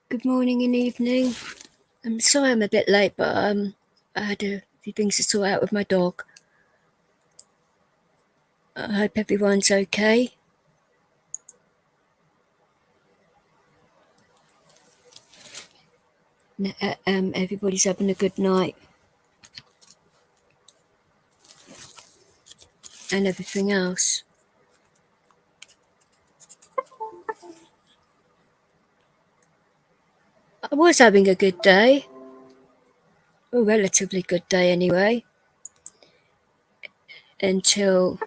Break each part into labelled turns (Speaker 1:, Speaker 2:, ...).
Speaker 1: Good morning and evening. I'm sorry I'm a bit late, but I had a few things to sort out with my dog. I hope everyone's okay. Everybody's having a good night and everything else. I was having a good day. A relatively good day anyway. Until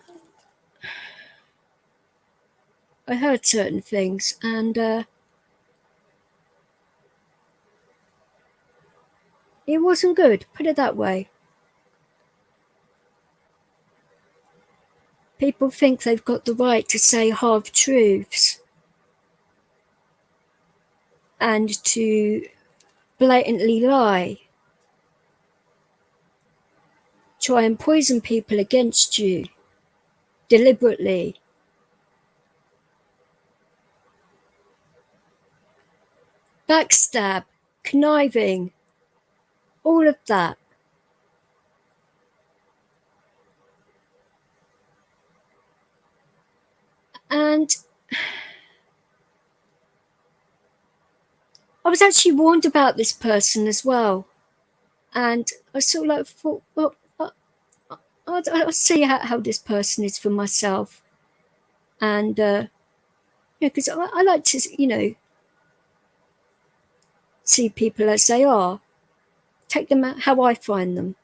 Speaker 1: I heard certain things and it wasn't good, put it that way. People think they've got the right to say half-truths and to blatantly lie. Try and poison people against you deliberately. Backstab, conniving, all of that. And I was actually warned about this person as well. And I sort of like thought, well, I'll see how this person is for myself. And, because I like to, see people as they are. Take them out how I find them.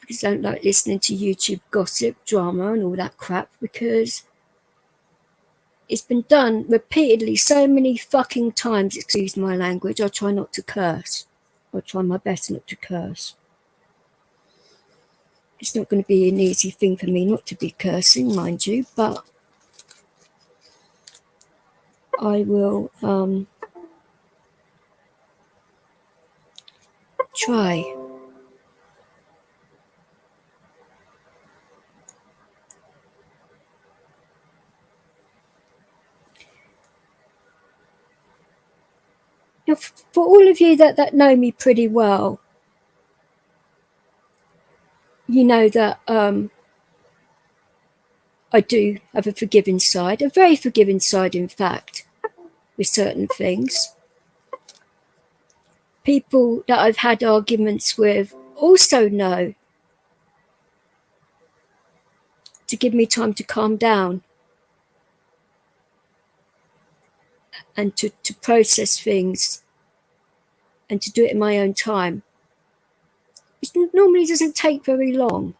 Speaker 1: Because I don't like listening to YouTube gossip, drama and all that crap, because it's been done repeatedly so many fucking times, excuse my language. I try not to curse. I try my best not to curse. It's not going to be an easy thing for me not to be cursing, mind you, but I will try. Now, for all of you that know me pretty well, you know that I do have a forgiving side, a very forgiving side, in fact, with certain things. People that I've had arguments with also know to give me time to calm down and to process things and to do it in my own time. It normally doesn't take very long.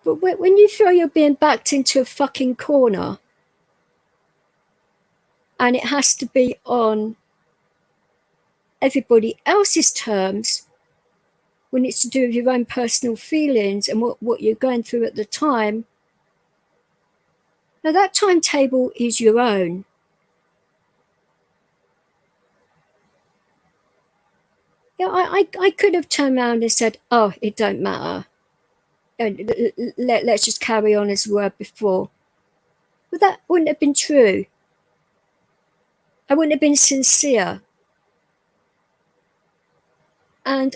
Speaker 1: But when you feel you're being backed into a fucking corner and it has to be on everybody else's terms, when it's to do with your own personal feelings and what you're going through at the time, now that timetable is your own. Yeah, I could have turned around and said, oh, it don't matter. And let's just carry on as we were before. But that wouldn't have been true. I wouldn't have been sincere. And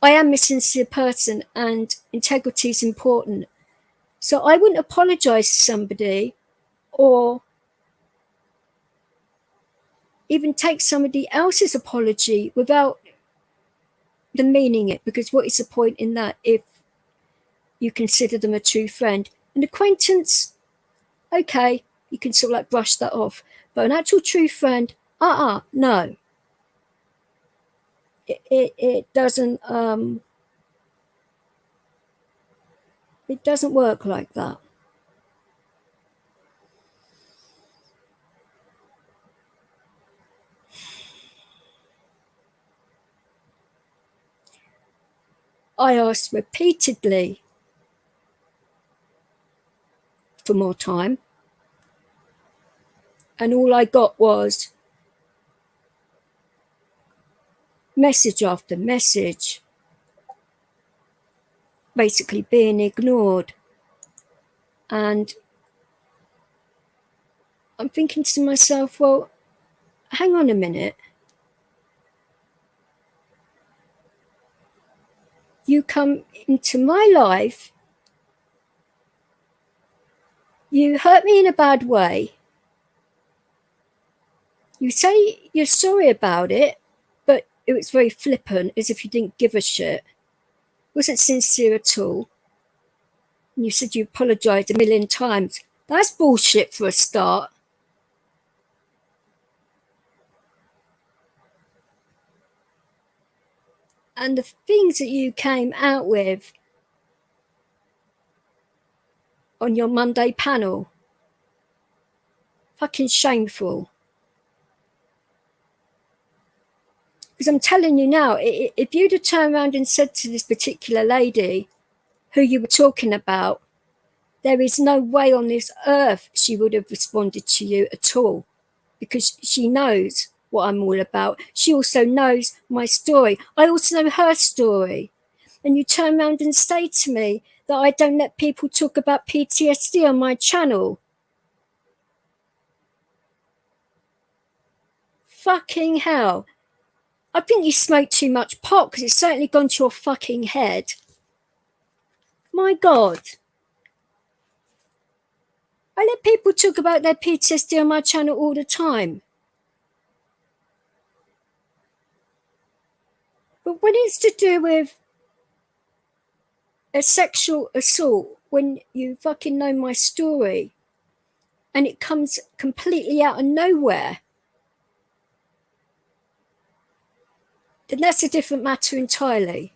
Speaker 1: I am a sincere person and integrity is important. So I wouldn't apologize to somebody or even take somebody else's apology without them meaning it, because what is the point in that if you consider them a true friend? An acquaintance, okay, you can sort of like brush that off. But an actual true friend, no. It doesn't it doesn't work like that. I asked repeatedly for more time, and all I got was message after message, basically being ignored. And I'm thinking to myself, well, hang on a minute. You come into my life, you hurt me in a bad way, you say you're sorry about it, but it was very flippant, as if you didn't give a shit. It wasn't sincere at all. And you said you apologised a million times. That's bullshit for a start. And the things that you came out with on your Monday panel, fucking shameful. Because I'm telling you now, if you'd have turned around and said to this particular lady who you were talking about, there is no way on this earth she would have responded to you at all, because she knows what I'm all about. She also knows my story. I also know her story. And you turn around and say to me that I don't let people talk about PTSD on my channel. Fucking hell. I think you smoke too much pot, because it's certainly gone to your fucking head. My God. I let people talk about their PTSD on my channel all the time. But when it's to do with a sexual assault, when you fucking know my story and it comes completely out of nowhere, then that's a different matter entirely.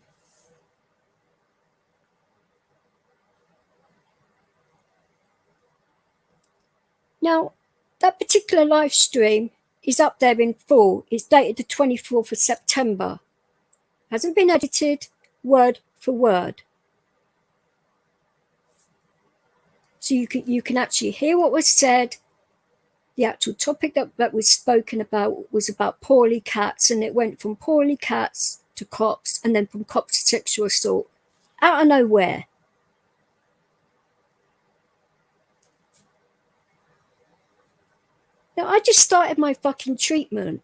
Speaker 1: Now, that particular live stream is up there in full. It's dated the 24th of September. Hasn't been edited word for word. So you can actually hear what was said. The actual topic that was spoken about was about poorly cats, and it went from poorly cats to cops, and then from cops to sexual assault. Out of nowhere. Now, I just started my fucking treatment,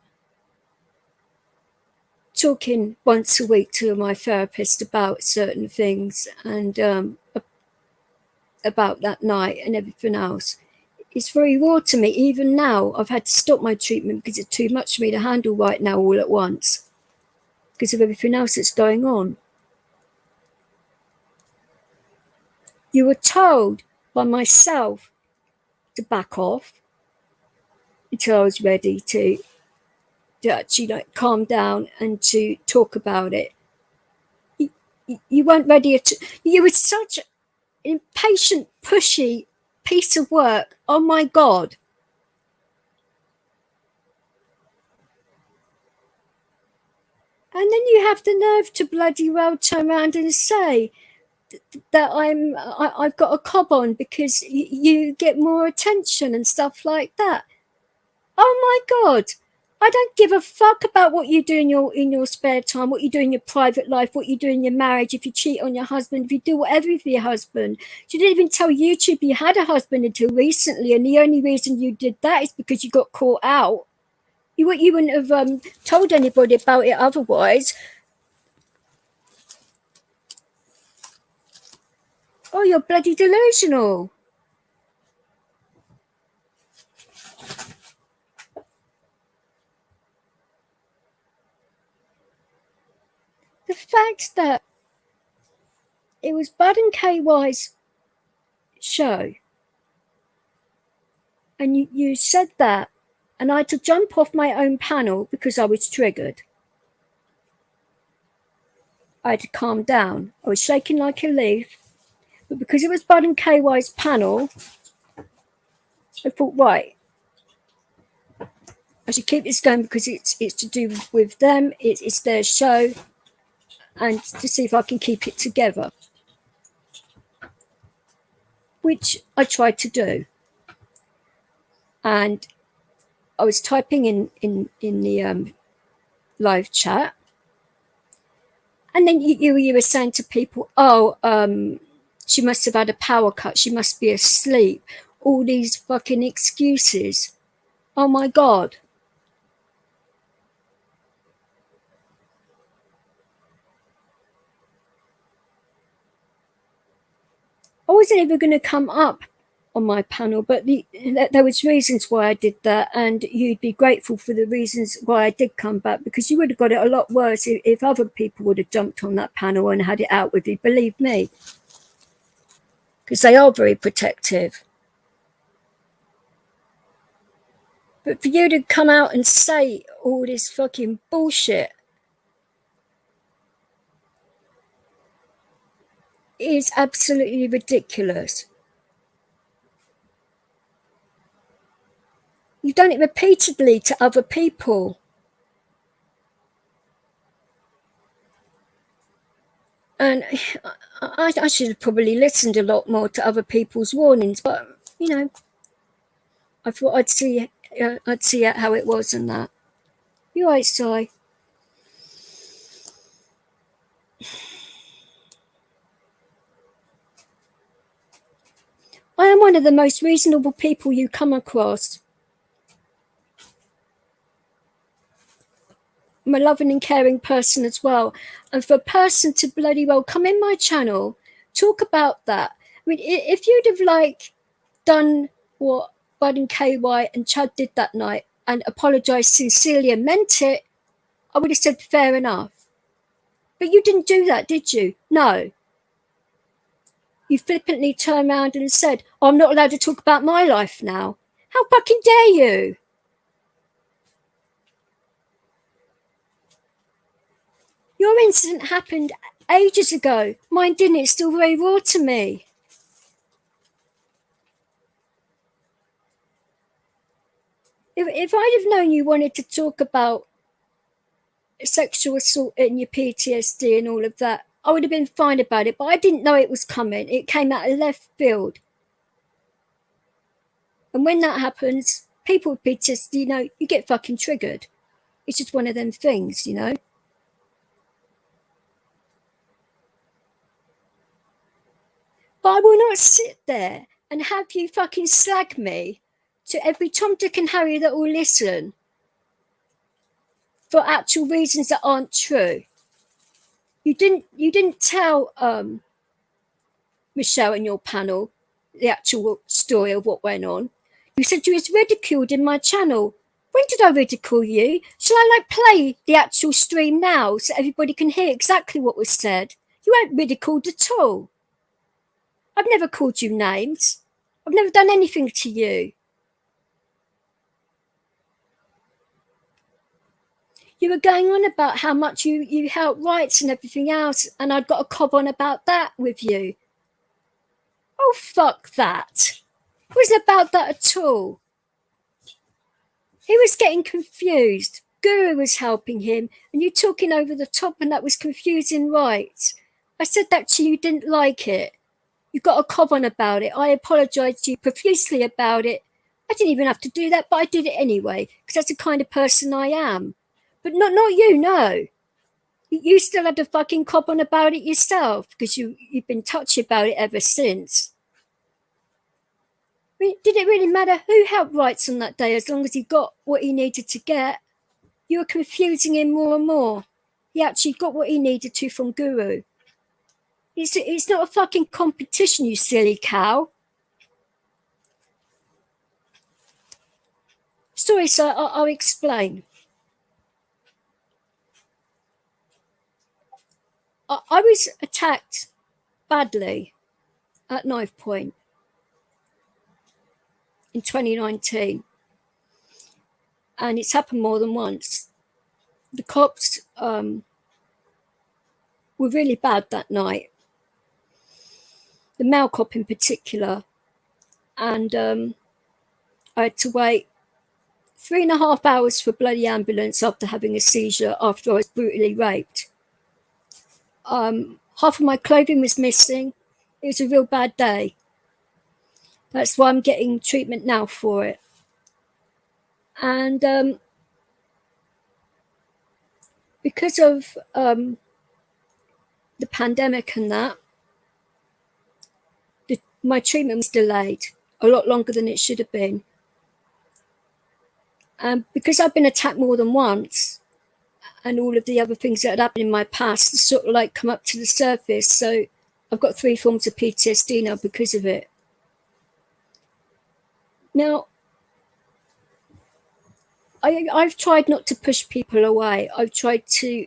Speaker 1: talking once a week to my therapist about certain things, and about that night and everything else. It's very raw to me. Even now, I've had to stop my treatment because it's too much for me to handle right now all at once, because of everything else that's going on. You were told by myself to back off until I was ready to actually calm down and to talk about it. You weren't ready to. You were such an impatient, pushy piece of work. Oh my God. And then you have the nerve to bloody well turn around and say that I've got a cob on because you get more attention and stuff like that. Oh my God. I don't give a fuck about what you do in your spare time, what you do in your private life, what you do in your marriage, if you cheat on your husband, if you do whatever with your husband. You didn't even tell YouTube you had a husband until recently, and the only reason you did that is because you got caught out. You wouldn't have told anybody about it otherwise. Oh, you're bloody delusional. The fact that it was Bud and KY's show, and you said that, and I had to jump off my own panel because I was triggered. I had to calm down. I was shaking like a leaf, but because it was Bud and KY's panel, I thought, right, I should keep this going because it's to do with them, it's their show, and to see if I can keep it together, which I tried to do. And I was typing in the live chat, and then you were saying to people, oh, she must have had a power cut, she must be asleep, all these fucking excuses. Oh my God. I wasn't even going to come up on my panel, but there was reasons why I did that, and you'd be grateful for the reasons why I did come back, because you would have got it a lot worse if other people would have jumped on that panel and had it out with you, believe me, because they are very protective. But for you to come out and say all this fucking bullshit is absolutely ridiculous. You've done it repeatedly to other people. And I should have probably listened a lot more to other people's warnings, but, you know, I thought I'd see how it was and that. You're right, Si. I am one of the most reasonable people you come across. I'm a loving and caring person as well. And for a person to bloody well come in my channel, talk about that. I mean, if you'd have done what Bud and KY and Chad did that night and apologised sincerely and meant it, I would have said fair enough. But you didn't do that, did you? No. You flippantly turned around and said, oh, I'm not allowed to talk about my life now. How fucking dare you? Your incident happened ages ago. Mine didn't. It's still very raw to me. If I'd have known you wanted to talk about sexual assault and your PTSD and all of that, I would have been fine about it, but I didn't know it was coming. It came out of left field. And when that happens, people with PTSD, you get fucking triggered. It's just one of them things, But I will not sit there and have you fucking slag me to every Tom, Dick and Harry that will listen for actual reasons that aren't true. You didn't tell Michelle in your panel the actual story of what went on. You said you was ridiculed in my channel. When did I ridicule you? Shall I play the actual stream now so everybody can hear exactly what was said? You weren't ridiculed at all. I've never called you names. I've never done anything to you. You were going on about how much you helped rights and everything else, and I'd got a cob on about that with you. Oh, fuck that. It wasn't about that at all. He was getting confused. Guru was helping him, and you talking over the top, and that was confusing rights. I said that to you, didn't like it. You got a cob on about it. I apologised to you profusely about it. I didn't even have to do that, but I did it anyway, because that's the kind of person I am. But not you, no. You still had a fucking cob on about it yourself, because you've been touchy about it ever since. I mean, did it really matter who helped rights on that day as long as he got what he needed to get? You were confusing him more and more. He actually got what he needed to from Guru. It's not a fucking competition, you silly cow. Sorry, sir, I'll explain. I was attacked badly at knife point in 2019. And it's happened more than once. The cops were really bad that night. The male cop in particular. And I had to wait 3.5 hours for a bloody ambulance after having a seizure after I was brutally raped. Half of my clothing was missing. It was a real bad day. That's why I'm getting treatment now for it. And because of the pandemic and that, my treatment was delayed. a lot longer than it should have been. Because I've been attacked more than once, and all of the other things that had happened in my past sort of like come up to the surface. So I've got 3 forms of PTSD now because of it. Now, I've tried not to push people away. I've tried to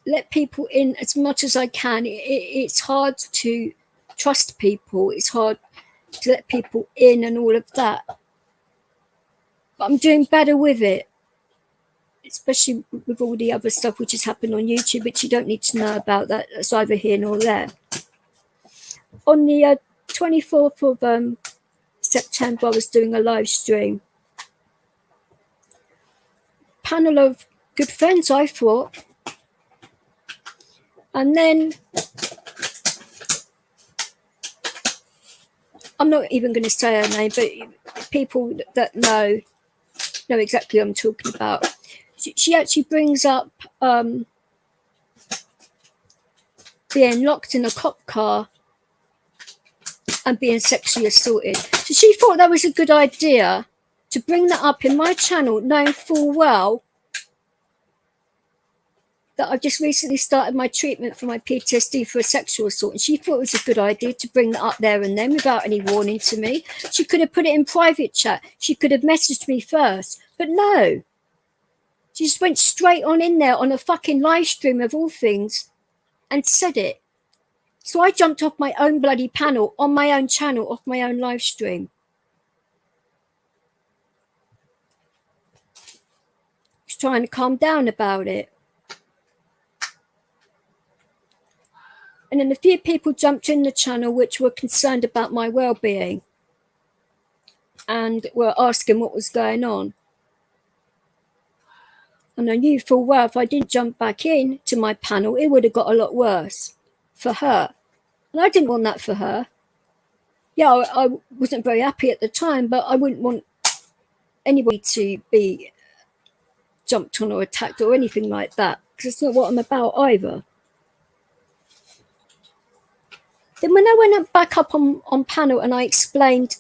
Speaker 1: let people in as much as I can. It's hard to trust people. It's hard to let people in and all of that. But I'm doing better with it, especially with all the other stuff which has happened on YouTube, which you don't need to know about. That's either here nor there. On the 24th of September, I was doing a live stream. Panel of good friends, I thought. And then I'm not even going to say her name, but people that know exactly what I'm talking about. She actually brings up being locked in a cop car and being sexually assaulted. So she thought that was a good idea to bring that up in my channel, knowing full well that I've just recently started my treatment for my PTSD for a sexual assault. And she thought it was a good idea to bring that up there and then without any warning to me. She could have put it in private chat. She could have messaged me first. But no. She just went straight on in there on a fucking live stream of all things and said it. So I jumped off my own bloody panel on my own channel, off my own live stream. I was trying to calm down about it. And then a few people jumped in the channel which were concerned about my well-being and were asking what was going on. And I knew full well if I didn't jump back in to my panel, it would have got a lot worse for her. And I didn't want that for her. Yeah, I wasn't very happy at the time, but I wouldn't want anybody to be jumped on or attacked or anything like that, because it's not what I'm about either. Then when I went back up on panel and I explained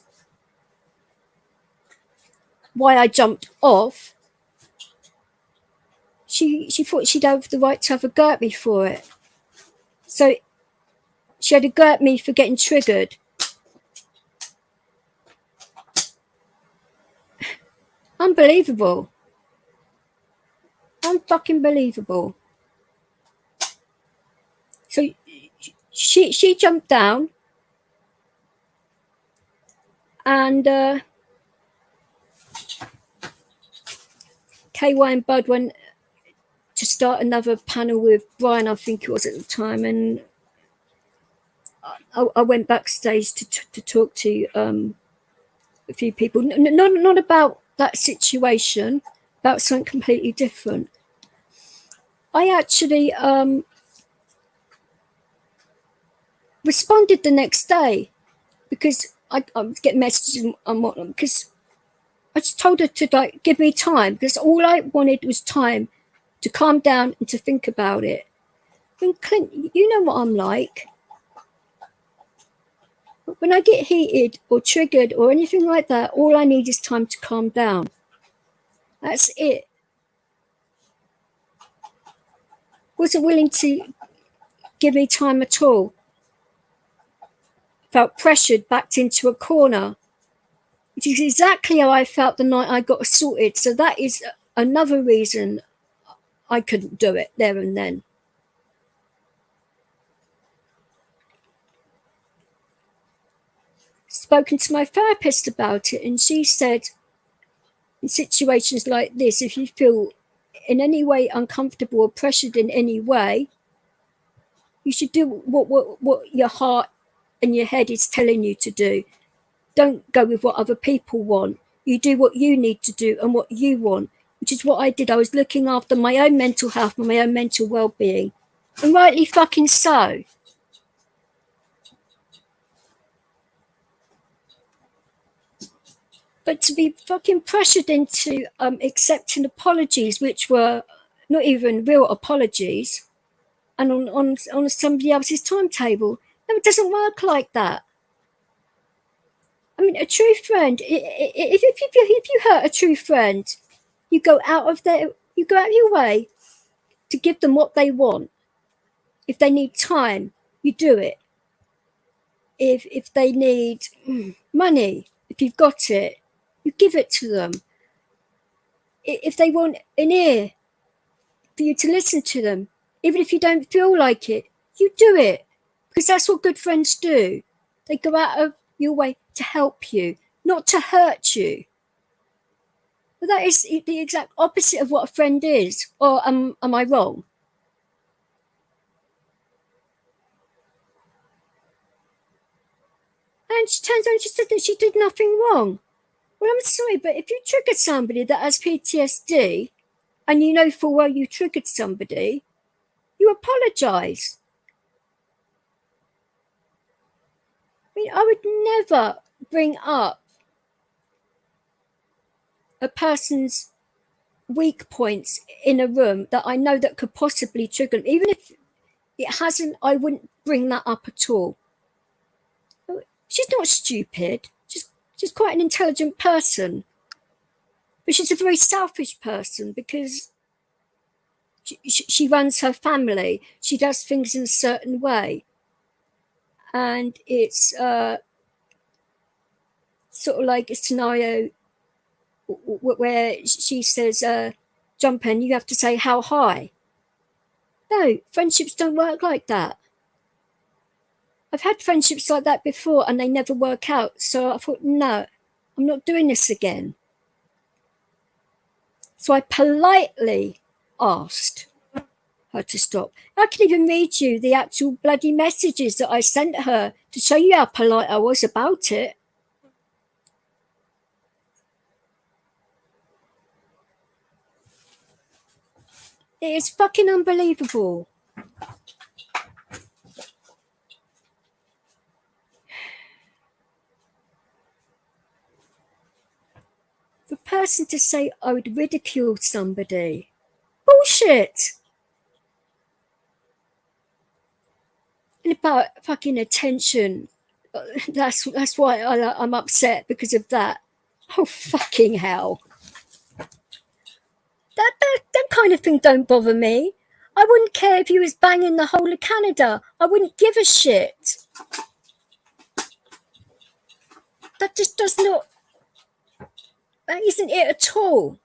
Speaker 1: why I jumped off, she thought she'd have the right to have a go at me for it. So she had a go at me for getting triggered. Unbelievable. Unfucking believable. So she jumped down and KY and Bud went to start another panel with Brian, I think it was at the time, and I went backstage to talk to a few people, not about that situation, about something completely different. I actually responded the next day because I was getting messages and whatnot, because I just told her to like give me time, because all I wanted was time to calm down and to think about it. And Clint, you know what I'm like. When I get heated or triggered or anything like that, all I need is time to calm down. That's it. Wasn't willing to give me time at all. Felt pressured, backed into a corner, which is exactly how I felt the night I got assaulted. So that is another reason I couldn't do it there and then. Spoken to my therapist about it, and she said, in situations like this, if you feel in any way uncomfortable or pressured in any way, you should do what your heart and your head is telling you to do. Don't go with what other people want. You do what you need to do and what you want, which is what I did. I was looking after my own mental health and my own mental well-being, and rightly fucking so. But to be fucking pressured into accepting apologies, which were not even real apologies, and on somebody else's timetable, no, it doesn't work like that. mean, a true friend, if you hurt a true friend, you go out of your way to give them what they want. If they need time, you do it. If they need money, if you've got it, you give it to them. If they want an ear for you to listen to them, even if you don't feel like it, you do it, because that's what good friends do. They go out of your way to help you, not to hurt you. But that is the exact opposite of what a friend is. Or am I wrong? And she turns around and she said that she did nothing wrong. Well, I'm sorry, but if you trigger somebody that has PTSD, and you know full well you triggered somebody, you apologise. I mean, I would never bring up a person's weak points in a room that I know that could possibly trigger them. Even if it hasn't, I wouldn't bring that up at all. She's not stupid. She's quite an intelligent person. But she's a very selfish person, because she runs her family. She does things in a certain way. And it's sort of like a scenario where she says, jump in, you have to say how high. No, friendships don't work like that. I've had friendships like that before and they never work out. So I thought, no, I'm not doing this again. So I politely asked her to stop. I can even read you the actual bloody messages that I sent her to show you how polite I was about it. It is fucking unbelievable. For a person to say I would ridicule somebody. Bullshit. And about fucking attention. That's why I'm upset, because of that. Oh, fucking hell. That kind of thing don't bother me. I wouldn't care if you was banging the whole of Canada. I wouldn't give a shit. That just does not... That isn't it at all.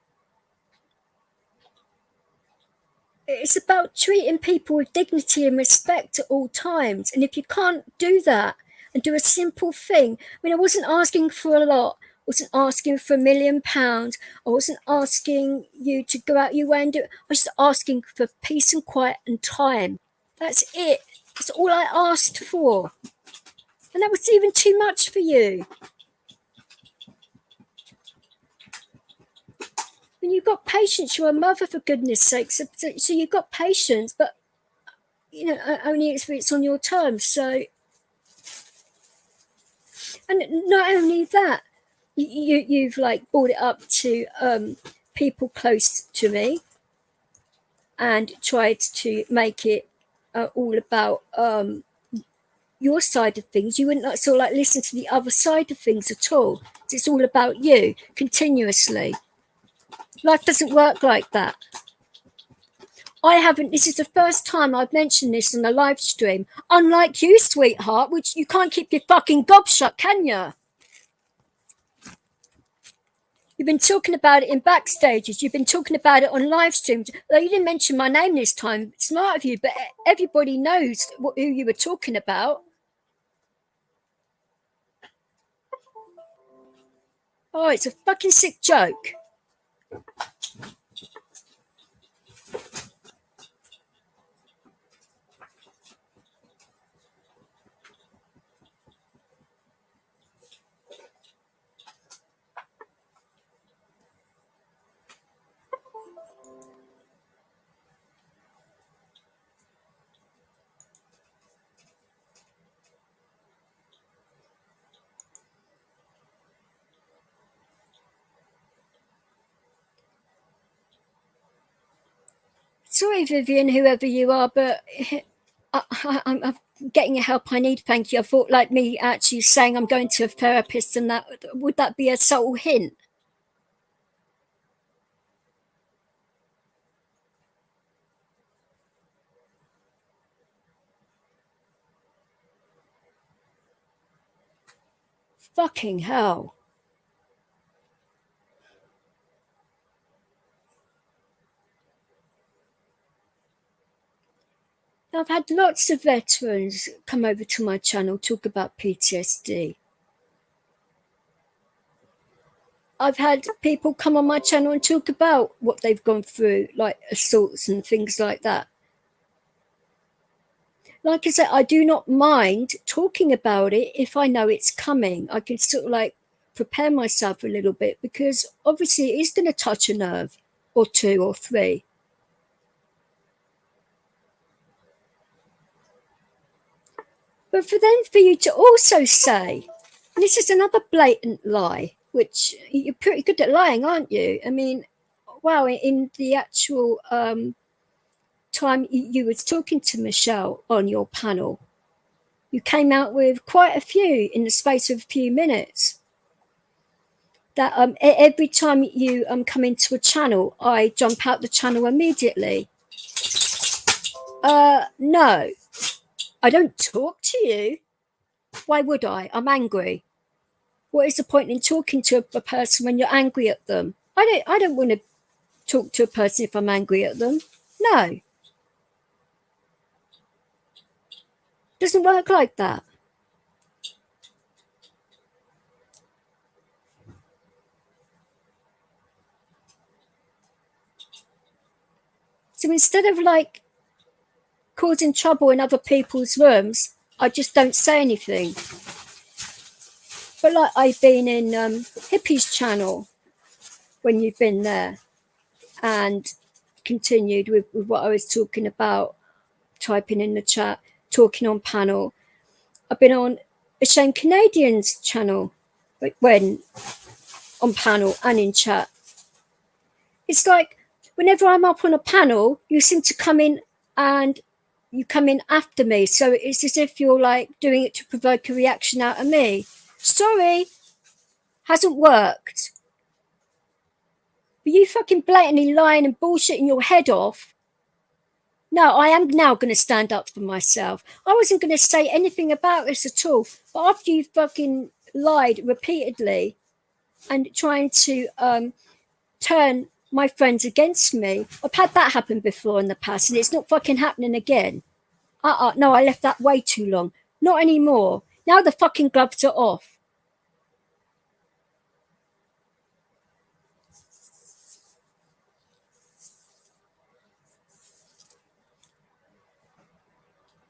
Speaker 1: It's about treating people with dignity and respect at all times. And if you can't do that and do a simple thing... I mean, I wasn't asking for a lot. I wasn't asking for £1 million. I wasn't asking you to go out your way and do it. I was just asking for peace and quiet and time. That's it. That's all I asked for. And that was even too much for you. When you've got patience, you're a mother, for goodness sake. So you've got patience, but, you know, only if it's on your terms. So, and not only that, you've like brought it up to people close to me and tried to make it all about your side of things. You wouldn't sort of like listen to the other side of things at all. It's all about you continuously. Life doesn't work like that. I haven't, this is the first time I've mentioned this on a live stream. Unlike you, sweetheart, which you can't keep your fucking gob shut, can you? You've been talking about it in backstages. You've been talking about it on live streams. Though you didn't mention my name this time. Smart of you, but everybody knows who you were talking about. Oh, it's a fucking sick joke. Sorry, Vivian, whoever you are, but I'm getting the help I need, thank you. I thought like me actually saying I'm going to a therapist, and that would that be a subtle hint? Fucking hell. I've had lots of veterans come over to my channel talk about PTSD. I've had people come on my channel and talk about what they've gone through, like assaults and things like that. Like I said, I do not mind talking about it if I know it's coming. I can sort of like prepare myself a little bit, because obviously it is going to touch a nerve or two or three. But for you to also say, and this is another blatant lie, which you're pretty good at lying, aren't you? I mean, wow, in the actual time you was talking to Michelle on your panel, you came out with quite a few in the space of a few minutes. That every time you come into a channel, I jump out the channel immediately. No, I don't talk to you. Why would I? I'm angry. What is the point in talking to a person when you're angry at them? I don't want to talk to a person if I'm angry at them. No. Doesn't work like that. So instead of like causing trouble in other people's rooms, I just don't say anything. But like I've been in Hippie's channel when you've been there, and continued with what I was talking about, typing in the chat, talking on panel. I've been on a Shane Canadian's channel when on panel and in chat. It's like whenever I'm up on a panel, you seem to come in and you come in after me. So it's as if you're like doing it to provoke a reaction out of me. Sorry, hasn't worked. But you fucking blatantly lying and bullshitting your head off. No, I am now going to stand up for myself. I wasn't going to say anything about this at all. But after you fucking lied repeatedly and trying to turn my friends against me, I've had that happen before in the past, and it's not fucking happening again. No, I left that way too long. Not anymore. Now the fucking gloves are off.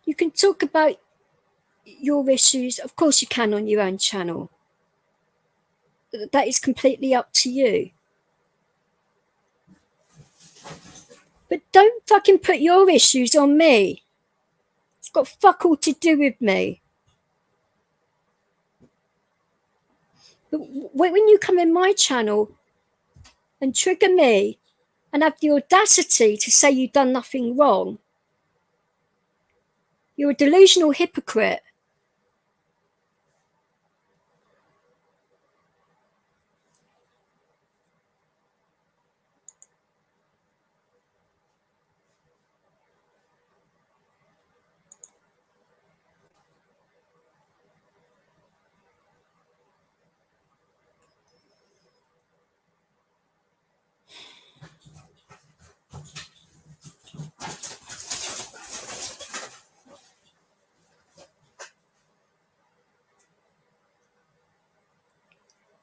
Speaker 1: You can talk about your issues, of course you can, on your own channel. That is completely up to you. But don't fucking put your issues on me. It's got fuck all to do with me. But when you come in my channel and trigger me and have the audacity to say you've done nothing wrong, you're a delusional hypocrite.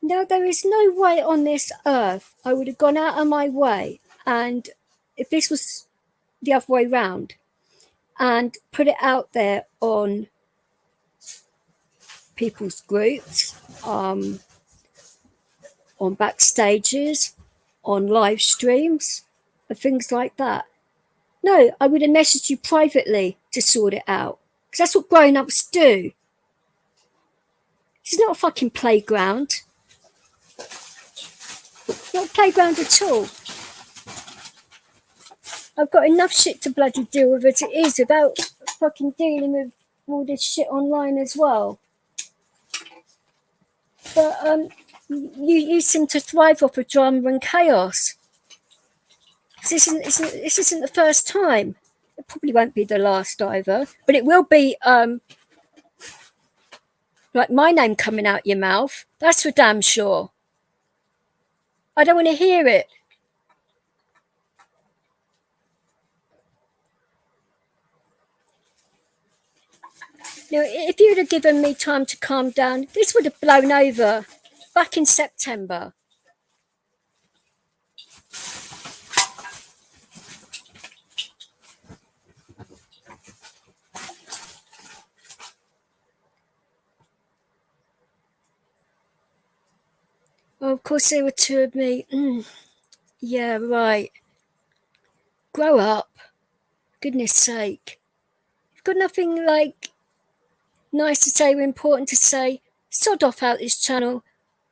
Speaker 1: No, there is no way on this earth I would have gone out of my way, and if this was the other way round, and put it out there on people's groups, on backstages, on live streams, and things like that. No, I would have messaged you privately to sort it out, because that's what grown-ups do. This is not a fucking playground. Not a playground at all. I've got enough shit to bloody deal with as it is without fucking dealing with all this shit online as well. But you seem to thrive off of drama and chaos. This isn't the first time. It probably won't be the last either, but it will be like my name coming out your mouth. That's for damn sure. I don't want to hear it. You know, if you'd have given me time to calm down, this would have blown over back in September. Oh, of course there were two of me. Yeah, right. Grow up. Goodness sake. You've got nothing like nice to say or important to say. Sod off out this channel,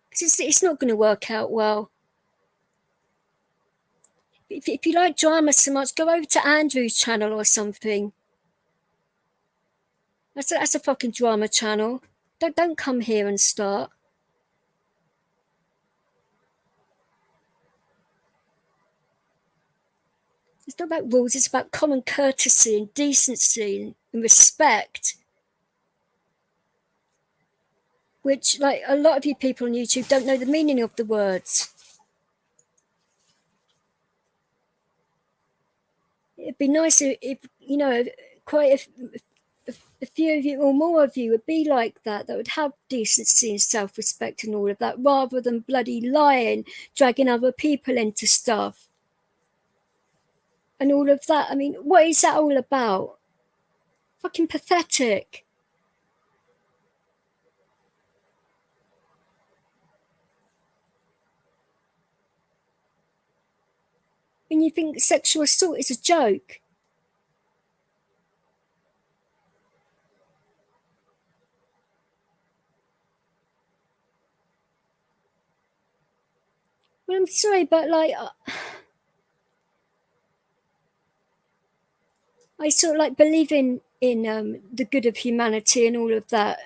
Speaker 1: because it's not going to work out well. If you like drama so much, go over to Andrew's channel or something. That's a fucking drama channel. Don't come here and start. It's not about rules, it's about common courtesy and decency and respect. Which, like, a lot of you people on YouTube don't know the meaning of the words. It'd be nice if you know, quite a few of you or more of you would be like that would have decency and self-respect and all of that, rather than bloody lying, dragging other people into stuff. And all of that. I mean, what is that all about? Fucking pathetic. And you think sexual assault is a joke? Well, I'm sorry, but like, I sort of like believe in the good of humanity and all of that.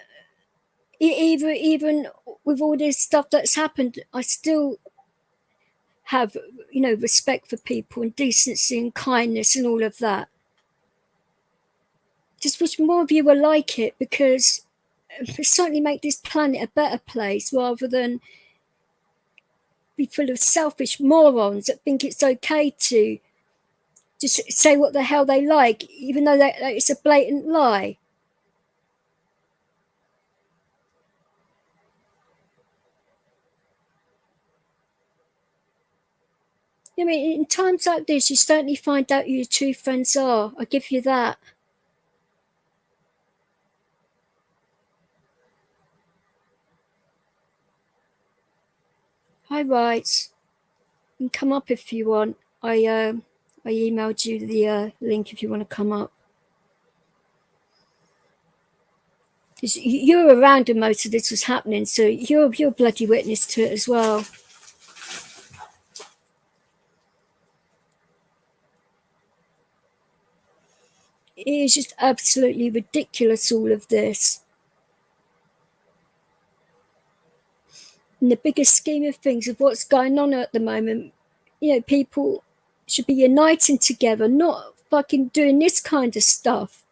Speaker 1: Even with all this stuff that's happened, I still have, you know, respect for people and decency and kindness and all of that. Just wish more of you were like it, because it certainly make this planet a better place, rather than be full of selfish morons that think it's okay to just say what the hell they like, even though it's a blatant lie. I mean, in times like this, you certainly find out who your true friends are. I give you that. Hi, right. You can come up if you want. I emailed you the link if you want to come up. You were around when most of this was happening, so you're a bloody witness to it as well. It is just absolutely ridiculous, all of this. In the bigger scheme of things, of what's going on at the moment, you know, people should be uniting together, not fucking doing this kind of stuff.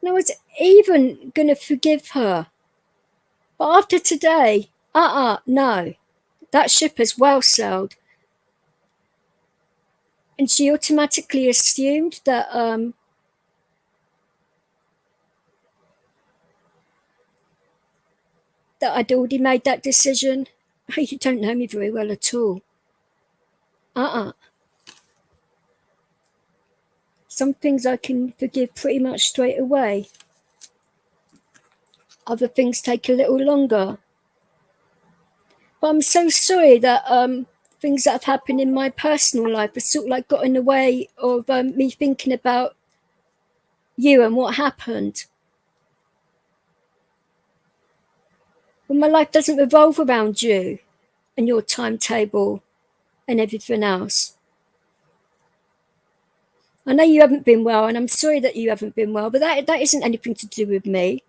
Speaker 1: No one's even going to forgive her. But after today, no. That ship has well sailed. And she automatically assumed that that I'd already made that decision. You don't know me very well at all. Some things I can forgive pretty much straight away. Other things take a little longer. But I'm so sorry that things that have happened in my personal life have sort of like got in the way of me thinking about you and what happened. Well, my life doesn't revolve around you and your timetable and everything else. I know you haven't been well, and I'm sorry that you haven't been well, but that isn't anything to do with me.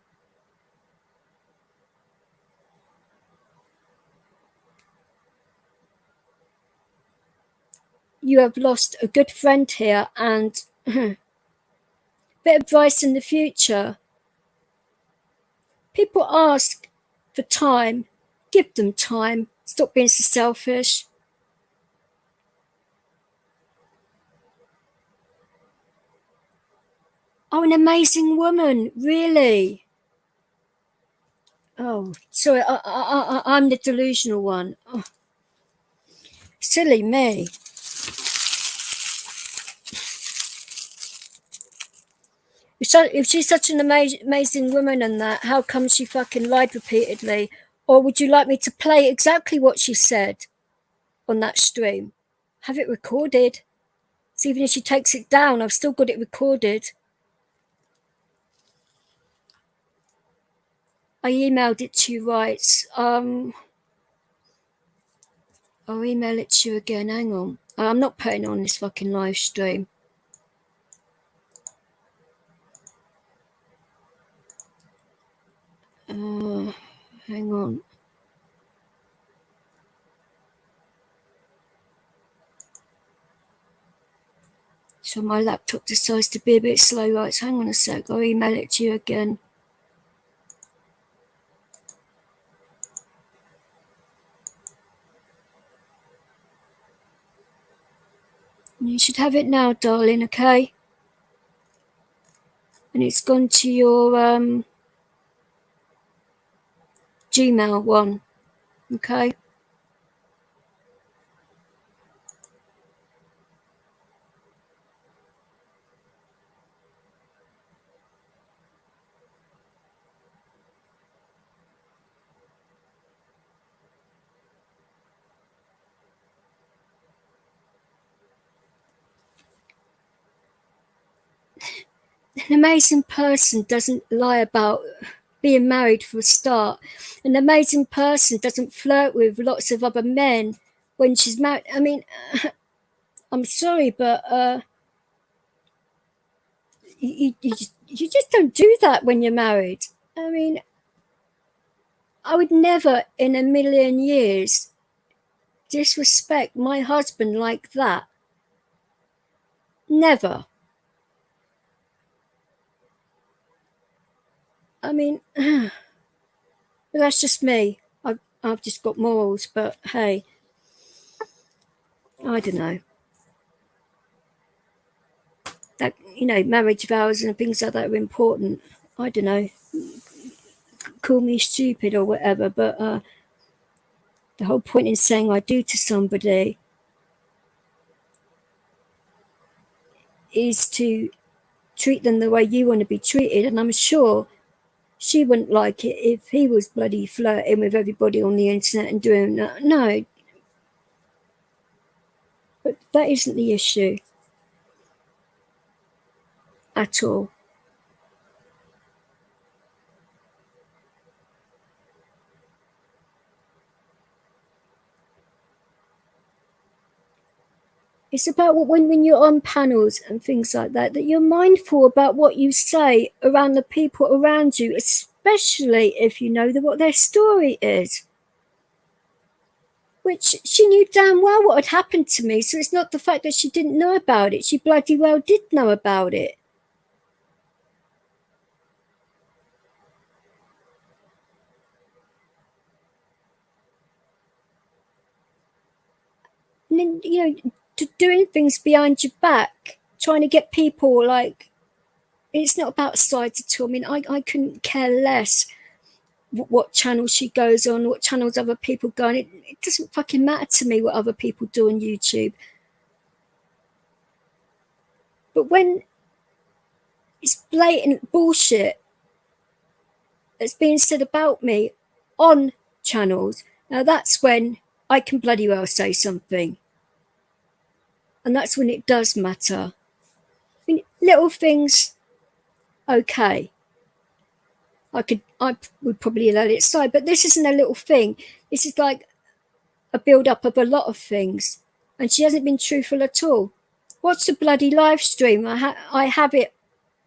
Speaker 1: You have lost a good friend here, and bit of advice in the future. People ask for time. Give them time. Stop being so selfish. Oh, an amazing woman, really? Oh, sorry, I'm the delusional one. Oh, silly me. If she's such an amazing woman and that, how come she fucking lied repeatedly? Or would you like me to play exactly what she said on that stream? Have it recorded. So even if she takes it down, I've still got it recorded. I emailed it to you, right? I'll email it to you again. Hang on. I'm not putting it on this fucking live stream. Hang on. So my laptop decides to be a bit slow, right? So hang on a sec. I'll email it to you again. You should have it now, darling, okay? And it's gone to your Gmail one, okay? An amazing person doesn't lie about being married for a start. An amazing person doesn't flirt with lots of other men when she's married. I mean, I'm sorry, but you just don't do that when you're married. I mean, I would never in a million years disrespect my husband like that. Never. I mean, that's just me. I've just got morals, but hey, I don't know. That, marriage vows and things like that are important. I don't know. Call me stupid or whatever, but the whole point in saying I do to somebody is to treat them the way you want to be treated, and I'm sure she wouldn't like it if he was bloody flirting with everybody on the internet and doing that. No, but that isn't the issue at all. It's about when you're on panels and things like that, that you're mindful about what you say around the people around you, especially if you know what their story is. Which she knew damn well what had happened to me, so it's not the fact that she didn't know about it. She bloody well did know about it. And then, doing things behind your back, trying to get people like, it's not about sides at all. I mean, I couldn't care less what channel she goes on, what channels other people go on. It doesn't fucking matter to me what other people do on YouTube. But when it's blatant bullshit that's being said about me on channels, now that's when I can bloody well say something. And that's when it does matter. I mean, little things, okay. I would probably let it slide. But this isn't a little thing. This is like a build up of a lot of things, and she hasn't been truthful at all. Watch the bloody live stream. I have it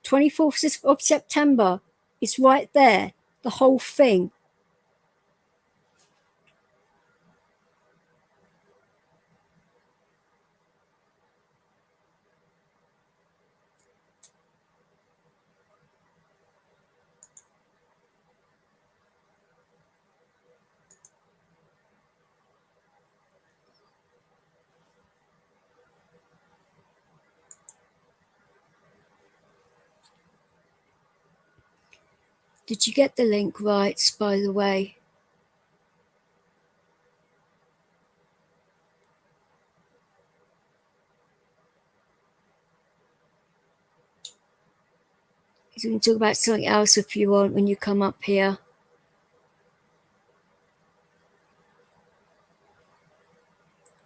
Speaker 1: 24th of September. It's right there, the whole thing. Did you get the link right, by the way? We can talk about something else if you want when you come up here.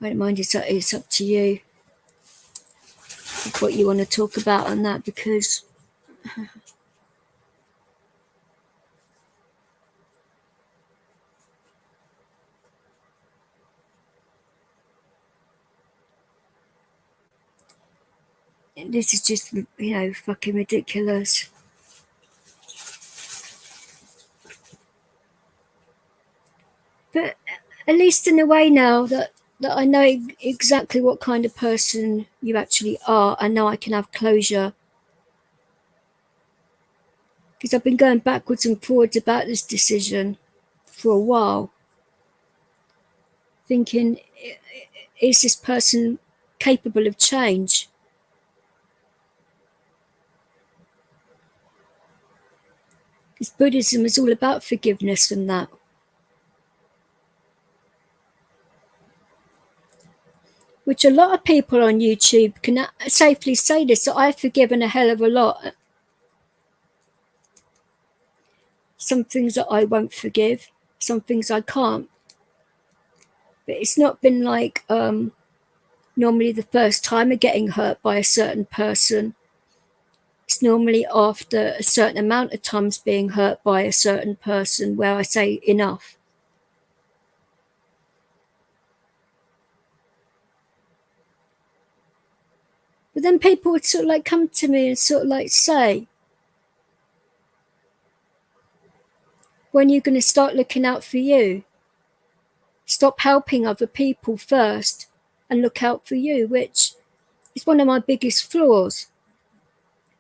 Speaker 1: I don't mind, it's up to you what you want to talk about on that, because this is just, fucking ridiculous. But at least in a way now that I know exactly what kind of person you actually are, I know I can have closure. Because I've been going backwards and forwards about this decision for a while, thinking, is this person capable of change? Because Buddhism is all about forgiveness and that. Which a lot of people on YouTube can safely say this, that I've forgiven a hell of a lot. Some things that I won't forgive, some things I can't. But it's not been like normally the first time of getting hurt by a certain person. It's normally after a certain amount of times being hurt by a certain person where I say enough. But then people would sort of like come to me and sort of like say, when are you going to start looking out for you? Stop helping other people first and look out for you, which is one of my biggest flaws.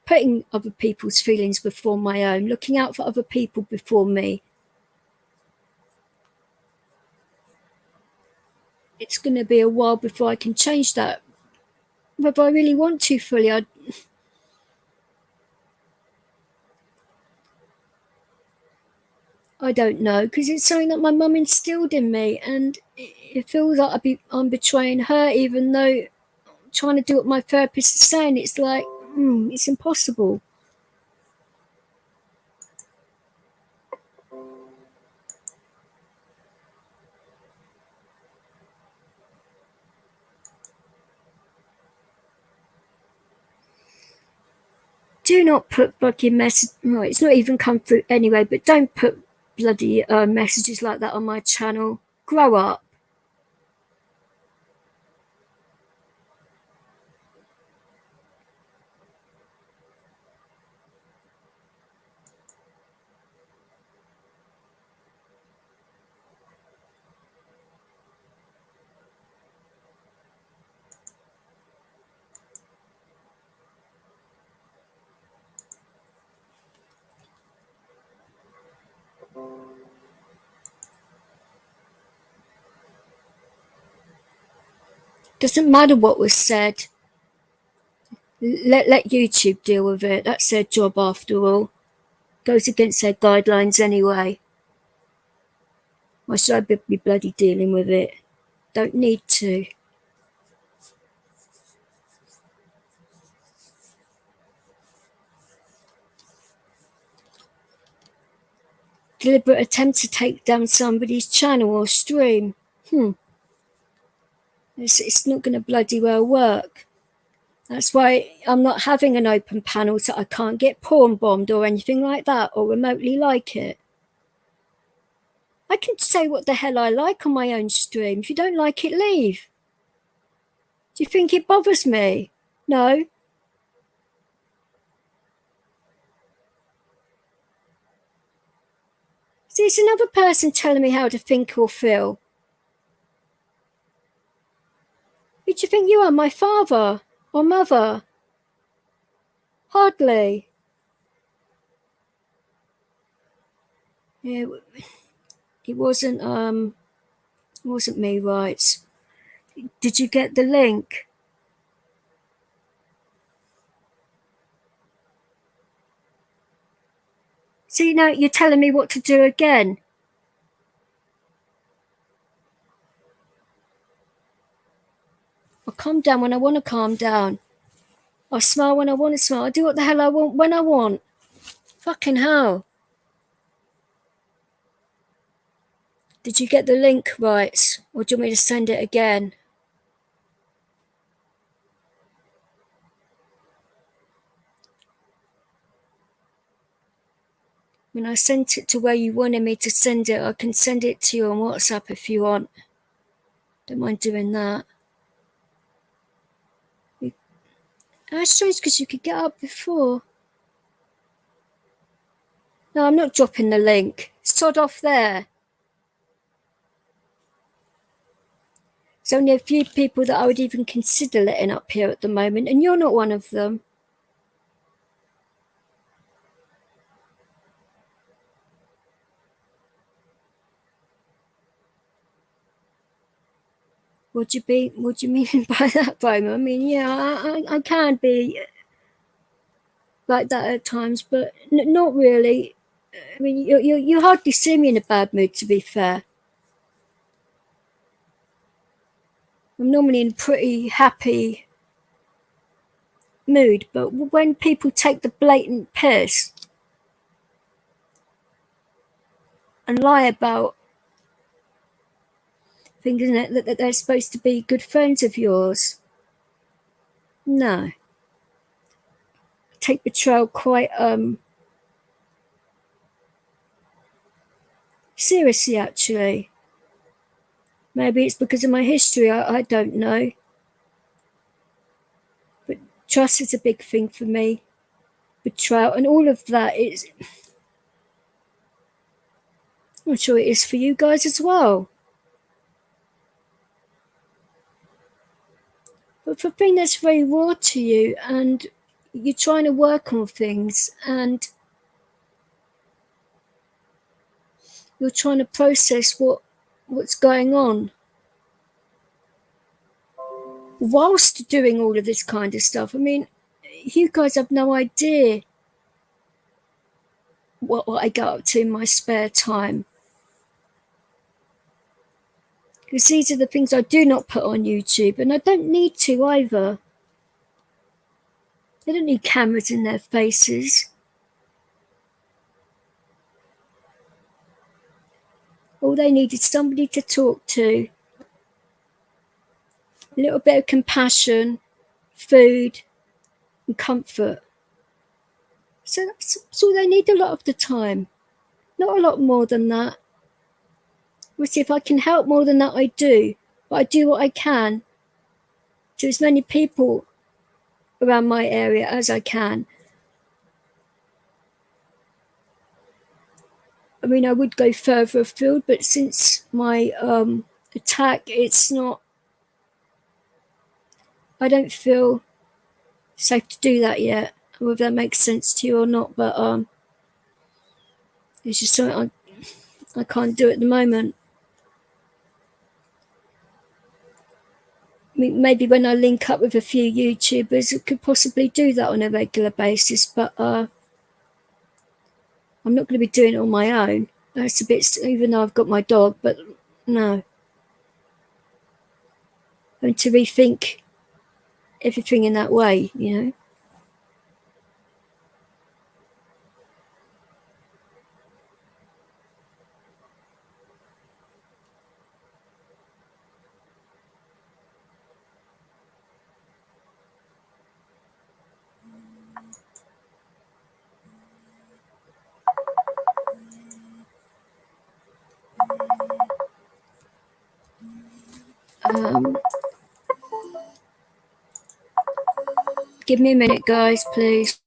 Speaker 1: Putting other people's feelings before my own, looking out for other people before me. It's going to be a while before I can change that. Whether I really want to fully, I don't know, because it's something that my mum instilled in me, and it feels like I'm betraying her, even though I'm trying to do what my therapist is saying. It's like, it's impossible. Do not put fucking message. No, it's not even come through anyway. But don't put bloody messages like that on my channel. Grow up. Doesn't matter what was said. Let YouTube deal with it. That's their job after all. Goes against their guidelines anyway. Why should I be bloody dealing with it? Don't need to. Deliberate attempt to take down somebody's channel or stream. It's not going to bloody well work. That's why I'm not having an open panel, so I can't get porn bombed or anything like that, or remotely like it. I can say what the hell I like on my own stream. If you don't like it, leave. Do you think it bothers me? No. See, it's another person telling me how to think or feel. Who do you think you are, my father or mother? Hardly. Yeah, it wasn't me, right? Did you get the link? See, now you're telling me what to do again. I'll calm down when I want to calm down. I'll smile when I want to smile. I'll do what the hell I want when I want. Fucking hell. Did you get the link right? Or do you want me to send it again? When I sent it to where you wanted me to send it, I can send it to you on WhatsApp if you want. Don't mind doing that. That's strange because you could get up before. No, I'm not dropping the link. Sod off there. There's only a few people that I would even consider letting up here at the moment, and you're not one of them. What do you mean by that, Bowman? I mean, yeah, I can be like that at times, but not really. I mean, you hardly see me in a bad mood, to be fair. I'm normally in a pretty happy mood, but when people take the blatant piss and lie about things that they're supposed to be good friends of yours, no. I take betrayal quite seriously, actually. Maybe it's because of my history, I don't know. But trust is a big thing for me. Betrayal and all of that is, I'm sure it is for you guys as well. But for being that's very raw to you and you're trying to work on things and you're trying to process what's going on whilst doing all of this kind of stuff. I mean, you guys have no idea what I get up to in my spare time. Because these are the things I do not put on YouTube, and I don't need to either. They don't need cameras in their faces. All they need is somebody to talk to, a little bit of compassion, food, and comfort. So that's all they need a lot of the time. Not a lot more than that. Obviously, if I can help more than that, I do. But I do what I can to as many people around my area as I can. I mean, I would go further afield, but since my attack, it's not, I don't feel safe to do that yet, whether that makes sense to you or not, but it's just something I can't do at the moment. I mean, maybe when I link up with a few YouTubers, I could possibly do that on a regular basis, but I'm not going to be doing it on my own. That's a bit, even though I've got my dog, but no. And to rethink everything in that way, you know. Give me a minute, guys, please.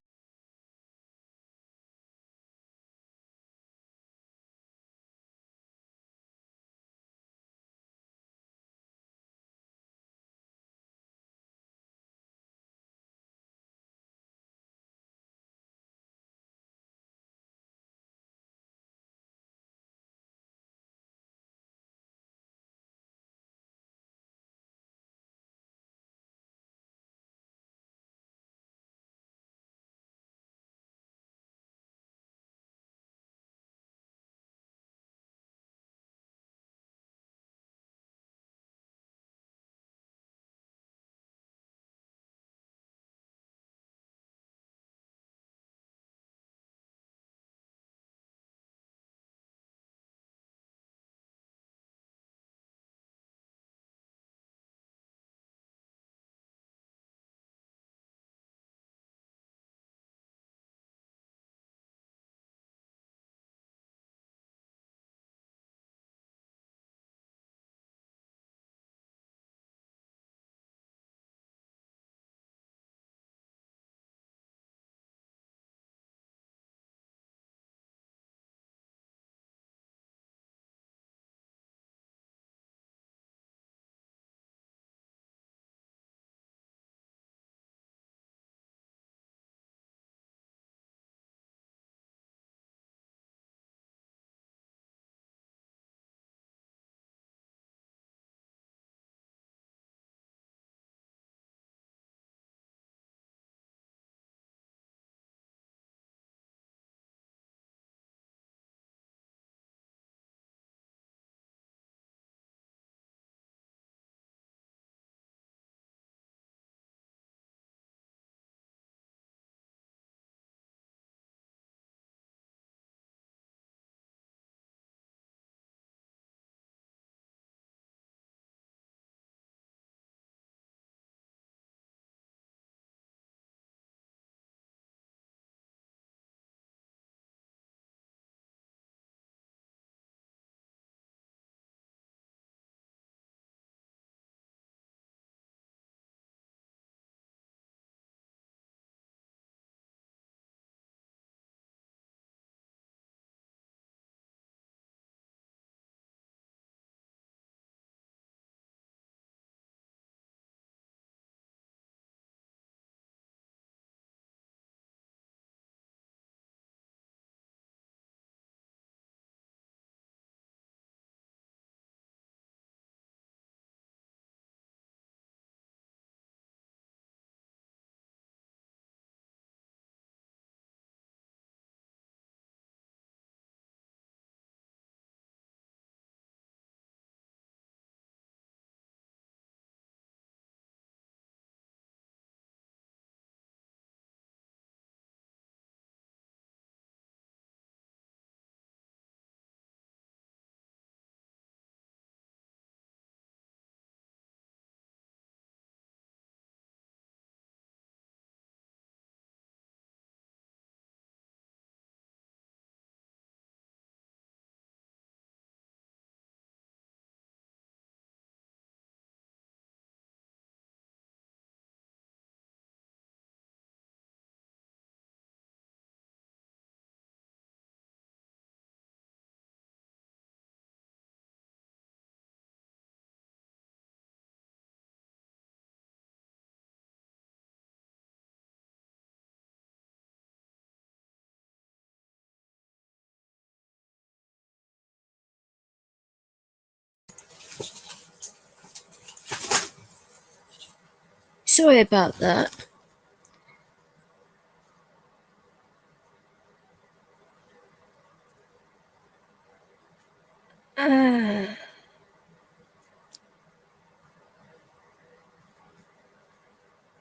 Speaker 1: Sorry about that.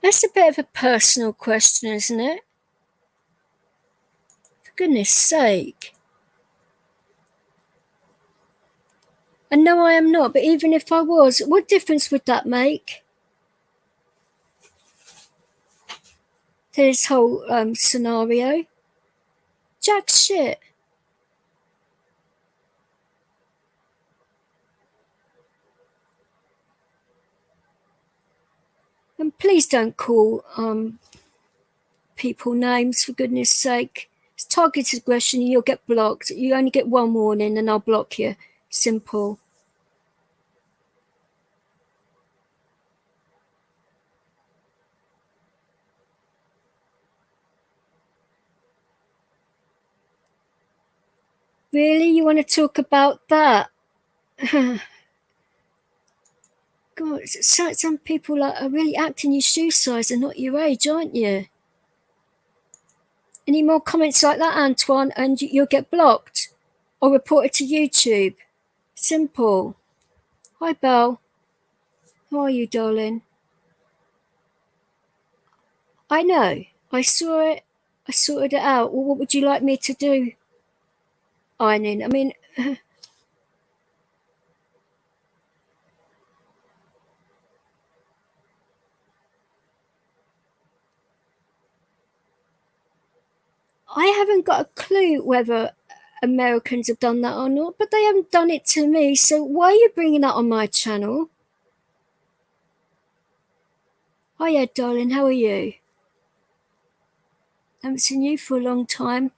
Speaker 1: That's a bit of a personal question, isn't it? For goodness sake. And no, I am not, but even if I was, what difference would that make to this whole scenario? Jack shit. Please don't call people names, for goodness sake. It's targeted aggression and you'll get blocked. You only get one warning and I'll block you. Simple. Really? You want to talk about that? God, some people are really acting your shoe size and not your age, aren't you? Any more comments like that, Antoine, and you'll get blocked or reported to YouTube. Simple. Hi, Belle. How are you, darling? I know. I saw it. I sorted it out. Well, what would you like me to do? Ironing. I mean, I haven't got a clue whether Americans have done that or not, but they haven't done it to me. So why are you bringing that on my channel? Hiya, darling. How are you? Haven't seen you for a long time.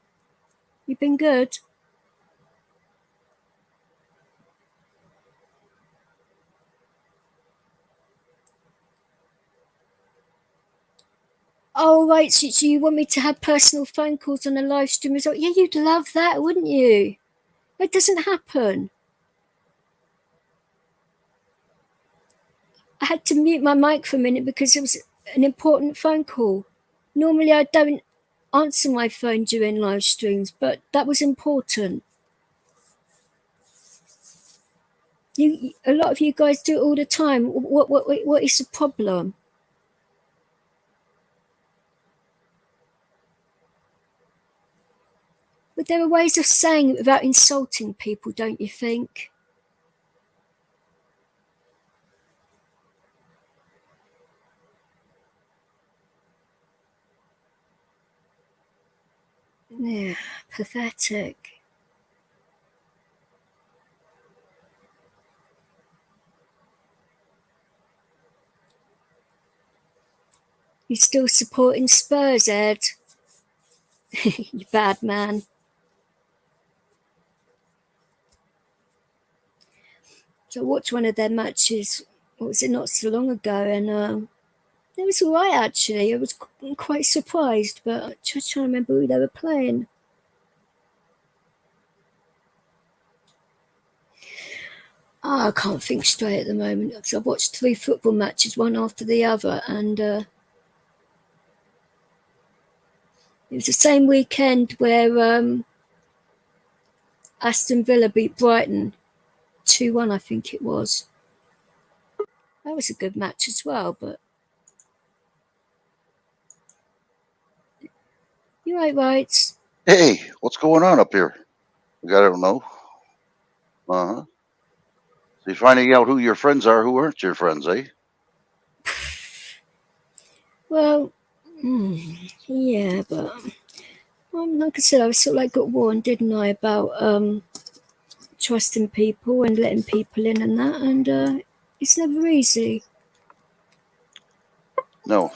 Speaker 1: You've been good. Oh, right. So you want me to have personal phone calls on a live stream as well? Yeah, you'd love that, wouldn't you? It doesn't happen. I had to mute my mic for a minute because it was an important phone call. Normally, I don't answer my phone during live streams, but that was important. A lot of you guys do it all the time. What is the problem? But there are ways of saying it without insulting people, don't you think? Yeah, pathetic. You're still supporting Spurs, Ed? You bad man. So I watched one of their matches, what was it, not so long ago, and it was all right, actually. I was quite surprised, but I'm just trying to remember who they were playing. I can't think straight at the moment because I've watched 3 football matches, one after the other, and it was the same weekend where Aston Villa beat Brighton 2-1, I think it was. That was a good match as well, but you're right.
Speaker 2: Hey, what's going on up here? I don't know. So you're finding out who your friends are, who aren't your friends, eh?
Speaker 1: Well, yeah, but like I said, I sort of like got warned, didn't I, about trusting people and letting people in and that, and it's never easy.
Speaker 2: No,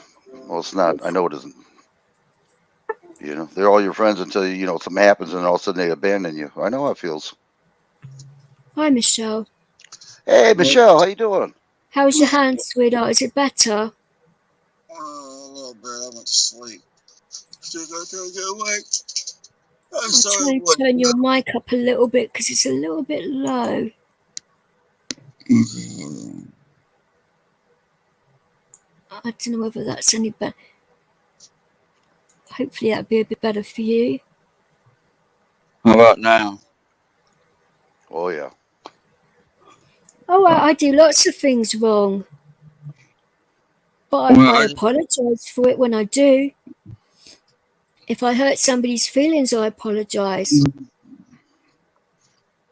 Speaker 2: well, it's not. I know it isn't. You know, they're all your friends until something happens, and all of a sudden they abandon you. I know how it feels.
Speaker 1: Hi, Michelle.
Speaker 2: Hey, Michelle, how you doing?
Speaker 1: How's your hand, sweetheart? Is it better?
Speaker 3: A little bit. I went to sleep. Still got to get awake. I'm sorry.
Speaker 1: Try and turn your mic up a little bit because it's a little bit low. I don't know whether that's any better. Hopefully that'll be a bit better for you.
Speaker 3: How about now?
Speaker 2: Oh, yeah.
Speaker 1: Oh, I do lots of things wrong. But I apologise for it when I do. If I hurt somebody's feelings, I apologise.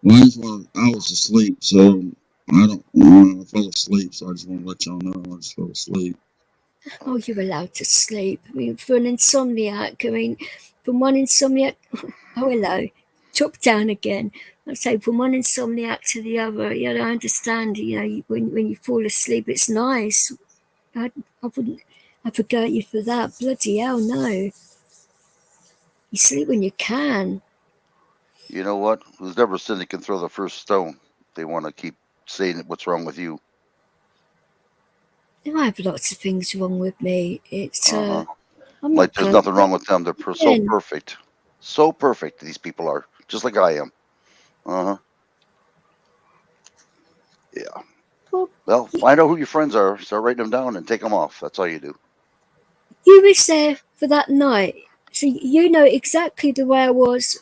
Speaker 3: Well, I was asleep, so I fell asleep, so I just want to let y'all know I just fell asleep.
Speaker 1: Oh, you're allowed to sleep. I mean, for an insomniac, from one insomniac... Oh, hello. Drop down again. I say from one insomniac to the other, I understand, when you fall asleep, it's nice. I wouldn't. I forgot you for that. Bloody hell, no. You sleep when you can.
Speaker 2: You know what? Who's never sinned that can throw the first stone? They want to keep saying what's wrong with you.
Speaker 1: I have lots of things wrong with me. It's I'm
Speaker 2: Like
Speaker 1: not
Speaker 2: there's
Speaker 1: perfect.
Speaker 2: nothing wrong with them. They're so
Speaker 1: Again,
Speaker 2: perfect. So perfect. These people are just like I am. Yeah. Well, find out who your friends are. Start writing them down and take them off. That's all you do.
Speaker 1: you was there for that night, so you know exactly the way I was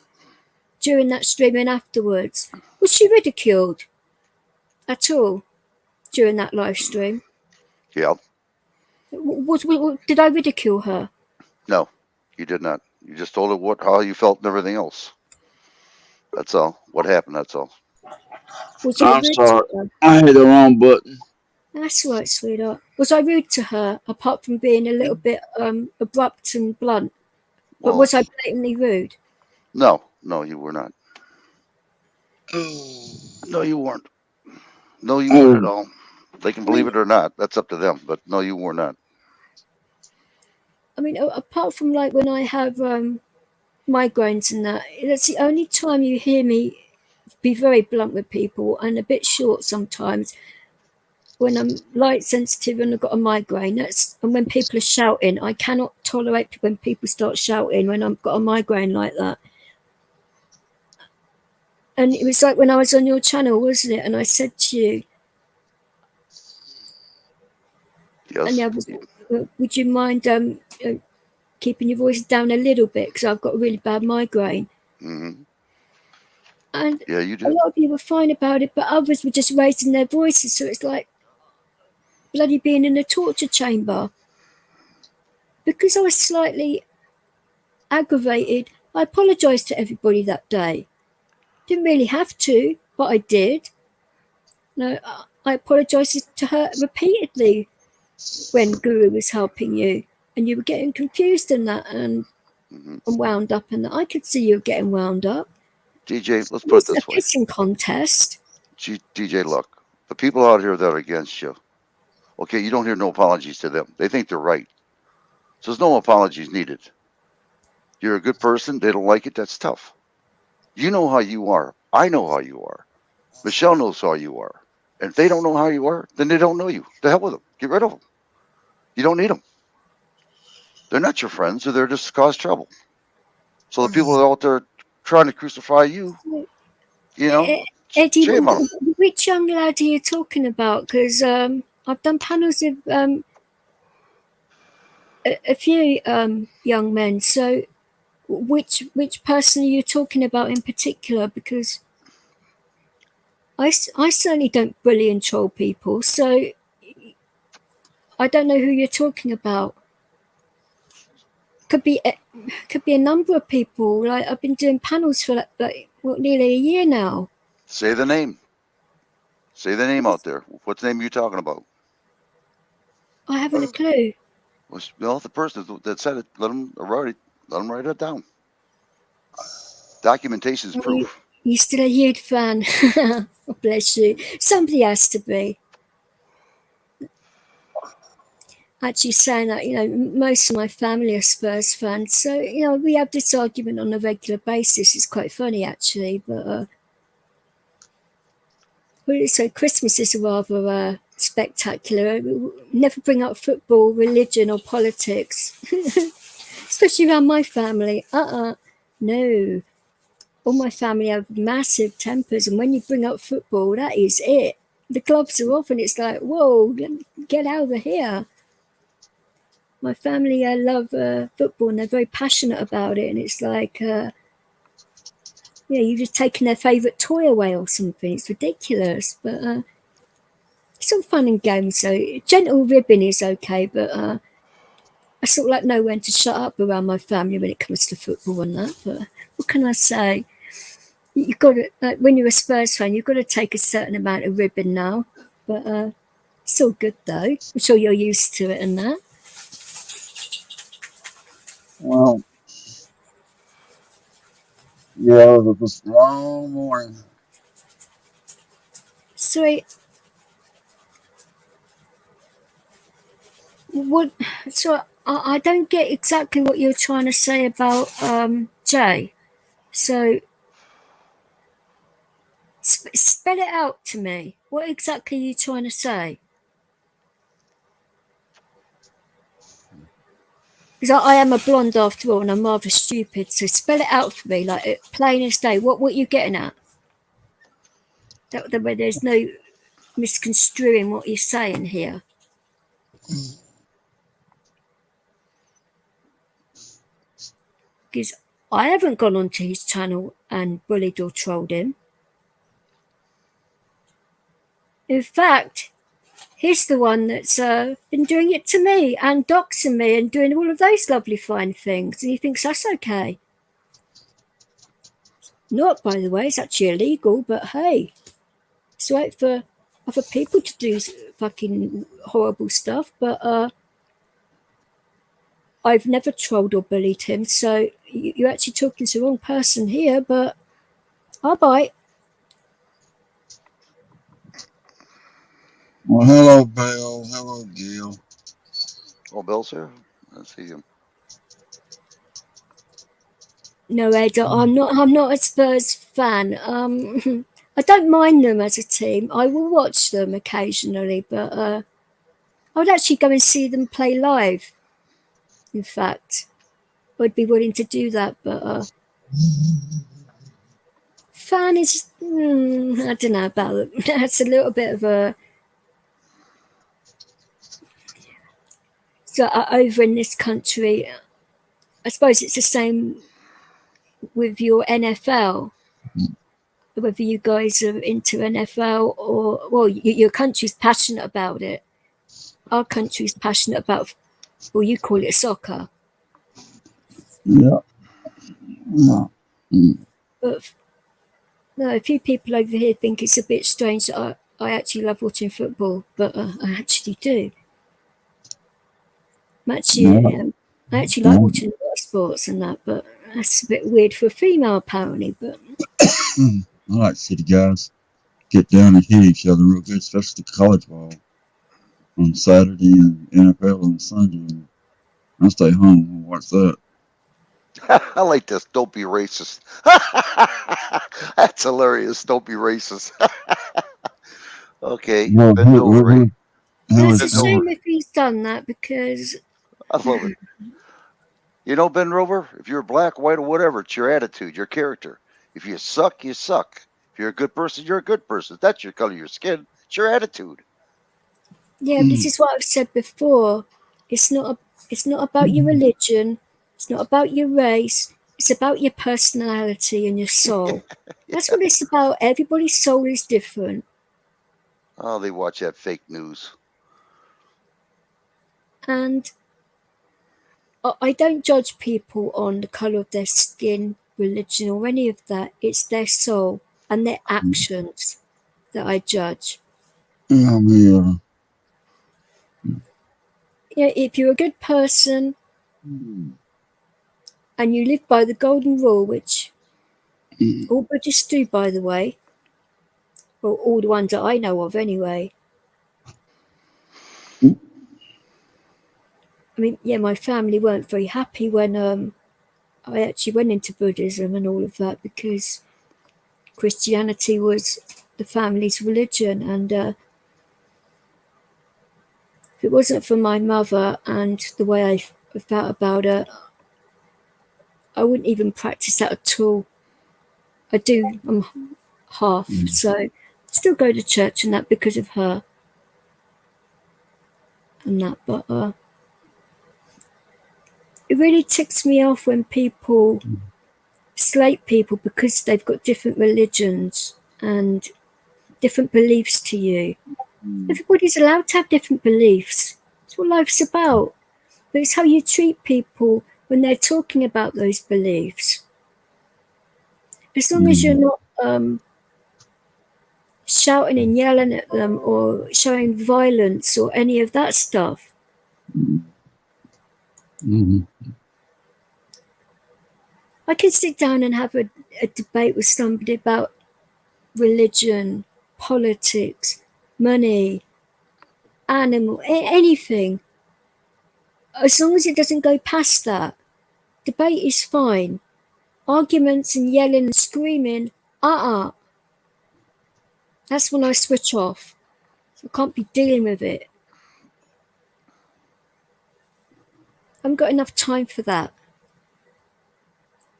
Speaker 1: during that stream and afterwards. Was she ridiculed at all during that live stream?
Speaker 2: Yeah.
Speaker 1: Did I ridicule her?
Speaker 2: No, you did not. You just told her how you felt and everything else. That's all. What happened? That's all.
Speaker 1: Was I
Speaker 4: I'm
Speaker 1: rude
Speaker 4: sorry.
Speaker 1: to her?
Speaker 4: I hit the wrong button.
Speaker 1: That's right, sweetheart. Was I rude to her, apart from being a little bit abrupt and blunt? But
Speaker 2: Well,
Speaker 1: was I blatantly rude?
Speaker 2: no, you were not.
Speaker 3: Oh.
Speaker 2: No, you weren't. No, you weren't at
Speaker 4: Oh,
Speaker 2: all. They can
Speaker 1: I
Speaker 2: believe
Speaker 1: mean,
Speaker 2: it or not. That's up to them. But no, you were not.
Speaker 1: apart from like when I have migraines and that, that's the only time you hear me be very blunt with people and a bit short sometimes. When I'm light sensitive and I've got a migraine, and when people are shouting, I cannot tolerate when people start shouting when I've got a migraine like that. And it was like when I was on your channel, wasn't it? And I said to you, and
Speaker 2: Yes.
Speaker 1: would you mind keeping your voice down a little bit because I've got a really bad migraine?
Speaker 2: Mm-hmm.
Speaker 1: And
Speaker 2: Yeah, you
Speaker 1: a
Speaker 2: did.
Speaker 1: lot of you were fine about it, but others were just raising their voices. So it's like bloody being in a torture chamber. Because I was slightly aggravated, I apologised to everybody that day. Didn't really have to, but I did. No, I apologised to her repeatedly when Guru was helping you, and you were getting confused in that and wound up, and I could see you getting wound up.
Speaker 2: DJ, let's
Speaker 1: It
Speaker 2: put it
Speaker 1: wasn't a
Speaker 2: this way.
Speaker 1: pissing contest.
Speaker 2: DJ, look, the people out here that are against you, okay, you don't hear no apologies to them. They think they're right. So there's no apologies needed. You're a good person. They don't like it. That's tough. You know how you are. I know how you are. Michelle knows how you are. And if they don't know how you are, then they don't know you. The hell with them. Get rid of them. You don't need them. They're not your friends. They're there just to cause trouble. So the people that are out there trying to crucify you,
Speaker 1: Eddie,
Speaker 2: shame on them.
Speaker 1: which young lad are you talking about? Because I've done panels with a few young men. So which person are you talking about in particular? Because I certainly don't bully and troll people, so I don't know who you're talking about. Could be a number of people. Like I've been doing panels for nearly a year now.
Speaker 2: Say the name. Say the name out there. What's the name are you talking about?
Speaker 1: I haven't a clue.
Speaker 2: Well, the person that said it, let them write it down. Documentation is proof.
Speaker 1: You're still a Yid fan. Oh, bless you. Somebody has to be. Actually saying that, most of my family are Spurs fans. So, we have this argument on a regular basis. It's quite funny, actually. But, so Christmas is rather spectacular. We never bring up football, religion, or politics, especially around my family. No. All my family have massive tempers, and when you bring up football, that is it. The gloves are off, and it's like, whoa, get over here. My family love football, and they're very passionate about it, and it's like, you've just taken their favourite toy away or something. It's ridiculous, but it's all fun and games. So gentle ribbing is okay, but I sort of like know when to shut up around my family when it comes to football and that. But what can I say? You've got to, like, when you're a Spurs fan, you've got to take a certain amount of ribbon now. But it's all good though. I'm sure you're used to it and that.
Speaker 4: well, yeah, it was a long morning.
Speaker 1: Sweet. what? So I don't get exactly what you're trying to say about Jay. So spell it out to me. What exactly are you trying to say? Because I am a blonde after all, and I'm rather stupid. So spell it out for me, like plain as day. What you getting at? That way, there's no misconstruing what you're saying here. Because I haven't gone onto his channel and bullied or trolled him. In fact, he's the one that's been doing it to me and doxing me and doing all of those lovely fine things, and he thinks that's okay. Not, by the way, it's actually illegal, but hey, it's right for other people to do fucking horrible stuff, but I've never trolled or bullied him, so you're actually talking to the wrong person here, but I'll bite.
Speaker 4: Well, hello, Bill. Hello, Gil.
Speaker 2: Oh, Bill's here. Let's see him.
Speaker 1: No, Ed, I'm not a Spurs fan. I don't mind them as a team. I will watch them occasionally, but I would actually go and see them play live. In fact, I'd be willing to do that, but fan is, I don't know about it. That's a little bit of a. So over in this country, I suppose it's the same with your NFL. Whether you guys are into NFL or, well, your country's passionate about it. Our country's passionate about, well, you call it soccer.
Speaker 4: Yeah. Yeah.
Speaker 1: But no, a few people over here think it's a bit strange that I actually love watching football, but I actually do. I actually like watching sports and that, but that's a bit weird for a female apparently. But
Speaker 4: I like to see the guys get down and hit each other real good, especially college ball on Saturday and NFL on Sunday. I stay home and watch that.
Speaker 2: I like this. Don't be racist. That's hilarious. Don't be racist. Okay.
Speaker 4: Well,
Speaker 2: Ben Dover.
Speaker 1: it's a shame if he's done that because
Speaker 2: I love it. You know, Ben Rover, if you're black, white, or whatever, it's your attitude, your character. If you suck, you suck. If you're a good person, you're a good person. That's your color of your skin. It's your attitude.
Speaker 1: Yeah, this is what I've said before. It's not about your religion. It's not about your race. It's about your personality and your soul. That's what it's about. Everybody's soul is different.
Speaker 2: Oh, they watch that fake news.
Speaker 1: And I don't judge people on the colour of their skin, religion, or any of that. It's their soul and their actions that I judge.
Speaker 4: Yeah.
Speaker 1: Yeah, if you're a good person and you live by the golden rule, which all Buddhists do, by the way, well, all the ones that I know of anyway. I mean, yeah, my family weren't very happy when I actually went into Buddhism and all of that because Christianity was the family's religion, and if it wasn't for my mother and the way I felt about it, I wouldn't even practice that at all. I do, I'm half, so I still go to church and that because of her and that, but it really ticks me off when people slate people because they've got different religions and different beliefs to you. Everybody's allowed to have different beliefs. That's what life's about. But it's how you treat people when they're talking about those beliefs. As long as you're not shouting and yelling at them or showing violence or any of that stuff. I can sit down and have a debate with somebody about religion, politics, money, animal, anything. as long as it doesn't go past that, debate is fine. Arguments and yelling and screaming, that's when I switch off. So I can't be dealing with it. I haven't got enough time for that.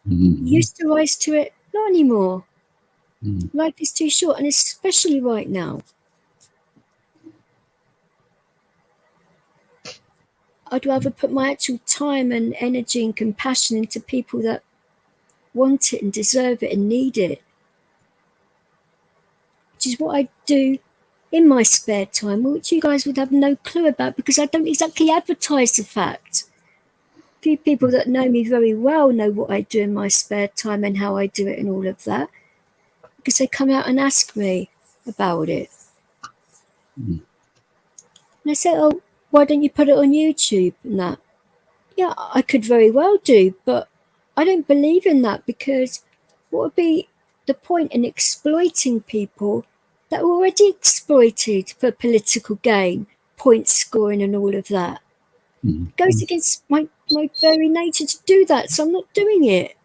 Speaker 1: Used to rise to it, not anymore. Life is too short, and especially right now. I'd rather put my actual time and energy and compassion into people that want it and deserve it and need it, which is what I do in my spare time, which you guys would have no clue about because I don't exactly advertise the fact. Few people that know me very well know what I do in my spare time and how I do it and all of that, because they come out and ask me about it. And I say, oh, why don't you put it on YouTube and that? Yeah, I could very well do, but I don't believe in that, because what would be the point in exploiting people that are already exploited for political gain, point scoring and all of that? It goes against my very nature to do that, so I'm not doing it.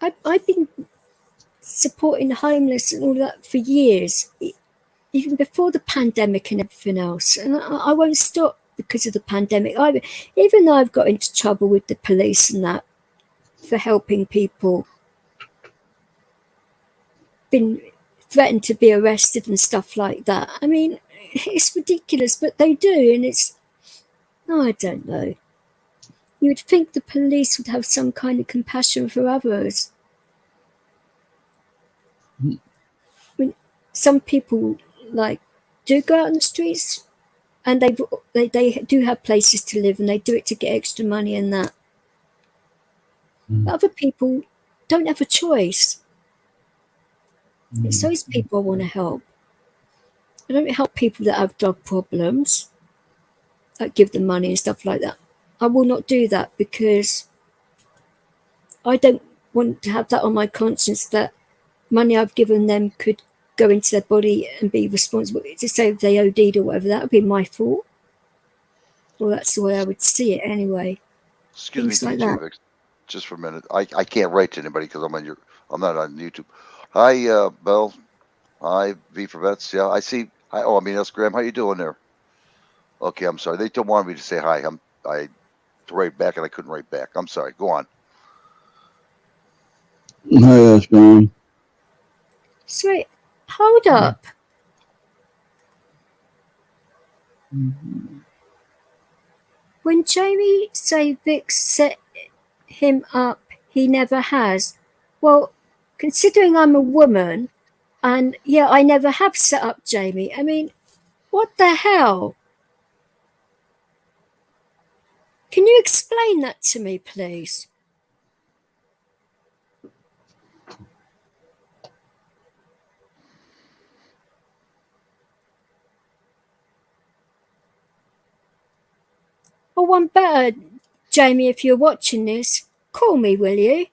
Speaker 1: I've been supporting the homeless and all that for years, even before the pandemic and everything else, and I won't stop because of the pandemic either. Even though I've got into trouble with the police and that for helping people, been threatened to be arrested and stuff like that. I mean, it's ridiculous, but they do, and I don't know. You would think the police would have some kind of compassion for others. I mean, some people do go out on the streets, and they do have places to live, and they do it to get extra money and that. But other people don't have a choice. It's those people I want to help. I don't help people that have drug problems, that give them money and stuff like that. I will not do that, because I don't want to have that on my conscience, that money I've given them could go into their body and be responsible. To say if they OD'd or whatever, that would be my fault. Well, that's the way I would see it anyway.
Speaker 2: Excuse me,
Speaker 1: like
Speaker 2: DJ Vix, just for a minute. I can't write to anybody because I'm not on YouTube. Hi, Belle. Hi, V for Vets. Yeah, I see. That's Graham. How you doing there? Okay, I'm sorry. They don't want me to say hi. I to write back and I couldn't write back. I'm sorry. Go on.
Speaker 4: Hi, Graham.
Speaker 1: Sweet. Hold up. When Jamie say Vix set him up, he never has. Well, considering I'm a woman, and yeah, I never have set up Jamie. I mean, what the hell? Can you explain that to me, please? Or one better, Jamie, if you're watching this, call me, will you?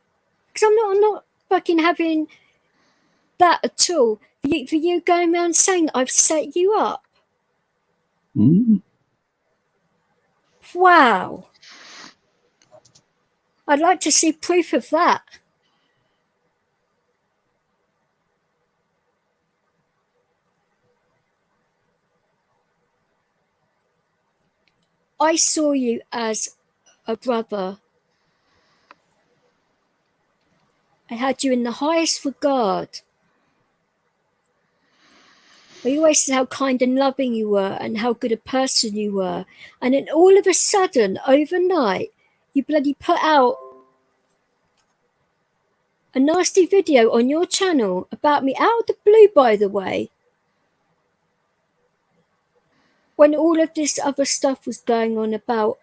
Speaker 1: Because I'm not fucking having that at all. For you going around saying that I've set you up. Wow. I'd like to see proof of that. I saw you as a brother. I had you in the highest regard. I always said how kind and loving you were and how good a person you were. And then all of a sudden, overnight, you bloody put out a nasty video on your channel about me, out of the blue, by the way, when all of this other stuff was going on about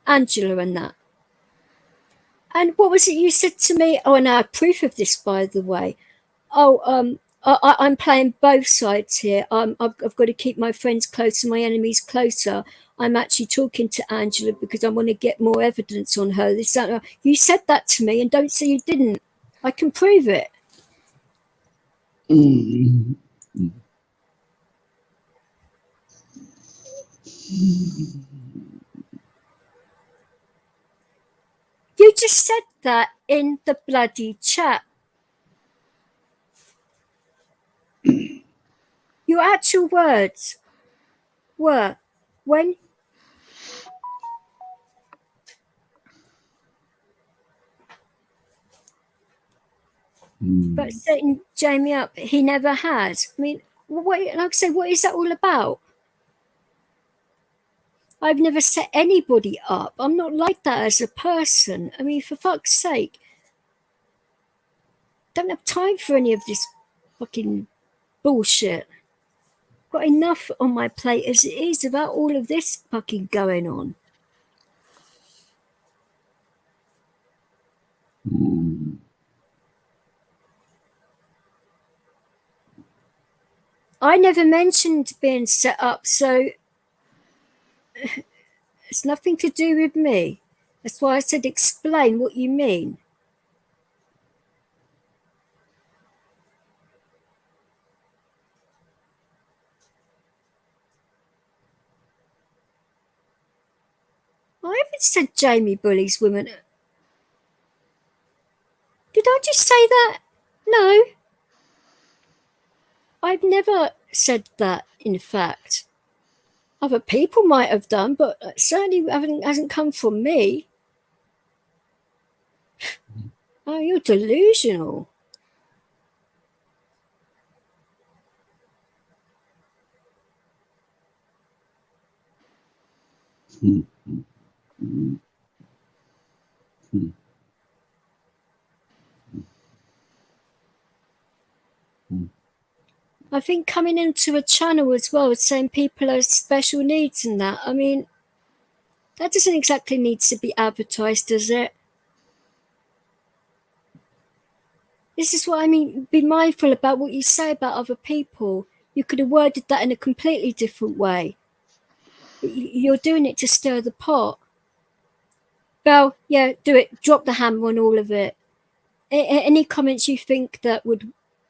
Speaker 1: Angela and that. And what was it you said to me? Oh, and I have proof of this, by the way. Oh, I'm playing both sides here. I've got to keep my friends close and my enemies closer. I'm actually talking to Angela because I want to get more evidence on her. You said that to me, and don't say you didn't. I can prove it.
Speaker 4: Mm.
Speaker 1: You just said that in the bloody chat. Your actual words were, when but setting Jamie up, he never has. I mean, what, like I say, what is that all about? I've never set anybody up. I'm not like that as a person. I mean, for fuck's sake. Don't have time for any of this fucking bullshit. Got enough on my plate as it is about all of this fucking going on. I never mentioned being set up, so it's nothing to do with me. That's why I said explain what you mean. I haven't said Jamie bullies women. Did I just say that? No. I've never said that, in fact. Other people might have done, but it certainly hasn't come from me. Oh, you're delusional. I think coming into a channel as well, saying people are special needs and that, I mean, that doesn't exactly need to be advertised, does it? This is what I mean. Be mindful about what you say about other people. You could have worded that in a completely different way. You're doing it to stir the pot. Belle, yeah, do it. Drop the hammer on all of it. Any comments you think that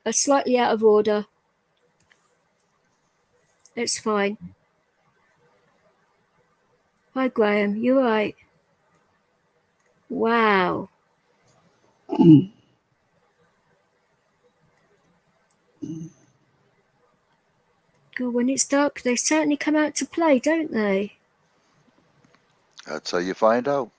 Speaker 1: are slightly out of order, it's fine. Hi, Graham. You're right. Wow. God, when it's dark, they certainly come out to play, don't they?
Speaker 2: That's how you find out.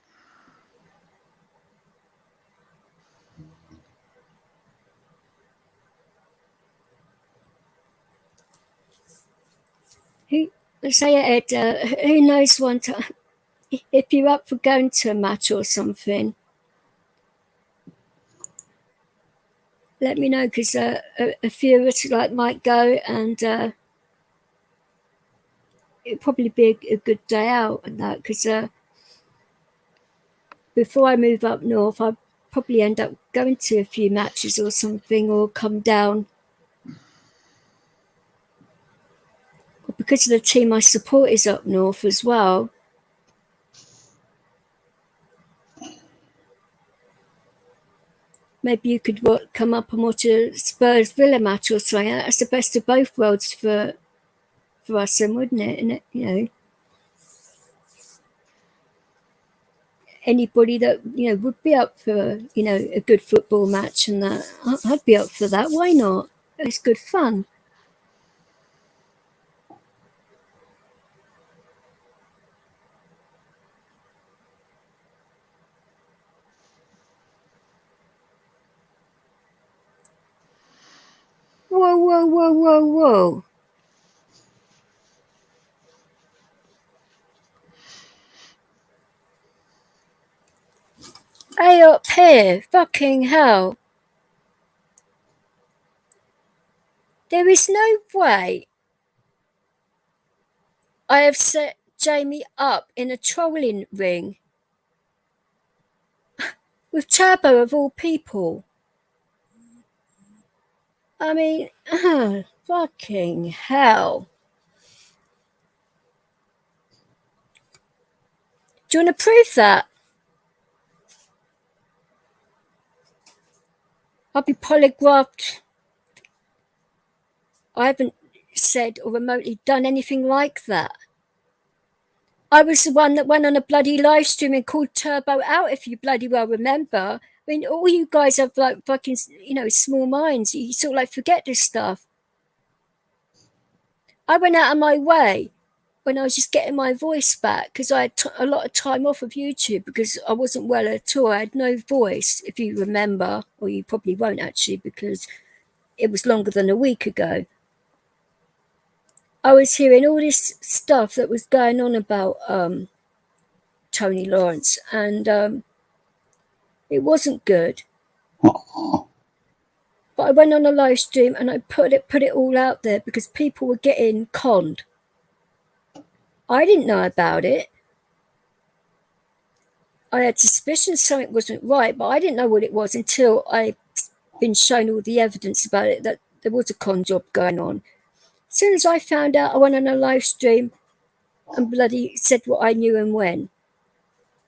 Speaker 1: Say it, Ed. Who knows one time if you're up for going to a match or something? Let me know, because a few of us might go, and it'd probably be a good day out and that. Because before I move up north, I'll probably end up going to a few matches or something, or come down. Because of the team I support is up north as well. Maybe you could come up and watch a Spurs Villa match or something. That's the best of both worlds for us, then, wouldn't it? And anybody that would be up for a good football match and that, I'd be up for that. Why not? It's good fun. Whoa, whoa, whoa, whoa, whoa. Hey, up here, fucking hell. There is no way I have set Jamie up in a trolling ring with Turbo of all people. I mean, fucking hell. Do you want to prove that? I'll be polygraphed I haven't said or remotely done anything like that. I was the one that went on a bloody live stream and called Turbo out, if you bloody well remember. I mean, all you guys have like fucking, small minds. You sort of like forget this stuff. I went out of my way when I was just getting my voice back, because I had a lot of time off of YouTube because I wasn't well at all. I had no voice, if you remember, or you probably won't actually, because it was longer than a week ago. I was hearing all this stuff that was going on about Tony Lawrence, and it wasn't good. But I went on a live stream and I put it all out there because people were getting conned. I didn't know about it. I had suspicions something wasn't right, but I didn't know what it was until I'd been shown all the evidence about it, that there was a con job going on. As soon as I found out, I went on a live stream and bloody said what I knew and when.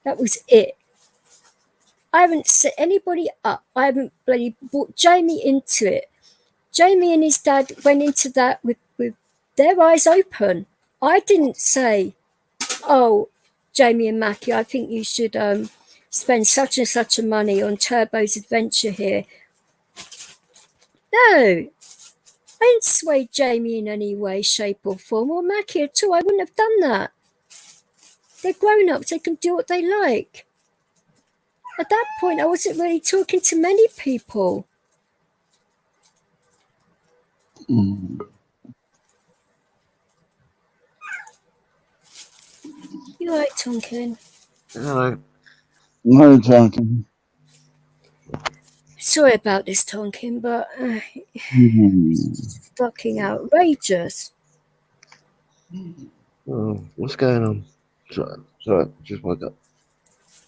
Speaker 1: That was it. I haven't set anybody up. I haven't bloody brought Jamie into it. Jamie and his dad went into that with their eyes open. I didn't say, oh, Jamie and Mackie, I think you should spend such and such a money on Turbo's adventure here. No, I didn't sway Jamie in any way, shape or form, or Mackie at all. I wouldn't have done that. They're grown-ups. They can do what they like. At that point, I wasn't really talking to many people. You right, Tonkin?
Speaker 5: Hello.
Speaker 4: No, Tonkin.
Speaker 1: Sorry about this, Tonkin, but it's fucking outrageous.
Speaker 5: Oh, what's going on? Sorry, just woke up.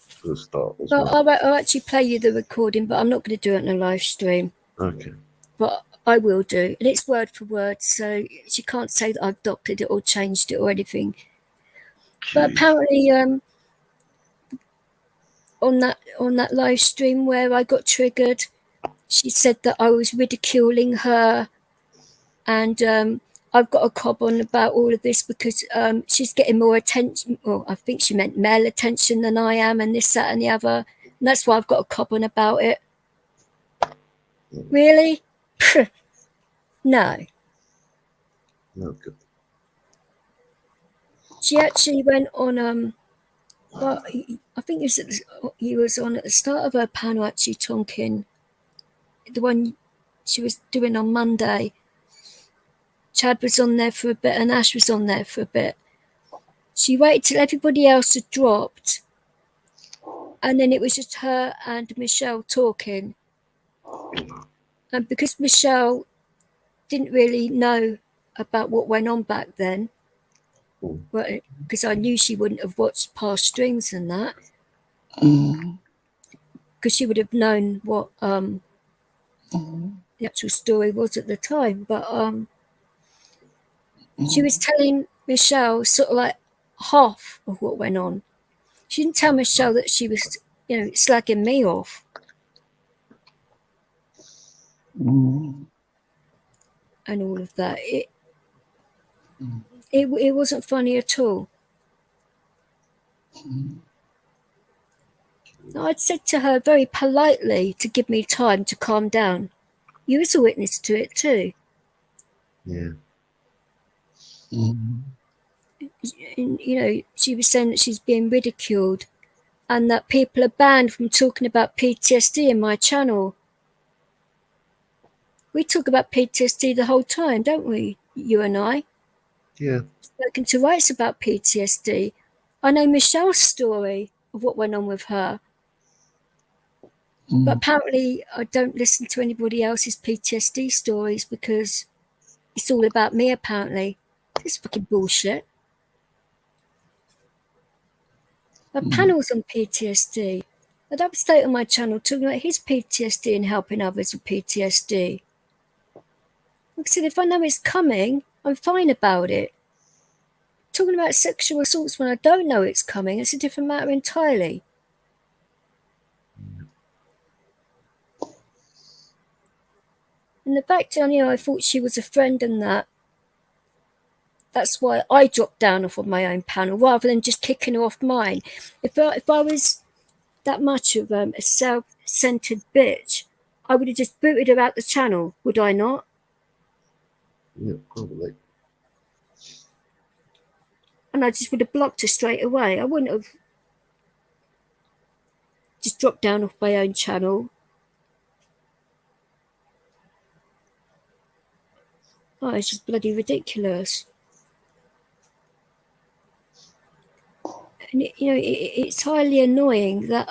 Speaker 5: For a start.
Speaker 1: Well, I'll actually play you the recording, but I'm not going to do it on a live stream.
Speaker 5: Okay.
Speaker 1: But I will do, and it's word for word, so you can't say that I've doctored it or changed it or anything.
Speaker 5: Jeez.
Speaker 1: But apparently, on that live stream where I got triggered, she said that I was ridiculing her, and I've got a cob on about all of this because she's getting more attention. Well, I think she meant male attention than I am, and this, that, and the other. And that's why I've got a cob on about it. Really? No.
Speaker 5: No good.
Speaker 1: She actually went on well, I think he was on at the start of her panel, actually, Tonkin, the one she was doing on Monday. Chad was on there for a bit and Ash was on there for a bit. She waited till everybody else had dropped, and then it was just her and Michelle talking. And because Michelle didn't really know about what went on back then, well, because I knew she wouldn't have watched past streams and that, because she would have known what the actual story was at the time. But she was telling Michelle sort of like half of what went on. She didn't tell Michelle that she was, slagging me off. And all of that. It wasn't funny at all. I'd said to her very politely to give me time to calm down. You was a witness to it too.
Speaker 5: Yeah.
Speaker 1: And, she was saying that she's being ridiculed and that people are banned from talking about PTSD in my channel. We talk about PTSD the whole time, don't we, you and I?
Speaker 5: Yeah.
Speaker 1: Spoken to rights about PTSD. I know Michelle's story of what went on with her. But apparently I don't listen to anybody else's PTSD stories because it's all about me, apparently. This fucking bullshit. My panel's on PTSD. I'd upstate on my channel talking about his PTSD and helping others with PTSD. Like I said, if I know it's coming, I'm fine about it. Talking about sexual assaults when I don't know it's coming, it's a different matter entirely. And the fact, I thought she was a friend and that's why I dropped down off of my own panel rather than just kicking her off mine. If I was that much of a self-centered bitch, I would have just booted her out the channel, would I not?
Speaker 5: Yeah, probably.
Speaker 1: And I just would have blocked her straight away. I wouldn't have just dropped down off my own channel. Oh, it's just bloody ridiculous. And it's highly annoying that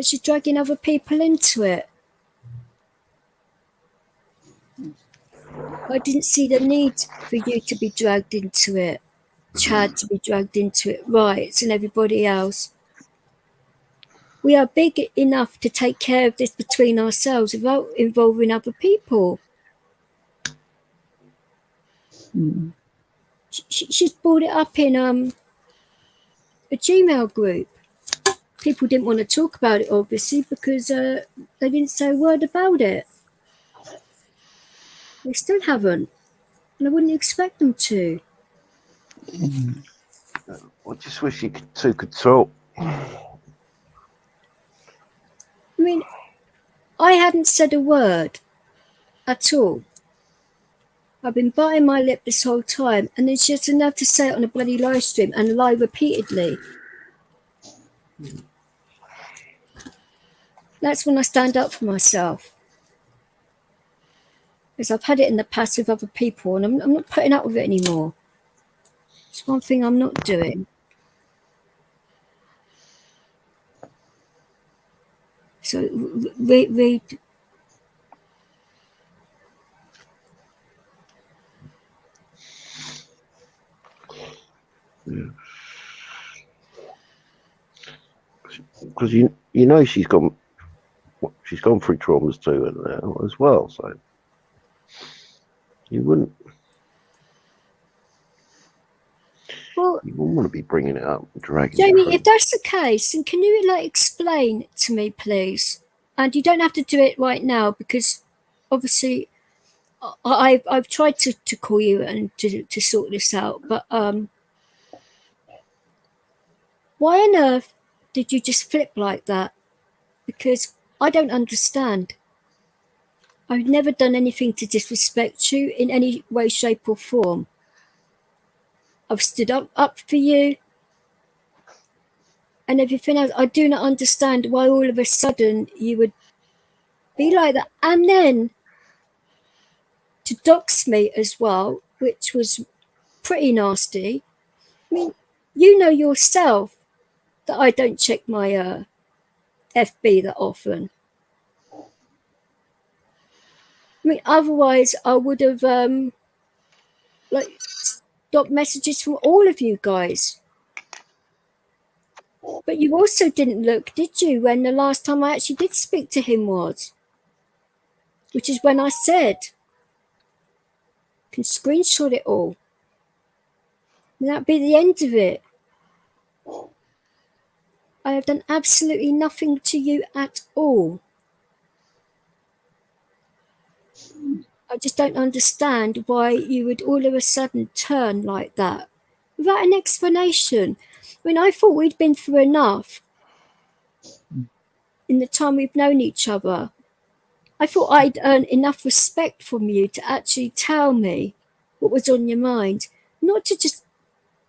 Speaker 1: she's dragging other people into it. I didn't see the need for you to be dragged into it, Chad to be dragged into it, Rights and everybody else. We are big enough to take care of this between ourselves without involving other people. She's brought it up in a Gmail group. People didn't want to talk about it, obviously, because they didn't say a word about it. They still haven't, and I wouldn't expect them to.
Speaker 5: I just wish you two could talk.
Speaker 1: I mean, I hadn't said a word at all. I've been biting my lip this whole time, and then she has enough to say it on a bloody live stream and lie repeatedly. That's when I stand up for myself. Because I've had it in the past with other people, and I'm not putting up with it anymore. It's one thing I'm not doing. So read.
Speaker 5: Because you know she's gone through traumas too now as well, so you wouldn't want to be bringing it up, dragging
Speaker 1: Jamie,
Speaker 5: it through.
Speaker 1: if that's the case, then can you explain to me, please? And you don't have to do it right now, because obviously I've tried to call you and to sort this out, but why on earth did you just flip like that? Because I don't understand. I've never done anything to disrespect you in any way, shape or form. I've stood up for you and everything else. I do not understand why all of a sudden you would be like that. And then to dox me as well, which was pretty nasty. I mean, you know yourself that I don't check my FB that often. I mean, otherwise I would have stopped messages from all of you guys. But you also didn't look, did you, when the last time I actually did speak to him was? Which is when I said, can screenshot it all. And that'd be the end of it. I have done absolutely nothing to you at all. I just don't understand why you would all of a sudden turn like that without an explanation. I mean, I thought we'd been through enough in the time we've known each other. I thought I'd earned enough respect from you to actually tell me what was on your mind, not to just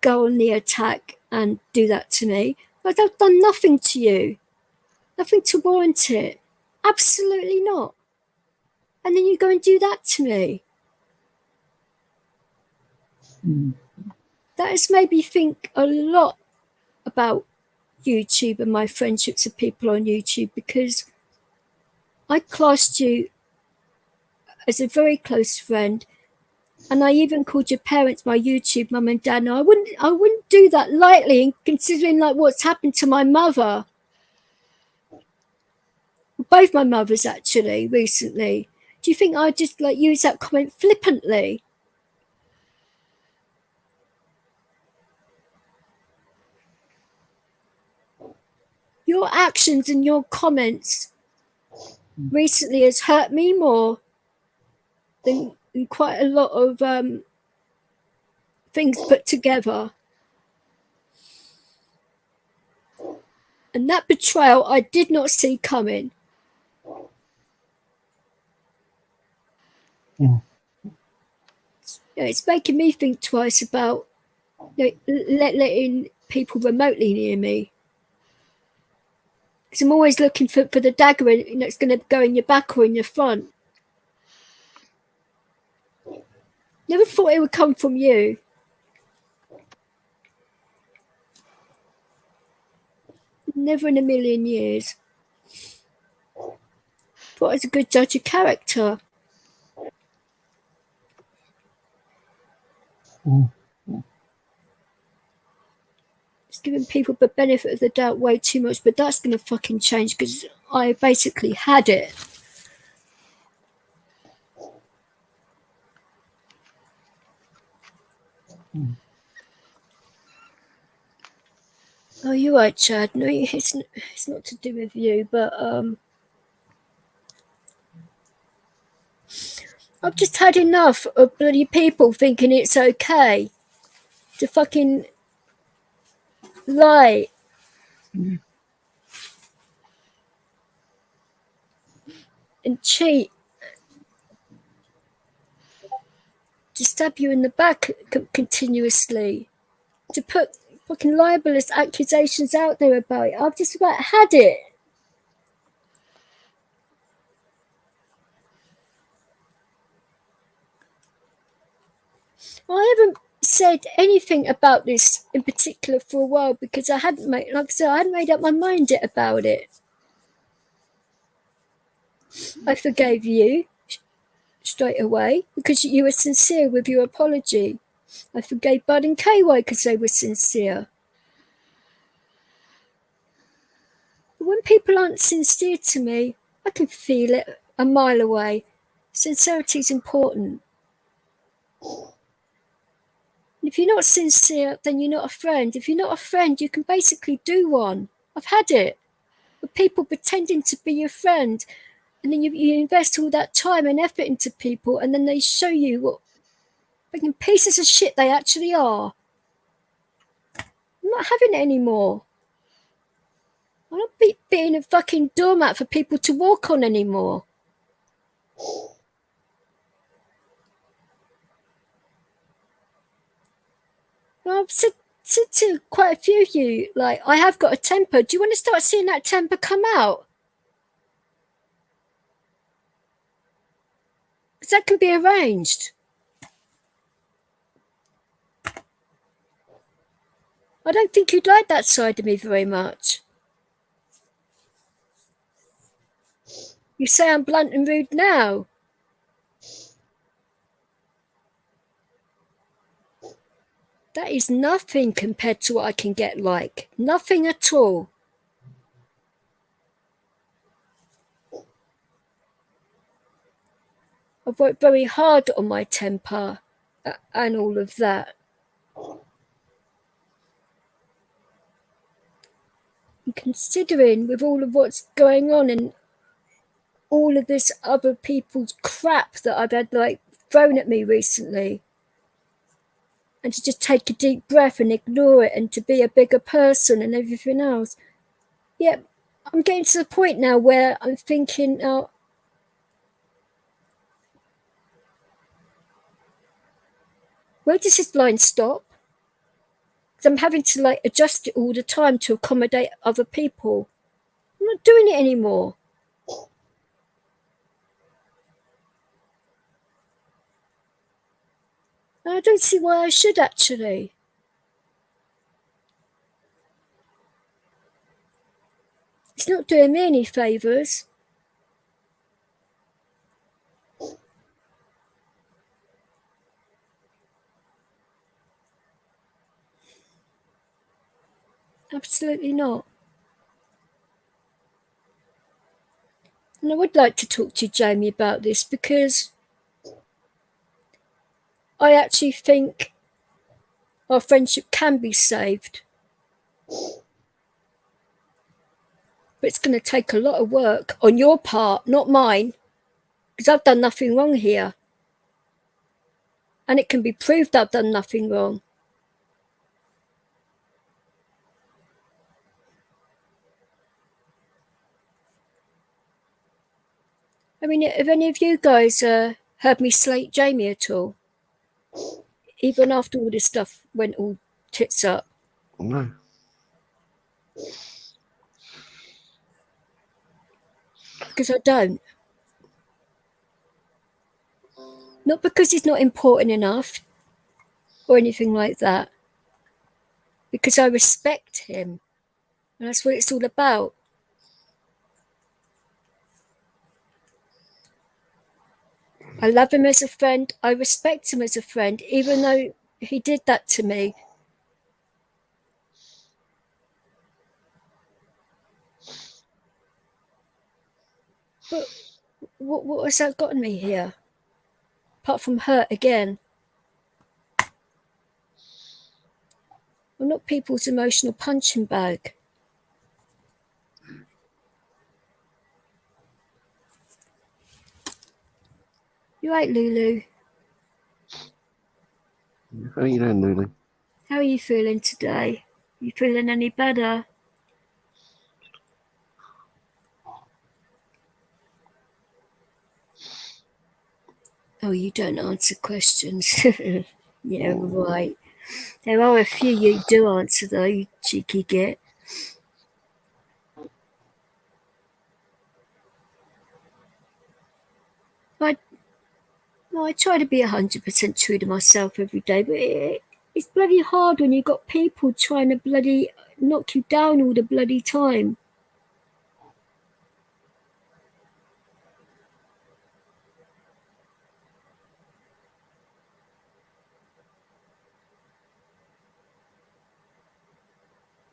Speaker 1: go on the attack and do that to me. I've done nothing to you, nothing to warrant it, absolutely not. And then you go and do that to me. That has made me think a lot about YouTube and my friendships with people on YouTube, because I classed you as a very close friend, and I even called your parents my YouTube mum and dad. Now I wouldn't do that lightly, considering what's happened to my mother, both my mothers actually recently. Do you think I'd just use that comment flippantly? Your actions and your comments recently has hurt me more than quite a lot of things put together. And that betrayal I did not see coming. It's making me think twice about letting people remotely near me. Because I'm always looking for the dagger that's going to go in your back or in your front. Never thought it would come from you. Never in a million years. Thought I was a good judge of character. Just giving people the benefit of the doubt way too much, but that's going to fucking change because I basically had it. Oh, you're right, Chad. No, it's not to do with you, but I've just had enough of bloody people thinking it's okay to fucking lie and cheat, to stab you in the back continuously, to put fucking libelous accusations out there about it. I've just about had it. I haven't said anything about this in particular for a while because I hadn't made up my mind yet about it. I forgave you straight away because you were sincere with your apology. I forgave Bud and KY because they were sincere. But when people aren't sincere to me, I can feel it a mile away. Sincerity is important. If you're not sincere, then you're not a friend. If you're not a friend, you can basically do one. I've had it. With people pretending to be your friend, and then you invest all that time and effort into people, and then they show you what fucking pieces of shit they actually are. I'm not having it anymore. I'm not being a fucking doormat for people to walk on anymore. Well, I've said to quite a few of you, like, I have got a temper. Do you want to start seeing that temper come out? Because that can be arranged. I don't think you'd like that side of me very much. You say I'm blunt and rude now. That is nothing compared to what I can get like. Nothing at all. I've worked very hard on my temper and all of that. And considering with all of what's going on and all of this other people's crap that I've had like thrown at me recently, and to just take a deep breath and ignore it and to be a bigger person and everything else. Yeah, I'm getting to the point now where I'm thinking, where does this line stop? Because I'm having to like adjust it all the time to accommodate other people. I'm not doing it anymore. I don't see why I should actually. It's not doing me any favours. Absolutely not. And I would like to talk to Jamie about this because I actually think our friendship can be saved. But it's going to take a lot of work on your part, not mine, because I've done nothing wrong here. And it can be proved I've done nothing wrong. I mean, have any of you guys heard me slate Jamie at all? Even after all this stuff went all tits up?
Speaker 5: No.
Speaker 1: Because I don't. Not because he's not important enough or anything like that. Because I respect him. And that's what it's all about. I love him as a friend. I respect him as a friend, even though he did that to me. But what has that gotten me here? Apart from hurt again. I'm not people's emotional punching bag. You right, Lulu?
Speaker 5: How are you doing, Lulu?
Speaker 1: How are you feeling today? You feeling any better? Oh, you don't answer questions. Yeah, right. There are a few you do answer, though, you cheeky git. I try to be 100% true to myself every day, but it's bloody hard when you've got people trying to bloody knock you down all the bloody time.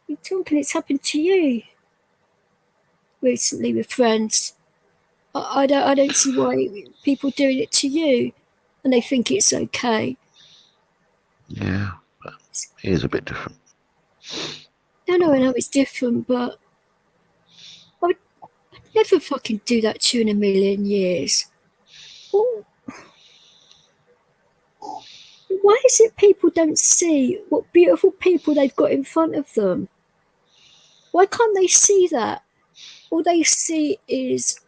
Speaker 1: You're talking, it's happened to you recently with friends. I don't see why people doing it to you, and they think it's okay.
Speaker 5: Yeah, but it is a bit different.
Speaker 1: I know it's different, but I'd never fucking do that to you in a million years. Why is it people don't see what beautiful people they've got in front of them? Why can't they see that? All they see is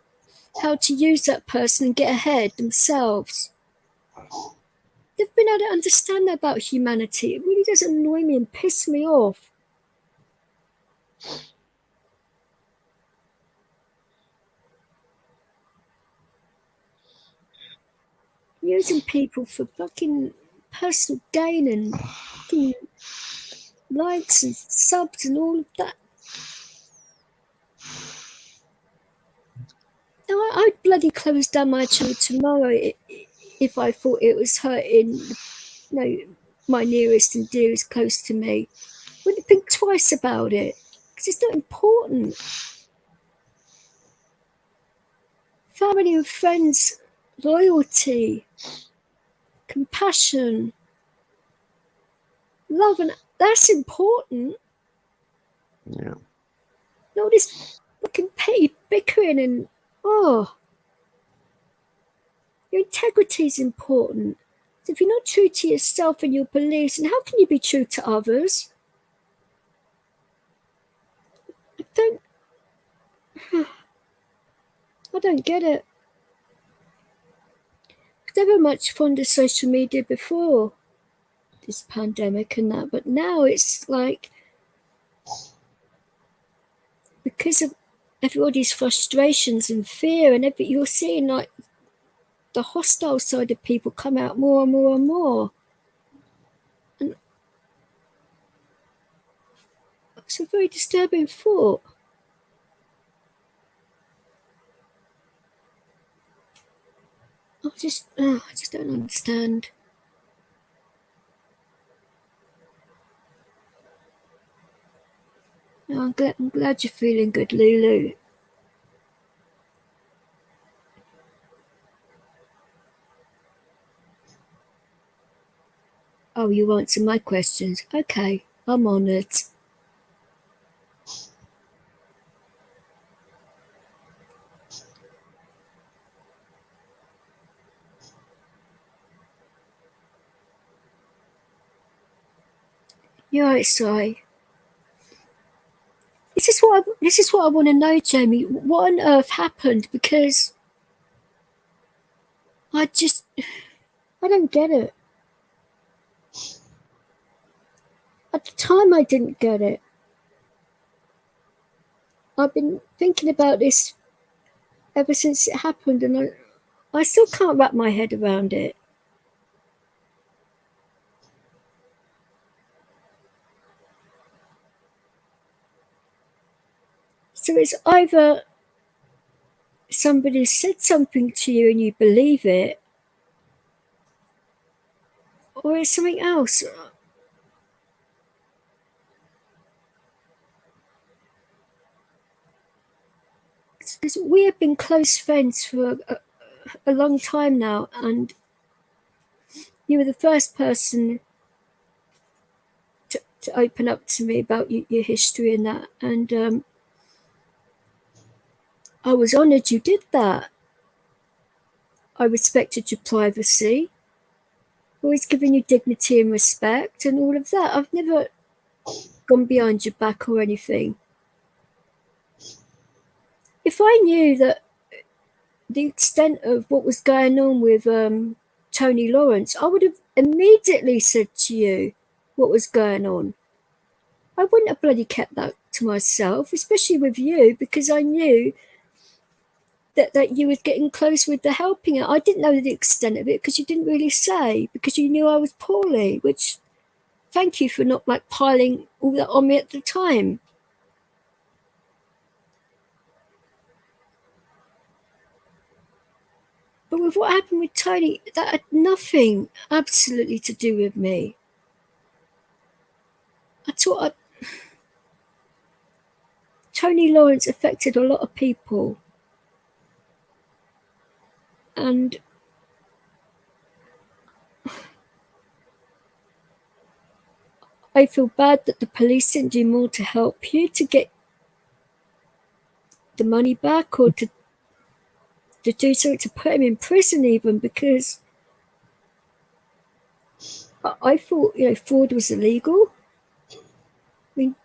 Speaker 1: how to use that person and get ahead themselves. They've been able to understand that about humanity. It really does annoy me and piss me off. Using people for fucking personal gain and fucking likes and subs and all of that. Now, I'd bloody close down my channel tomorrow if I thought it was hurting, my nearest and dearest close to me. Wouldn't think twice about it, because it's not important. Family and friends, loyalty, compassion, love, and that's important.
Speaker 5: Yeah.
Speaker 1: Not this fucking petty bickering and your integrity is important. So if you're not true to yourself and your beliefs, then how can you be true to others? I don't get it. I was never much fond of social media before this pandemic and that, but now it's like, because of everybody's frustrations and fear and everything, you're seeing like the hostile side of people come out more and more and more. And it's a very disturbing thought. I just don't understand. No, I'm glad you're feeling good, Lulu. Oh, you answer my questions. Okay, I'm honoured. You're right, Si. This is what I want to know, Jamie. What on earth happened? Because I don't get it. At the time, I didn't get it. I've been thinking about this ever since it happened, and I still can't wrap my head around it. So it's either somebody said something to you and you believe it, or it's something else. Because we have been close friends for a long time now, and you were the first person to open up to me about your history and that, and I was honoured you did that. I respected your privacy, always given you dignity and respect and all of that. I've never gone behind your back or anything. If I knew that the extent of what was going on with Tony Lawrence, I would have immediately said to you what was going on. I wouldn't have bloody kept that to myself, especially with you, because I knew that you were getting close with the helping it. I didn't know the extent of it because you didn't really say, because you knew I was poorly, which thank you for not like piling all that on me at the time. But with what happened with Tony, that had nothing absolutely to do with me. Tony Lawrence affected a lot of people. And I feel bad that the police didn't do more to help you to get the money back, or to do something to put him in prison even, because I thought, fraud was illegal. I mean,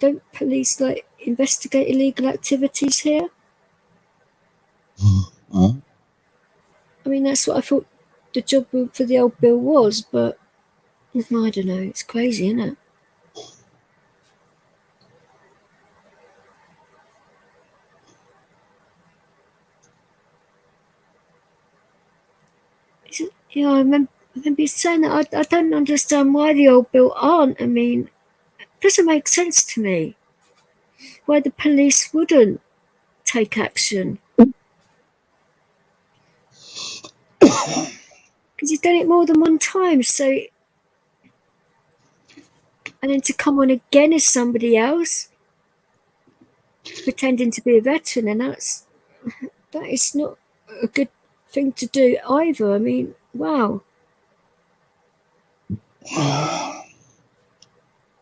Speaker 1: don't police like investigate illegal activities here?
Speaker 4: Huh?
Speaker 1: I mean, that's what I thought the job for the old Bill was, but I don't know. It's crazy, isn't it? I remember you saying that. I don't understand why the old Bill aren't. I mean, it doesn't make sense to me why the police wouldn't take action. Because you've done it more than one time, so... And then to come on again as somebody else, pretending to be a veteran, and that is not a good thing to do either. I mean, wow.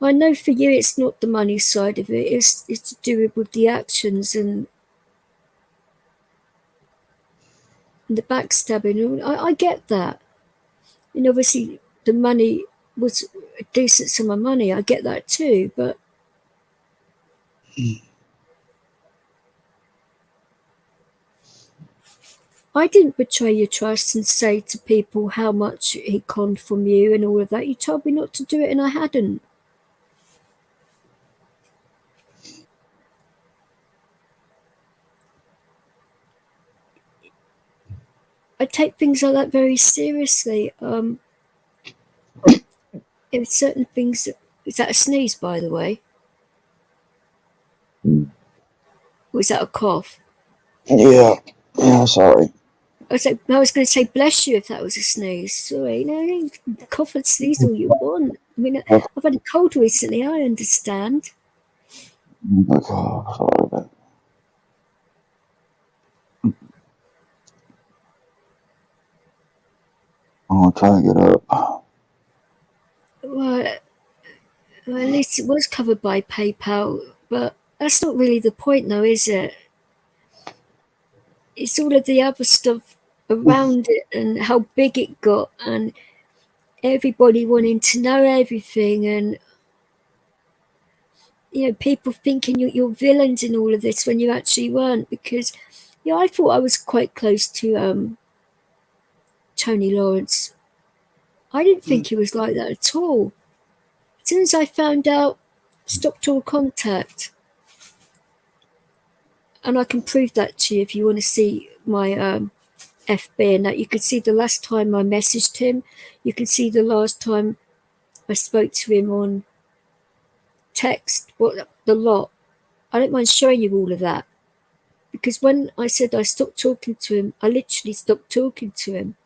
Speaker 1: I know for you it's not the money side of it, it's to do with the actions and the backstabbing. I get that. And obviously the money was a decent sum of money, I get that too, but I didn't betray your trust and say to people how much he conned from you and all of that. You told me not to do it and I hadn't. I take things like that very seriously. There are certain things is that a sneeze, by the way? Or is that a cough?
Speaker 5: Yeah, sorry.
Speaker 1: I was going to say bless you if that was a sneeze. Sorry, no, you can cough and sneeze all you want. I mean, I've had a cold recently, I understand.
Speaker 5: Oh, sorry about that. I'm trying to get up.
Speaker 1: Well, at least it was covered by PayPal, but that's not really the point though, is it? It's all of the other stuff around it and how big it got and everybody wanting to know everything, and people thinking you're villains in all of this when you actually weren't. Because, I thought I was quite close to Tony Lawrence. I didn't think he was like that at all. As soon as I found out, stopped all contact. And I can prove that to you if you want to see my FB, and that you can see the last time I messaged him. You can see the last time I spoke to him on text, the lot. I don't mind showing you all of that. Because when I said I stopped talking to him, I literally stopped talking to him.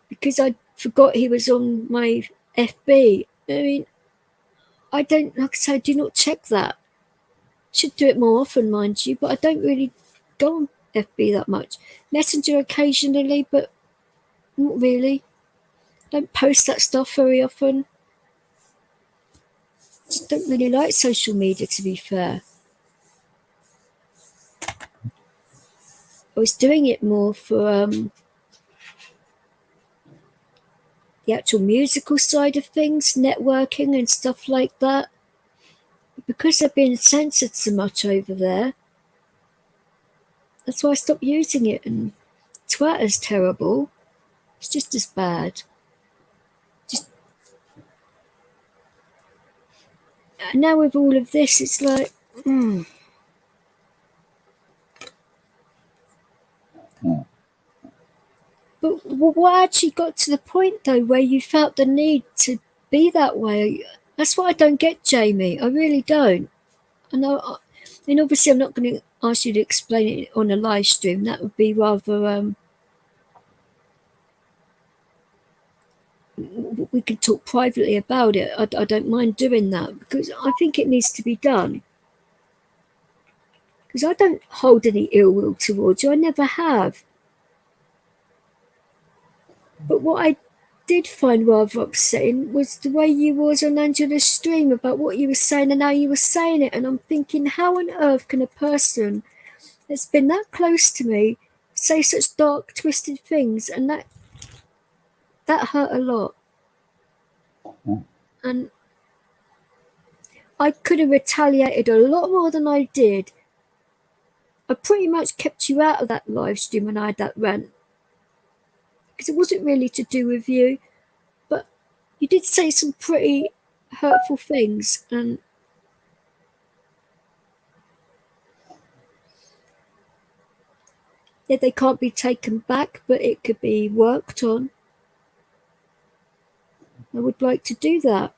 Speaker 1: Because I forgot he was on my FB. I mean, I don't, like I say, I do not check that. Should do it more often, mind you, but I don't really go on FB that much. Messenger occasionally, but not really. Don't post that stuff very often. Just don't really like social media, to be fair. I was doing it more for the actual musical side of things, networking and stuff like that. Because they're being censored so much over there, that's why I stopped using it. And Twitter's terrible. It's just as bad. And now with all of this, it's like, But what actually got to the point, though, where you felt the need to be that way? That's what I don't get, Jamie. I really don't. And obviously I'm not going to ask you to explain it on a live stream. That would be rather... we can talk privately about it. I don't mind doing that, because I think it needs to be done. Because I don't hold any ill will towards you. I never have. But what I did find rather upsetting was the way you was on Angela's stream about what you were saying and how you were saying it. And I'm thinking, how on earth can a person that's been that close to me say such dark, twisted things? And that hurt a lot. And I could have retaliated a lot more than I did. I pretty much kept you out of that live stream when I had that rant, because it wasn't really to do with you, but you did say some pretty hurtful things, and they can't be taken back, but it could be worked on. I would like to do that,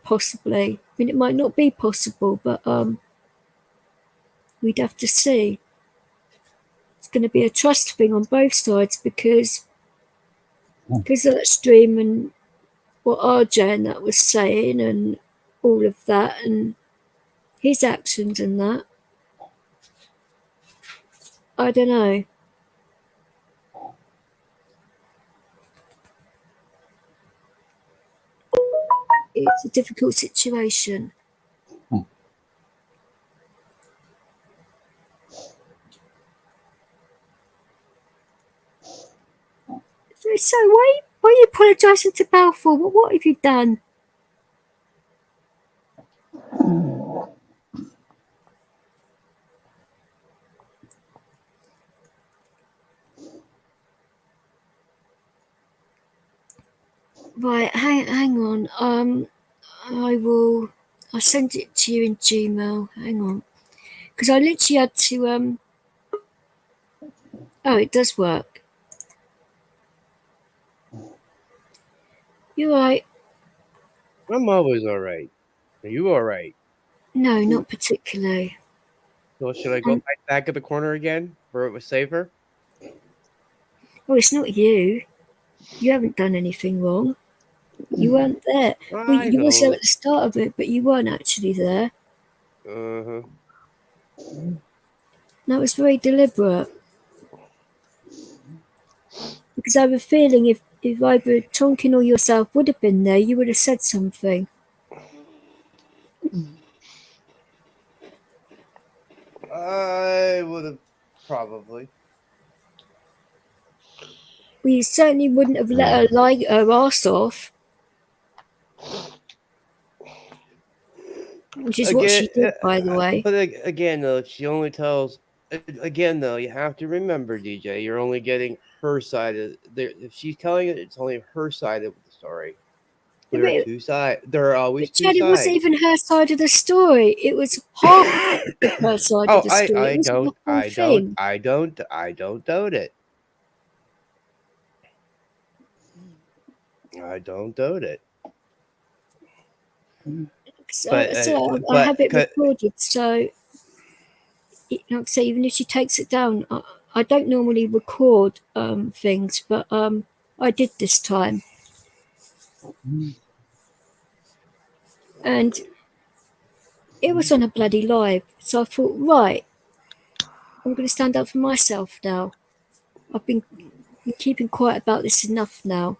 Speaker 1: possibly. I mean, it might not be possible, but we'd have to see. It's going to be a trust thing on both sides, because of that stream and what RJ and that was saying and all of that and his actions and that. I don't know. It's a difficult situation. So why are you apologising to Balfour? What have you done? Right, hang on. I'll send it to you in Gmail. Hang on. Because I literally had to oh, it does work. You're right.
Speaker 6: I'm always all right. Are you all right?
Speaker 1: No, not particularly.
Speaker 6: Well, should I go back at the corner again where it was safer?
Speaker 1: Oh, it's not you. You haven't done anything wrong. You weren't there. Well, you were there at the start of it, but you weren't actually there.
Speaker 6: Uh-huh.
Speaker 1: That was very deliberate. Because I have a feeling if either Tonkin or yourself would have been there, you would have said something.
Speaker 6: I would have probably.
Speaker 1: Well, you certainly wouldn't have let her lie her arse off. which is what she did, by the way.
Speaker 6: But again, though, she only tells. Again, though, you have to remember, DJ, you're only getting her side of. If she's telling it, it's only her side of the story. There are two sides. There are always two
Speaker 1: Chad,
Speaker 6: sides.
Speaker 1: it wasn't even her side of the story. It was half of her side of the story.
Speaker 6: I don't doubt it. I don't doubt it.
Speaker 1: So I have it recorded. So, like I say, even if she takes it down, I don't normally record things, but I did this time. And it was on a bloody live. So I thought, right, I'm going to stand up for myself now. I've been keeping quiet about this enough now.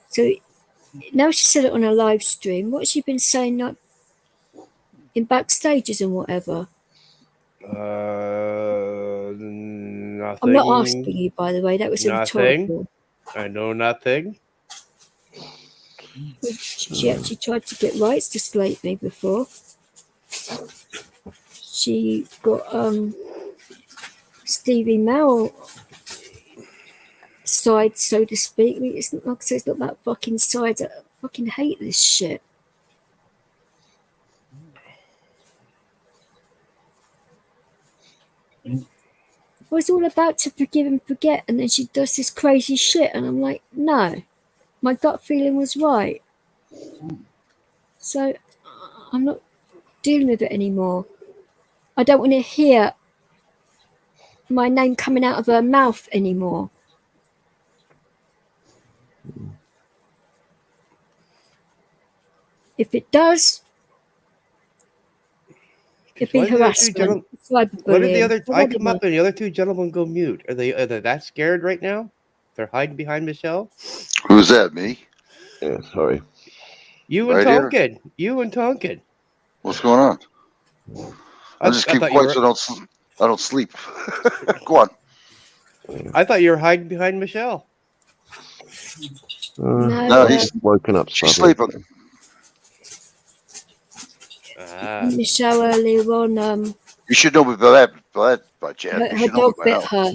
Speaker 1: So now she said it on a live stream. What's she been saying, like, in backstages and whatever?
Speaker 6: Nothing.
Speaker 1: I'm not asking you, by the way. That was rhetorical.
Speaker 6: I know nothing.
Speaker 1: She actually tried to get rights to slate me before. She got Stevie Mel side, so to speak. It's not like I said, it's not that fucking side. I fucking hate this shit. I was all about to forgive and forget, and then she does this crazy shit, and I'm like, no, my gut feeling was right. So I'm not dealing with it anymore. I don't want to hear my name coming out of her mouth anymore. If it does, it'd be harassment.
Speaker 6: What did the other? I come up and the other two gentlemen go mute. Are they that scared right now? They're hiding behind Michelle.
Speaker 2: Who's that? Me?
Speaker 5: Yeah, sorry.
Speaker 6: You and
Speaker 2: Right
Speaker 6: Tonkin.
Speaker 2: here?
Speaker 6: You and Tonkin.
Speaker 2: What's going on? I just keep quiet so I don't sleep. Go on.
Speaker 6: I thought you were hiding behind Michelle.
Speaker 2: No, he's
Speaker 5: woken up.
Speaker 2: She's sleeping.
Speaker 1: Michelle earlier on,
Speaker 2: you should know me by Chad.
Speaker 1: her dog bit her,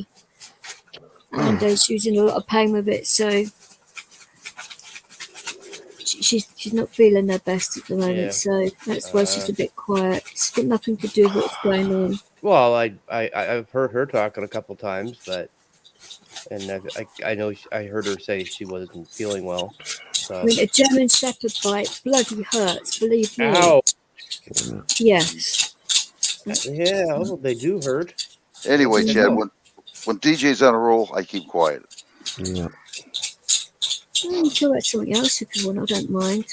Speaker 1: and she was in a lot of pain with it. So she's not feeling her best at the moment. Yeah. So that's why she's a bit quiet. It's got nothing to do with what's going on.
Speaker 6: Well, I've heard her talking a couple times, but I know I heard her say she wasn't feeling well. So.
Speaker 1: I mean, a German Shepherd bite bloody hurts. Believe me.
Speaker 6: Ow.
Speaker 1: Yes.
Speaker 6: Yeah, well, they do hurt.
Speaker 2: Anyway, Chad, when DJ's on a roll, I keep quiet.
Speaker 5: Yeah.
Speaker 1: You can talk about something else if you want. I don't mind.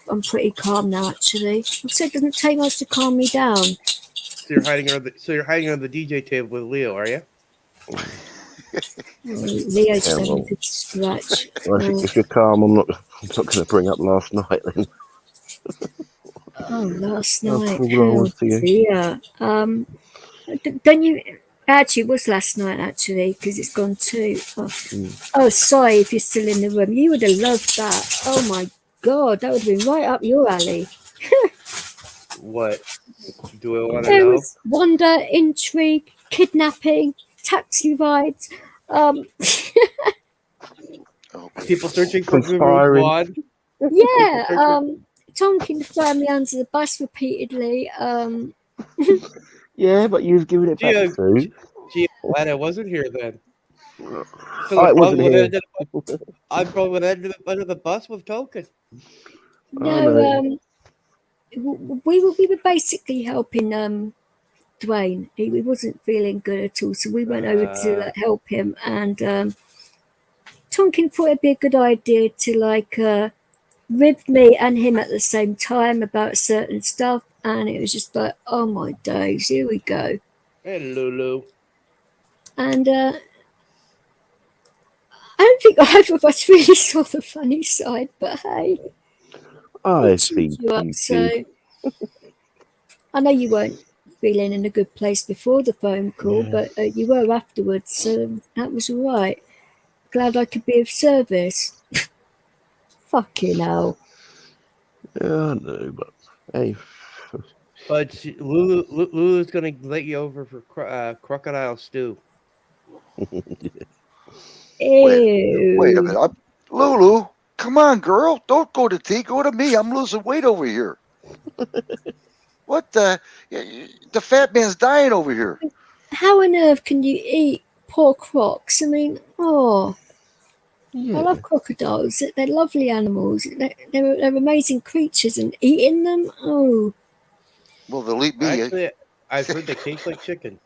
Speaker 1: I'm pretty calm now, actually. Like I said, it doesn't take much to calm me down.
Speaker 6: So you're hiding under the DJ table with Leo, are you?
Speaker 1: Leo's having a good scratch.
Speaker 5: Well, if you're calm, I'm not going to bring up last night then.
Speaker 1: Oh, last night.
Speaker 5: Yeah.
Speaker 1: Don't you? Actually, it was last night, actually, because it's gone too. Oh, sorry if you're still in the room. You would have loved that. Oh, my God. That would have been right up your alley.
Speaker 6: What? Do I want to know?
Speaker 1: There was wonder, intrigue, kidnapping, taxi rides.
Speaker 6: People searching for Quad.
Speaker 1: Yeah. Tonkin throwing me under the bus repeatedly.
Speaker 5: Yeah, but you've given it back to.
Speaker 6: Gee, I'm glad I wasn't here then.
Speaker 5: I wasn't here.
Speaker 6: I probably would have ended up under the bus with Tonkin.
Speaker 1: No, we were basically helping Dwayne. He wasn't feeling good at all, so we went over to help him. And Tonkin thought it'd be a good idea to rib me and him at the same time about certain stuff. And it was just like, oh my days, here we go.
Speaker 6: Hey, Lulu.
Speaker 1: And I don't think either of us really saw the funny side, but hey.
Speaker 5: I see.
Speaker 1: So I know you weren't feeling in a good place before the phone call, but you were afterwards, so that was all right. Glad I could be of service. Fucking hell.
Speaker 5: Yeah, I know, but hey,
Speaker 6: But Lulu's gonna let you over for crocodile stew.
Speaker 2: Wait a
Speaker 1: Ew.
Speaker 2: minute. Lulu, come on, girl. Don't go to tea. Go to me. I'm losing weight over here. What the? The fat man's dying over here.
Speaker 1: How on earth can you eat poor crocs? I mean, oh, I
Speaker 5: yeah,
Speaker 1: love crocodiles. They're lovely animals. They're amazing creatures, and eating them, oh,
Speaker 2: Well, they'll eat me.
Speaker 6: Actually, I've heard they taste like chicken.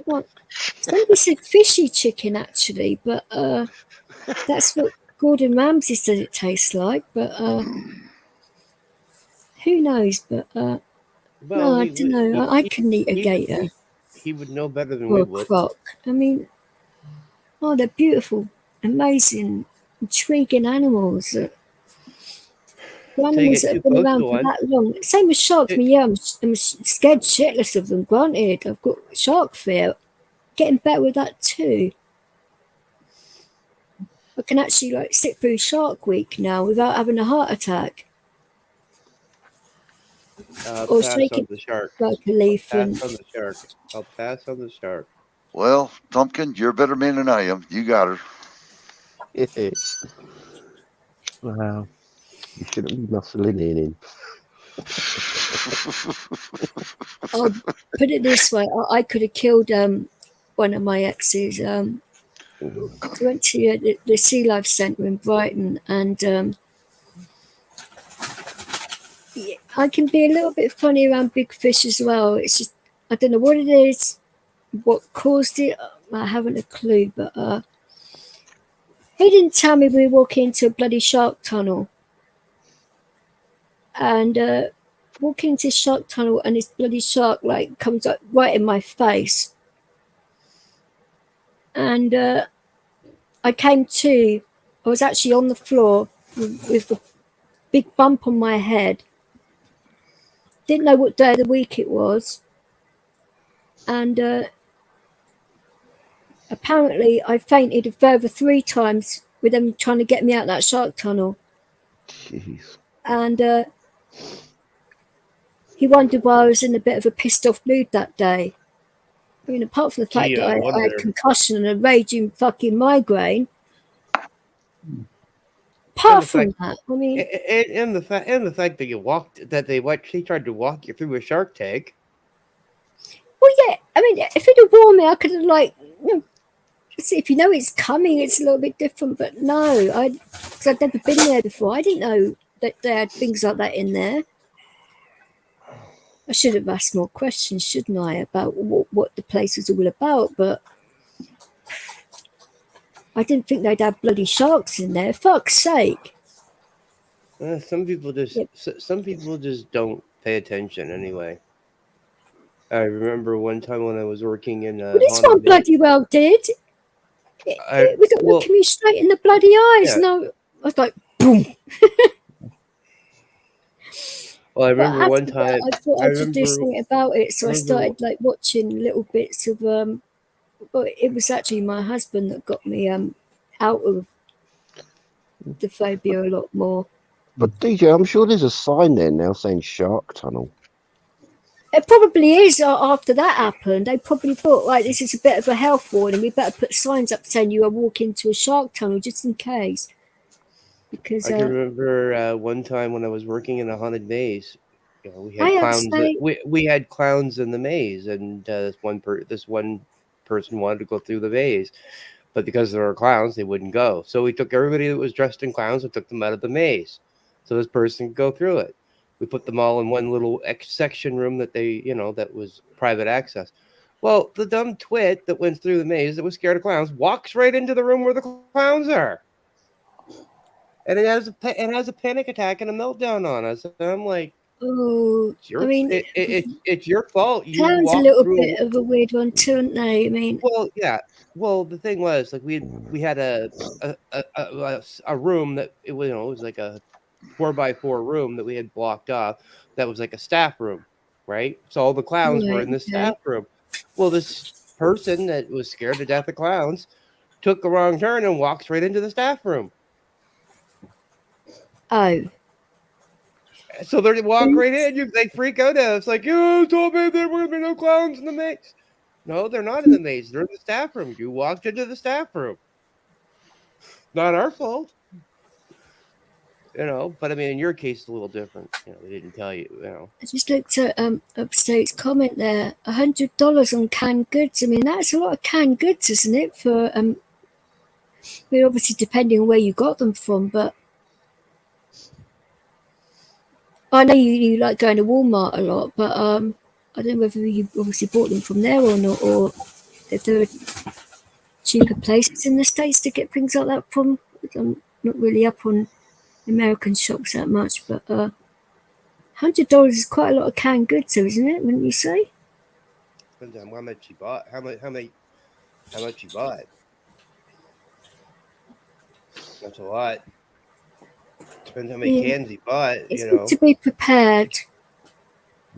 Speaker 1: well, somebody said fishy chicken actually, but that's what Gordon Ramsay said it tastes like. But who knows? But
Speaker 6: Well,
Speaker 1: no, I don't know. I couldn't eat a gator
Speaker 6: he would know better than
Speaker 1: or
Speaker 6: we
Speaker 1: a
Speaker 6: would.
Speaker 1: croc. I mean, oh, they're beautiful, amazing, intriguing animals. The
Speaker 6: Till you
Speaker 1: animals
Speaker 6: get
Speaker 1: that
Speaker 6: too
Speaker 1: have been
Speaker 6: close
Speaker 1: around
Speaker 6: to
Speaker 1: for
Speaker 6: one.
Speaker 1: that long. Same as sharks. I
Speaker 6: It,
Speaker 1: mean, yeah, I'm scared shitless of them. Granted, I've got shark fear. Getting better with that too. I can actually like sit through Shark Week now without having a heart attack or
Speaker 6: pass on
Speaker 1: shaking
Speaker 6: the shark.
Speaker 1: like a leaf.
Speaker 6: Pass
Speaker 1: And
Speaker 6: on the shark. I'll pass on the shark.
Speaker 2: Well, Tumpkin, you're a better man than I am. You got her.
Speaker 5: wow, you shouldn't be muscling in.
Speaker 1: I'll put it this way: I could have killed one of my exes. I went to the Sea Life Centre in Brighton, and yeah, I can be a little bit funny around big fish as well. It's just I don't know what it is, what caused it. I haven't a clue, but he didn't tell me we were walking into a bloody shark tunnel, and walking into shark tunnel, and this bloody shark like comes up right in my face, and I came to. I was actually on the floor with a big bump on my head. Didn't know what day of the week it was, and apparently I fainted a further 3 times with them trying to get me out that shark tunnel.
Speaker 5: Jeez.
Speaker 1: And he wondered why I was in a bit of a pissed off mood that day. I mean, apart from the fact
Speaker 6: Gee,
Speaker 1: that
Speaker 6: I
Speaker 1: I had
Speaker 6: wonder.
Speaker 1: concussion and a raging fucking migraine.
Speaker 6: And
Speaker 1: Apart
Speaker 6: the
Speaker 1: from
Speaker 6: fact,
Speaker 1: that, I mean,
Speaker 6: and the fact that he tried to walk you through a shark tank.
Speaker 1: well, yeah. I mean, if it had warned me, I could have like, if you know it's coming, it's a little bit different. But no, because I'd never been there before. I didn't know that they had things like that in there. I should have asked more questions, shouldn't I, about what the place was all about? But I didn't think they'd have bloody sharks in there. Fuck's sake!
Speaker 6: Some people just don't pay attention anyway. I remember one time when I was working in
Speaker 1: Well, this
Speaker 6: haunted
Speaker 1: one
Speaker 6: mansion.
Speaker 1: bloody well did. We got looking me straight in the bloody eyes.
Speaker 6: Yeah.
Speaker 1: No, I was like, boom.
Speaker 6: Well, I
Speaker 1: But
Speaker 6: remember one
Speaker 1: after
Speaker 6: time.
Speaker 1: that, I thought
Speaker 6: I
Speaker 1: I'd just do
Speaker 6: remember.
Speaker 1: something about it. So I
Speaker 6: remember
Speaker 1: started like watching little bits of. Well, it was actually my husband that got me out of the phobia a lot more.
Speaker 5: But DJ, I'm sure there's a sign there now saying Shark Tunnel.
Speaker 1: It probably is after that happened. They probably thought, right, this is a bit of a health warning. We better put signs up saying you are walking into a shark tunnel just in case. Because
Speaker 6: I can remember one time when I was working in a haunted maze. You know, we had
Speaker 1: I have to
Speaker 6: clowns.
Speaker 1: say,
Speaker 6: We had clowns in the maze, and this one person wanted to go through the maze, but because there were clowns, they wouldn't go. So we took everybody that was dressed in clowns and took them out of the maze, so this person could go through it. We put them all in one little section room that that was private access. Well, the dumb twit that went through the maze that was scared of clowns walks right into the room where the clowns are. And it has a panic attack and a meltdown on us. And I'm like,
Speaker 1: oh, I mean,
Speaker 6: it's your fault. You
Speaker 1: clown's a
Speaker 6: walked
Speaker 1: little
Speaker 6: through.
Speaker 1: bit of a weird one too, aren't they? I mean,
Speaker 6: Well, yeah. Well, the thing was, like, we had a room that it was like a 4x4 room that we had blocked off. That was like a staff room, right? So all the clowns were
Speaker 1: right,
Speaker 6: in the
Speaker 1: okay.
Speaker 6: staff room. Well, this person that was scared to death of clowns took a wrong turn and walks right into the staff room.
Speaker 1: Oh,
Speaker 6: So they walk right in. They freak out. It's like, you told me there were going to be no clowns in the maze. No, they're not in the maze. They're in the staff room. You walked into the staff room. Not our fault. But I mean, in your case, it's a little different. They didn't tell you.
Speaker 1: I just looked at Upstate's comment there. $100 on canned goods. I mean, that's a lot of canned goods, isn't it? For obviously depending on where you got them from, but I know you like going to Walmart a lot, but I don't know whether you obviously bought them from there or not, or if there are cheaper places in the States to get things like that from. I'm not really up on American shops that much, but $100 is quite a lot of canned goods, though, isn't it? Wouldn't you say?
Speaker 6: Depends on how much you bought. How much you bought? That's a lot. Depends how many cans you bought.
Speaker 1: It's good to be prepared.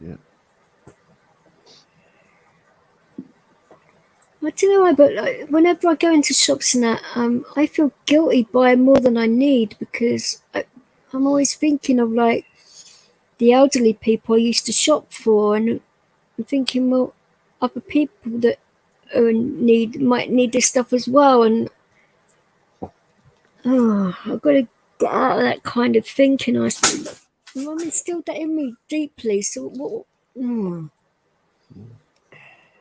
Speaker 5: Yeah.
Speaker 1: I don't know why, but whenever I go into shops and that, I feel guilty buying more than I need, because I'm always thinking of like the elderly people I used to shop for, and I'm thinking, well, other people that might need this stuff as well, and I've got to get out of that kind of thinking. Mum instilled that in me deeply. So what?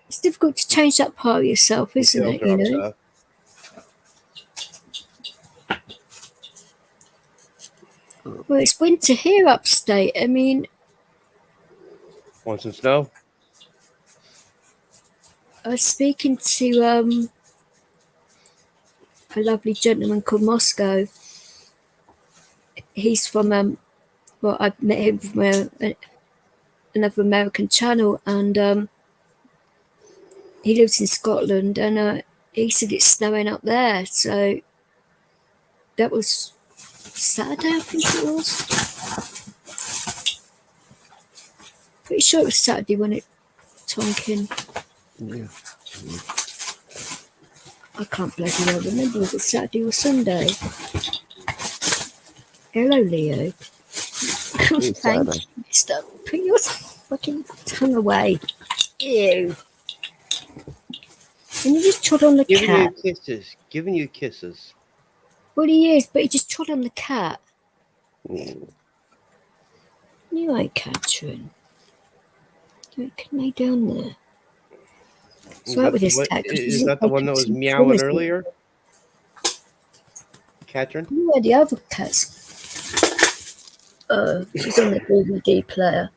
Speaker 1: It's difficult to change that part of yourself, isn't it? Well, it's winter here upstate. I mean,
Speaker 6: want some snow?
Speaker 1: I was speaking to a lovely gentleman called Moscow. He's from well, I met him from another American channel, and he lives in Scotland, and he said it's snowing up there. So that was Saturday, I think it was. Pretty sure it was Saturday when it tonking.
Speaker 5: Yeah.
Speaker 1: I can't bloody well remember if it was Saturday or Sunday. Hello, Leo. Thank you. Stop. Put your fucking tongue away. Ew. And you just trod on the cat.
Speaker 6: Giving you kisses.
Speaker 1: Well, he is, but he just trod on the cat. You ain't Catherine. You can lay down there.
Speaker 6: Is that the one that was meowing earlier? Catherine?
Speaker 1: You had the other cats. She's on the DVD player.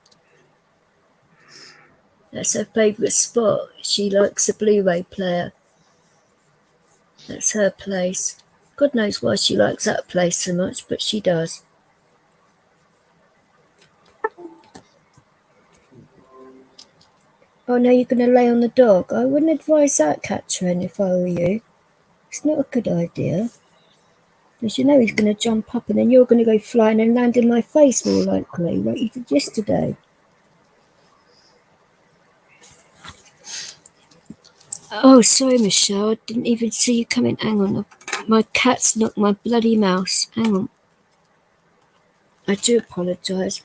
Speaker 1: That's her favourite spot. She likes a Blu-ray player. That's her place. God knows why she likes that place so much, but she does. Oh, now you're going to lay on the dog. I wouldn't advise that, Catherine, if I were you. It's not a good idea. Because you know he's going to jump up and then you're going to go flying and land in my face more likely, like you did yesterday. Oh, sorry, Michelle. I didn't even see you coming. Hang on. My cat's knocked my bloody mouse. Hang on. I do apologise.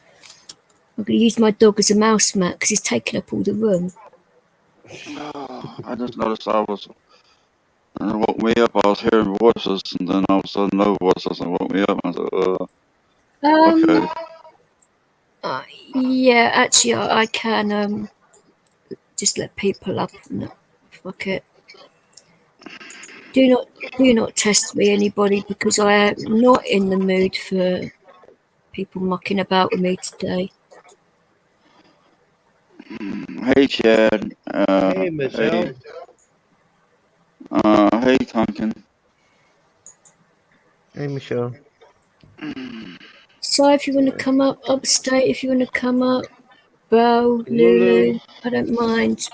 Speaker 1: I'm going to use my dog as a mouse mat because he's taken up all the room.
Speaker 4: I just noticed and it woke me up. I was hearing voices, and then all of a sudden, no voices, and it woke me up. And I said, okay.
Speaker 1: Yeah, actually, I can just let people up. No, fuck it. Do not test me, anybody, because I am not in the mood for people mucking about with me today.
Speaker 4: Hey, Chad.
Speaker 6: Hey, Michelle.
Speaker 4: Hey, Tonkin.
Speaker 5: Hey, Michelle.
Speaker 1: So if you want to come up, Upstate, if you want to come up, Belle, Lulu, I don't mind.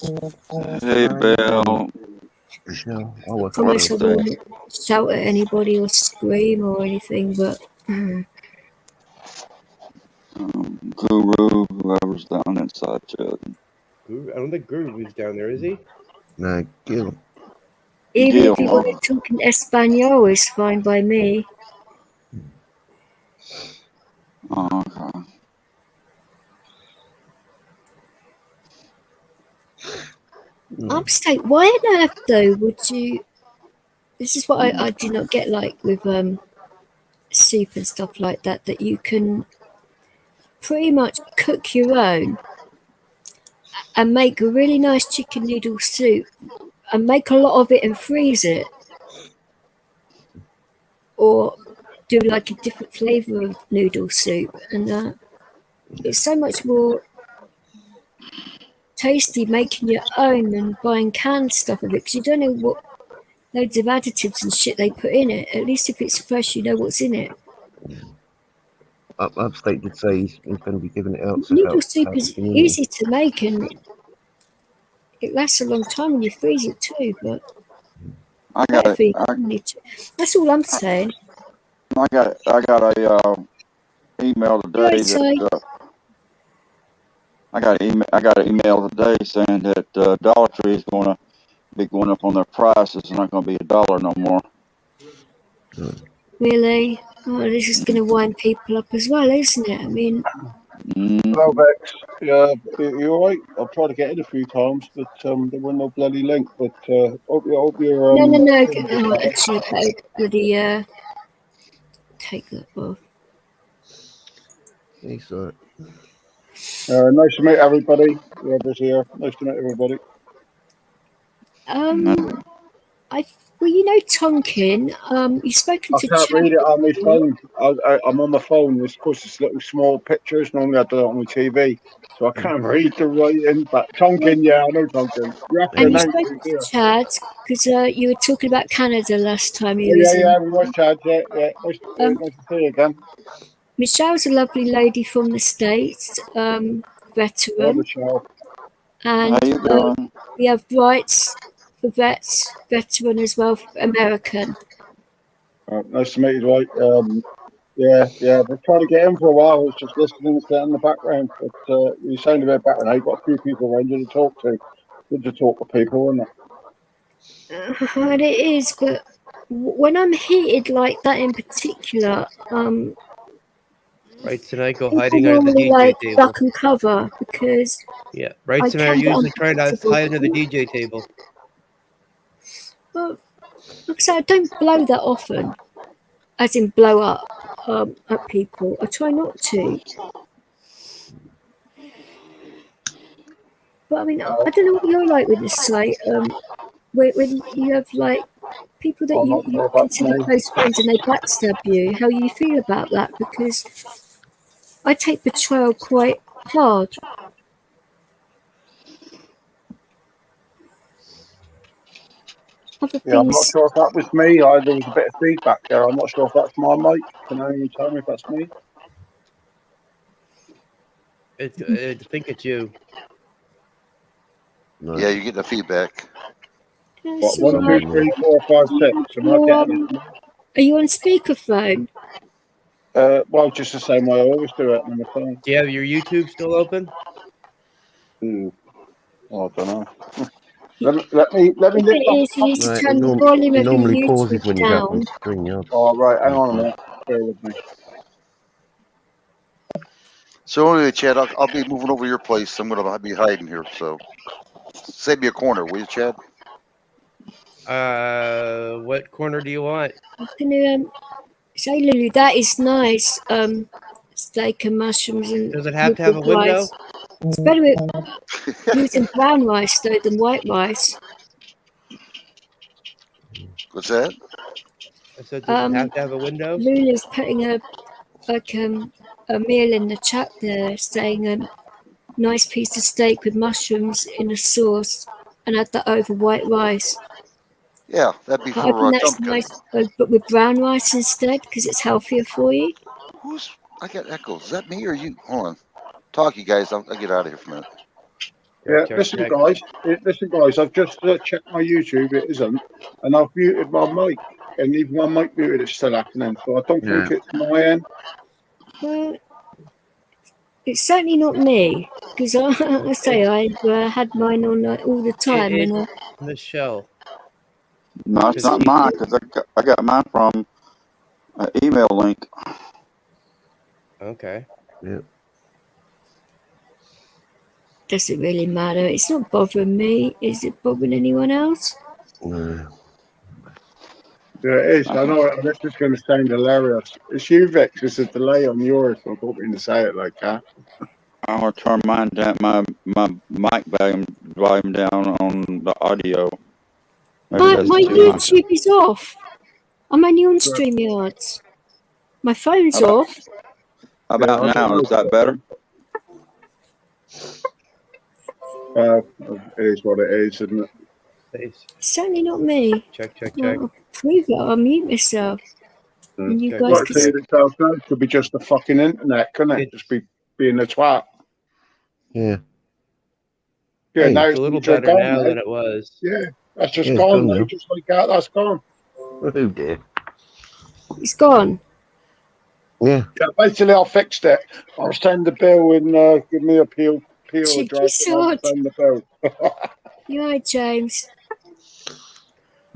Speaker 4: Hey, Belle.
Speaker 5: Michelle.
Speaker 1: I promise I won't shout at anybody or scream or anything, but...
Speaker 4: Guru, whoever's down inside, Chad.
Speaker 6: Guru? I don't think Guru's down there, is he?
Speaker 5: Nah, Gil.
Speaker 1: Even if you want to talk in Espanol, it's fine by me.
Speaker 3: Oh, okay.
Speaker 1: Upstate, why on earth though would you? This is what I do not get, like with soup and stuff like that. That you can pretty much cook your own and make a really nice chicken noodle soup and make a lot of it and freeze it, or do like a different flavour of noodle soup, and it's so much more tasty making your own than buying canned stuff of it, because you don't know what loads of additives and shit they put in it. At least if it's fresh, you know what's in it.
Speaker 5: Upstate did say he's going to be giving it out. So
Speaker 1: Noodle soup
Speaker 5: how
Speaker 1: is
Speaker 5: convenient.
Speaker 1: easy to make and it lasts a long time when you freeze it too, but
Speaker 3: I got
Speaker 1: better
Speaker 3: it.
Speaker 1: for your family too. That's all I'm saying.
Speaker 3: I got a email today
Speaker 1: Right, so
Speaker 3: that I got an email today saying that Dollar Tree is going to be going up on their prices. It's not going to be $1 no more.
Speaker 1: really, this is going to wind people up as well, isn't it? I mean,
Speaker 7: Hello, Vex. Yeah, you all right? I've tried to get in a few times, but there wasn't no bloody link. But hope you're
Speaker 1: no. Actually, I better bloody take that off.
Speaker 5: He's all right.
Speaker 7: nice to meet everybody. Whoever's here, nice to meet everybody.
Speaker 1: Well, you know, Tonkin. You've spoken
Speaker 7: I
Speaker 1: to
Speaker 7: can't
Speaker 1: Chad.
Speaker 7: read it on my phone. I'm on my phone. It's because it's little small pictures. Normally I do it on my TV, so I can't read the writing. But Tonkin, yeah, I know Tonkin. You have to
Speaker 1: And you
Speaker 7: announce
Speaker 1: spoke
Speaker 7: who's
Speaker 1: to
Speaker 7: here.
Speaker 1: Chad because you were talking about Canada last time you
Speaker 7: Oh,
Speaker 1: was in.
Speaker 7: yeah, we was Chad. Yeah. Nice to see you again.
Speaker 1: Michelle's a lovely lady from the States,
Speaker 7: Love
Speaker 1: veteran,
Speaker 7: the show.
Speaker 3: How
Speaker 1: and
Speaker 3: you doing?
Speaker 1: we have rights for veteran as well, American.
Speaker 7: Nice to meet you, Dwight. Yeah, we're trying to get in for a while. I was just listening to that in the background, but you sound a bit better now. You've got a few people around you to talk to. Good to talk to people, isn't it?
Speaker 1: And it is, but when I'm heated like that in particular,
Speaker 6: Right tonight, go
Speaker 1: I
Speaker 6: hiding under the
Speaker 1: normally
Speaker 6: DJ
Speaker 1: like
Speaker 6: table.
Speaker 1: duck and cover because
Speaker 6: Yeah, right
Speaker 1: I
Speaker 6: tonight are
Speaker 1: can get
Speaker 6: usually trying to
Speaker 1: uncomfortable.
Speaker 6: hide under the DJ table.
Speaker 1: Well, like I say, I don't blow that often, as in blow up at people. I try not to. But I mean, I don't know what you're like with this site. When you have like people that
Speaker 7: I'm
Speaker 1: you
Speaker 7: not sure about
Speaker 1: consider
Speaker 7: me.
Speaker 1: close friends and they backstab you, how you feel about that? Because I take betrayal quite hard. Other
Speaker 7: Yeah, I'm not
Speaker 1: things,
Speaker 7: sure if that was me. There was a bit of feedback there. I'm not sure if that's my mic. Can anyone tell me if that's me?
Speaker 6: I think it's you.
Speaker 5: No.
Speaker 2: Yeah, you get the feedback.
Speaker 7: What,
Speaker 1: so
Speaker 7: 1, 2, 3, 4, 5, 6. Am I getting it?
Speaker 1: are you on speakerphone?
Speaker 7: Well, just the same way I always do it on the phone.
Speaker 6: Do you have your YouTube still open?
Speaker 7: Oh, I don't know. let me
Speaker 1: The
Speaker 7: lift
Speaker 1: thing
Speaker 7: up.
Speaker 1: is, you need to
Speaker 5: No,
Speaker 1: turn the volume
Speaker 5: it
Speaker 1: of your
Speaker 5: normally pauses
Speaker 1: YouTube
Speaker 5: when you go
Speaker 1: down.
Speaker 5: on screen. Yeah.
Speaker 7: Oh, right, hang on a minute. Bear with me.
Speaker 2: So anyway, Chad, I'll be moving over to your place. I'm gonna be hiding here, so save me a corner, will you, Chad?
Speaker 6: What corner do you want?
Speaker 1: I'm gonna say, Lulu, that is nice. Steak and mushrooms and
Speaker 6: Does it have to have a
Speaker 1: with rice.
Speaker 6: window?
Speaker 1: It's better with using brown rice though than white rice.
Speaker 2: What's that?
Speaker 6: I said, does it have to have a window?
Speaker 1: Lulu's putting a meal in the chat there, saying nice piece of steak with mushrooms in a sauce, and add that over white rice.
Speaker 2: Yeah, that'd be
Speaker 1: I
Speaker 2: for
Speaker 1: think that's
Speaker 2: Duncan.
Speaker 1: nice, but with brown rice instead because it's healthier for you.
Speaker 2: I got echoes. Is that me or you? Hold on. Talk, you guys. I'll get out of here for a minute.
Speaker 7: Yeah,
Speaker 6: Check,
Speaker 7: listen,
Speaker 6: check.
Speaker 7: guys. I've just checked my YouTube. It isn't, and I've muted my mic, and even my mic muted, it's still happening. So I don't think it's my end.
Speaker 1: Well, it's certainly not me because I say I've had mine on all the time, and
Speaker 6: Michelle.
Speaker 3: No, it's not mine because I got mine from an email link.
Speaker 6: Okay.
Speaker 5: Yeah.
Speaker 1: Does it really matter? It's not bothering me. Is it bothering anyone else?
Speaker 5: No.
Speaker 7: Yeah, it is. I know this is going to sound hilarious. It's you, Vix. There's a delay on yours. So I don't mean to say it like that.
Speaker 3: I'm gonna turn mine down, my mic volume down on the audio. Maybe
Speaker 1: My
Speaker 3: that's too much.
Speaker 1: YouTube is off. I'm only on StreamYards. My phone's
Speaker 3: How
Speaker 1: off.
Speaker 3: about
Speaker 7: Yeah, I
Speaker 3: now?
Speaker 7: don't
Speaker 3: Is that better?
Speaker 7: It is what it is, isn't it?
Speaker 6: Thanks.
Speaker 1: Certainly not me.
Speaker 6: Check.
Speaker 1: I'll prove it. I'll mute myself. And you
Speaker 6: Check.
Speaker 1: guys
Speaker 7: Well,
Speaker 1: can
Speaker 7: see,
Speaker 1: see.
Speaker 7: it could be just the fucking internet, couldn't it? Just be being a twat.
Speaker 5: Yeah.
Speaker 7: Yeah,
Speaker 5: Hey,
Speaker 7: now
Speaker 6: It's a little
Speaker 7: they're
Speaker 6: better
Speaker 7: gone
Speaker 6: now
Speaker 7: now.
Speaker 6: than it was.
Speaker 7: Yeah, that's just
Speaker 5: Yeah, it's
Speaker 7: gone
Speaker 5: gone
Speaker 7: now.
Speaker 5: now.
Speaker 7: Just like that, that's gone.
Speaker 5: Oh dear.
Speaker 1: It's gone.
Speaker 5: Yeah.
Speaker 7: Yeah, basically, I fixed it. I'll send the bill and give me a PO
Speaker 1: Cheeky
Speaker 7: address and I'll
Speaker 1: sod.
Speaker 7: send the bill.
Speaker 1: You're right, James.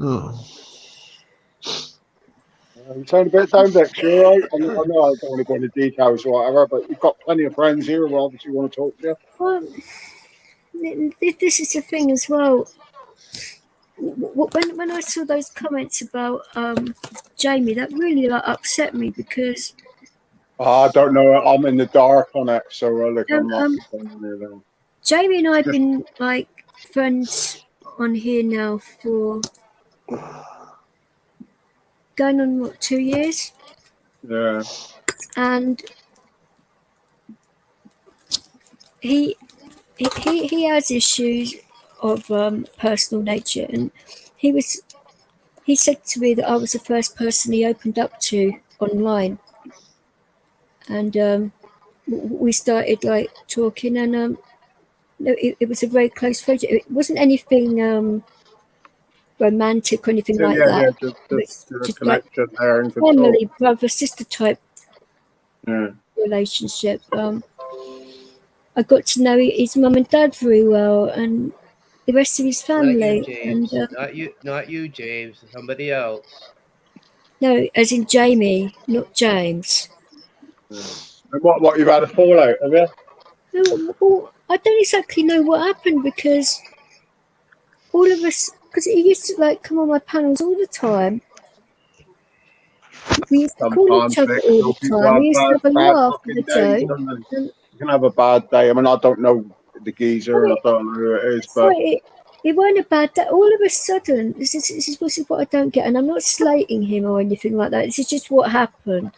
Speaker 5: Oh.
Speaker 7: You sound a bit down, Vix. You all right? I know I don't want to go into details or whatever, but you've got plenty of friends here who obviously want to talk to you.
Speaker 1: Well, this is the thing as well. When I saw those comments about Jamie, that really upset me because
Speaker 7: I don't know. I'm in the dark on it, so look, I'm not.
Speaker 1: Jamie and I have been like friends on here now for going on what, 2 years,
Speaker 7: Yeah.
Speaker 1: and he has issues of personal nature, and he said to me that I was the first person he opened up to online, and we started like talking, and it was a very close friendship. It wasn't anything romantic or anything like that.
Speaker 7: Just
Speaker 1: Just like
Speaker 7: connection there and control.
Speaker 1: family, brother, sister type
Speaker 7: Yeah.
Speaker 1: relationship. I got to know his mum and dad very well, and the rest of his family.
Speaker 6: Not you, James.
Speaker 1: And
Speaker 6: Not you, James. Somebody else.
Speaker 1: no, as in Jamie, not James.
Speaker 7: Yeah. And what you've had a fallout, have you?
Speaker 1: No, well, I don't exactly know what happened because all of us, because he used to like come on my panels all the time. We used to call each other all the time. We used to have a laugh and a joke.
Speaker 7: You can have a bad day. I mean, I don't know the geezer, and I don't know who it is, but
Speaker 1: it wasn't a bad day. All of a sudden, this is what I don't get, and I'm not slating him or anything like that. This is just what happened.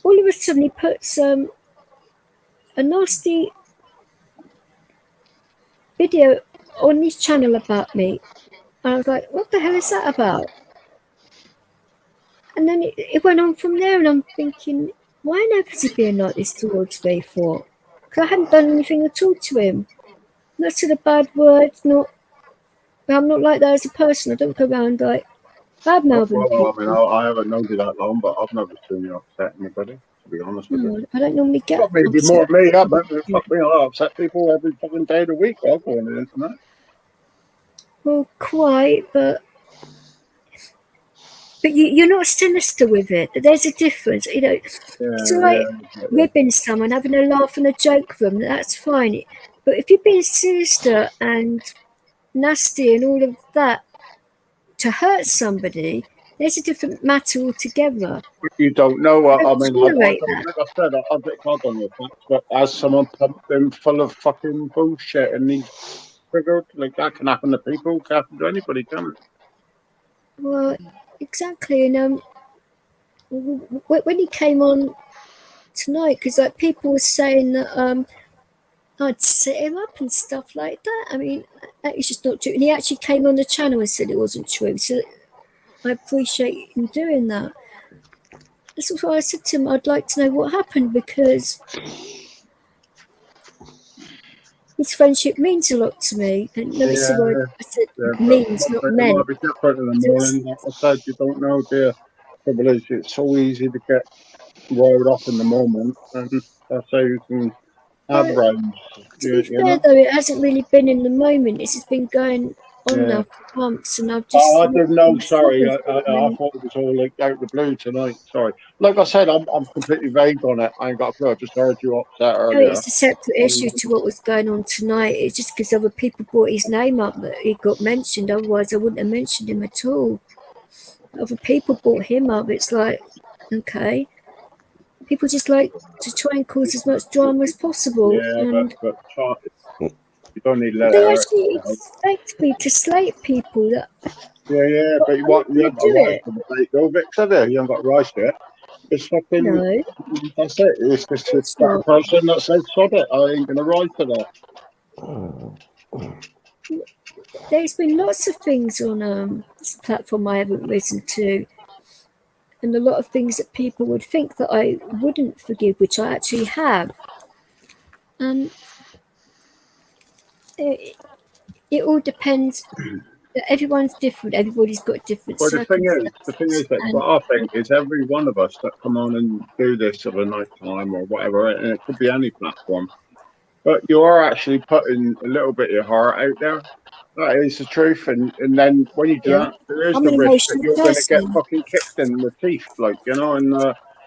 Speaker 1: All of a sudden, he puts a nasty video on his channel about me, and I was like, "What the hell is that about?" And then it went on from there, and I'm thinking, why on earth is he being like this towards me for? Because I hadn't done anything at all to him. Not said a bad word. I'm not like that as a person. I don't go around like bad mouthing people.
Speaker 7: I mean, I haven't known you that long, but I've never seen you upset anybody, to be honest with you.
Speaker 1: I don't normally get
Speaker 7: Maybe more than me, but fuck me, I upset people every fucking day of the week. I'll go on the internet.
Speaker 1: Well, quite, but you're not sinister with it. There's a difference, you know. It's all right ribbing someone, having a laugh and a joke with them. That's fine. But if you're being sinister and nasty and all of that to hurt somebody, there's a different matter altogether.
Speaker 7: You don't know what I mean. Like
Speaker 1: I
Speaker 7: said, I'll get caught on the facts, but as someone pumped him full of fucking bullshit and he's triggered, like that can happen to people, can happen to anybody, can it?
Speaker 1: Well, exactly. And when he came on tonight, because like people were saying that I'd set him up and stuff like that. I mean, that is just not true. And he actually came on the channel and said it wasn't true. So I appreciate him doing that. That's why I said to him, I'd like to know what happened because his friendship means a lot to me. And notice the word I said means, not meant.
Speaker 7: It might be different in the morning. Like I said, you don't know, dear. The trouble is, it's so easy to get riled up in the moment, and that's how you can have rhymes.
Speaker 1: To be fair, though, it hasn't really been in the moment. This has been going on
Speaker 7: Yeah.
Speaker 1: now for months, and I've just.
Speaker 7: I didn't know.
Speaker 1: I'm
Speaker 7: Sorry, I
Speaker 1: and
Speaker 7: thought it was all like out of the blue tonight. Sorry. Like I said, I'm completely vague on it. I ain't got a clue. I just heard you upset
Speaker 1: no,
Speaker 7: earlier.
Speaker 1: it's a separate issue to what was going on tonight. It's just because other people brought his name up that he got mentioned. Otherwise, I wouldn't have mentioned him at all. Other people brought him up. It's like, okay, people just like to try and cause as much drama as possible,
Speaker 7: Yeah,
Speaker 1: and
Speaker 7: but you don't need to let
Speaker 1: they
Speaker 7: it hurt.
Speaker 1: actually
Speaker 7: You know?
Speaker 1: expect me to slate people. That
Speaker 7: Yeah, but you haven't got
Speaker 1: do
Speaker 7: a rise
Speaker 1: it.
Speaker 7: to the debate, though, Vic, have you? You haven't got a rise to it. It's fucking.
Speaker 1: No,
Speaker 7: That's it. It's just a
Speaker 1: it's
Speaker 7: better
Speaker 1: not.
Speaker 7: person that says, sod it. I ain't gonna rise to that.
Speaker 1: There's been lots of things on this platform I haven't risen to, and a lot of things that people would think that I wouldn't forgive, which I actually have. It all depends. Everyone's different. Everybody's got different
Speaker 7: Well, the thing
Speaker 1: circumstances.
Speaker 7: is that what I think is every one of us that come on and do this of a night time or whatever, and it could be any platform, but you are actually putting a little bit of your heart out there. That is the truth, and then when you do
Speaker 1: Yeah,
Speaker 7: that, there is
Speaker 1: I'm
Speaker 7: the
Speaker 1: an
Speaker 7: risk that
Speaker 1: emotional
Speaker 7: you're going to get
Speaker 1: person.
Speaker 7: fucking kicked in the teeth, like and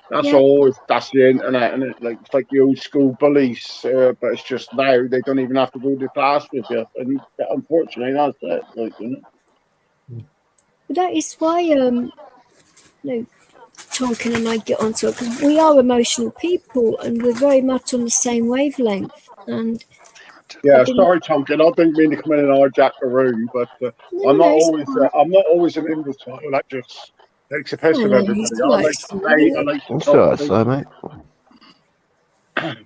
Speaker 7: that's
Speaker 1: Yeah,
Speaker 7: that's the internet, and it's like the old school bullies, but it's just now they don't even have to go to class with you, and unfortunately, that's it,
Speaker 1: but that is why Tonkin and I get onto it, because we are emotional people and we're very much on the same wavelength. And
Speaker 7: Yeah, sorry, Tonkin. I didn't mean to come in and hijack the room, but I'm not always an imbecile that just takes a piss of everybody. I like to say, I like to
Speaker 5: What's
Speaker 7: talk.
Speaker 5: that, so, mate?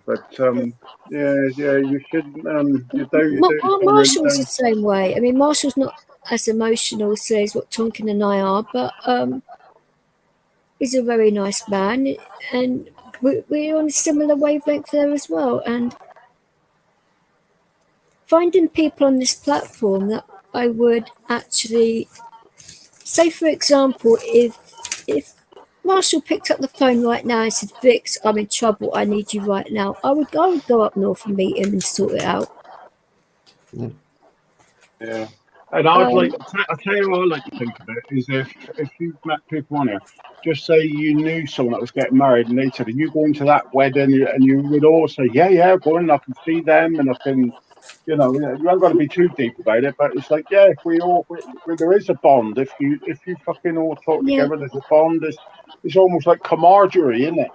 Speaker 7: But yeah, you shouldn't. You do.
Speaker 1: Marshall's the same way. I mean, Marshall's not as emotional, say, as what Tonkin and I are, but he's a very nice man, and we're on a similar wavelength there as well. And finding people on this platform that I would actually say, for example, if Marshall picked up the phone right now and said, "Vix, I'm in trouble. I need you right now," I would go up north and meet him and sort it out.
Speaker 7: Yeah. And I'd like I'll tell you what I like to think of it is if you met people on here, just say you knew someone that was getting married and they said, "Are you going to that wedding?" And you would all say, "Yeah, going. I can see them, and I can." You haven't got to be too deep about it, but it's like, yeah, there is a bond. If you fucking all talk together, there's a bond. It's almost like camaraderie, isn't it?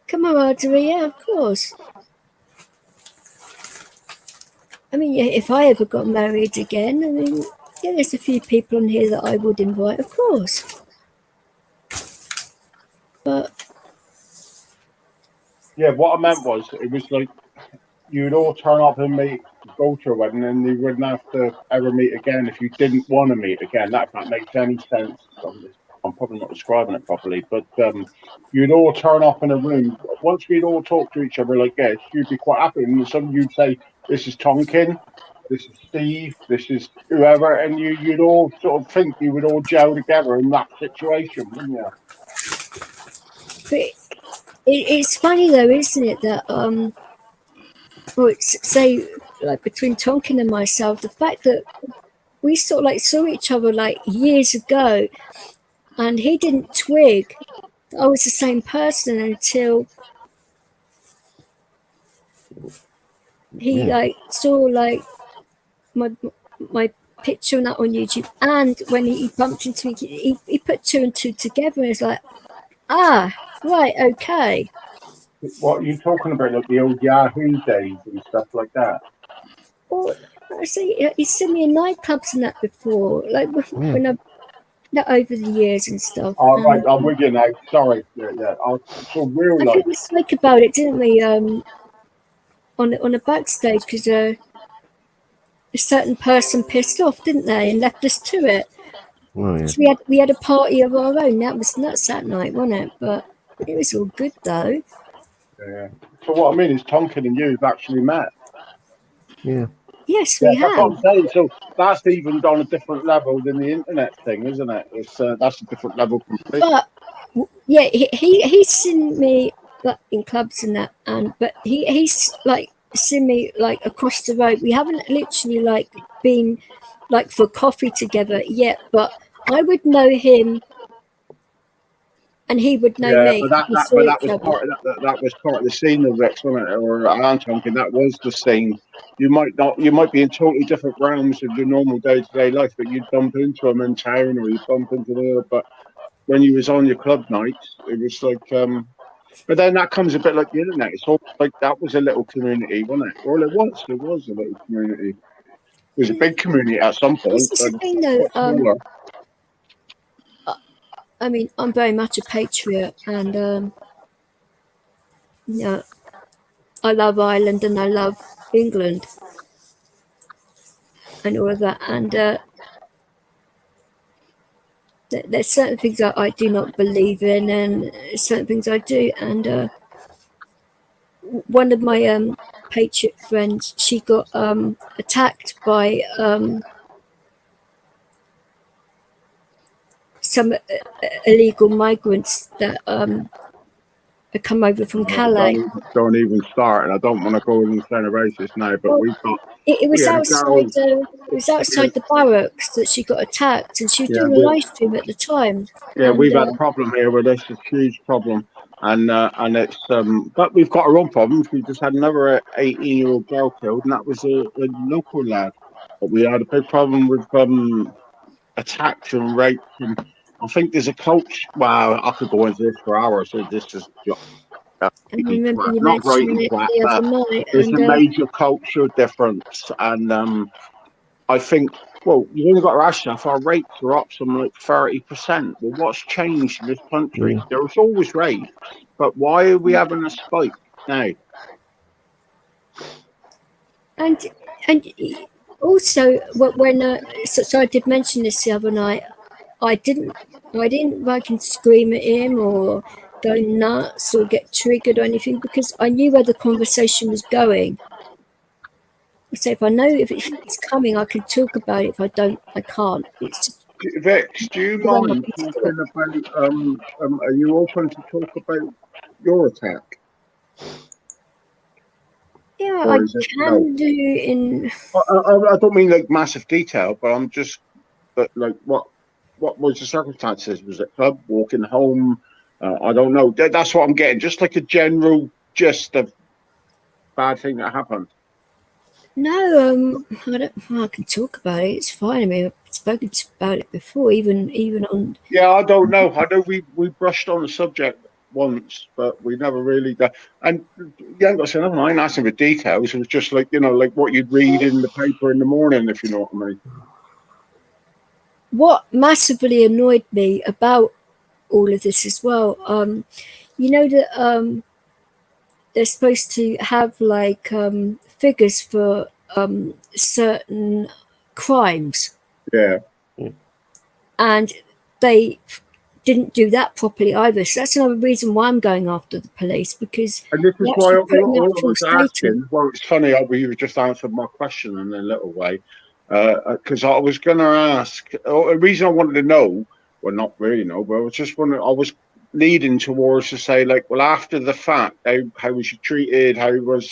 Speaker 1: Camaraderie, yeah, of course. I mean, yeah, if I ever got married again, I mean, yeah, there's a few people on here that I would invite, of course. But
Speaker 7: yeah, what I meant was, it was like you'd all turn up and go to a wedding, and you wouldn't have to ever meet again if you didn't want to meet again. That makes any sense. I'm probably not describing it properly, but you'd all turn up in a room. Once we'd all talk to each other like this, you'd be quite happy, and suddenly you'd say, "This is Tonkin, this is Steve, this is whoever," and you'd all sort of think you would all gel together in that situation, wouldn't you?
Speaker 1: But it's funny though, isn't it, that well, say like between Tonkin and myself, the fact that we sort of like saw each other like years ago, and he didn't twig that I was the same person until he like saw like my picture and that on YouTube, and when he bumped into me, he put two and two together and was like, right, okay.
Speaker 7: What are you talking about, like the old Yahoo days and stuff like that?
Speaker 1: Well, I say he's seen me in nightclubs and that before, like when I over the years and stuff.
Speaker 7: Oh, right, I'm with you now. Sorry, yeah. So real life.
Speaker 1: I think we spoke about it, didn't we? On a backstage, because a certain person pissed off, didn't they, and left us to it.
Speaker 5: Oh, yeah.
Speaker 1: So we had a party of our own. That was nuts that night, wasn't it? But it was all good though.
Speaker 7: Yeah. So what I mean is, Tonkin and you have actually met.
Speaker 5: Yeah.
Speaker 1: Yes, we have.
Speaker 7: That's what I'm saying. So that's even on a different level than the internet thing, isn't it? It's that's a different level completely.
Speaker 1: But yeah, he's seen me in clubs and that, but he's like seen me like across the road. We haven't literally like been like for coffee together yet, but I would know him and he would know
Speaker 7: Yeah,
Speaker 1: me.
Speaker 7: but that,
Speaker 1: We
Speaker 7: that
Speaker 1: saw
Speaker 7: but that
Speaker 1: each
Speaker 7: was
Speaker 1: other.
Speaker 7: part of that was part of the scene of Rex, wasn't it? Or I'm thinking that was the scene. You might be in totally different realms of your normal day-to-day life, but you'd bump into them in town or you'd bump into them. But when you was on your club nights, it was like but then that comes a bit like the internet. It's all like that was a little community, wasn't it? Well, it was a little community. It was a big community at some
Speaker 1: This
Speaker 7: point,
Speaker 1: is
Speaker 7: but
Speaker 1: the thing
Speaker 7: got
Speaker 1: though,
Speaker 7: smaller.
Speaker 1: I mean, I'm very much a patriot, and you know, I love Ireland and I love England and all of that. And there's certain things that I do not believe in, and certain things I do. And one of my patriot friends, she got attacked by some illegal migrants that had come over from Calais.
Speaker 7: Don't even start, and I don't want to go into sound racist now, but
Speaker 1: Well,
Speaker 7: we've got
Speaker 1: it
Speaker 7: we
Speaker 1: was
Speaker 7: had a girl.
Speaker 1: outside. It was outside the barracks that she got attacked, and she was
Speaker 7: Yeah,
Speaker 1: doing a live stream at the time.
Speaker 7: yeah,
Speaker 1: And
Speaker 7: we've had a problem here with this, a huge problem, and it's but we've got our own problems. We just had another 18-year-old girl killed, and that was a local lad. But we had a big problem with attacks and rapes, and I think there's a coach. Wow, I could go into this for hours. So this is
Speaker 1: I remember you
Speaker 7: not right
Speaker 1: mentioning
Speaker 7: and
Speaker 1: it
Speaker 7: twat,
Speaker 1: the
Speaker 7: but
Speaker 1: other night,
Speaker 7: there's
Speaker 1: and
Speaker 7: a major cultural difference, and I think, well, you've only got to ask yourself, our rates are up some like 30%. Well, what's changed in this country?
Speaker 5: Yeah.
Speaker 7: There was always rape, but why are we having a spike now?
Speaker 1: and and also when so I did mention this the other night. I didn't like scream at him or go nuts or get triggered or anything because I knew where the conversation was going. So if I know if it's coming, I can talk about it. If I don't, I can't. It's just
Speaker 7: Vex, do you
Speaker 1: the way my
Speaker 7: mind
Speaker 1: piece do it.
Speaker 7: talking about, are you open to talk about your attack?
Speaker 1: Yeah, I
Speaker 7: Or is it no?
Speaker 1: can do in.
Speaker 7: I don't mean like massive detail, but I'm just, but like what was the circumstances? Was it club, walking home? I don't know. That's what I'm getting. Just like a general gist of bad thing that happened.
Speaker 1: No, I don't. I can talk about it. It's fine. I mean, I've spoken about it before, even on.
Speaker 7: Yeah, I don't know. I know we brushed on the subject once, but we never really got. And you ain't got to say nothing. I ain't asking for details. It was just like like what you'd read in the paper in the morning, if you know what I mean.
Speaker 1: What massively annoyed me about all of this as well, you know that they're supposed to have like figures for certain crimes,
Speaker 7: Yeah,
Speaker 1: and they didn't do that properly either. So that's another reason why I'm going after the police, because
Speaker 7: and this is
Speaker 1: they're
Speaker 7: why
Speaker 1: actually putting
Speaker 7: all
Speaker 1: out
Speaker 7: I
Speaker 1: false
Speaker 7: was
Speaker 1: data.
Speaker 7: asking. Well, it's funny how you just answered my question in a little way, because I was going to ask. The reason I wanted to know, well, not really know, but I was just wondering. I was leading towards to say, like, well, after the fact, how was you treated? How was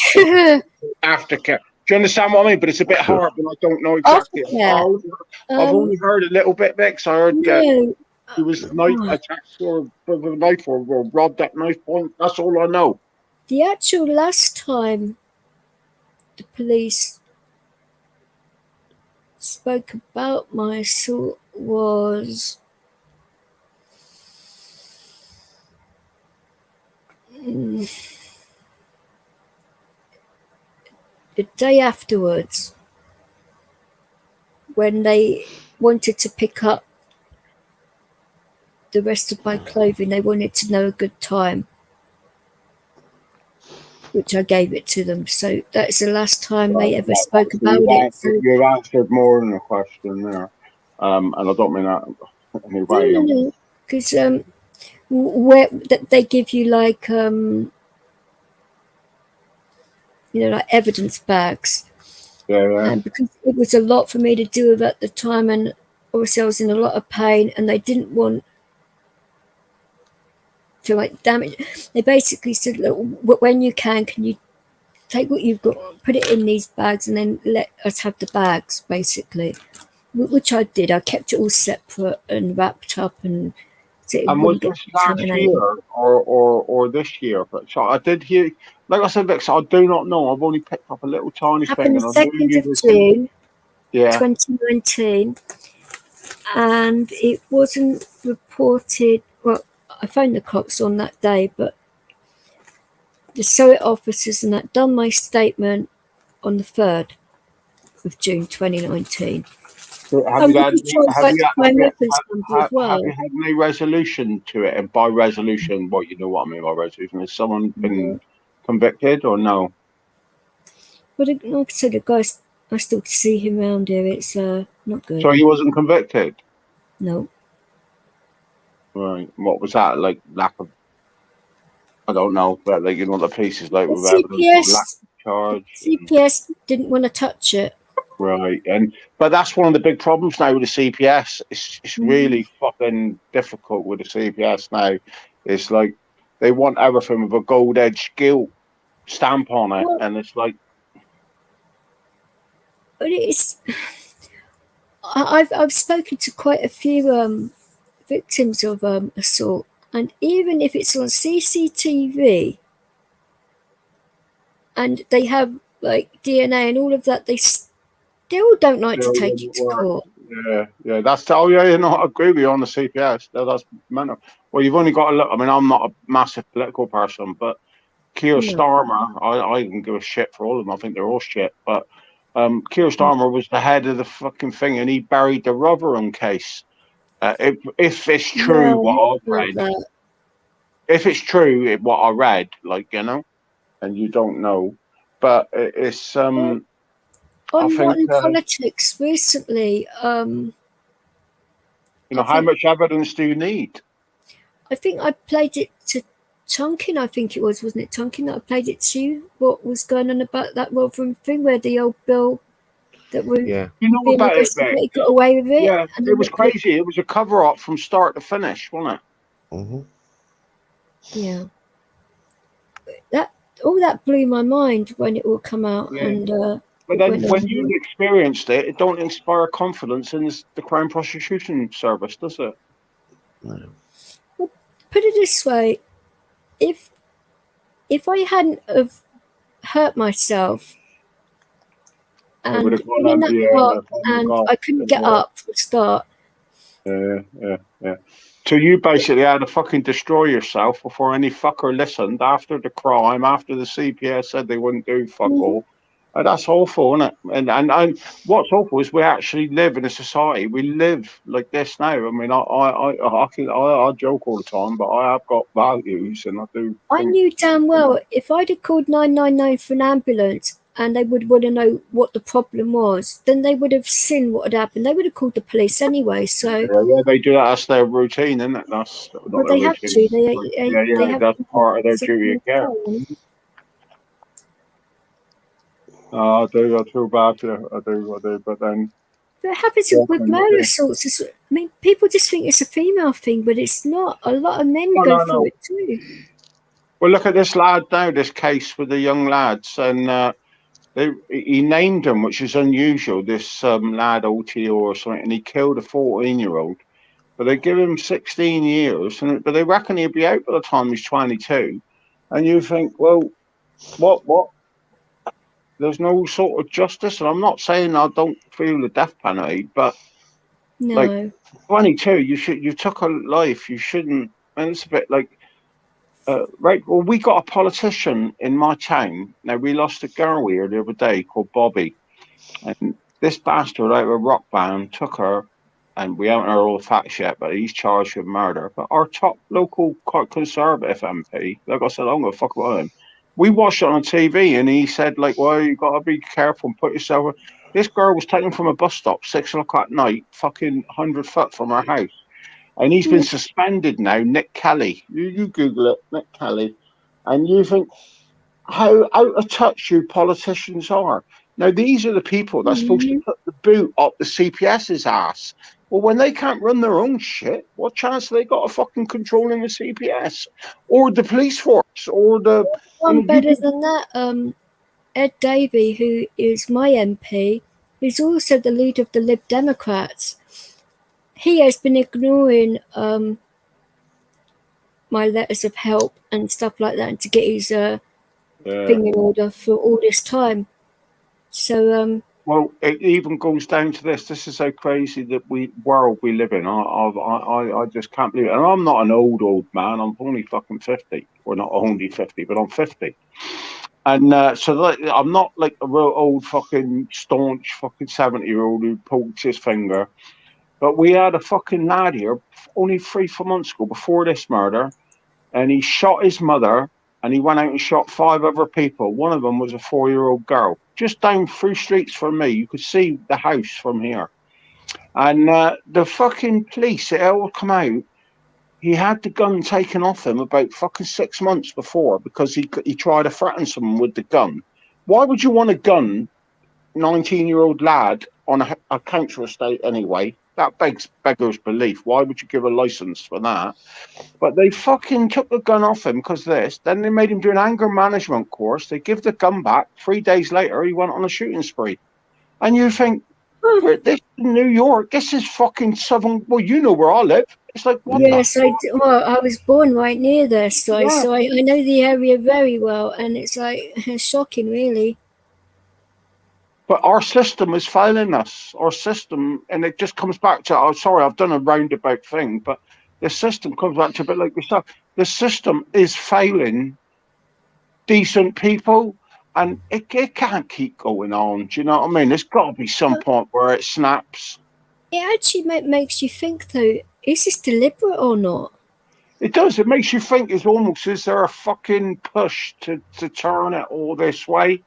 Speaker 7: aftercare? Do you understand what I mean? But it's a bit hard when I don't know exactly.
Speaker 1: Aftercare.
Speaker 7: I've only heard a little bit, Vix. I heard
Speaker 1: No.
Speaker 7: he was knife attacked with a knife or robbed at knife point. That's all I know.
Speaker 1: The actual last time the police spoke about my assault was the day afterwards, when they wanted to pick up the rest of my clothing. They wanted to know a good time, which I gave it to them. So that's the last time they ever spoke about it. So,
Speaker 7: You've answered more than a question there, and I don't mean that anyway.
Speaker 1: no, because where that they give you like like evidence bags,
Speaker 7: Yeah.
Speaker 1: and because it was a lot for me to do with at the time, and obviously I was in a lot of pain, and they didn't want to like damage. They basically said, look, when you can you take what you've got, put it in these bags, and then let us have the bags, basically. Which I did. I kept it all separate and wrapped up, and so it
Speaker 7: And was
Speaker 1: wouldn't get
Speaker 7: this last
Speaker 1: contaminated.
Speaker 7: year or this year? But so I did hear, like I said, Vix, I do not know. I've only picked up a little tiny
Speaker 1: It happened
Speaker 7: thing,
Speaker 1: the
Speaker 7: and I knew
Speaker 1: 2nd
Speaker 7: you
Speaker 1: of
Speaker 7: were
Speaker 1: June,
Speaker 7: yeah.
Speaker 1: 2019, and it wasn't reported. Well, I phoned the cops on that day, but the SOIT officers and that done my statement on the 3rd of June 2019.
Speaker 7: So have
Speaker 1: I'm
Speaker 7: you had
Speaker 1: pretty sure it's like the crime reference number as well.
Speaker 7: have you had any resolution to it? And by resolution, what you know what I mean by resolution? Has someone been convicted or no?
Speaker 1: But like I said, the guy, I still see him around here. It's not good.
Speaker 7: So he wasn't convicted.
Speaker 1: No.
Speaker 7: Right. What was that? Like lack of? I don't know, but like you know the pieces like
Speaker 1: The
Speaker 7: with evidence or lack
Speaker 1: CPS,
Speaker 7: of charge.
Speaker 1: CPS didn't want to touch it.
Speaker 7: Right, but that's one of the big problems now with the CPS. It's really fucking difficult with the CPS now. It's like they want everything with a gold edge guilt stamp on it,
Speaker 1: Well,
Speaker 7: and it's like
Speaker 1: but it's. I've spoken to quite a few victims of assault, and even if it's on CCTV, and they have like DNA and all of that, they still don't like to take it to court.
Speaker 7: yeah. That's you know, I agree with you on the CPS. That's mental. Well, you've only got to look. I mean, I'm not a massive political person, but Keir Starmer, I don't give a shit for all of them. I think they're all shit. But Keir Starmer was the head of the fucking thing, and he buried the Rotherham case. If it's true what I've read, if it's true what I read, like you know, and you don't know, but it's
Speaker 1: On Rotten Politics recently,
Speaker 7: you know, how much evidence do you need?
Speaker 1: I think I played it to Tonkin, I think it was, wasn't it Tonkin that I played it to? What was going on about that Rotherham thing where the old Bill that was
Speaker 7: you know
Speaker 1: being
Speaker 7: about
Speaker 1: arrested,
Speaker 7: it,
Speaker 1: he got away with it?
Speaker 7: Yeah,
Speaker 1: and
Speaker 7: it was crazy. It was a cover-up from start to finish, wasn't it?
Speaker 5: Mm-hmm.
Speaker 1: Yeah. All that blew my mind when it all come out.
Speaker 7: Yeah.
Speaker 1: And
Speaker 7: but then when you've experienced it, it don't inspire confidence in the Crown Prosecution Service, does it?
Speaker 5: No.
Speaker 1: Well, put it this way, if I hadn't have hurt myself and been in that park and I couldn't get up for a start.
Speaker 7: Yeah. So you basically had to fucking destroy yourself before any fucker listened after the crime, after the CPS said they wouldn't do fuck all. And that's awful, isn't it? And what's awful is we actually live in a society. We live like this now. I mean, I joke all the time, but I have got values, and I do.
Speaker 1: I knew damn well if I'd have called 999 for an ambulance and they would want to know what the problem was, then they would have seen what had happened. They would have called the police anyway. So
Speaker 7: yeah, they do that. That's their routine, isn't it? That's
Speaker 1: well, they have to. They have
Speaker 7: that's part of their duty of care. I do. I feel bad for you. I do. But then
Speaker 1: it happens with murder assaults. I mean, people just think it's a female thing, but it's not. A lot of men go through it too.
Speaker 7: Well, look at this lad now. This case with the young lads, and he named him, which is unusual. This lad OTO or something, and he killed a 14-year-old. But they give him 16 years, but they reckon he'll be out by the time he's 22. And you think, well, what? There's no sort of justice. And I'm not saying I don't feel the death penalty, but like 22, you took a life. You shouldn't. And it's a bit like, right. Well, we got a politician in my town. Now we lost a girl here the other day called Bobby, and this bastard out of a rock band took her. And we haven't heard all the facts yet, but he's charged with murder. But our top local, quite conservative MP, like I said, I'm going to fuck about him. We watched it on TV, and he said, like, well, you got to be careful and put yourself. This girl was taken from a bus stop 6 o'clock at night, fucking 100 foot from her house. And he's been suspended now, Nick Kelly. You Google it, Nick Kelly. And you think how out of touch you politicians are. Now, these are the people that's supposed to put the boot up the CPS's ass. Well, when they can't run their own shit, what chance have they got of fucking controlling the CPS or the police force or the?
Speaker 1: One better than that. Ed Davey, who is my MP, who's also the leader of the Lib Democrats, he has been ignoring my letters of help and stuff like that, and to get his thing in order for all this time. So
Speaker 8: well, it even goes down to this. This is how crazy that world we live in. I just can't believe it. And I'm not an old man. I'm only fucking 50. Well, not only 50, but I'm 50. And so I'm not like a real old fucking staunch fucking 70-year-old who pokes his finger. But we had a fucking lad here only 3-4 months ago before this murder, and he shot his mother, and he went out and shot 5 other people. One of them was a 4-year-old girl. Just down 3 streets from me, you could see the house from here. And the fucking police, it all come out. He had the gun taken off him about fucking 6 months before because he tried to threaten someone with the gun. Why would you want a gun, 19-year-old lad, on a council estate anyway? That beggars belief. Why would you give a license for that? But they fucking took the gun off him because this. Then they made him do an anger management course. They give the gun back. 3 days later, he went on a shooting spree. And you think, this is New York. This is fucking southern. Well, you know where I live. It's like, what
Speaker 1: yes, I was born right near there, so
Speaker 8: Yeah.
Speaker 1: I know the area very well, and it's like shocking, really.
Speaker 8: But our system is failing us. Our system, and it just comes back to, sorry, I've done a roundabout thing, but the system comes back to a bit like yourself. The system is failing decent people, and it can't keep going on. Do you know what I mean? There's got to be some point where it snaps.
Speaker 1: It actually makes you think, though, is this deliberate or not?
Speaker 8: It does. It makes you think it's almost, is there a fucking push to turn it all this way?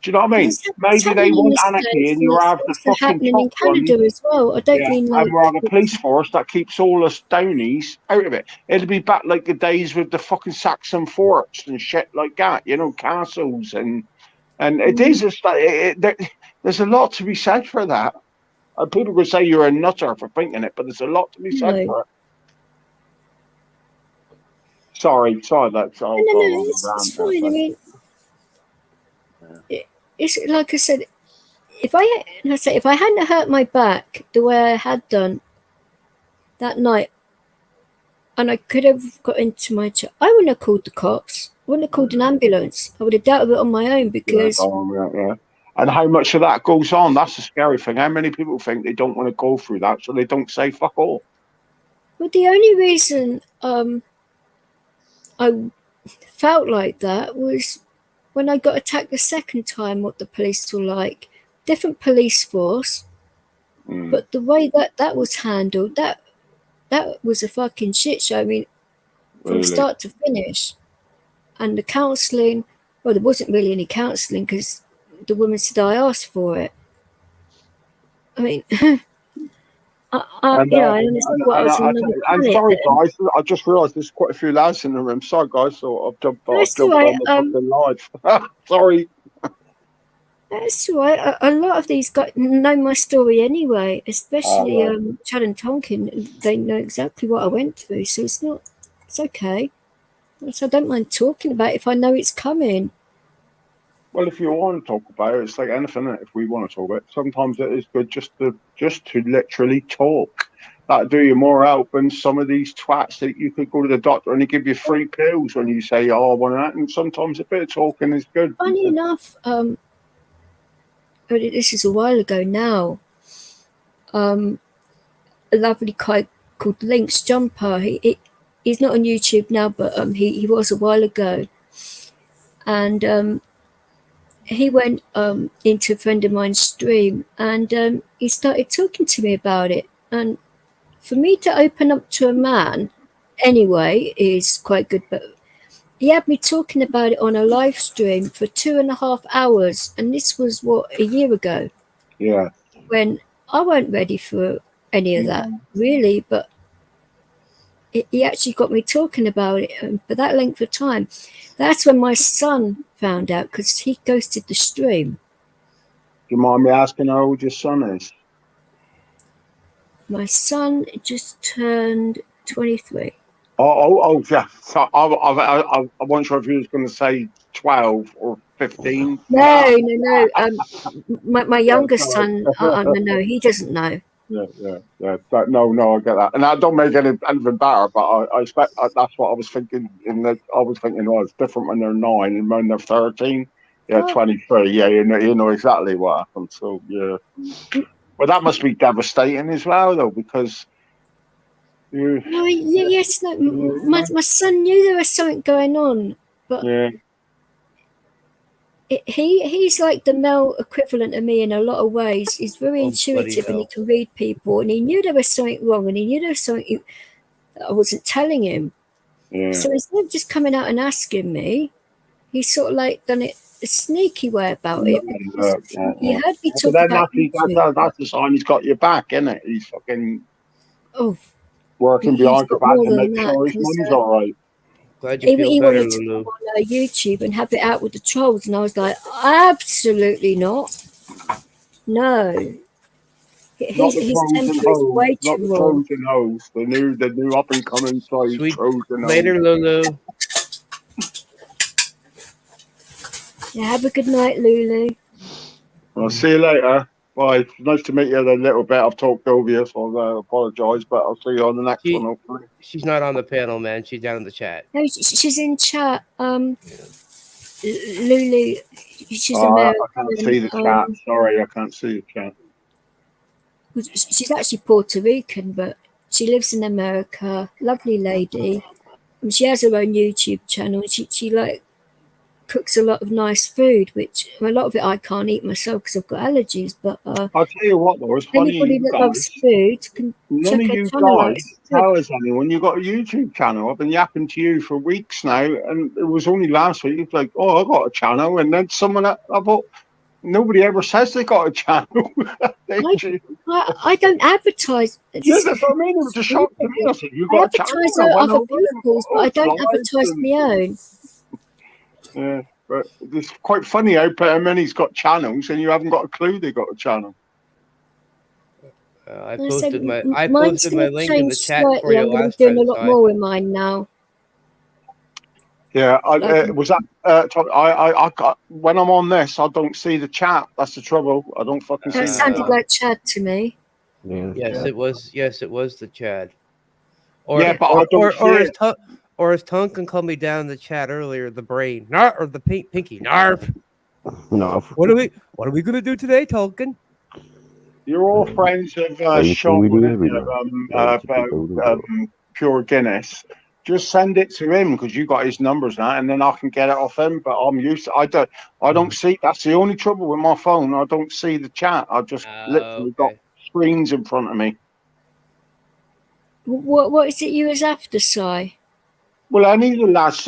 Speaker 8: Do you know what I mean? Maybe they want anarchy and you have the fucking
Speaker 1: happening
Speaker 8: top
Speaker 1: in Canada
Speaker 8: one.
Speaker 1: as well. I don't mean like...
Speaker 8: And we'll have a police force that keeps all us downies out of it. It'll be back like the days with the fucking Saxon forts and shit like that, you know, castles and it is just there's a lot to be said for that. People would say you're a nutter for thinking it, but there's a lot to be said for it. Sorry, that's all.
Speaker 1: No, it's fine. I mean, it's like I said, if I hadn't hurt my back the way I had done that night, and I could have got into my chair, I wouldn't have called the cops. I wouldn't have called an ambulance. I would have dealt with it on my own because...
Speaker 8: Yeah. And how much of that goes on? That's the scary thing. How many people think they don't want to go through that, so they don't say fuck all?
Speaker 1: Well, the only reason I felt like that was when I got attacked the second time, what the police were like. Different police force, but the way that was handled, that was a fucking shit show. I mean, from start to finish. And the counselling, well, there wasn't really any counselling because the woman said I asked for it. I mean, I'm
Speaker 8: sorry, guys. I just realised there's quite a few lads in the room. Sorry, guys. So I've jumped on the live. Sorry.
Speaker 1: That's right. A lot of these guys know my story anyway, especially Chad and Tonkin. They know exactly what I went through, so it's okay. So I don't mind talking about it if I know it's coming.
Speaker 8: Well, if you want to talk about it, it's like anything. If we want to talk about it, sometimes it is good just to literally talk. That'll do you more help than some of these twats that you could go to the doctor and they give you free pills when you say, "Oh, I want that." And sometimes a bit of talking is good.
Speaker 1: Funny enough, this is a while ago now. A lovely guy called Lynx Jumper. He's not on YouTube now, but he was a while ago, and he went into a friend of mine's stream, and he started talking to me about it. And for me to open up to a man, anyway, is quite good. But he had me talking about it on a live stream for 2.5 hours, and this was a year ago.
Speaker 8: Yeah.
Speaker 1: When I weren't ready for any of that, really, but he actually got me talking about it for that length of time. That's when my son found out, because he ghosted the stream.
Speaker 8: Do you mind me asking how old your son is?
Speaker 1: My son just turned 23.
Speaker 8: Oh, yeah. So I wasn't sure if he was going to say 12 or 15.
Speaker 1: No. My youngest son, no, he doesn't know.
Speaker 8: Yeah. No, I get that, and that don't make anything better. But I expect that's what I was thinking. I was thinking, oh, it's different when they're 9 and when they're 13. Yeah, 23. Yeah, you know exactly what happened. So yeah, well, that must be devastating as well, though, because.
Speaker 1: Yes, no. My son knew there was something going on, but he's like the male equivalent of me in a lot of ways. He's very intuitive and he can read people, and he knew there was something wrong, and he knew there was something that I wasn't telling him.
Speaker 8: Yeah.
Speaker 1: So instead of just coming out and asking me, he sort of like done it a sneaky way about it. He heard me talk about YouTube.
Speaker 8: That's the sign he's got your back, isn't it? He's fucking working
Speaker 1: he's
Speaker 8: behind your
Speaker 1: got
Speaker 8: back
Speaker 1: more
Speaker 8: to
Speaker 1: than
Speaker 8: make
Speaker 1: that,
Speaker 8: sure his
Speaker 1: 'cause,
Speaker 8: money's all right.
Speaker 6: Glad you feel
Speaker 1: he
Speaker 6: better,
Speaker 1: wanted to
Speaker 6: Lulu.
Speaker 1: go on YouTube and have it out with the trolls, and I was like, absolutely not. No.
Speaker 8: Not the
Speaker 1: His
Speaker 8: Trojan
Speaker 1: temper is
Speaker 8: Hose,
Speaker 1: way
Speaker 8: not
Speaker 1: too
Speaker 8: the
Speaker 1: raw.
Speaker 8: Trojan Hose, the new up and coming size
Speaker 6: Sweet.
Speaker 8: Trojan
Speaker 6: Later,
Speaker 8: Hose.
Speaker 6: Lulu.
Speaker 1: Yeah, have a good night, Lulu.
Speaker 8: I'll see you later. Bye. Nice to meet you a little bit. I've talked over you, so I apologise, but I'll see you on the next one, hopefully.
Speaker 6: She's not on the panel, man. She's down in the chat.
Speaker 1: No, she's in chat. Lulu, she's
Speaker 8: I
Speaker 1: American.
Speaker 8: can't see the chat. Sorry, I can't see the chat.
Speaker 1: She's actually Puerto Rican, but she lives in America. Lovely lady. And she has her own YouTube channel. She like cooks a lot of nice food, which a lot of it I can't eat myself because I've got allergies. But
Speaker 8: I'll tell you what, though, it's funny.
Speaker 1: Anybody that loves food can
Speaker 8: none
Speaker 1: check
Speaker 8: of
Speaker 1: her
Speaker 8: you
Speaker 1: channel out.
Speaker 8: guys tell us anyone you got a YouTube channel. I've been yapping to you for weeks now, and it was only last week. It's like, oh, I got a channel, and then someone I thought nobody ever says they got a channel.
Speaker 1: I don't advertise.
Speaker 8: Yes, that's what I mean. It was a shock to me. I said, you got a channel?
Speaker 1: I advertise other people's, but I don't advertise my own.
Speaker 8: Yeah, but it's quite funny how many's got channels, and you haven't got a clue they got a channel.
Speaker 6: I posted my link in the chat for you last
Speaker 1: time. I'm doing a
Speaker 6: time.
Speaker 1: lot more with mine now.
Speaker 8: Yeah, was that? I got when I'm on this, I don't see the chat. That's the trouble. I don't fucking see.
Speaker 1: That sounded like Chad to me.
Speaker 6: Yes, it was. Yes, it was the Chad.
Speaker 8: Yeah, but I don't see it.
Speaker 6: Or as Tonkin called me down in the chat earlier, the brain, or the pinky, narp.
Speaker 5: No.
Speaker 6: What are we gonna do today, Tonkin?
Speaker 8: You're all friends of Sean, Pure Guinness. Just send it to him because you got his numbers now, and then I can get it off him. But I'm used to. I don't see. That's the only trouble with my phone. I don't see the chat. I just literally got screens in front of me.
Speaker 1: What is it you was after, Si?
Speaker 8: Well, any of the lads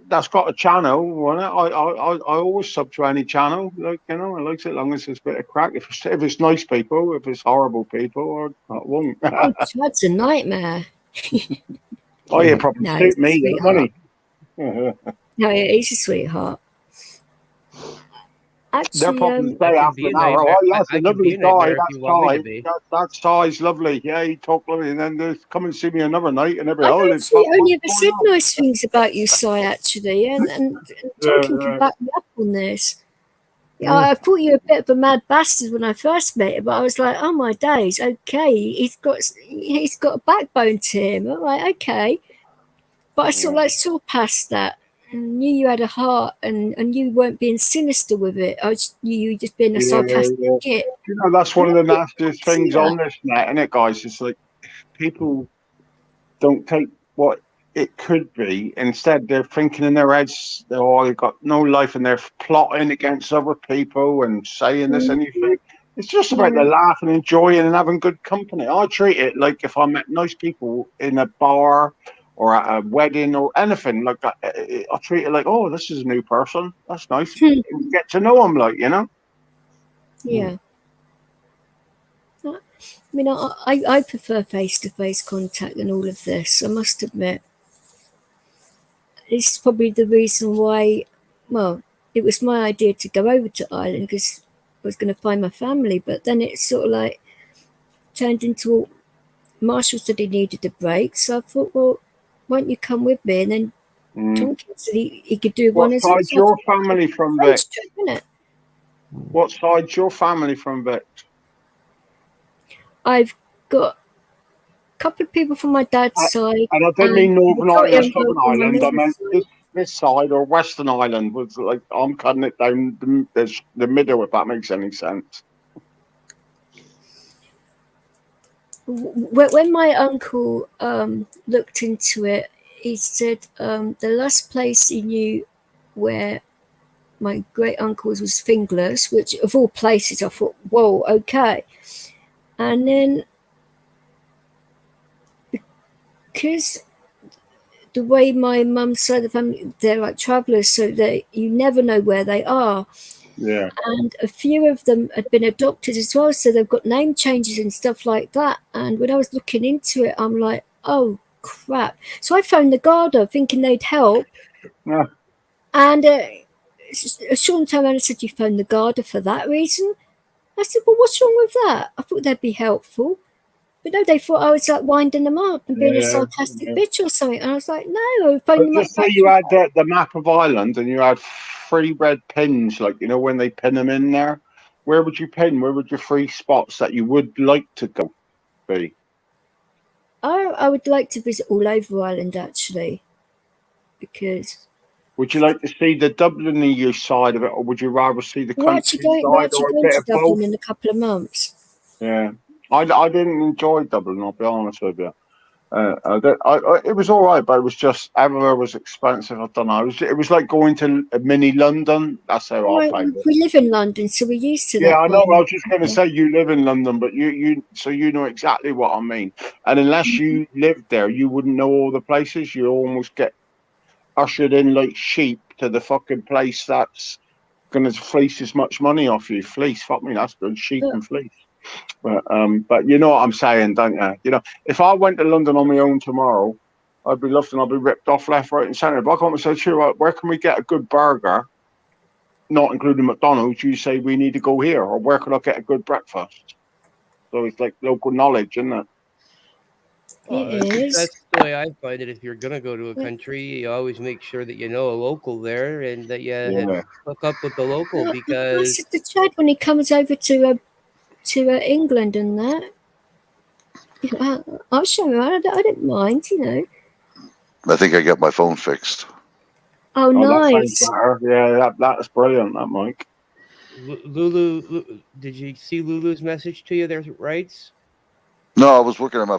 Speaker 8: that's got a channel, I always sub to any channel. Like, I like it as long as there's a bit of crack. If it's nice people, if it's horrible people, I won't.
Speaker 1: Oh, Chad's a nightmare.
Speaker 8: Oh, yeah, probably suit me, money.
Speaker 1: No, he's a sweetheart. Actually,
Speaker 8: they'll probably say after an hour, oh, that's a lovely guy, that's Si's lovely, yeah, he talked lovely, and then they come and see me another night, and every
Speaker 1: I've actually only ever said nice things about you, Si, actually, and Tonkin can back me up on this. Yeah, I thought you were a bit of a mad bastard when I first met him, but I was like, oh my days, okay, he's got a backbone to him. I'm like, okay. But I sort of like saw past that and knew you had a heart and you weren't being sinister with it. I just knew you just being a sarcastic kid.
Speaker 8: That's one of the nastiest things on this net, isn't it, guys? It's like people don't take what it could be. Instead, they're thinking in their heads, they've got no life, and they're plotting against other people and saying this and anything. It's just about the laugh and enjoying and having good company. I treat it like if I met nice people in a bar or at a wedding or anything like that. I treat it like, oh, this is a new person. That's nice. You get to know them, like,
Speaker 1: Yeah. I mean, I prefer face-to-face contact than all of this, I must admit. This is probably the reason why, well, it was my idea to go over to Ireland because I was going to find my family, but then it sort of like turned into, Marshall said he needed a break, so I thought, well, why don't you come with me? And then donkey, so he could do
Speaker 8: What
Speaker 1: one as well.
Speaker 8: side's your family from, Vic?
Speaker 1: French trip, isn't it?
Speaker 8: What side's your family from, Vic?
Speaker 1: I've got a couple of people from my dad's side.
Speaker 8: And I didn't mean Northern
Speaker 1: majority
Speaker 8: Ireland,
Speaker 1: of them
Speaker 8: Southern
Speaker 1: from my
Speaker 8: Ireland. I
Speaker 1: mother's
Speaker 8: meant
Speaker 1: side.
Speaker 8: this side or Western Ireland was like, I'm cutting it down the middle, if that makes any sense.
Speaker 1: When my uncle looked into it, he said the last place he knew where my great uncle's was Finglas, which of all places I thought, whoa, okay. And then because the way my mum's side of the family, they're like travellers, so that you never know where they are.
Speaker 8: Yeah.
Speaker 1: And a few of them had been adopted as well, so they've got name changes and stuff like that. And when I was looking into it, I'm like, oh crap. So I phoned the Garda thinking they'd help.
Speaker 8: Yeah.
Speaker 1: And Sean turned around and said, you phoned the Garda for that reason? I said, well, what's wrong with that? I thought they'd be helpful. But no, they thought I was like winding them up and being a sarcastic bitch or something. And I was like, no, I phoned them up.
Speaker 8: Just say you had the map of Ireland and you had 3 red pins, like, you know, when they pin them in there. Where would you pin? Where would your 3 spots that you would like to go be?
Speaker 1: I would like to visit all over Ireland, actually, because...
Speaker 8: Would you like to see the Dublin side of it, or would you rather see the countryside
Speaker 1: we're actually
Speaker 8: or a
Speaker 1: going
Speaker 8: bit
Speaker 1: to
Speaker 8: of
Speaker 1: Dublin
Speaker 8: both?
Speaker 1: in a couple of months.
Speaker 8: Yeah. I didn't enjoy Dublin, I'll be honest with you. It was all right, but it was just everywhere was expensive. I don't know. It was like going to a mini London. That's how I found it.
Speaker 1: We live in London, so we're used to that.
Speaker 8: Yeah, I know. I was just going to say you live in London, but so you know exactly what I mean. And unless you lived there, you wouldn't know all the places. You almost get ushered in like sheep to the fucking place that's going to fleece as much money off you. Fleece, fuck me, that's good. Sheep and fleece. But you know what I'm saying, don't you? You know, if I went to London on my own tomorrow, I'd be loved and I'd be ripped off left, right, and centre. If I come and say, sure, where can we get a good burger, not including McDonald's? You say we need to go here, or where could I get a good breakfast? So it's like local knowledge, isn't it?
Speaker 6: That's the way I find it. If you're gonna go to a country, you always make sure that you know a local there and that you hook up with the local, because
Speaker 1: I said to Chad when he comes over to England and that, you know, I'll show him. I didn't mind, you know.
Speaker 2: I think I got my phone fixed.
Speaker 1: Oh, nice.
Speaker 8: Yeah, that's brilliant, that Mike.
Speaker 6: Lulu, did you see Lulu's message to you? There's rights.
Speaker 2: No, I was working on my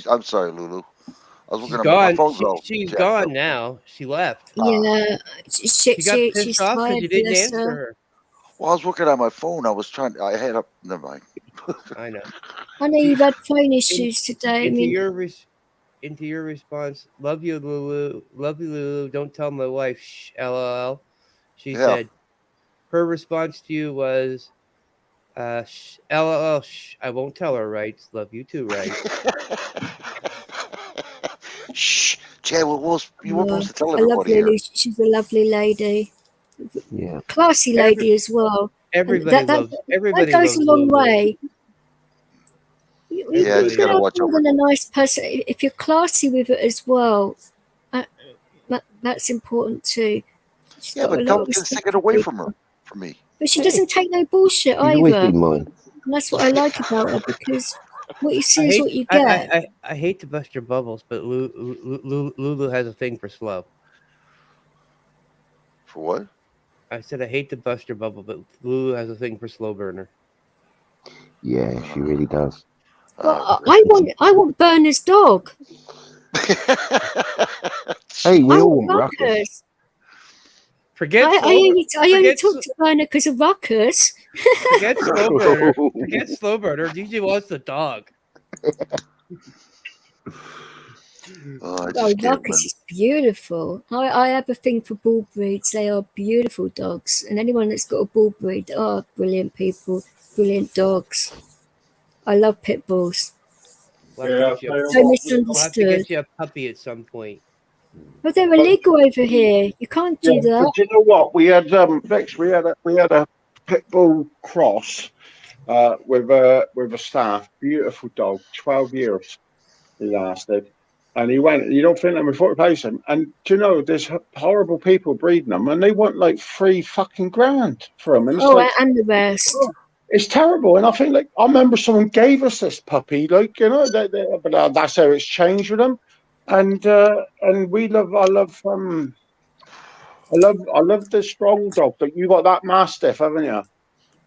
Speaker 2: I'm sorry, Lulu. I was working on my phone.
Speaker 6: She's gone now. She left.
Speaker 1: Yeah,
Speaker 6: She got pissed
Speaker 1: she's
Speaker 6: off because
Speaker 1: tired,
Speaker 6: you didn't
Speaker 1: bless
Speaker 6: answer
Speaker 1: her.
Speaker 6: her.
Speaker 2: Well, I was working on my phone. I had up. Never mind.
Speaker 6: I know.
Speaker 1: I know you've had phone issues today.
Speaker 6: Into your response, love you, Lulu. Love you, Lulu. Don't tell my wife. Shh, LOL. She said her response to you was, shh, LOL. Shh, I won't tell her, right? Love you too, right?
Speaker 2: Shh, Jay. You weren't supposed to tell
Speaker 1: I love
Speaker 2: everybody
Speaker 1: Lulu.
Speaker 2: here.
Speaker 1: She's a lovely lady.
Speaker 5: Yeah.
Speaker 1: Classy lady as well.
Speaker 6: Everybody loves. Everybody
Speaker 1: that goes
Speaker 6: loves
Speaker 1: a long
Speaker 6: Lulu.
Speaker 1: way. You
Speaker 2: just gotta
Speaker 1: have
Speaker 2: watch
Speaker 1: more
Speaker 2: over.
Speaker 1: than a nice person. If you're classy with it as well, that's important too.
Speaker 2: Yeah, but Duncan's taken away from me.
Speaker 1: But she doesn't take no bullshit
Speaker 5: You've always
Speaker 1: either.
Speaker 5: been mine.
Speaker 1: And that's what I like about her, because what you see is what you get.
Speaker 6: I hate to bust your bubbles, but Lulu has a thing for slow.
Speaker 2: For what?
Speaker 6: I said I hate to bust your bubble, but Lulu has a thing for slow burner.
Speaker 5: Yeah, she really does.
Speaker 1: Well, I want Burner's dog.
Speaker 5: Hey, we all want Ruckus.
Speaker 6: Forget
Speaker 1: I only talk to Burner because of Ruckus.
Speaker 6: Forget slow burner. Forget slow burner. DJ wants the dog.
Speaker 1: Ruckus is beautiful. I have a thing for bull breeds. They are beautiful dogs. And anyone that's got a bull breed are brilliant people, brilliant dogs. I love pit bulls.
Speaker 6: So
Speaker 1: misunderstood.
Speaker 6: We'll have to get you a puppy at some point.
Speaker 1: But they're illegal over here. You can't do that.
Speaker 8: But you know what? We had Vix. We had a pit bull cross with a staff. Beautiful dog. 12 years he lasted. And he went, you don't think them before you place them? And do you know, there's horrible people breeding them, and they want like $3,000 for them. And it's like,
Speaker 1: and the rest.
Speaker 8: oh, it's terrible. And I think, like, I remember someone gave us this puppy, like, you know, but that's how it's changed with them. And we love, I love the strong dog. But you got that Mastiff, haven't you?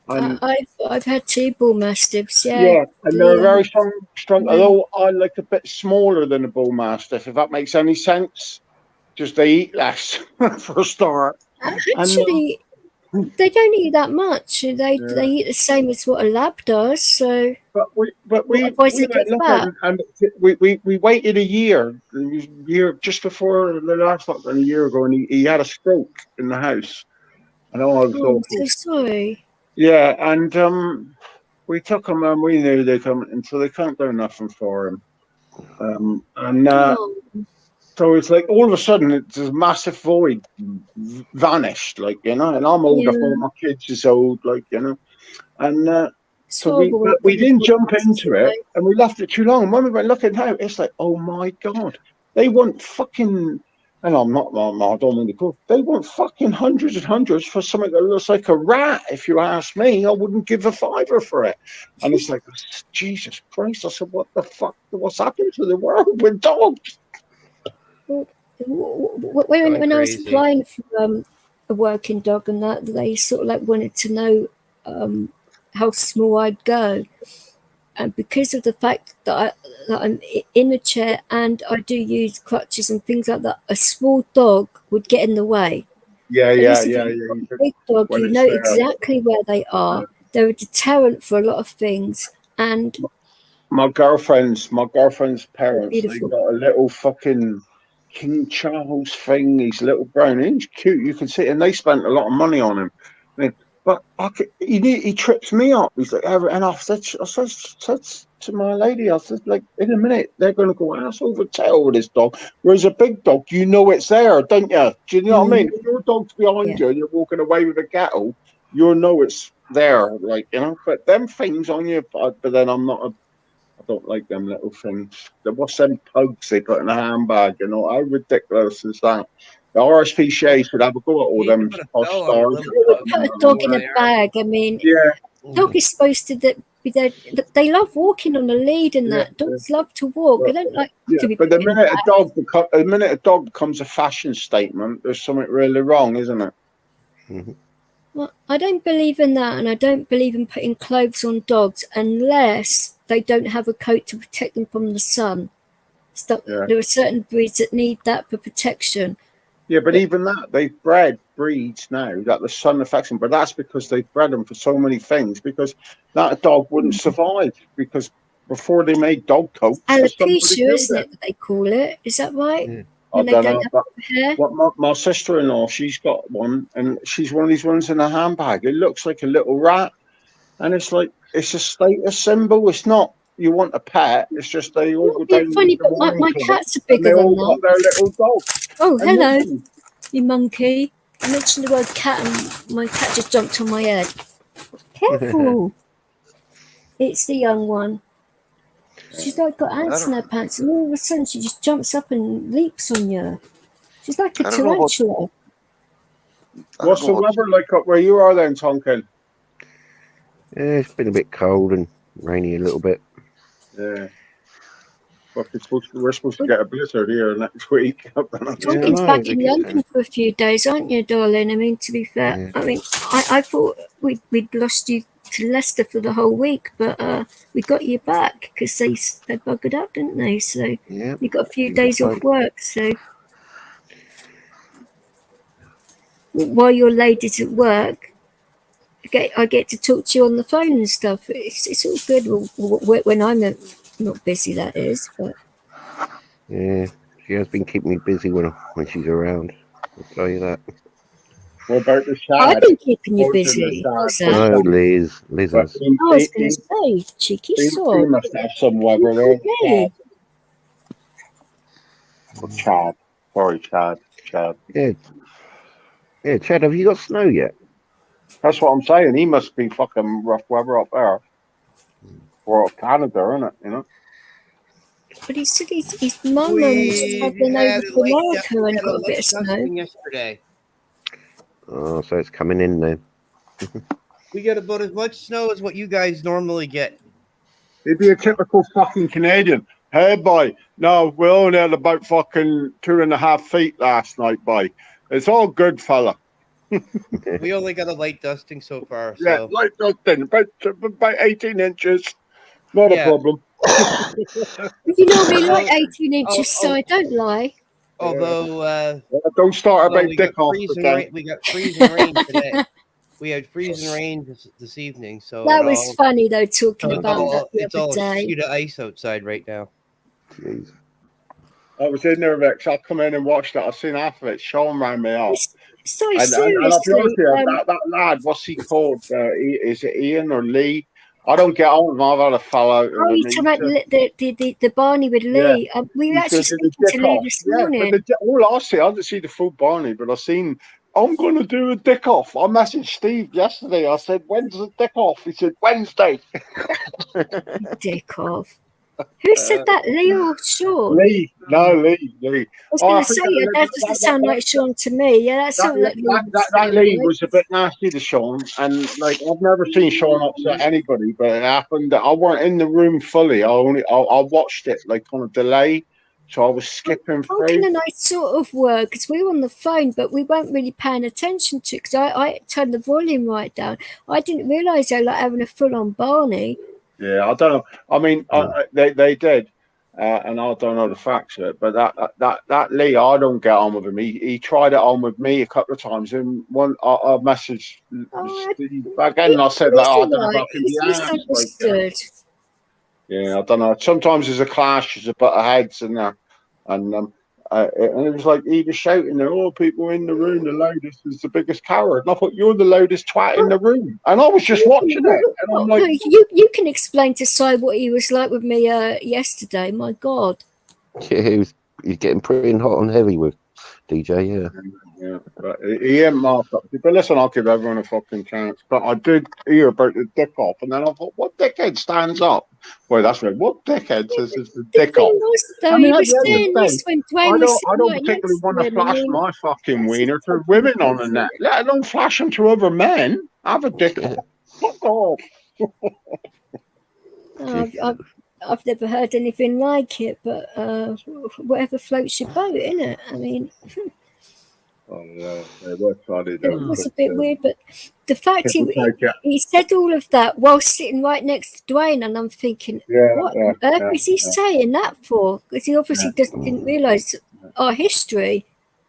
Speaker 8: And
Speaker 1: I've had 2 bull mastiffs,
Speaker 8: yeah, and they're very strong. Although I like a bit smaller than a bull mastiff, if that makes any sense. Just they eat less for a start.
Speaker 1: Actually, they don't eat that much. They eat the same as what a lab does. So,
Speaker 8: but we waited a year just before the last lockdown, a year ago, and he had a stroke in the house. I know I was
Speaker 1: I'm so sorry.
Speaker 8: Yeah, and we took him, and we knew they'd come, and so they can't do nothing for him. So it's like all of a sudden it's a massive void vanished, like, you know. And I'm older, my kids is old, like, you know. And so we didn't jump into it, and we left it too long. And when we went looking out, it's like, oh my God, they want fucking. And I don't mean to go. They want fucking hundreds and hundreds for something that looks like a rat. If you ask me, I wouldn't give a $5 for it. And it's like, Jesus Christ! I said, what the fuck? What's happened to the world with dogs?
Speaker 1: When I was applying for a working dog, and that they sort of like wanted to know how small I'd go. And because of the fact that I'm in a chair and I do use crutches and things like that, a small dog would get in the way.
Speaker 8: Yeah.
Speaker 1: A big dog, you know exactly where they are. Yeah. They're a deterrent for a lot of things. And
Speaker 8: my girlfriend's parents, they got a little fucking King Charles thing. He's little brown. He's cute. You can see it. And they spent a lot of money on him. I mean, but he trips me up. He's like, and I said to my lady, I said, like, in a minute, they're going to go ass over tail with this dog. Whereas a big dog, you know it's there, don't you? Do you know what I mean? If your dog's behind you and you're walking away with a cattle, you'll know it's there, like, you know. But them things on you, but then I don't like them little things. What's them pugs they put in a handbag, you know? How ridiculous is that? The RSPCA should have a go at all them posh stars.
Speaker 1: Put a dog in a bag. I mean, dog is supposed to be there. They love walking on a lead, and that dogs love to walk. They don't like to be.
Speaker 8: But the minute a dog becomes a fashion statement, there's something really wrong, isn't it?
Speaker 1: Mm-hmm. Well, I don't believe in that, and I don't believe in putting clothes on dogs unless they don't have a coat to protect them from the sun. There are certain breeds that need that for protection.
Speaker 8: Yeah, but even that, they've bred breeds now that the sun affects them. But that's because they've bred them for so many things, because that dog wouldn't survive, because before they made dog coats.
Speaker 1: Alopecia, isn't it, that they call it? Is that right?
Speaker 8: Yeah. I don't know, but hair? My sister-in-law, she's got one, and she's one of these ones in a handbag. It looks like a little rat, and it's like, it's a status symbol. It's not, you want a pet, it's just they all go down.
Speaker 1: Funny, but my cats are bigger than that.
Speaker 8: Their little dog.
Speaker 1: Oh, hello, you monkey. I mentioned the word cat and my cat just jumped on my head. Careful. It's the young one. She's like got ants in her pants, and all of a sudden she just jumps up and leaps on you. She's like a tarantula.
Speaker 8: What's the weather like up where you are then, Tonkin?
Speaker 5: Yeah, it's been a bit cold and rainy a little bit.
Speaker 8: Yeah. We're supposed to get a blizzard here next week.
Speaker 1: Tonkin's back in London for a few days, aren't you, darling? I mean, to be fair, I mean, I thought we'd lost you to Leicester for the whole week, but we got you back because they buggered up, didn't they? So you got a few days off work. So while your lady's at work, I get to talk to you on the phone and stuff. It's all good when I'm not busy, that is. But
Speaker 5: yeah, she has been keeping me busy when she's around. I'll tell you that.
Speaker 8: What about the Shad?
Speaker 1: I've been keeping you busy.
Speaker 5: No, Liz has.
Speaker 1: I was going to say, cheeky sod.
Speaker 8: You must have some weather there. Chad. Sorry, Chad.
Speaker 5: Yeah, Chad, have you got snow yet?
Speaker 8: That's what I'm saying. He must be fucking rough weather up there. Or up Canada, isn't it? You know?
Speaker 1: But he said his mum was
Speaker 6: We
Speaker 1: travelling over
Speaker 6: had
Speaker 1: to
Speaker 6: a light
Speaker 1: America and got a bit of snow.
Speaker 6: dusting yesterday.
Speaker 5: Oh, so it's coming in then.
Speaker 6: We get about as much snow as what you guys normally get.
Speaker 8: He'd be a typical fucking Canadian. Hey, boy. No, we only had about fucking 2.5 feet last night, boy. It's all good, fella.
Speaker 6: We only got a light dusting so far.
Speaker 8: Yeah,
Speaker 6: So
Speaker 8: like nothing. About 18 inches. Not a
Speaker 6: Yeah.
Speaker 8: problem.
Speaker 1: You normally like 18 inches, so
Speaker 6: oh.
Speaker 1: I don't lie.
Speaker 6: although
Speaker 8: Don't start
Speaker 6: although
Speaker 8: about
Speaker 6: we
Speaker 8: dick
Speaker 6: got
Speaker 8: off
Speaker 6: freezing
Speaker 8: again.
Speaker 6: rain, we got freezing rain today. We had freezing rain this evening, so
Speaker 1: That was funny though, talking
Speaker 6: so
Speaker 1: about that the
Speaker 6: it's
Speaker 1: other
Speaker 6: all a
Speaker 1: day.
Speaker 6: sheet of ice outside right now.
Speaker 5: Jeez.
Speaker 8: I was in there, Rex. I'll come in and watch that. I've seen half of it. Sean ran me off.
Speaker 1: So
Speaker 8: And I'll be
Speaker 1: seriously,
Speaker 8: honest with you, that lad, what's he called? Is it Ian or Lee? I don't get on with him. I've had a fallout with
Speaker 1: oh,
Speaker 8: him.
Speaker 1: you talking about the Barney with Lee? We were
Speaker 8: He's
Speaker 1: actually
Speaker 8: gonna do the
Speaker 1: speaking to
Speaker 8: dick
Speaker 1: Lee
Speaker 8: off.
Speaker 1: this
Speaker 8: Yeah,
Speaker 1: morning.
Speaker 8: but all I didn't see the full Barney, but I seen, I'm going to do a dick off. I messaged Steve yesterday. I said, when's the dick off? He said, Wednesday.
Speaker 1: Dick off. Who said that, Lee or Sean?
Speaker 8: Lee. No, Lee.
Speaker 1: I was going to say, that doesn't sound like Sean to me. Yeah, that's something that Lee would say,
Speaker 8: that Lee
Speaker 1: right?
Speaker 8: was a bit nasty to Sean, and like I've never seen Sean upset anybody, but it happened that I weren't in the room fully. I watched it like on a delay, so I was skipping through.
Speaker 1: Funkin and I sort of were, because we were on the phone, but we weren't really paying attention to it, because I turned the volume right down. I didn't realise they were like having a full-on Barney.
Speaker 8: Yeah, I don't know. I mean, they did, and I don't know the facts of it. But that Lee, I don't get on with him. He tried it on with me a couple of times. And one, I messaged Steve back then, and I said, like, I don't know if I can be asked. Like, yeah, I don't know. Sometimes there's a clash, there's a butt of heads, and it was like he was shouting there, oh, people in the room, the loudest is the biggest coward. And I thought, you're the loudest twat in the room. And I was just watching it. And I'm like,
Speaker 1: you can explain to Si what he was like with me yesterday. My God.
Speaker 5: Yeah, he's getting pretty hot and heavy with DJ, yeah.
Speaker 8: Yeah, but he ain't marked up. But listen, I'll give everyone a fucking chance. But I did hear about the dick off, and then I thought, what dickhead stands up? Boy, that's right. What dickhead says it's the dick off?
Speaker 1: I mean, I don't
Speaker 8: particularly want to flash my fucking wiener to women on the net, let alone flash them to other men. Have a dick off. Fuck off.
Speaker 1: I've never heard anything like it, but whatever floats your boat, innit? I mean,
Speaker 8: oh yeah, it was funny.
Speaker 1: It was a bit weird, but the fact he said all of that while sitting right next to Dwayne, and I'm thinking, what on earth is he saying that for? Because he obviously didn't realise our history.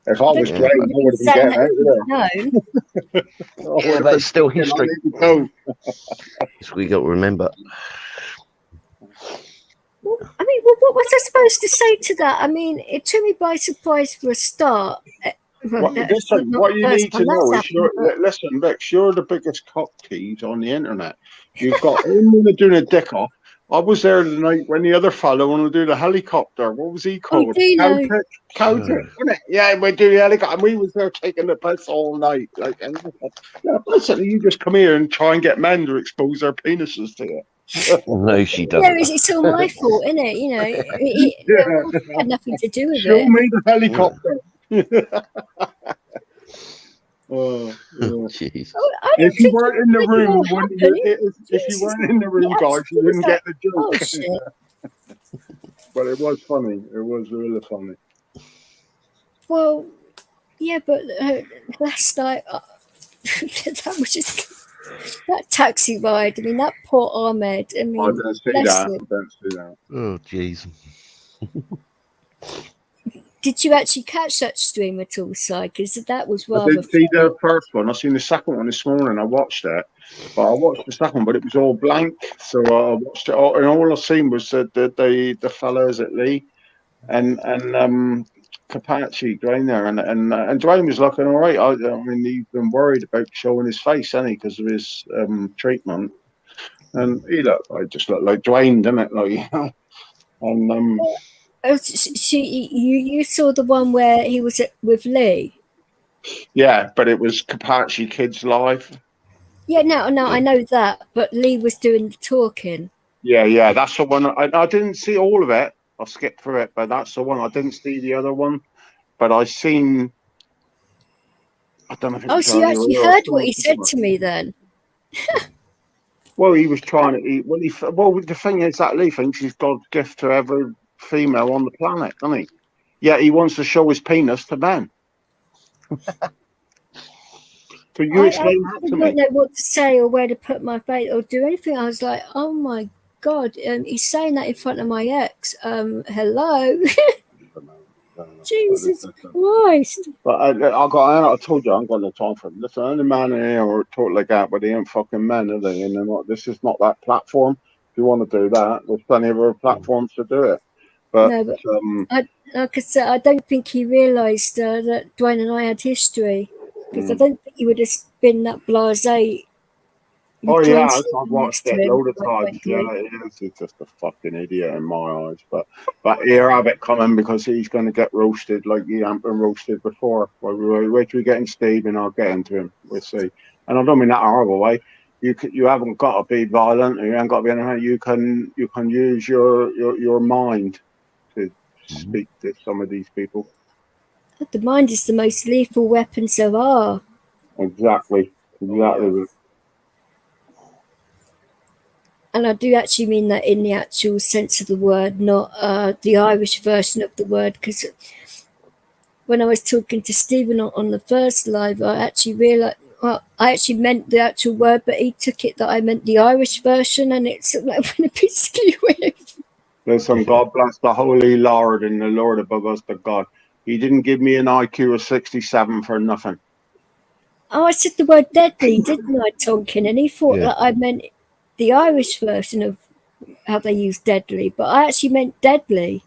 Speaker 8: If I was Dwayne, I would have been getting out there.
Speaker 5: Yeah, but it's still history. So we got to remember.
Speaker 1: Well, I mean, what was I supposed to say to that? I mean, it took me by surprise for a start.
Speaker 8: What you need to know is, listen, Rex, you're the biggest cock tease on the internet. You've got him doing a dick off. I was there the night when the other fellow wanted to do the helicopter. What was he called? Cowtick, wasn't it? Yeah, we do the helicopter. And we was there taking the piss all night. Like, and basically, you just come here and try and get men to expose their penises to you.
Speaker 5: No, she doesn't.
Speaker 1: Yeah, it's all my fault, isn't it? You know, it had nothing to do with
Speaker 8: Show
Speaker 1: it.
Speaker 8: me the helicopter.
Speaker 5: Jeez.
Speaker 8: If you weren't in the room, if you weren't in the room, guys, you wouldn't get the joke.
Speaker 1: Oh, shit.
Speaker 8: But it was funny. It was really funny.
Speaker 1: Well, yeah, but last night that was just that taxi ride. I mean, that poor Ahmed. I mean,
Speaker 8: I don't see that.
Speaker 5: Oh, jeez.
Speaker 1: Did you actually catch that stream at all, Si? Because that was rather.
Speaker 8: I did see the first one. I seen the second one this morning. I watched it, but I watched the second one, but it was all blank. So I watched it, and all I seen was the fellas at Lee, and Kapachi going there, and Dwayne was looking all right. I mean, he's been worried about showing his face, hasn't he, because of his treatment, and I just looked like Dwayne, didn't it? Like, you know, and
Speaker 1: So you saw the one where he was with Lee?
Speaker 8: Yeah, but it was Kapachi Kids Live.
Speaker 1: Yeah, no, I know that, but Lee was doing the talking.
Speaker 8: Yeah, that's the one. I didn't see all of it. I skipped through it, but that's the one. I didn't see the other one, but I seen. I don't know if it
Speaker 1: Oh,
Speaker 8: was
Speaker 1: so you
Speaker 8: earlier
Speaker 1: actually
Speaker 8: or
Speaker 1: heard what he said
Speaker 8: something.
Speaker 1: to me then?
Speaker 8: Well, he was trying to. Well, the thing is that Lee thinks he's God's gift to every female on the planet, doesn't he? Yet he wants to show his penis to men. So you explain that to
Speaker 1: didn't
Speaker 8: me.
Speaker 1: know what to say or where to put my face or do anything. I was like, oh my God, he's saying that in front of my ex. Hello. Jesus Christ.
Speaker 8: But I told you I ain't got no time for him. Listen, only man in here will talk like that, but they ain't fucking men, are they? And they're not, this is not that platform. If you want to do that, there's plenty of other platforms to do it. But,
Speaker 1: no, but like I said, I don't think he realised that Dwayne and I had history. Because I don't think he would have been that blasé.
Speaker 8: Oh yeah, I've watched it loads of times. Yeah, he's just a fucking idiot in my eyes. But here have it coming because he's going to get roasted like he ain't been roasted before. Wait till we get in Steve and I'll get into him. We'll see. And I don't mean that horrible way. You haven't got to be violent. You haven't got to be anything. You can use your mind to speak to some of these people.
Speaker 1: The mind is the most lethal weapon there are.
Speaker 8: Exactly.
Speaker 1: And I do actually mean that in the actual sense of the word, not the Irish version of the word. Because when I was talking to Stephen on the first live, I actually realised, well, I actually meant the actual word, but he took it that I meant the Irish version, and it's like a bit skewy.
Speaker 8: Listen, God bless the Holy Lord and the Lord above us, the God. He didn't give me an IQ of 67 for nothing.
Speaker 1: Oh, I said the word deadly, didn't I, Tonkin? And he thought that I meant the Irish version of how they use deadly, but I actually meant deadly.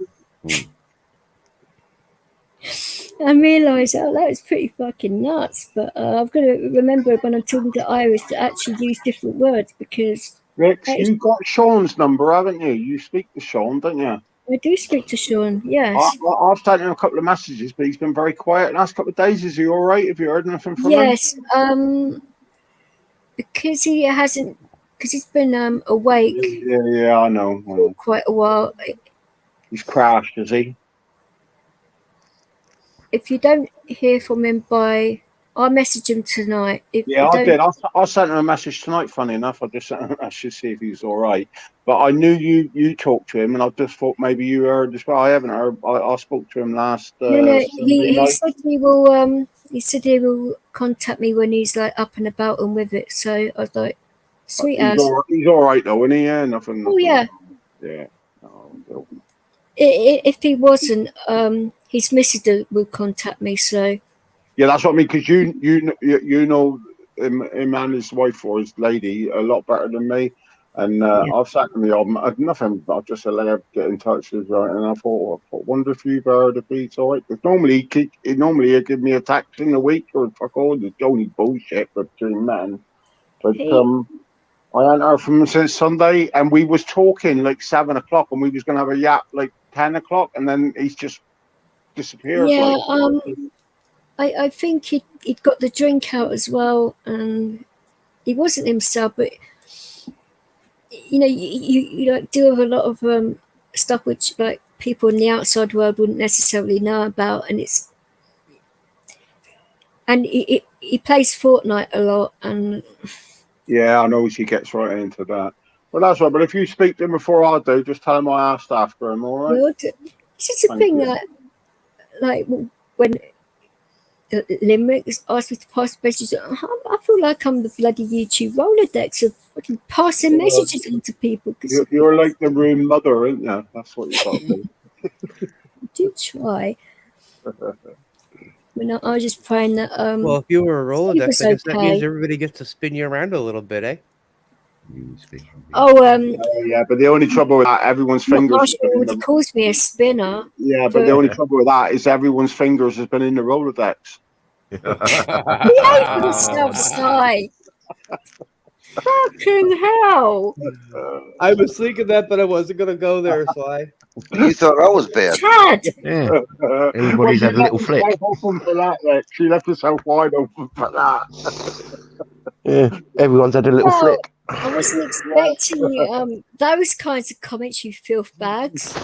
Speaker 1: I realised, that was pretty fucking nuts. But I've got to remember when I'm talking to Irish to actually use different words because.
Speaker 8: Rex, you've got Sean's number, haven't you? You speak to Sean, don't you?
Speaker 1: I do speak to Sean, yes.
Speaker 8: I've sent him a couple of messages, but he's been very quiet the last couple of days. Is he all right? Have you heard anything from him?
Speaker 1: Yes, because he hasn't, because he's been awake.
Speaker 8: Yeah, I know.
Speaker 1: For quite a while.
Speaker 8: He's crashed, is he?
Speaker 1: If you don't hear from him I'll message him tonight.
Speaker 8: I did. I sent him a message tonight, funny enough. I just sent him a message to see if he's all right. But I knew you talked to him, and I just thought maybe you heard as well. I haven't heard. I spoke to him last
Speaker 1: No, he said he will, he said he will contact me when he's like up and about and with it. So I was like, sweet ass.
Speaker 8: He's all right though, isn't he? Yeah, nothing.
Speaker 1: Oh, yeah.
Speaker 8: Yeah.
Speaker 1: If he wasn't, his missus will contact me, so.
Speaker 8: Yeah, that's what I mean, because you know him and his wife or his lady a lot better than me. And I've sat in the album, nothing, I just allowed to get in touch with her. And I thought, wonder if you've heard if he's all right. Because normally he'd give me a text in a week or fuck all, the only bullshit between men. But I hadn't heard from him since Sunday, and we was talking like 7 o'clock, and we was going to have a yap like 10 o'clock, and then he's just disappeared.
Speaker 1: Yeah, I think he'd got the drink out as well, and he wasn't himself, but you know, you like deal with a lot of stuff which like people in the outside world wouldn't necessarily know about, and he plays Fortnite a lot, and
Speaker 8: yeah, I know she gets right into that. Well, that's right. But if you speak to him before I do, just tell him I asked after him. All right.
Speaker 1: It's just a thing like when Limerick asked me to pass messages. I feel like I'm the bloody YouTube Rolodex of fucking passing messages on to people.
Speaker 8: You're like the room mother, aren't you? That's what you got to do.
Speaker 1: I do try. I was just praying that.
Speaker 6: Well, if you were a Rolodex, I guess that means everybody gets to spin you around a little bit, eh?
Speaker 8: Yeah, but the only trouble with that, everyone's fingers.
Speaker 1: He calls me a spinner.
Speaker 8: Yeah, but the only trouble with that is everyone's fingers has been in the Rolodex.
Speaker 1: Behave yourself, Si. Fucking hell!
Speaker 6: I was thinking that, but I wasn't gonna go there, Si.
Speaker 2: You thought I was bad.
Speaker 1: Chad!
Speaker 5: Yeah. Everybody's had a little flick.
Speaker 8: Open for that, Rick. She left herself wide open for that.
Speaker 5: Yeah, everyone's had a little flick.
Speaker 1: I wasn't expecting those kinds of comments, you filth bags.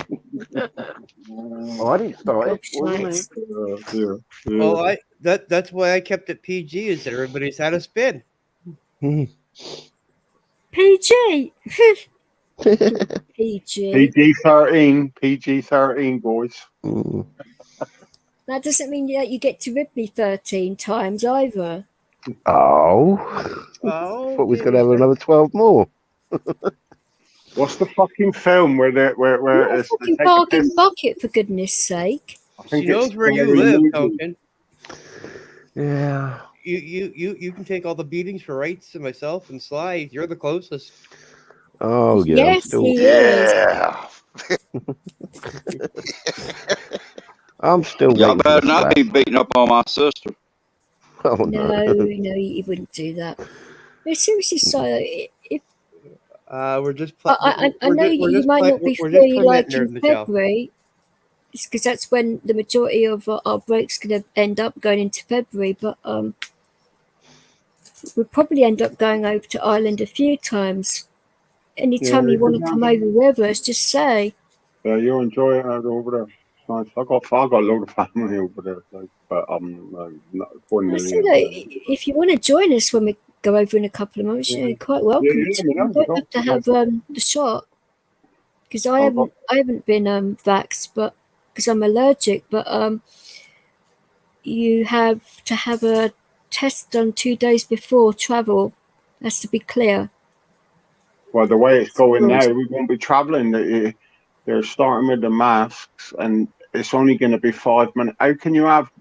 Speaker 5: Oh, I didn't start it. What do you mean?
Speaker 6: Well, that's why I kept it PG, is that everybody's had a spin.
Speaker 1: PG. PG.
Speaker 8: PG-13, boys.
Speaker 1: That doesn't mean that you get to rib me 13 times either.
Speaker 5: Oh.
Speaker 6: Oh,
Speaker 5: Thought we was going to have another 12 more.
Speaker 8: What's the fucking film where
Speaker 1: Not a fucking bargain bucket, for goodness sake.
Speaker 6: She knows where you live, Duncan.
Speaker 5: Yeah.
Speaker 6: You can take all the beatings for Rights and myself and Sly. You're the closest.
Speaker 5: Oh, yeah.
Speaker 1: Yes, he is.
Speaker 5: I'm still
Speaker 3: Y'all
Speaker 5: waiting for
Speaker 3: better
Speaker 5: the
Speaker 3: not
Speaker 5: slap.
Speaker 3: be beating up on my sister.
Speaker 5: Oh,
Speaker 1: No, you wouldn't do that. No, seriously, Si, if
Speaker 6: We're just.
Speaker 1: I know you might not be free like in February, because that's when the majority of our breaks going to end up going into February. But we'll probably end up going over to Ireland a few times. Anytime you want to come over with us, just say.
Speaker 8: Yeah, you enjoy it over there. Nice. I got a load of family over there, like, but not 1
Speaker 1: I
Speaker 8: million.
Speaker 1: say, if you want to join us when we go over in a couple of months, you're quite welcome. You don't have to have the shot, because I haven't been vaxxed, but because I'm allergic. But you have to have a test done 2 days before travel. Has to be clear.
Speaker 8: Well, the way it's going now, we won't be travelling. They're starting with the masks, and it's only going to be 5 minutes. How can you have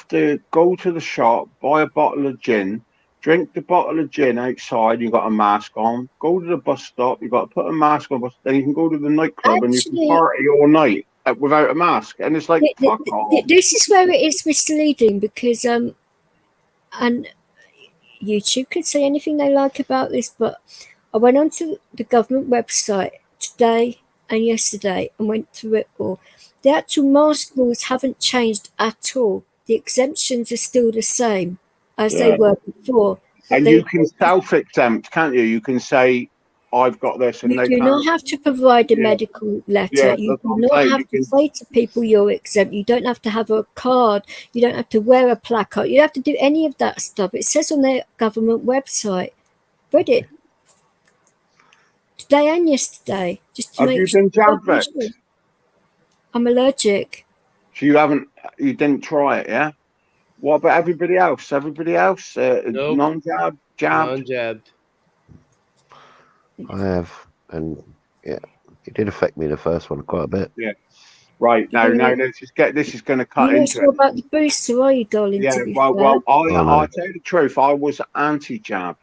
Speaker 8: to go to the shop, buy a bottle of gin, drink the bottle of gin outside, you've got a mask on, go to the bus stop, you've got to put a mask on, then you can go to the nightclub and you can party all night without a mask. And it's like, fuck off.
Speaker 1: This is where it is misleading, because and YouTube can say anything they like about this, but I went onto the government website today and yesterday and went through it all. The actual mask rules haven't changed at all. The exemptions are still the same as they were before.
Speaker 8: And you can self-exempt, can't you? You can say, I've got this. And
Speaker 1: you do not have to provide a medical letter. You do not have to say to people you're exempt. You don't have to have a card. You don't have to wear a placard. You don't have to do any of that stuff. It says on their government website. Read it. Today and yesterday. Just to
Speaker 8: have you been jabbed?
Speaker 1: Sure. I'm allergic.
Speaker 8: So you didn't try it, yeah? What about everybody else? Nope. Non-jabbed? Jabbed?
Speaker 6: Non-jabbed.
Speaker 5: I have, and yeah, it did affect me the first one quite a bit.
Speaker 8: Yeah. Right, now let's just get this is going to cut into it.
Speaker 1: About the booster, are you, darling?
Speaker 8: Yeah, well, I'll tell you the truth. I was anti-jab,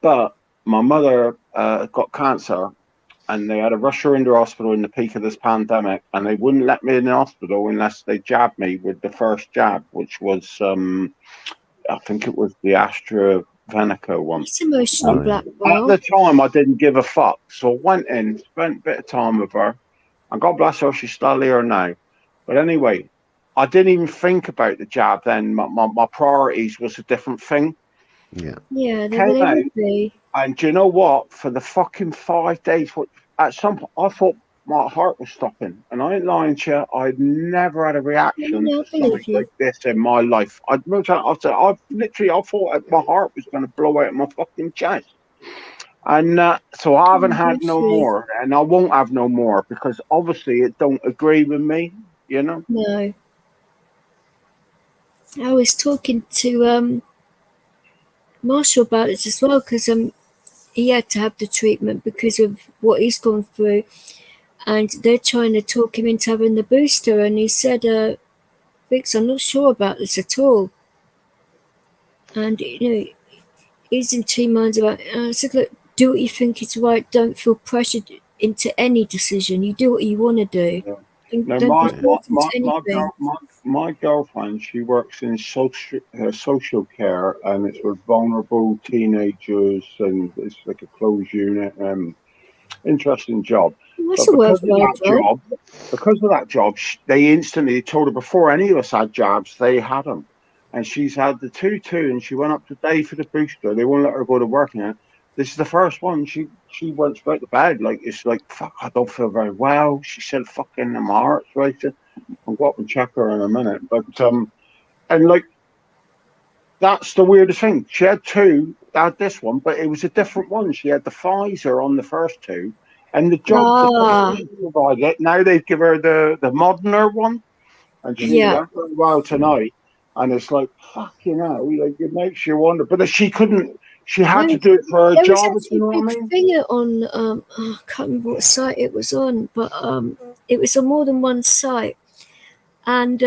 Speaker 8: but my mother got cancer, and they had to rush her into hospital in the peak of this pandemic, and they wouldn't let me in the hospital unless they jabbed me with the first jab, which was I think it was the AstraZeneca one.
Speaker 1: It's emotional, Blackwell.
Speaker 8: At the time, I didn't give a fuck, so I went in, spent a bit of time with her, and God bless her, she's still here now. But anyway, I didn't even think about the jab then. My priorities was a different thing.
Speaker 5: Yeah.
Speaker 1: Yeah, they would be.
Speaker 8: And do you know what? For the fucking 5 days, at some point, I thought my heart was stopping. And I ain't lying to you, I'd never had a reaction to something like this in my life. I thought my heart was going to blow out of my fucking chest. And so I haven't had no more, and I won't have no more, because obviously it don't agree with me, you know?
Speaker 1: No. I was talking to Marshall about this as well, because he had to have the treatment because of what he's gone through, and they're trying to talk him into having the booster, and he said, Vix, I'm not sure about this at all. And, he's in two minds about it. I said, look, do what you think is right. Don't feel pressured into any decision. You do what you want to do.
Speaker 8: Yeah.
Speaker 1: Now,
Speaker 8: my girlfriend, she works in social care, and it's with vulnerable teenagers, and it's like a closed unit. Interesting job.
Speaker 1: That's a worthwhile job.
Speaker 8: Because of that job, they instantly told her before any of us had jabs, they had them. And she's had the 2 too, and she went up today for the booster. They won't let her go to work now. This is the first one. She went straight to bed. Like, it's like, fuck, I don't feel very well. She said, fucking, my heart's racing. I'll go up and check her in a minute. But and like, that's the weirdest thing. She had two. Had this one, but it was a different one. She had the Pfizer on the first two, and the job provided it. Now they've given her the Moderna one, and she went very well tonight. And it's like, fucking hell, like, it makes you wonder. But she couldn't. She had to do it for her job. You know what I mean?
Speaker 1: Finger on I can't remember what site it was on, but it was on more than one site, and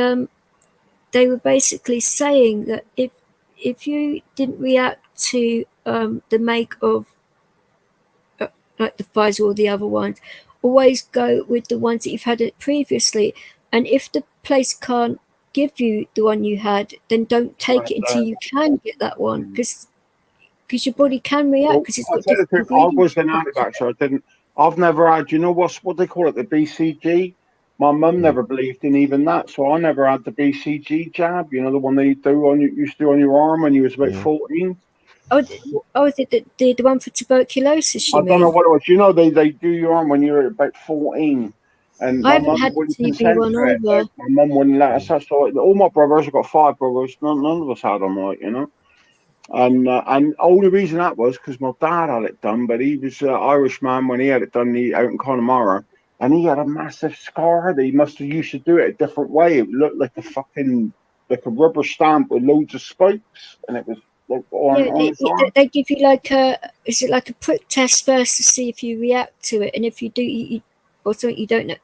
Speaker 1: they were basically saying that if you didn't react to the make of like the Pfizer or the other ones, always go with the ones that you've had it previously, and if the place can't give you the one you had, then don't take it until you can get that one, because your body can react, because it's got different
Speaker 8: I was an anti-vaxxer. I've never had, you know what they call it, the BCG. My mum never believed in even that, so I never had the BCG jab. You know, the one they used to do on your arm when you was about 14.
Speaker 1: The one for tuberculosis,
Speaker 8: I don't know what it was. You know, they do your arm when you're about 14. And
Speaker 1: I
Speaker 8: my
Speaker 1: haven't
Speaker 8: mum
Speaker 1: had
Speaker 8: wouldn't
Speaker 1: the TB
Speaker 8: consent
Speaker 1: one
Speaker 8: to it.
Speaker 1: either.
Speaker 8: My mum wouldn't let us. So all my brothers, I've got 5 brothers, none of us had them, like, you know. And only reason that was because my dad had it done, but he was an Irish man when he had it done out in Connemara, and he had a massive scar that he must have used to do it a different way. It looked like like a rubber stamp with loads of spikes, and it was like on his arm.
Speaker 1: They give you is it like a prick test first to see if you react to it, and if you do, or something, you don't know,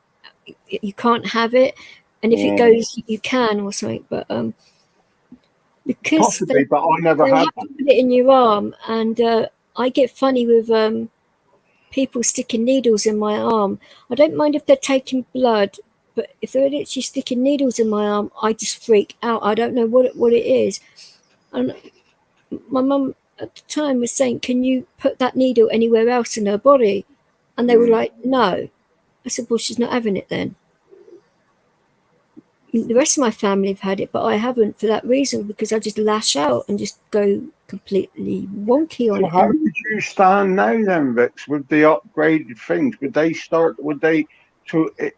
Speaker 1: you can't have it, and if it goes, you can, or something. But because
Speaker 8: possibly, but I never
Speaker 1: they
Speaker 8: had
Speaker 1: have to put it in your arm, and I get funny with people sticking needles in my arm. I don't mind if they're taking blood, but if they're actually sticking needles in my arm, I just freak out. I don't know what it is. And my mum at the time was saying, can you put that needle anywhere else in her body? And they were like, no. I said, well, she's not having it then. The rest of my family have had it, but I haven't, for that reason, because I just lash out and just go completely wonky on it.
Speaker 8: How would you stand now then, Vix, with the upgraded things?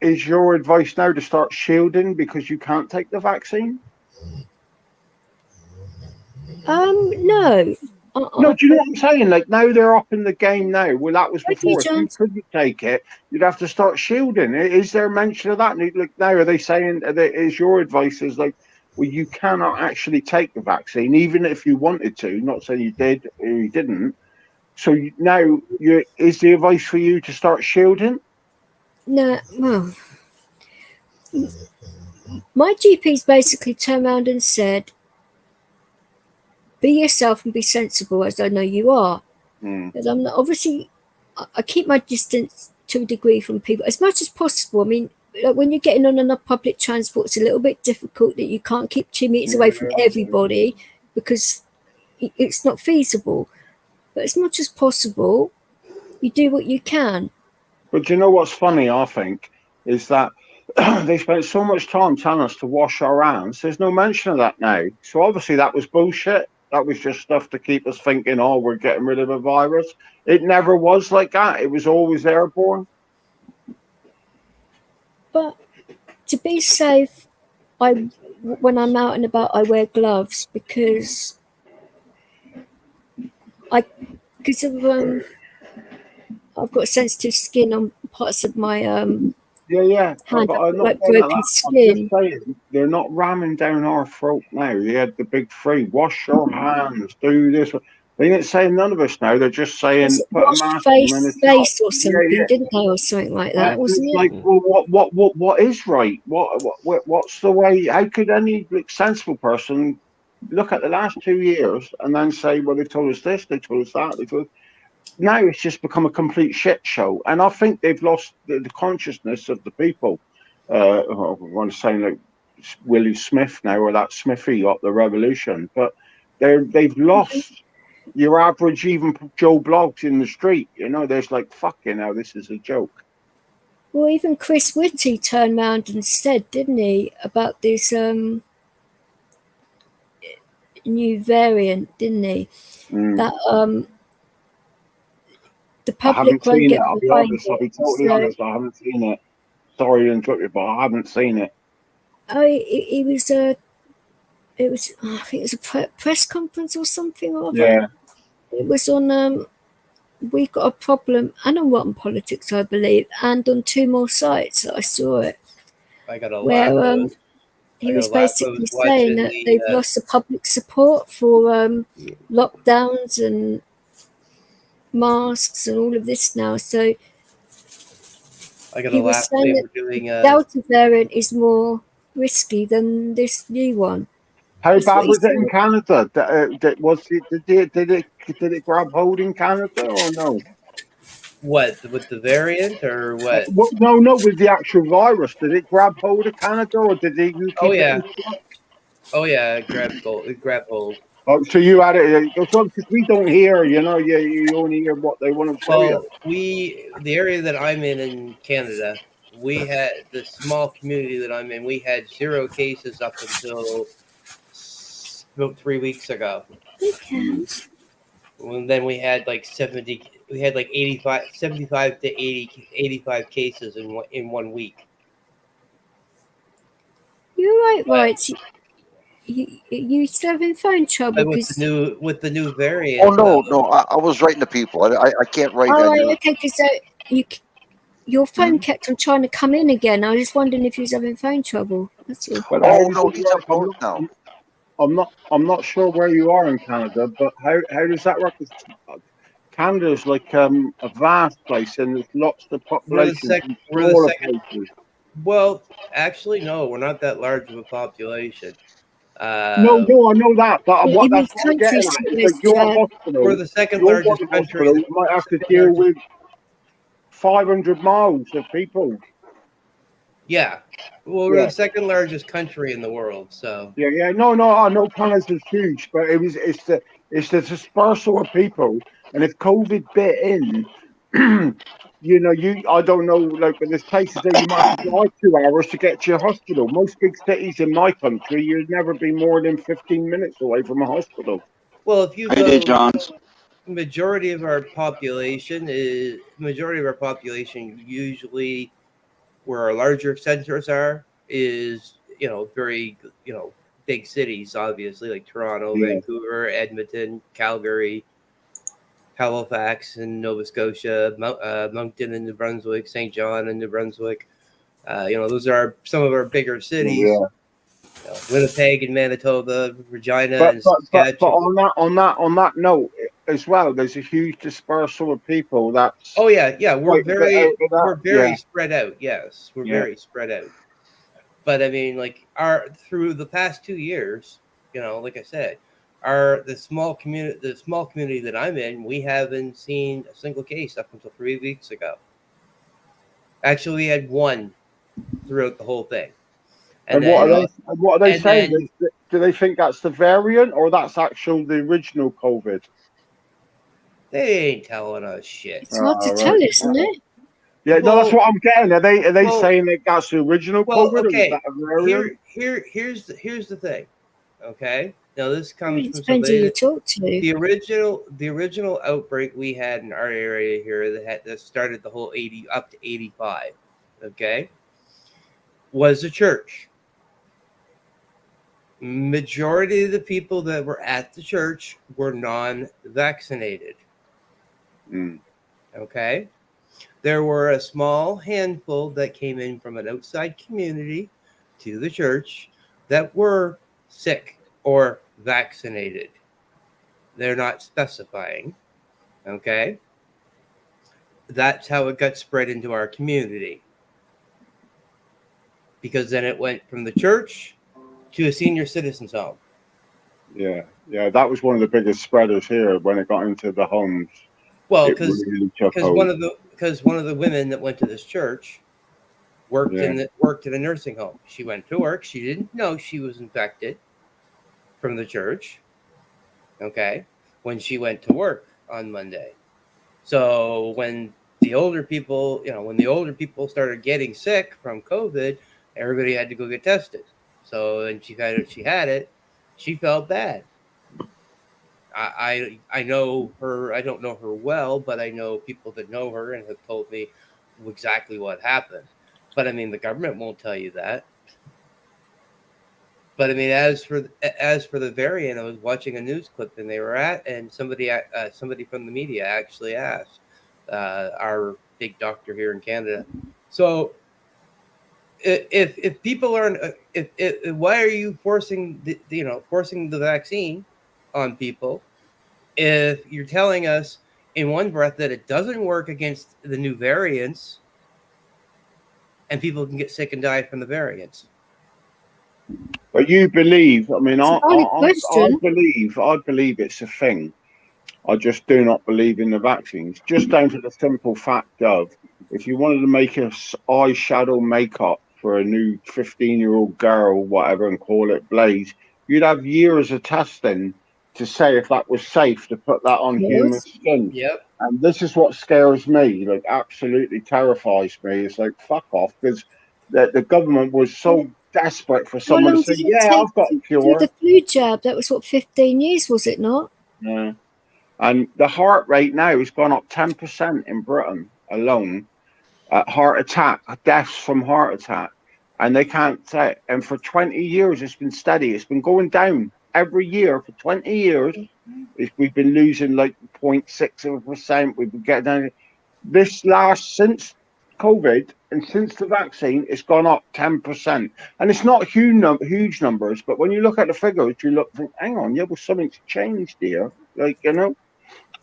Speaker 8: Is your advice now to start shielding because you can't take the vaccine?
Speaker 1: No.
Speaker 8: No, do you know what I'm saying? Like, now they're up in the game now. Well, that was before. If you couldn't take it, you'd have to start shielding. Is there mention of that? Like, now, are they saying, is your advice is like, well, you cannot actually take the vaccine, even if you wanted to, not saying you did or you didn't. So now, is the advice for you to start shielding?
Speaker 1: No, well, my GP's basically turned around and said, be yourself and be sensible, as I know you are. Because I'm not, obviously, I keep my distance to a degree from people as much as possible. I mean, like when you're getting on enough public transport, it's a little bit difficult that you can't keep 2 meters away from everybody because it's not feasible. But as much as possible, you do what you can.
Speaker 8: But you know what's funny, I think, is that they spent so much time telling us to wash our hands. There's no mention of that now. So obviously that was bullshit. That was just stuff to keep us thinking, oh, we're getting rid of a virus. It never was like that. It was always airborne.
Speaker 1: But to be safe, when I'm out and about, I wear gloves because of I've got sensitive skin on parts of my hand,
Speaker 8: But I'm not
Speaker 1: like
Speaker 8: saying
Speaker 1: broken
Speaker 8: that.
Speaker 1: skin.
Speaker 8: I'm just saying they're not ramming down our throat now. They had the big 3: wash your hands, do this. They didn't say none of us now. They're just saying put a mask on.
Speaker 1: Face or something, didn't they, or something like that, wasn't it?
Speaker 8: Like, well, what is right? What's the way? How could any sensible person look at the last 2 years and then say, well, they told us this, they told us that, now it's just become a complete shit show, and I think they've lost the consciousness of the people. I want to say like Willie Smith now, or that Smithy got the revolution, but they've lost your average even Joe Blogs in the street. You know, there's like, fucking hell, this is a joke.
Speaker 1: Well, even Chris Whitty turned around and said, didn't he, about this new variant, didn't he? That the
Speaker 8: I haven't
Speaker 1: public won't
Speaker 8: seen it.
Speaker 1: get
Speaker 8: I'll be
Speaker 1: behind
Speaker 8: honest. I'll
Speaker 1: it.
Speaker 8: be totally
Speaker 1: So,
Speaker 8: honest. I haven't seen it. Sorry to interrupt you, but I haven't seen it.
Speaker 1: it was a, it was, I think it was a press conference or something or other.
Speaker 8: Yeah.
Speaker 1: It was on, We Got a Problem and on Rotten Politics, I believe, and on 2 more sites that I saw it,
Speaker 6: I got a laugh.
Speaker 1: where he was basically saying that they've lost the public support for lockdowns and masks and all of this now. So
Speaker 6: I got
Speaker 1: he
Speaker 6: a
Speaker 1: was
Speaker 6: laugh.
Speaker 1: saying
Speaker 6: They
Speaker 1: that
Speaker 6: were doing
Speaker 1: the Delta variant is more risky than this new one.
Speaker 8: How
Speaker 1: That's
Speaker 8: bad
Speaker 1: what he
Speaker 8: was it in
Speaker 1: said.
Speaker 8: Canada? Did it grab hold in Canada or no?
Speaker 6: what with the variant or what?
Speaker 8: No, with the actual virus. Did it grab hold of Canada or did they
Speaker 6: Oh
Speaker 8: keep it
Speaker 6: yeah,
Speaker 8: in check?
Speaker 6: oh yeah. It grabbed gold. It grabbed hold.
Speaker 8: Oh, so you had it because we don't hear, you only hear what they want to show you.
Speaker 6: Well, the area that I'm in Canada, we had the small community that I'm in. We had 0 cases up until about 3 weeks ago.
Speaker 1: Okay.
Speaker 6: And then we had like 70. We had like 85, 75 to 80, 85 cases in 1 week.
Speaker 1: You're right, right. You still having phone trouble
Speaker 6: But with the new variant.
Speaker 2: Oh no, I was writing to people. I can't write.
Speaker 1: Oh,
Speaker 2: on
Speaker 1: right,
Speaker 2: your-
Speaker 1: okay, because your phone kept on trying to come in again. I was just wondering if you was having phone trouble. That's all.
Speaker 8: But
Speaker 2: Oh no, he's up north now.
Speaker 8: I'm not sure where you are in Canada, but how does that work? Canada's like a vast place, and there's lots of population from smaller places.
Speaker 6: Well, actually, no, we're not that large of a population.
Speaker 8: No, I know that, but
Speaker 1: It means
Speaker 8: that's what I'm getting at. It's like your hospital,
Speaker 6: we're the second
Speaker 8: your
Speaker 6: largest
Speaker 8: one
Speaker 6: country.
Speaker 8: hospital might have to deal with 500 miles of people.
Speaker 6: Yeah, well, we're the second largest country in the world, so
Speaker 8: Yeah. No, I know Canada's huge, but it's the dispersal of people, and if COVID bit in, I don't know, like there's places that you might have to drive 2 hours to get to your hospital. Most big cities in my country, you'd never be more than 15 minutes away from a hospital.
Speaker 6: well, if you
Speaker 3: Hey,
Speaker 6: go,
Speaker 3: D. Johns.
Speaker 6: majority of our population usually where our larger centers are is very big cities, obviously, like Toronto, Vancouver, Edmonton, Calgary, Halifax in Nova Scotia, Moncton in New Brunswick, St. John in New Brunswick. Those are some of our bigger cities.
Speaker 8: Yeah.
Speaker 6: Winnipeg and Manitoba, Regina and
Speaker 8: But
Speaker 6: Saskatchewan.
Speaker 8: on that note as well, there's a huge dispersal of people. That's
Speaker 6: We're very spread out. Yes, we're
Speaker 8: Yeah.
Speaker 6: very spread out. But I mean, like through the past 2 years, like I said, the small community that I'm in, we haven't seen a single case up until 3 weeks ago. Actually, we had one throughout the whole thing.
Speaker 8: And what are they saying? Do they think that's the variant or that's actually the original COVID?
Speaker 6: They ain't telling us shit.
Speaker 1: It's hard to tell, isn't it?
Speaker 8: Yeah, no, that's what I'm getting. Are they saying that that's the original COVID?
Speaker 6: Okay.
Speaker 8: Or is that a variant?
Speaker 6: Here's the thing. Okay. Now this comes from
Speaker 1: Depends who you talk to.
Speaker 6: The original outbreak we had in our area here that started the whole 80 up to 85. Okay. Was a church. Majority of the people that were at the church were non-vaccinated. Okay. There were a small handful that came in from an outside community to the church that were sick or vaccinated. They're not specifying. Okay. That's how it got spread into our community. Because then it went from the church to a senior citizens home.
Speaker 8: Yeah, that was one of the biggest spreaders here when it got into the homes.
Speaker 6: Well, because one of the women that went to this church worked in a nursing home. She went to work. She didn't know she was infected from the church. Okay, when she went to work on Monday. So when the older people started getting sick from COVID, everybody had to go get tested. So when she had it, she felt bad. I know her. I don't know her well, but I know people that know her and have told me exactly what happened. But I mean, the government won't tell you that. But I mean, as for the variant, I was watching a news clip and they were and somebody from the media actually asked our big doctor here in Canada. So if people aren't, why are you forcing the vaccine on people if you're telling us in one breath that it doesn't work against the new variants and people can get sick and die from the variants?
Speaker 8: But you believe? I mean,
Speaker 1: It's a valid question.
Speaker 8: I believe it's a thing. I just do not believe in the vaccines. Just down to the simple fact of, if you wanted to make a eyeshadow makeup for a new 15-year-old girl, whatever, and call it Blaze, you'd have years of testing to say if that was safe to put that on human
Speaker 1: Yes.
Speaker 8: skin.
Speaker 6: Yep.
Speaker 8: And this is what scares me, like absolutely terrifies me. It's like, fuck off, because the government was so desperate for
Speaker 1: How
Speaker 8: someone to
Speaker 1: long
Speaker 8: say,
Speaker 1: did it
Speaker 8: yeah,
Speaker 1: take
Speaker 8: I've got a
Speaker 1: to do
Speaker 8: cure.
Speaker 1: the flu jab? That was what, 15 years, was it not?
Speaker 8: Yeah. And the heart rate now has gone up 10% in Britain alone. Heart attack, deaths from heart attack. And they can't say, and for 20 years, it's been steady. It's been going down every year for 20 years. We've been losing like 0.6%. We've been getting down. Since COVID and since the vaccine, it's gone up 10%. And it's not huge numbers, but when you look at the figures, you think, hang on, yeah, well, something's changed here. Like, you know.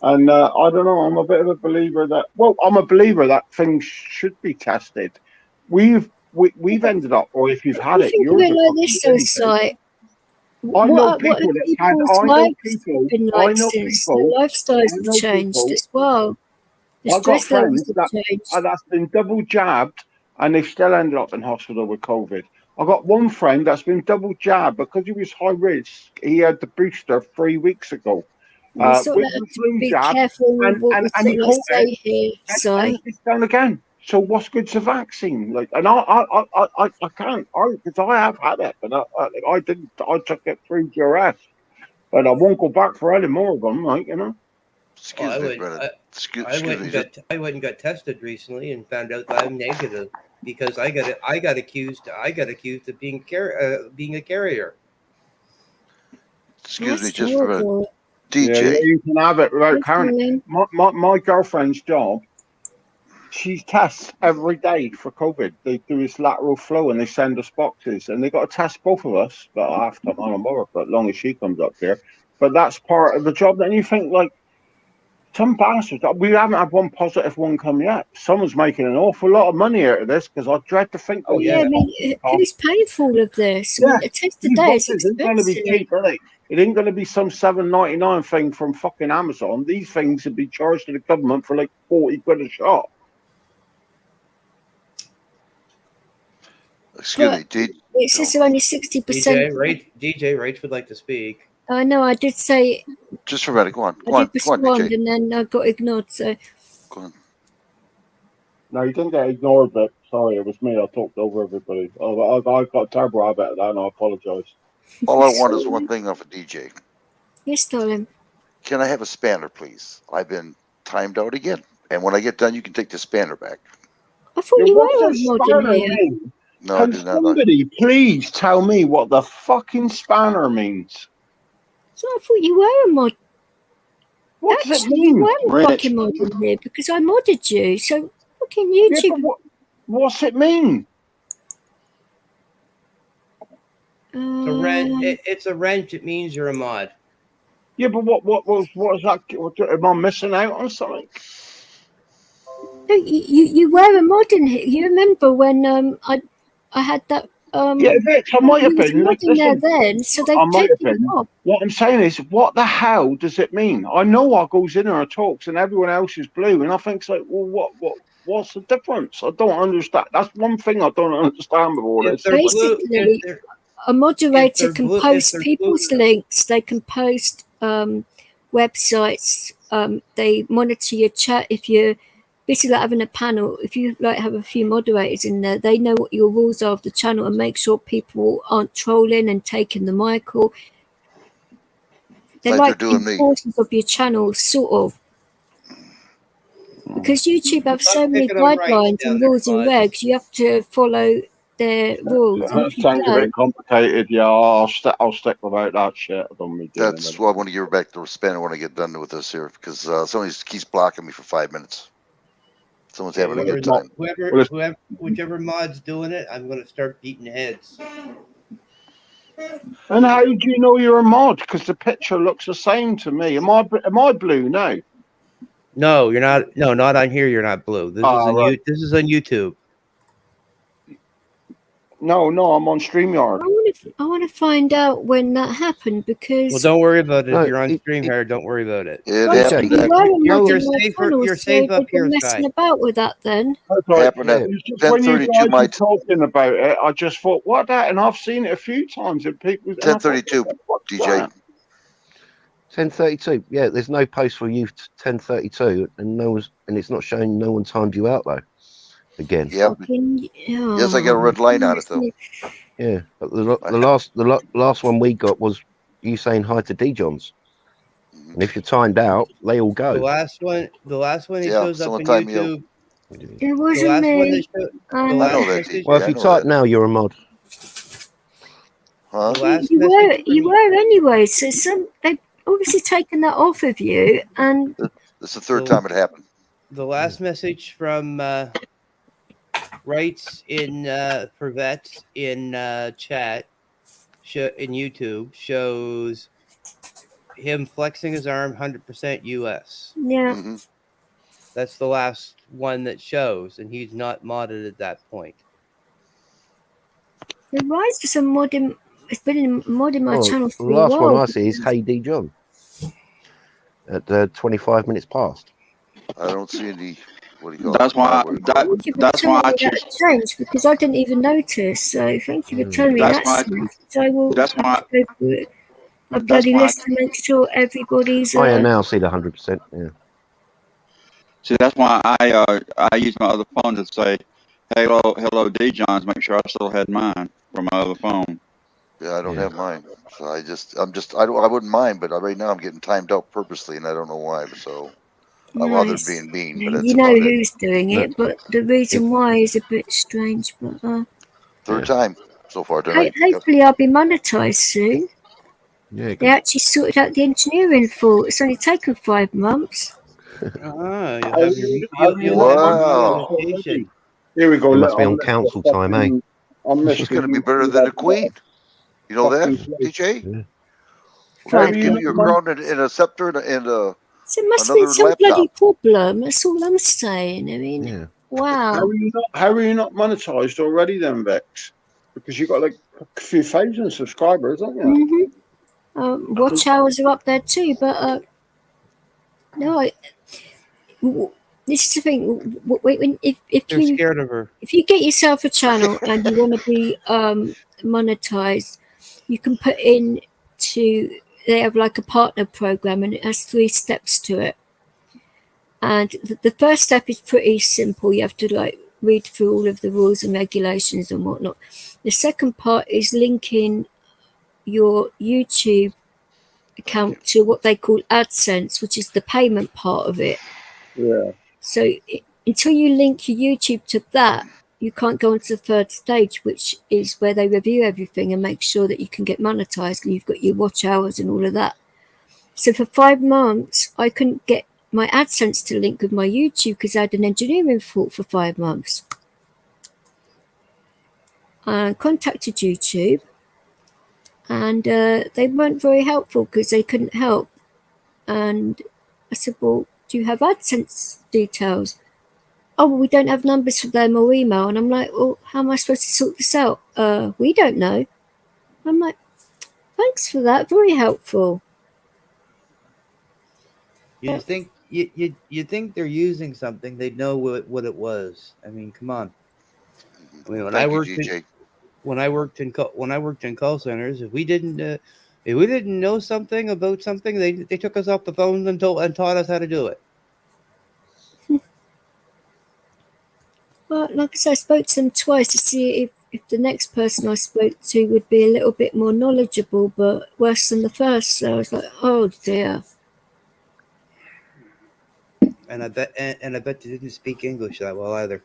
Speaker 8: And I don't know. I'm a bit of a believer that. Well, I'm a believer that things should be tested. We've ended up, or if you've had
Speaker 1: You
Speaker 8: it,
Speaker 1: think of
Speaker 8: yours
Speaker 1: it
Speaker 8: are
Speaker 1: like
Speaker 8: fucking
Speaker 1: this, though,
Speaker 8: guinea pigs.
Speaker 1: Si.
Speaker 8: I know
Speaker 1: What have
Speaker 8: people that's had.
Speaker 1: people's
Speaker 8: I know
Speaker 1: lives
Speaker 8: people.
Speaker 1: been
Speaker 8: I
Speaker 1: like
Speaker 8: know
Speaker 1: since? Their
Speaker 8: people.
Speaker 1: lifestyles
Speaker 8: I
Speaker 1: have
Speaker 8: know
Speaker 1: changed
Speaker 8: people.
Speaker 1: as well. The
Speaker 8: I got
Speaker 1: stress levels
Speaker 8: friends
Speaker 1: have changed.
Speaker 8: that's been double jabbed, and they've still ended up in hospital with COVID. I got one friend that's been double jabbed because he was high risk. He had the booster 3 weeks ago
Speaker 1: We sort
Speaker 8: with
Speaker 1: of
Speaker 8: the
Speaker 1: have to
Speaker 8: flu
Speaker 1: be
Speaker 8: jab,
Speaker 1: careful with
Speaker 8: and,
Speaker 1: what
Speaker 8: and,
Speaker 1: we
Speaker 8: and he
Speaker 1: sort of
Speaker 8: caught it.
Speaker 1: say here,
Speaker 8: And
Speaker 1: Si.
Speaker 8: it's done again. So what's good's a vaccine? Like, and I can't argue because I have had it, but I didn't. I took it through duress, but I won't go back for any more of them. Like, you know.
Speaker 2: Excuse me, Brennan. Excuse me.
Speaker 6: I went and got tested recently and found out that I'm negative because I got accused of being a carrier.
Speaker 2: Excuse me,
Speaker 1: That's
Speaker 2: just for a minute.
Speaker 1: horrible.
Speaker 8: Yeah,
Speaker 2: DJ.
Speaker 8: you can have it without
Speaker 1: Thanks,
Speaker 8: carrying
Speaker 1: darling.
Speaker 8: it. My girlfriend's job, she tests every day for COVID. They do this lateral flow and they send us boxes, and they got to test both of us. But I have to on a more, but as long as she comes up here. But that's part of the job. Then you think like some bastards. We haven't had one positive one come yet. Someone's making an awful lot of money out of this because I dread to think.
Speaker 1: Oh, yeah, I mean, who's paying for all of this? I
Speaker 8: Yeah,
Speaker 1: mean, a test a
Speaker 8: these
Speaker 1: day is
Speaker 8: boxes ain't going to be
Speaker 1: expensive.
Speaker 8: cheap, are they? It ain't going to be some $7.99 thing from fucking Amazon. These things would be charged to the government for like 40 quid a shot.
Speaker 2: Excuse
Speaker 1: But
Speaker 2: me, DJ.
Speaker 1: it says they're only 60%.
Speaker 6: DJ Rach would like to speak.
Speaker 1: I know, I did say.
Speaker 2: Just for a minute. Go on.
Speaker 1: I did respond,
Speaker 2: DJ.
Speaker 1: and then I got ignored. So.
Speaker 2: Go on.
Speaker 8: No, you didn't get ignored, but sorry, it was me. I talked over everybody. I got a terrible habit of that, and I apologise.
Speaker 2: All I want is one thing off a DJ.
Speaker 1: Yes, darling.
Speaker 2: Can I have a spanner, please? I've been timed out again. And when I get done, you can take the spanner back.
Speaker 1: I thought you were a mod in here.
Speaker 2: No,
Speaker 8: Can somebody please tell me what the fucking spanner means?
Speaker 1: So I thought you were a mod.
Speaker 8: What does it
Speaker 1: Actually,
Speaker 8: mean?
Speaker 1: you were a fucking mod in here because I modded you. So fucking YouTube.
Speaker 8: Yeah, but what's it mean?
Speaker 6: It's a wrench. It means you're a mod.
Speaker 8: Yeah, but what is that? Am I missing out on something?
Speaker 1: No, you were a mod in here. You remember when I had that
Speaker 8: yeah, Vic, I might have been.
Speaker 1: Like, there then, so they
Speaker 8: might have been.
Speaker 1: off.
Speaker 8: What I'm saying is, what the hell does it mean? I know what goes in there and talks, and everyone else is blue, and I think it's like, well, what's the difference? I don't understand. That's one thing I don't understand with all this.
Speaker 1: Basically, a moderator can post people's links. They can post websites. They monitor your chat if you're basically like having a panel. If you like have a few moderators in there, they know what your rules are of the channel and make sure people aren't trolling and taking the mic. Or they're
Speaker 2: Like they're
Speaker 1: like
Speaker 2: doing me.
Speaker 1: enforcers of your channel, sort of. Because YouTube have so
Speaker 6: Stop
Speaker 1: many
Speaker 6: picking on rights
Speaker 1: guidelines
Speaker 6: down
Speaker 1: and
Speaker 6: there,
Speaker 1: rules and
Speaker 6: bud.
Speaker 1: regs, you have to follow their rules. And if you
Speaker 7: Sounds a bit
Speaker 1: don't,
Speaker 7: complicated. Yeah, I'll stick without that shit. I don't be doing
Speaker 2: That's
Speaker 7: it.
Speaker 2: why I want to give her back the spin when I get done with this here, because somebody keeps blocking me for 5 minutes. Someone's having a good time.
Speaker 6: Whichever mod's doing it, I'm going to start beating heads.
Speaker 7: And how do you know you're a mod? Because the picture looks the same to me. Am I blue now?
Speaker 6: No, you're not. No, not on here. You're not blue. This is
Speaker 7: right.
Speaker 6: This is on YouTube.
Speaker 7: No, I'm on StreamYard.
Speaker 1: I want to find out when that happened because.
Speaker 6: Well, don't worry about it.
Speaker 5: No,
Speaker 6: if you're on stream here, don't worry about it.
Speaker 2: It
Speaker 1: Well,
Speaker 2: happened.
Speaker 1: you were in
Speaker 6: You're
Speaker 1: my
Speaker 6: safe.
Speaker 1: channel,
Speaker 6: You're
Speaker 1: so
Speaker 6: safe up
Speaker 1: they've been
Speaker 6: here,
Speaker 1: messing
Speaker 6: Sky.
Speaker 1: about with that then.
Speaker 2: Happened at
Speaker 7: It's just when you
Speaker 2: 10:32
Speaker 7: guys
Speaker 2: my
Speaker 7: were talking about it, I just thought, what that? And I've seen it a few times in people.
Speaker 2: 10:32, DJ.
Speaker 5: 10:32. Yeah, there's no post for you 10:32, and it's not showing. No one timed you out though. Again.
Speaker 2: Yep. Yes, I got a red line on it though.
Speaker 5: Yeah, but the last one we got was you saying hi to D-Johns. And if you're timed out, they all go.
Speaker 6: The last one that shows up on
Speaker 2: time
Speaker 6: YouTube.
Speaker 1: It wasn't me.
Speaker 2: I know that, DJ.
Speaker 5: Well, if you type now, you're a mod.
Speaker 2: Huh?
Speaker 1: You were anyway. So they've obviously taken that off of you, and
Speaker 2: this is the third time it happened.
Speaker 6: The last message from Rights in for Vets in chat in YouTube shows him flexing his arm 100% US.
Speaker 1: Yeah.
Speaker 2: Mm-hmm.
Speaker 6: That's the last one that shows, and he's not modded at that point.
Speaker 1: The rise of some modding. It's been in modding my channel for
Speaker 5: the
Speaker 1: a while.
Speaker 5: last one I see is Hey D John at 25 minutes past.
Speaker 2: I don't see any. What do you call it?
Speaker 3: That's why I choose.
Speaker 1: Changed because I didn't even notice. So thank you for telling me that. So I will have to go through it. A bloody list to make sure everybody's.
Speaker 5: I now see the 100%. Yeah.
Speaker 3: See, that's why I use my other phone to say, hello, D Johns. Make sure I still had mine from my other phone.
Speaker 2: Yeah, I don't have mine. So I wouldn't mind, but right now I'm getting timed out purposely, and I don't know why. So I'm other being mean, but that's
Speaker 1: you know
Speaker 2: about
Speaker 1: who's doing it, but the reason why is a bit strange. But
Speaker 2: third time so far tonight.
Speaker 1: Hopefully, I'll be monetized soon.
Speaker 5: Yeah,
Speaker 1: they actually sorted out the engineering for it. It's only taken 5 months.
Speaker 2: Wow.
Speaker 7: Here we go.
Speaker 5: You must be on council time, eh?
Speaker 2: She's going to be better than a queen. You know that, DJ?
Speaker 5: Yeah.
Speaker 2: We're going to give you a crown and a scepter and a.
Speaker 1: So it must be some bloody problem. That's all I'm saying. I mean, wow.
Speaker 7: How are you not monetized already then, Vex? Because you've got like a few thousand subscribers, haven't you?
Speaker 1: Mm-hmm. Watch hours are up there too, but no. This is the thing. If
Speaker 6: you're scared of her,
Speaker 1: if you get yourself a channel and you want to be monetized, you can put in to. They have like a partner program, and it has 3 steps to it. And the first step is pretty simple. You have to like read through all of the rules and regulations and whatnot. The second part is linking your YouTube account to what they call AdSense, which is the payment part of it.
Speaker 7: Yeah.
Speaker 1: So until you link your YouTube to that, you can't go on to the third stage, which is where they review everything and make sure that you can get monetized and you've got your watch hours and all of that. So for 5 months, I couldn't get my AdSense to link with my YouTube because I had an engineering fault for 5 months. I contacted YouTube and they weren't very helpful because they couldn't help. And I said, well, do you have AdSense details? Oh, well, we don't have numbers for them or email. And I'm like, well, how am I supposed to sort this out? We don't know. I'm like, thanks for that. Very helpful.
Speaker 6: You think you think they're using something? They'd know what it was. I mean, come on. I mean, when I worked in call centers, if we didn't know something about something, they took us off the phone and taught us how to do it.
Speaker 1: Well, like I said, I spoke to them twice to see if if the next person I spoke to would be a little bit more knowledgeable, but worse than the first. So I was like, oh dear.
Speaker 6: And I bet they didn't speak English that well either.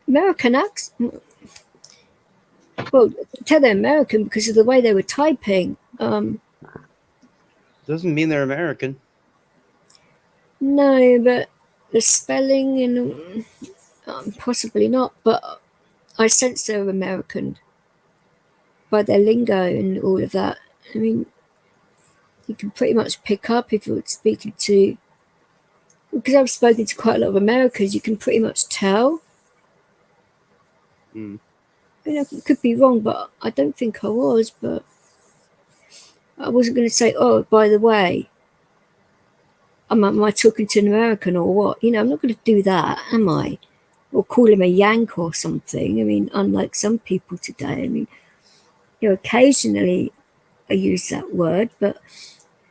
Speaker 1: American accent. Well, tell they're American because of the way they were typing.
Speaker 6: Doesn't mean they're American.
Speaker 1: No, but the spelling and possibly not. But I sense they're American by their lingo and all of that. I mean, you can pretty much pick up if you're speaking to. Because I've spoken to quite a lot of Americans, you can pretty much tell.
Speaker 6: Mm.
Speaker 1: I mean, I could be wrong, but I don't think I was. But I wasn't going to say, oh, by the way, am I talking to an American or what? You know, I'm not going to do that, am I? Or call him a Yank or something. I mean, unlike some people today. I mean, you know, occasionally I use that word, but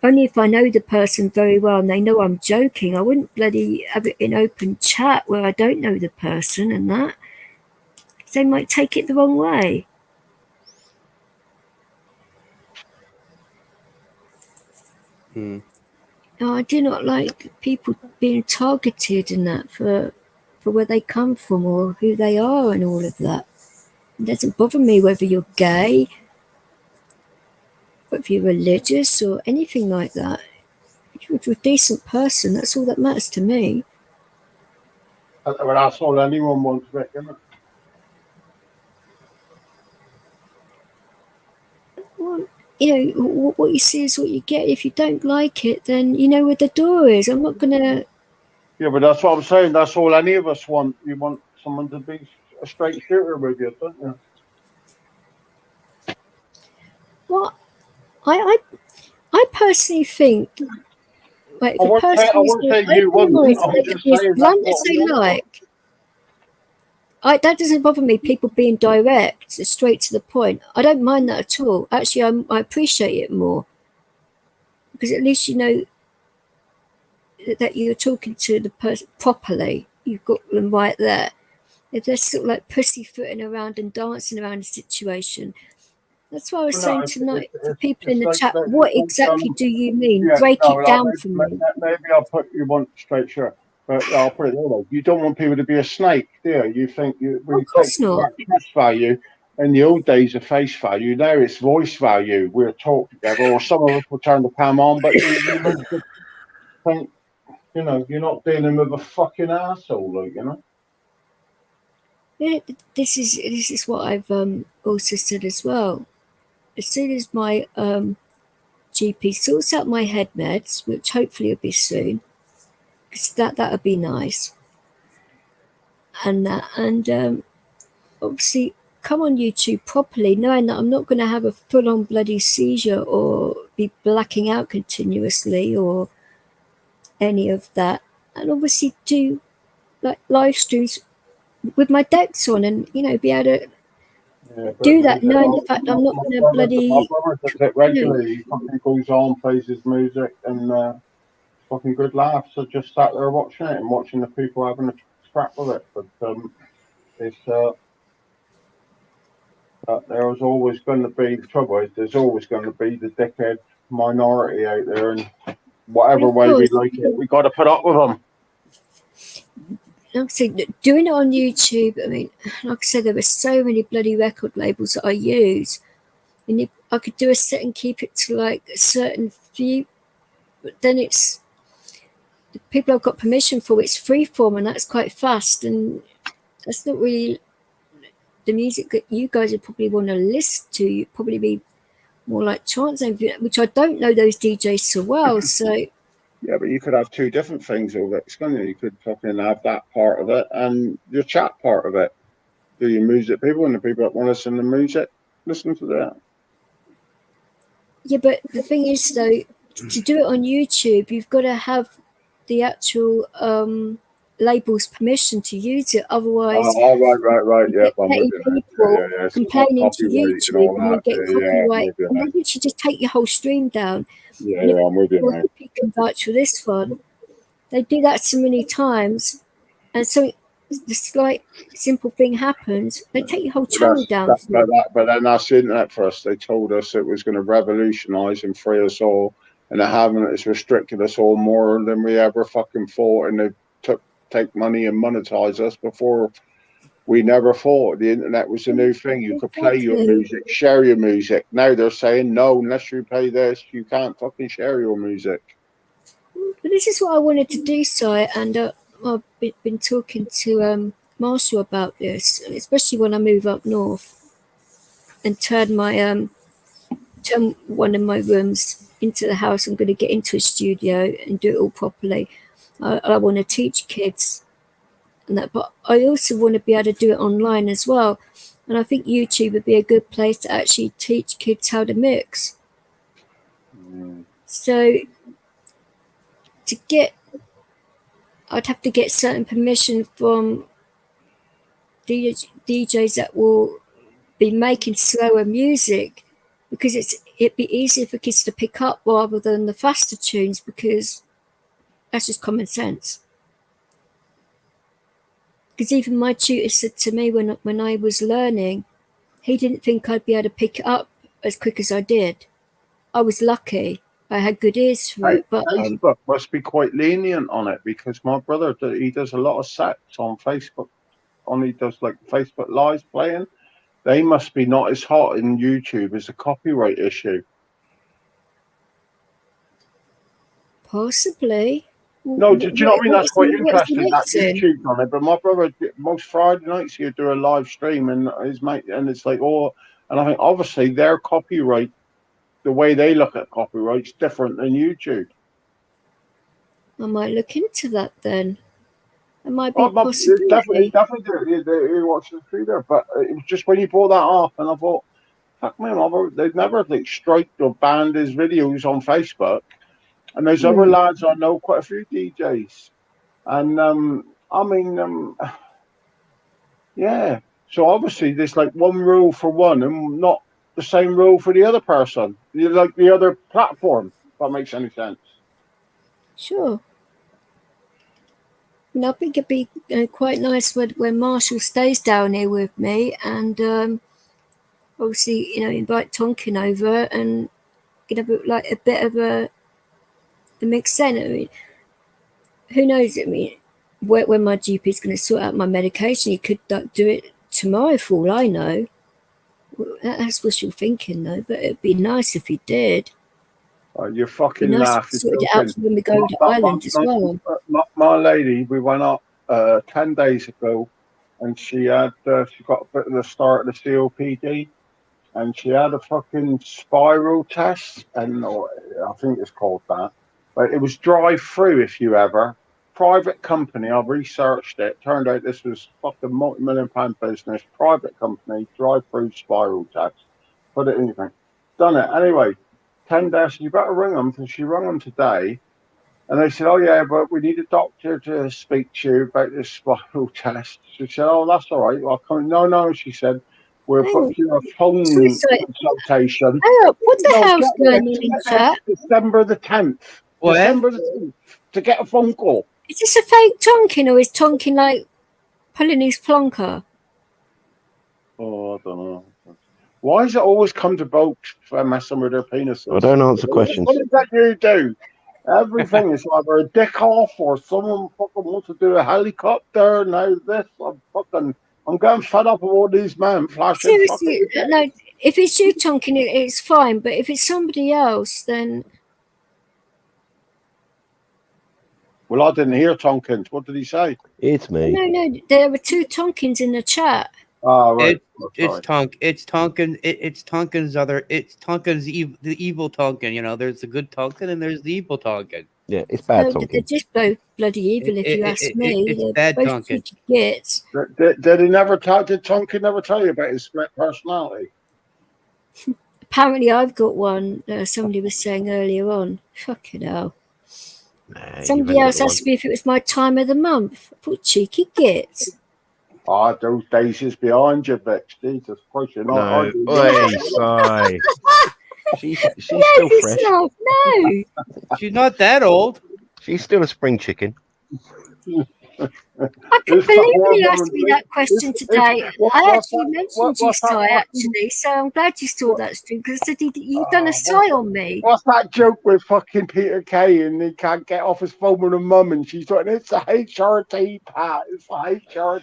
Speaker 1: only if I know the person very well and they know I'm joking. I wouldn't bloody have it in open chat where I don't know the person and that. They might take it the wrong way. No, I do not like people being targeted and that for where they come from or who they are and all of that. It doesn't bother me whether you're gay, whether you're religious or anything like that. If you're a decent person, that's all that matters to me.
Speaker 7: Well, that's all anyone wants, Rick, isn't it?
Speaker 1: Well, you know, what you see is what you get. If you don't like it, then you know where the door is. I'm not going to...
Speaker 7: Yeah, but that's what I'm saying. That's all any of us want. You want someone to be a straight shooter with you, don't you?
Speaker 1: Well, I personally think... Like,
Speaker 7: I won't say you wouldn't. I'm just saying
Speaker 1: as blunt as they like. That doesn't bother me, people being direct, straight to the point. I don't mind that at all. Actually, I appreciate it more. Because at least you know that you're talking to the person properly. You've got them right there. If they're sort of like pussyfooting around and dancing around the situation. That's what I was saying tonight to people in the
Speaker 7: like
Speaker 1: chat. What exactly do you mean?
Speaker 7: Yeah,
Speaker 1: Break it down for me.
Speaker 7: Maybe I'll put you want straight sure. But I'll put it all. You don't want people to be a snake, do you? You think when
Speaker 1: Of course not.
Speaker 7: face value in the old days of face value, now it's voice value. We'll talk together, or some of us will turn the cam on, but you think, you know, you're not dealing with a fucking asshole, like, you know.
Speaker 1: Yeah, this is what I've also said as well. As soon as my GP sorts out my head meds, which hopefully will be soon, because that would be nice, and obviously come on YouTube properly, knowing that I'm not going to have a full-on bloody seizure or be blacking out continuously or any of that, and obviously do like live streams with my decks on, and you know, be able to do that, knowing the fact I'm not going to bloody.
Speaker 7: My brother does it regularly. He fucking goes on, plays his music, and fucking good laughs. So just sat there watching it and watching the people having a scrap with it. But it's there was always going to be the trouble. Is there's always going to be the dickhead minority out there, and whatever way we like it, we got to put up with them.
Speaker 1: Like I said, doing it on YouTube, I mean, like I said, there were so many bloody record labels that I use. And if I could do a set and keep it to like a certain few, but then it's the people I've got permission for, it's freeform and that's quite fast. And that's not really the music that you guys would probably want to listen to. You'd probably be more like trance, which I don't know those DJs so well. So.
Speaker 7: Yeah, but you could have two different things over it. You could fucking have that part of it and your chat part of it. Do your music people and the people that want to listen to music, listen to that.
Speaker 1: Yeah, but the thing is, though, to do it on YouTube, you've got to have the actual label's permission to use it. Otherwise,
Speaker 7: right. Yeah,
Speaker 1: people complaining to YouTube and you get copyright, and then you should just take your whole stream down.
Speaker 7: Yeah, I'm with you,
Speaker 1: You can vouch for this one. They do that so many times, and so the slight simple thing happens, they take your whole channel down.
Speaker 8: But then that's the internet for us. They told us it was going to revolutionise and free us all, and it haven't. It's restricted us all more than we ever fucking thought, and they take money and monetize us before. We never thought the internet was a new thing. You could play your music, share your music. Now they're saying, no, unless you pay this, you can't fucking share your music.
Speaker 1: But this is what I wanted to do, Si, and I've been talking to Marshall about this, especially when I move up north and turn one of my rooms into the house. I'm going to get into a studio and do it all properly. I want to teach kids and that, but I also want to be able to do it online as well. And I think YouTube would be a good place to actually teach kids how to mix. So I'd have to get certain permission from DJs that will be making slower music, because it'd be easier for kids to pick up rather than the faster tunes, because that's just common sense. Because even my tutor said to me when I was learning, he didn't think I'd be able to pick it up as quick as I did. I was lucky. I had good ears for it. But
Speaker 8: Facebook must be quite lenient on it, because my brother, he does a lot of sets on Facebook. He does like Facebook Live playing. They must be not as hot in YouTube as a copyright issue.
Speaker 1: Possibly.
Speaker 8: No, do you know what I mean? That's quite interesting. That YouTube's on it. But my brother, most Friday nights, he'd do a live stream, and his mate, and it's like, and I think obviously their copyright, the way they look at copyright's different than YouTube.
Speaker 1: I might look into that then. It might be possible.
Speaker 8: Definitely he watches it through there. But it was just when you brought that up, and I thought, fuck me, they've never like striked or banned his videos on Facebook. And there's other lads I know, quite a few DJs, and yeah. So obviously there's like one rule for one, and not the same rule for the other person. You like the other platform. If that makes any sense.
Speaker 1: Sure. And I think it'd be quite nice when Marshall stays down here with me, and obviously invite Tonkin over and have a bit of a mix then. I mean, who knows? I mean, when my GP is going to sort out my medication, he could do it tomorrow for all I know. That's wishful thinking, though. But it'd be nice if he did.
Speaker 8: Oh, you're fucking laughing.
Speaker 1: Sort it out when we go to Ireland as well.
Speaker 8: My lady, we went up 10 days ago, and she got a bit of the start of the COPD, and she had a fucking spiral test, and I think it's called that. But it was drive-through, if you ever. Private company, I researched it. Turned out this was fucking multi-million-pound business. Private company, drive-through spiral test. Put it in your thing. Done it. Anyway, 10 days, you better ring them. And she rang them today. And they said, oh, yeah, but we need a doctor to speak to you about this spiral test. She said, oh, that's all right. I'll come. No, she said, we'll book you a phone consultation.
Speaker 1: Oh, what the hell's going on in chat?
Speaker 8: December the 10th.
Speaker 6: What?
Speaker 8: December the 10th, to get a phone call.
Speaker 1: Is this a fake Tonkin, or is Tonkin like pulling his plonker?
Speaker 8: Oh, I don't know. Why does it always come to blokes messing with their penises?
Speaker 5: I don't answer questions.
Speaker 8: What is that you do? Everything is either a dick off or someone fucking wants to do a helicopter. Now this, I'm getting fed up with all these men flashing.
Speaker 1: Seriously, no. If it's you, Tonkin, it's fine. But if it's somebody else, then.
Speaker 8: Well, I didn't hear Tonkins. What did he say?
Speaker 5: It's me.
Speaker 1: No. There were two Tonkins in the chat.
Speaker 8: Oh, right.
Speaker 6: It's Tonkin. It's Tonkin's other. It's Tonkin's the evil Tonkin. There's the good Tonkin and there's the evil Tonkin.
Speaker 5: Yeah, it's bad Tonkin.
Speaker 1: They're just both bloody evil, if you ask me.
Speaker 6: It's bad Tonkin.
Speaker 8: Did he never tell? Did Tonkin never tell you about his split personality?
Speaker 1: Apparently, I've got one. Somebody was saying earlier on. Fucking hell.
Speaker 5: Nah,
Speaker 1: somebody else asked me if it was my time of the month. What cheeky gits.
Speaker 8: Ah, those days is behind you, bitch. Jesus Christ, you're not.
Speaker 5: Sorry. She's still fresh.
Speaker 1: No.
Speaker 6: She's not that old.
Speaker 5: She's still a spring chicken.
Speaker 1: I can't believe you asked me that question today. I actually mentioned you, Si, actually, so I'm glad you saw that stream because I said you've done a Si on me.
Speaker 8: What's that joke with fucking Peter Kay and he can't get off his phone with a mum and she's like, it's a HRT, Pat. It's a HRT.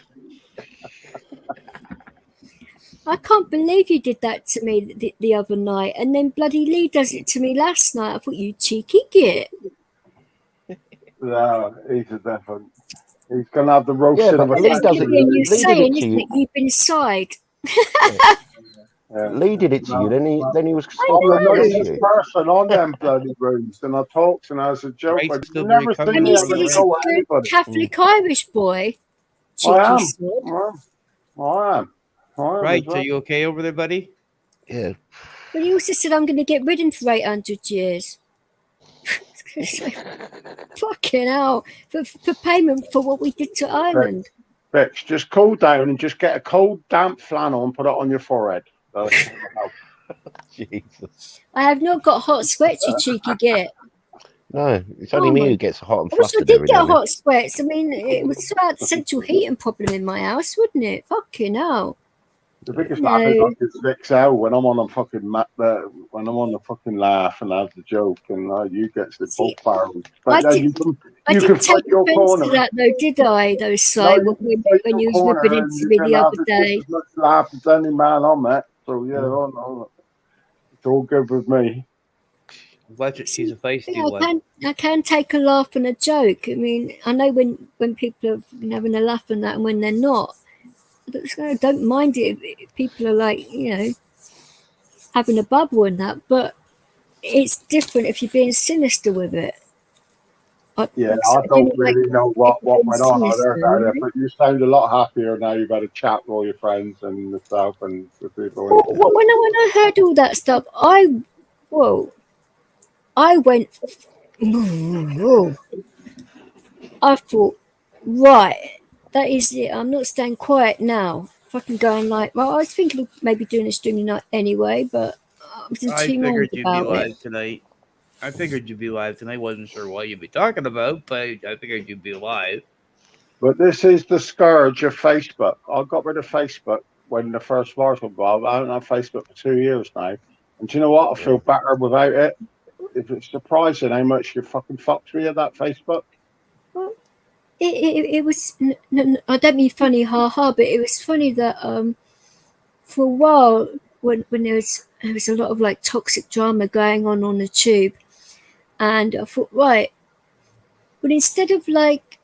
Speaker 1: I can't believe you did that to me the other night, and then bloody Lee does it to me last night. I thought, you cheeky git.
Speaker 8: No, he's a different. He's gonna have the roast
Speaker 5: Yeah,
Speaker 8: of
Speaker 5: but
Speaker 8: a
Speaker 5: Lee does it.
Speaker 1: You're
Speaker 5: Lee did
Speaker 1: saying,
Speaker 5: it to
Speaker 1: isn't
Speaker 5: you.
Speaker 1: it? You've been side.
Speaker 5: Lee did it to you. Then he was
Speaker 8: I'm
Speaker 5: stopping
Speaker 8: the
Speaker 5: against
Speaker 8: nicest
Speaker 5: you.
Speaker 8: person on them bloody rooms, and I talks and I was a joke.
Speaker 6: Right,
Speaker 8: But
Speaker 6: still
Speaker 8: you never
Speaker 6: recovering
Speaker 8: seen
Speaker 1: And
Speaker 8: me
Speaker 1: he's,
Speaker 8: ever
Speaker 1: he's a
Speaker 8: go at
Speaker 1: good
Speaker 8: anybody.
Speaker 1: Catholic Irish boy. Cheeky
Speaker 8: I am.
Speaker 1: sod.
Speaker 8: I am.
Speaker 6: Right,
Speaker 8: as well.
Speaker 6: are you okay over there, buddy?
Speaker 5: Yeah.
Speaker 1: But he also said, I'm going to get rid of him for 800 years. Fucking hell. For payment for what we did to Ireland.
Speaker 8: Bitch, just cool down and just get a cold, damp flannel and put it on your forehead.
Speaker 5: Jesus.
Speaker 1: I have not got hot sweats, you cheeky git.
Speaker 5: No, it's only me who gets hot and
Speaker 1: I wish I
Speaker 5: flustered
Speaker 1: did
Speaker 5: every
Speaker 1: get
Speaker 5: now and then.
Speaker 1: hot sweats. I mean, it would sort out the central heating problem in my house, wouldn't it? Fucking hell.
Speaker 8: The biggest laugh is I get 6 out when I'm on a fucking when I'm on the fucking laugh and have the joke, and you get the both barrels. But
Speaker 1: I
Speaker 8: then
Speaker 1: I
Speaker 8: you
Speaker 1: didn't
Speaker 8: can fight
Speaker 1: take
Speaker 8: your
Speaker 1: offence
Speaker 8: corner.
Speaker 1: to that, though, did I? Those side when you was ripping into me the other day.
Speaker 8: As much laugh as any man on that. So yeah, it's all good with me.
Speaker 6: She's a feisty one.
Speaker 1: I can take a laugh and a joke. I mean, I know when people are having a laugh and that, and when they're not. I don't mind it if people are like, having a bubble and that, but it's different if you're being sinister with it.
Speaker 8: I don't really know what went on there, but you sound a lot happier now. You've had a chat with all your friends and yourself and the people.
Speaker 1: Well, when I heard all that stuff, I went. I thought, right, that is it. I'm not staying quiet now. Fucking going like, well, I was thinking of maybe doing a stream tonight anyway, but I was in two minds about it.
Speaker 6: Tonight. I figured you'd be live tonight. Wasn't sure what you'd be talking about, but I figured you'd be live.
Speaker 8: But this is the scourge of Facebook. I got rid of Facebook when the first virus was involved. I haven't had Facebook for 2 years now. And do you know what? I feel better without it. It's surprising how much you fucking fucked me at that Facebook.
Speaker 1: Well, it was, I don't mean funny, but it was funny that for a while when there was a lot of like toxic drama going on the tube, and I thought, right, but instead of like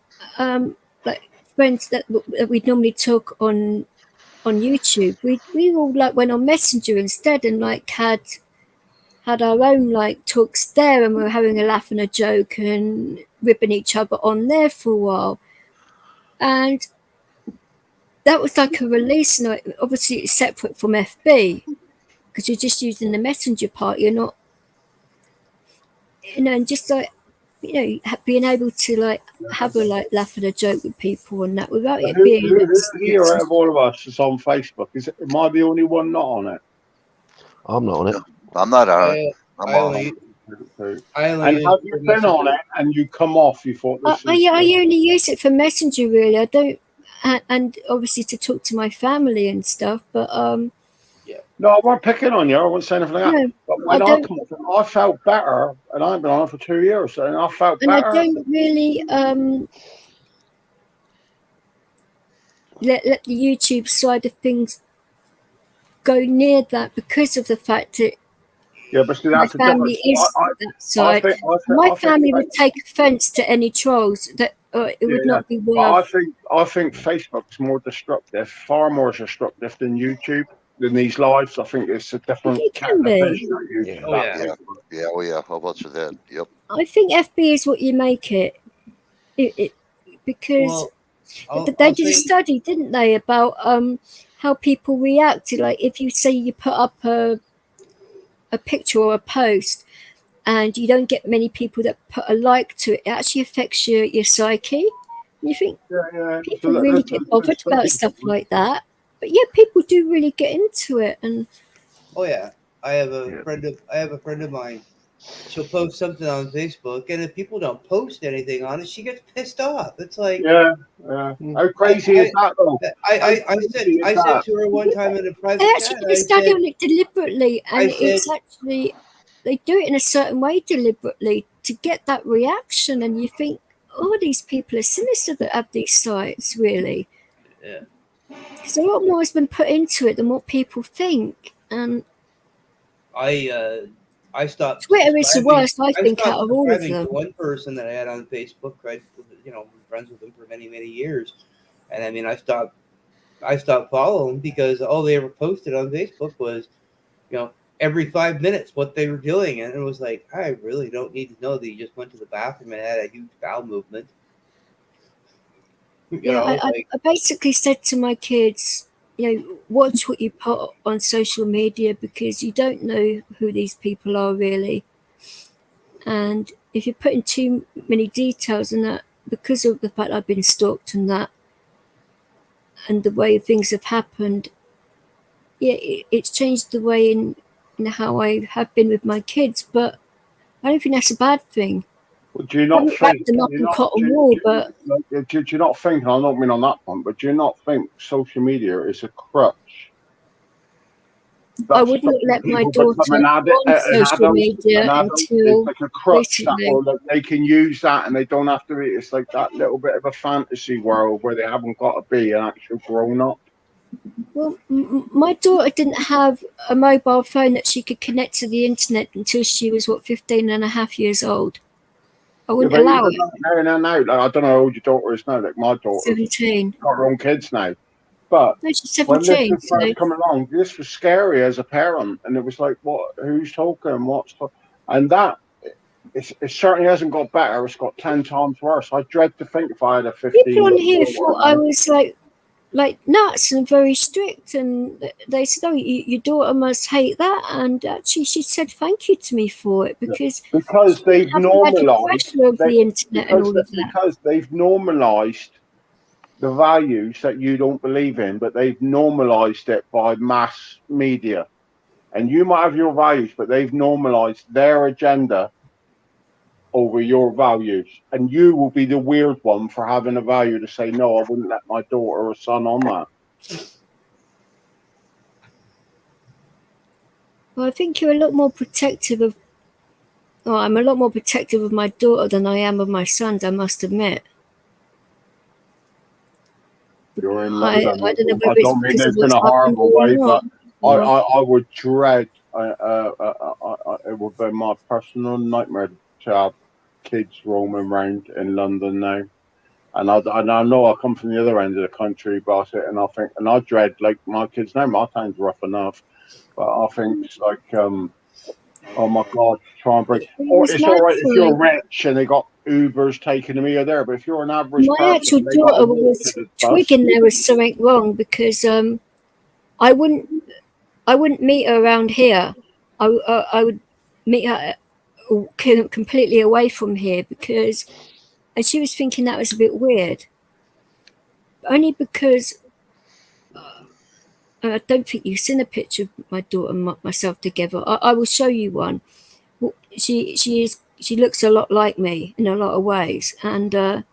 Speaker 1: friends that we'd normally talk on YouTube, we all like went on Messenger instead and like had our own like talks there, and we were having a laugh and a joke and ripping each other on there for a while, and that was like a release. And obviously it's separate from FB because you're just using the Messenger part. You're not, and just like being able to like have a like laugh and a joke with people and that without it being.
Speaker 8: Who's here out of all of us is on Facebook? Am I the only one not on it?
Speaker 5: I'm not on it.
Speaker 2: I'm not on it. I'm on it.
Speaker 8: And have you been on it and you come off? You thought this
Speaker 1: I only use it for Messenger, really. I don't, and obviously to talk to my family and stuff. But
Speaker 8: no, I wasn't picking on you. I wasn't saying anything like that. But when I come off, I felt better, and I've been on it for 2 years, and I felt better.
Speaker 1: And I don't really let the YouTube side of things go near that because of the fact that.
Speaker 8: Yeah, but see, that's
Speaker 1: my family is that side. My family would take offence to any trolls. That it would not be worth.
Speaker 8: I think Facebook's more destructive, far more destructive than YouTube. Than these lives, I think it's a different.
Speaker 1: It can be.
Speaker 2: Yeah. How about you then? Yep.
Speaker 1: I think FB is what you make it. Because they did a study, didn't they, about how people react to, like, if you say you put up a picture or a post and you don't get many people that put a like to it, it actually affects your psyche. You think people really get bothered about stuff like that. But yeah, people do really get into it, and
Speaker 6: I have a friend of mine. she'll post something on Facebook, and if people don't post anything on it, she gets pissed off. It's like,
Speaker 8: Yeah. How crazy is that though?
Speaker 6: I said to her one time in a private
Speaker 1: They
Speaker 6: chat,
Speaker 1: actually study on it deliberately, and
Speaker 6: I said-
Speaker 1: it's actually, they do it in a certain way deliberately to get that reaction, and you think, oh, these people are sinister that have these sites, really.
Speaker 6: Yeah.
Speaker 1: Because a lot more has been put into it than what people think, and
Speaker 6: I stopped.
Speaker 1: Twitter is the
Speaker 6: subscribing-
Speaker 1: worst, I think,
Speaker 6: stopped
Speaker 1: out of all of
Speaker 6: subscribing
Speaker 1: them.
Speaker 6: to one person that I had on Facebook. I've been friends with them for many, many years, and I mean, I stopped following because all they ever posted on Facebook was, every 5 minutes what they were doing, and it was like, I really don't need to know that you just went to the bathroom and had a huge bowel movement.
Speaker 1: I basically said to my kids, watch what you put on social media, because you don't know who these people are really. And if you're putting too many details in that, because of the fact I've been stalked and that, and the way things have happened, it's changed the way in how I have been with my kids. But I don't think that's a bad thing.
Speaker 8: Well, do you not think?
Speaker 1: Do you not
Speaker 8: think? And I don't mean on that one, but do you not think social media is a crutch?
Speaker 1: I wouldn't let my daughter on social media until
Speaker 8: it's like a crutch
Speaker 1: recently.
Speaker 8: that they can use that, and they don't have to be. It's like that little bit of a fantasy world where they haven't got to be an actual grown up.
Speaker 1: Well, my daughter didn't have a mobile phone that she could connect to the internet until she was 15 and a half years old. I wouldn't allow it.
Speaker 8: No. Like, I don't know how old your daughter is now. Like my daughter,
Speaker 1: 17.
Speaker 8: Got her own kids now. But
Speaker 1: no, she's 17,
Speaker 8: when this was first coming along, this was scary as a parent, and it was like, what? Who's talking? And that it certainly hasn't got better. It's got 10 times worse. I dread to think if I had a 15.
Speaker 1: People on here thought I was like nuts and very strict, and they said, "Oh, your daughter must hate that." And actually, she said thank you to me for it because
Speaker 8: they've normalised
Speaker 1: the internet and all of that.
Speaker 8: Because they've normalised the values that you don't believe in, but they've normalised it by mass media. And you might have your values, but they've normalised their agenda over your values. And you will be the weird one for having a value to say, no, I wouldn't let my daughter or son on that.
Speaker 1: Well, I think you're a lot more protective of... Well, I'm a lot more protective of my daughter than I am of my sons, I must admit.
Speaker 8: You're in London.
Speaker 1: I don't know
Speaker 8: I don't mean this in a horrible way, but I would dread, it would be my personal nightmare to have kids roaming around in London now. And I know I come from the other end of the country, but I dread, like, my kids now, my time's rough enough, but I think it's like, oh my God, try and break. Or it's all right if you're rich and they got Ubers taking them here there, but if you're an average person,
Speaker 1: my actual daughter was twigging there was something wrong because I wouldn't meet her around here. I would meet her completely away from here because, and she was thinking that was a bit weird. Only because I don't think you've seen a picture of my daughter and myself together. I will show you one. She looks a lot like me in a lot of ways, and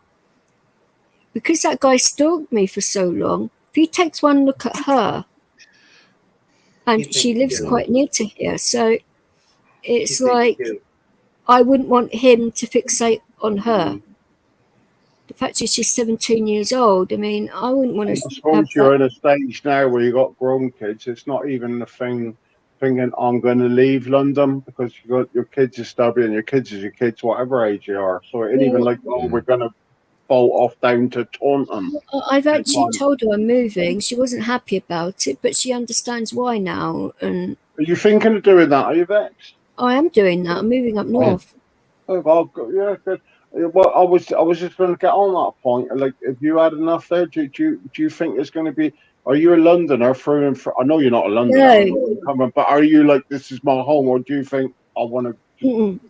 Speaker 1: because that guy stalked me for so long, if he takes one look at her, and she lives quite near to here, so it's like I wouldn't want him to fixate on her. The fact is she's 17 years old. I mean, I wouldn't want to.
Speaker 8: I suppose you're in a stage now where you got grown kids. It's not even the thing thinking I'm going to leave London because you got your kids are stubby and your kids is your kids, whatever age you are. So it ain't even like, oh, we're going to bolt off down to Taunton.
Speaker 1: I've actually told her I'm moving. She wasn't happy about it, but she understands why now. And
Speaker 8: are you thinking of doing that? Are you vexed?
Speaker 1: I am doing that. I'm moving up north.
Speaker 8: Oh, well, yeah, good. Well, I was just going to get on that point. Like, have you had enough there? Do you think there's going to be? Are you a Londoner through and through? I know you're not a Londoner, but are you like, this is my home, or do you think I want to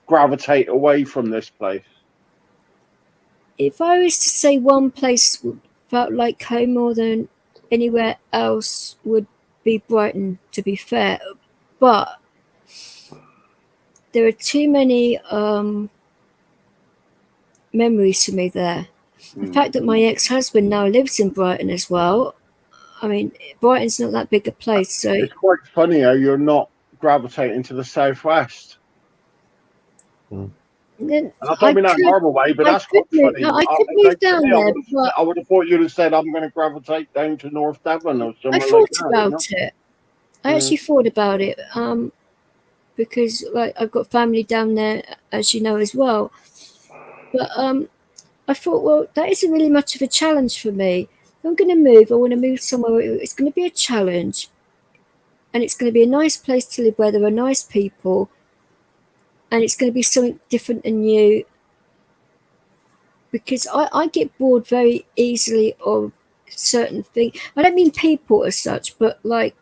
Speaker 8: gravitate away from this place?
Speaker 1: If I was to say one place felt like home more than anywhere else, would be Brighton, to be fair. But there are too many memories for me there. The fact that my ex-husband now lives in Brighton as well. I mean, Brighton's not that big a place, so
Speaker 8: It's quite funny how you're not gravitating to the southwest.
Speaker 1: then
Speaker 8: And I don't mean that in a horrible way, but that's quite funny.
Speaker 1: I could move down there, but
Speaker 8: I would have thought you'd have said, I'm going to gravitate down to North Devon or
Speaker 1: I
Speaker 8: somewhere
Speaker 1: thought
Speaker 8: like that.
Speaker 1: about it. I actually thought about it, because like I've got family down there, as you know, as well. But I thought, well, that isn't really much of a challenge for me. If I'm going to move, I want to move somewhere where it's going to be a challenge, and it's going to be a nice place to live where there are nice people, and it's going to be something different and new. Because I get bored very easily of certain things. I don't mean people as such, but like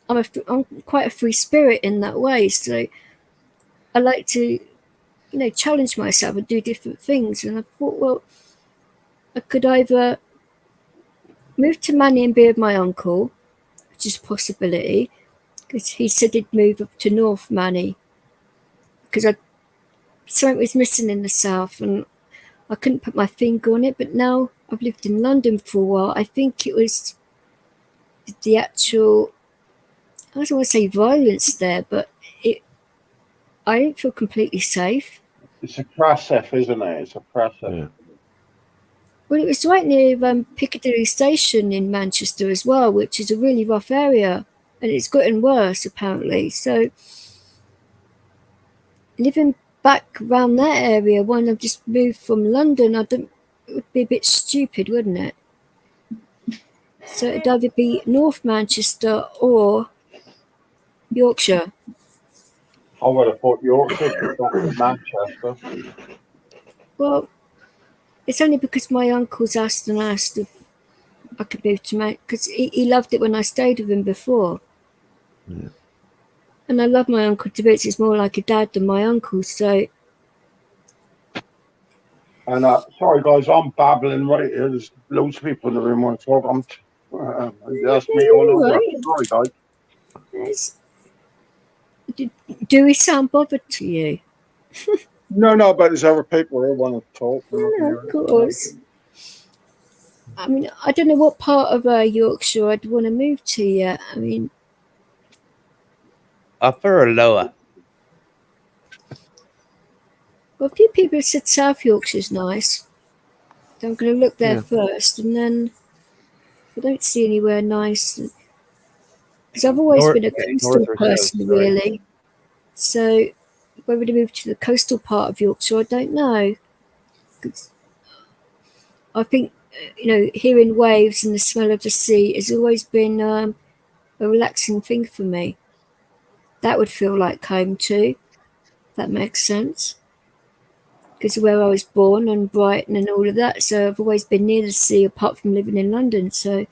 Speaker 1: I'm quite a free spirit in that way. So I like to, challenge myself and do different things. And I thought, well, I could either move to Manny and be with my uncle, which is a possibility, because he said he'd move up to North Manny, because something was missing in the south, and I couldn't put my finger on it. But now I've lived in London for a while. I think it was the actual, I don't want to say violence there, but I didn't feel completely safe.
Speaker 8: It's oppressive, isn't it? It's oppressive.
Speaker 5: Yeah.
Speaker 1: Well, it was right near Piccadilly Station in Manchester as well, which is a really rough area, and it's gotten worse apparently. So living back around that area when I've just moved from London, it would be a bit stupid, wouldn't it? So it'd either be North Manchester or Yorkshire.
Speaker 8: I would have thought Yorkshire was back to Manchester.
Speaker 1: Well, it's only because my uncle's asked if I could move to Manchester, because he loved it when I stayed with him before.
Speaker 5: Yeah.
Speaker 1: And I love my uncle to bits. He's more like a dad than my uncle, so...
Speaker 8: And sorry guys, I'm babbling right here. There's loads of people in the room want to talk. That's me all over.
Speaker 1: Right.
Speaker 8: Sorry guys.
Speaker 1: Do we sound bothered to you?
Speaker 8: No, but there's other people who want to talk.
Speaker 1: No, of course. I mean, I don't know what part of Yorkshire I'd want to move to yet. I mean...
Speaker 6: Upper or lower?
Speaker 1: Well, a few people have said South Yorkshire's nice. So I'm going to look there first, and then if I don't see anywhere nice... Because I've always been a coastal person, really. So whether to move to the coastal part of Yorkshire, I don't know. I think, hearing waves and the smell of the sea has always been a relaxing thing for me. That would feel like home too. That makes sense. Because of where I was born and Brighton and all of that. So I've always been near the sea apart from living in London. So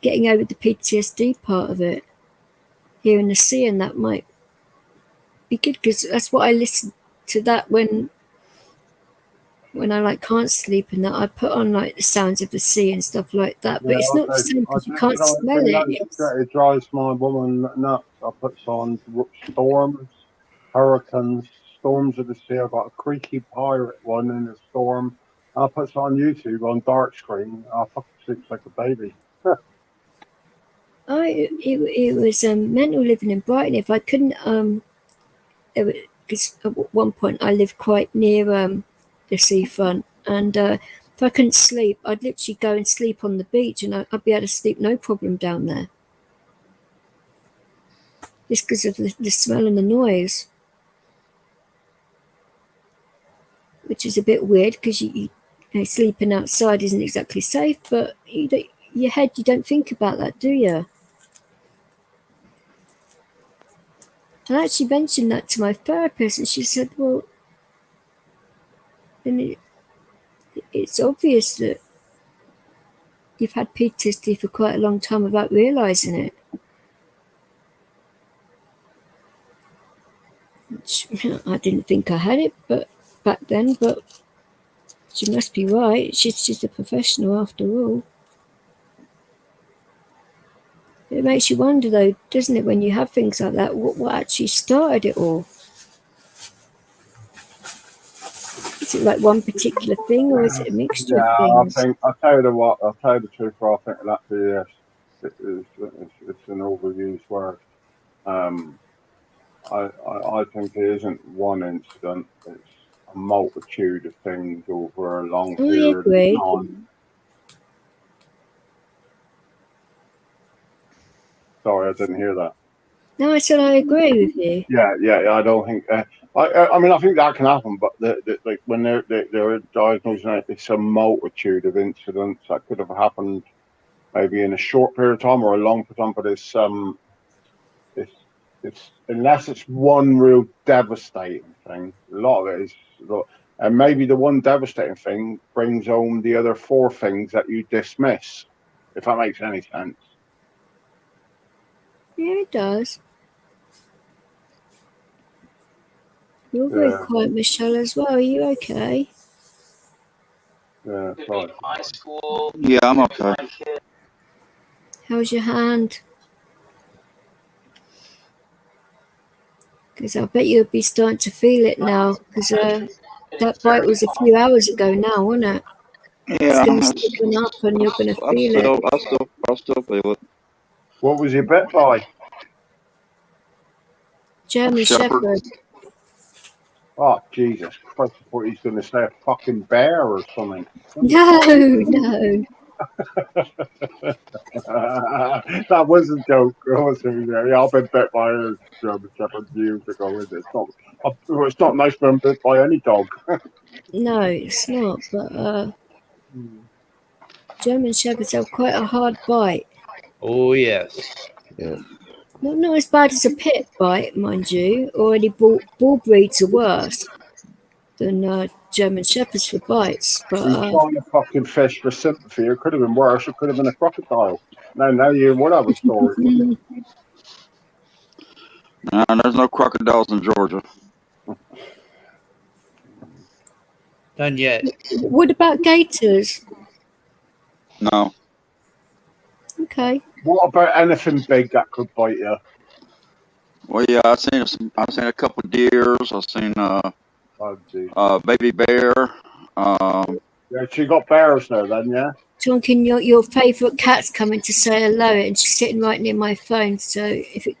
Speaker 1: getting over the PTSD part of it, hearing the sea, and that might be good, because that's what I listen to that when I can't sleep, and that I put on the sounds of the sea and stuff like that. But it's not the same because you can't smell it.
Speaker 8: It drives my woman nuts. I put on storms, hurricanes, storms of the sea. I've got a creaky pirate one in a storm. I put on YouTube on dark screen. I fucking sleep like a baby.
Speaker 1: It was mental living in Brighton. If I couldn't, because at one point I lived quite near the seafront, and if I couldn't sleep, I'd literally go and sleep on the beach, and I'd be able to sleep no problem down there, just because of the smell and the noise, which is a bit weird, because you sleeping outside isn't exactly safe, but your head, you don't think about that, do you? I actually mentioned that to my therapist, and she said, well, then it's obvious that you've had PTSD for quite a long time without realising it. Which, I didn't think I had it back then, but she must be right. She's a professional after all. It makes you wonder, though, doesn't it, when you have things like that, what actually started it all? Is it like one particular thing, or is it a mixture of things?
Speaker 7: I'll tell you what, I'll tell you the truth, I think that yes, it's an overused word. I think it isn't one incident, it's a multitude of things over a long period of time. Sorry, I didn't hear that.
Speaker 1: No, I said I agree with you.
Speaker 7: Yeah, I don't think. I mean, I think that can happen, but like when they're diagnosing it, it's a multitude of incidents that could have happened, maybe in a short period of time or a long period of time. But it's unless it's one real devastating thing. A lot of it is, and maybe the one devastating thing brings home the other four things that you dismiss. If that makes any sense.
Speaker 1: Yeah, it does. You're very quiet, Michelle, as well. Are you okay?
Speaker 7: Yeah, sorry.
Speaker 9: High school.
Speaker 3: Yeah, I'm okay.
Speaker 1: How's your hand? Because I bet you'll be starting to feel it now. Because that bite was a few hours ago now, wasn't it?
Speaker 3: Yeah,
Speaker 1: it's going to stiffen up and you're going to feel it.
Speaker 3: I still feel it.
Speaker 7: What was you bit by?
Speaker 1: German Shepherd.
Speaker 7: Oh, Jesus Christ, I thought he's going to say a fucking bear or something.
Speaker 1: No.
Speaker 7: That was a joke. Yeah, I've been bit by a German Shepherd years ago. It's not nice being bit by any dog.
Speaker 1: No, it's not. But German Shepherds have quite a hard bite.
Speaker 6: Oh, yes.
Speaker 5: Yeah.
Speaker 1: Not as bad as a pit bite, mind you. Already bull breeds are worse than German Shepherds for bites. But
Speaker 7: he's trying to fucking fish for sympathy. It could have been worse. It could have been a crocodile. Now you would have a story.
Speaker 3: No, there's no crocodiles in Georgia.
Speaker 6: Done yet.
Speaker 1: What about gators?
Speaker 3: No.
Speaker 1: Okay.
Speaker 7: What about anything big that could bite you?
Speaker 3: Well, yeah, I've seen a couple of deers. I've seen baby bear.
Speaker 7: Yeah, so you got bears now then, yeah?
Speaker 1: Tonkin, your favourite cat's coming to say hello, and she's sitting right near my phone. So if it,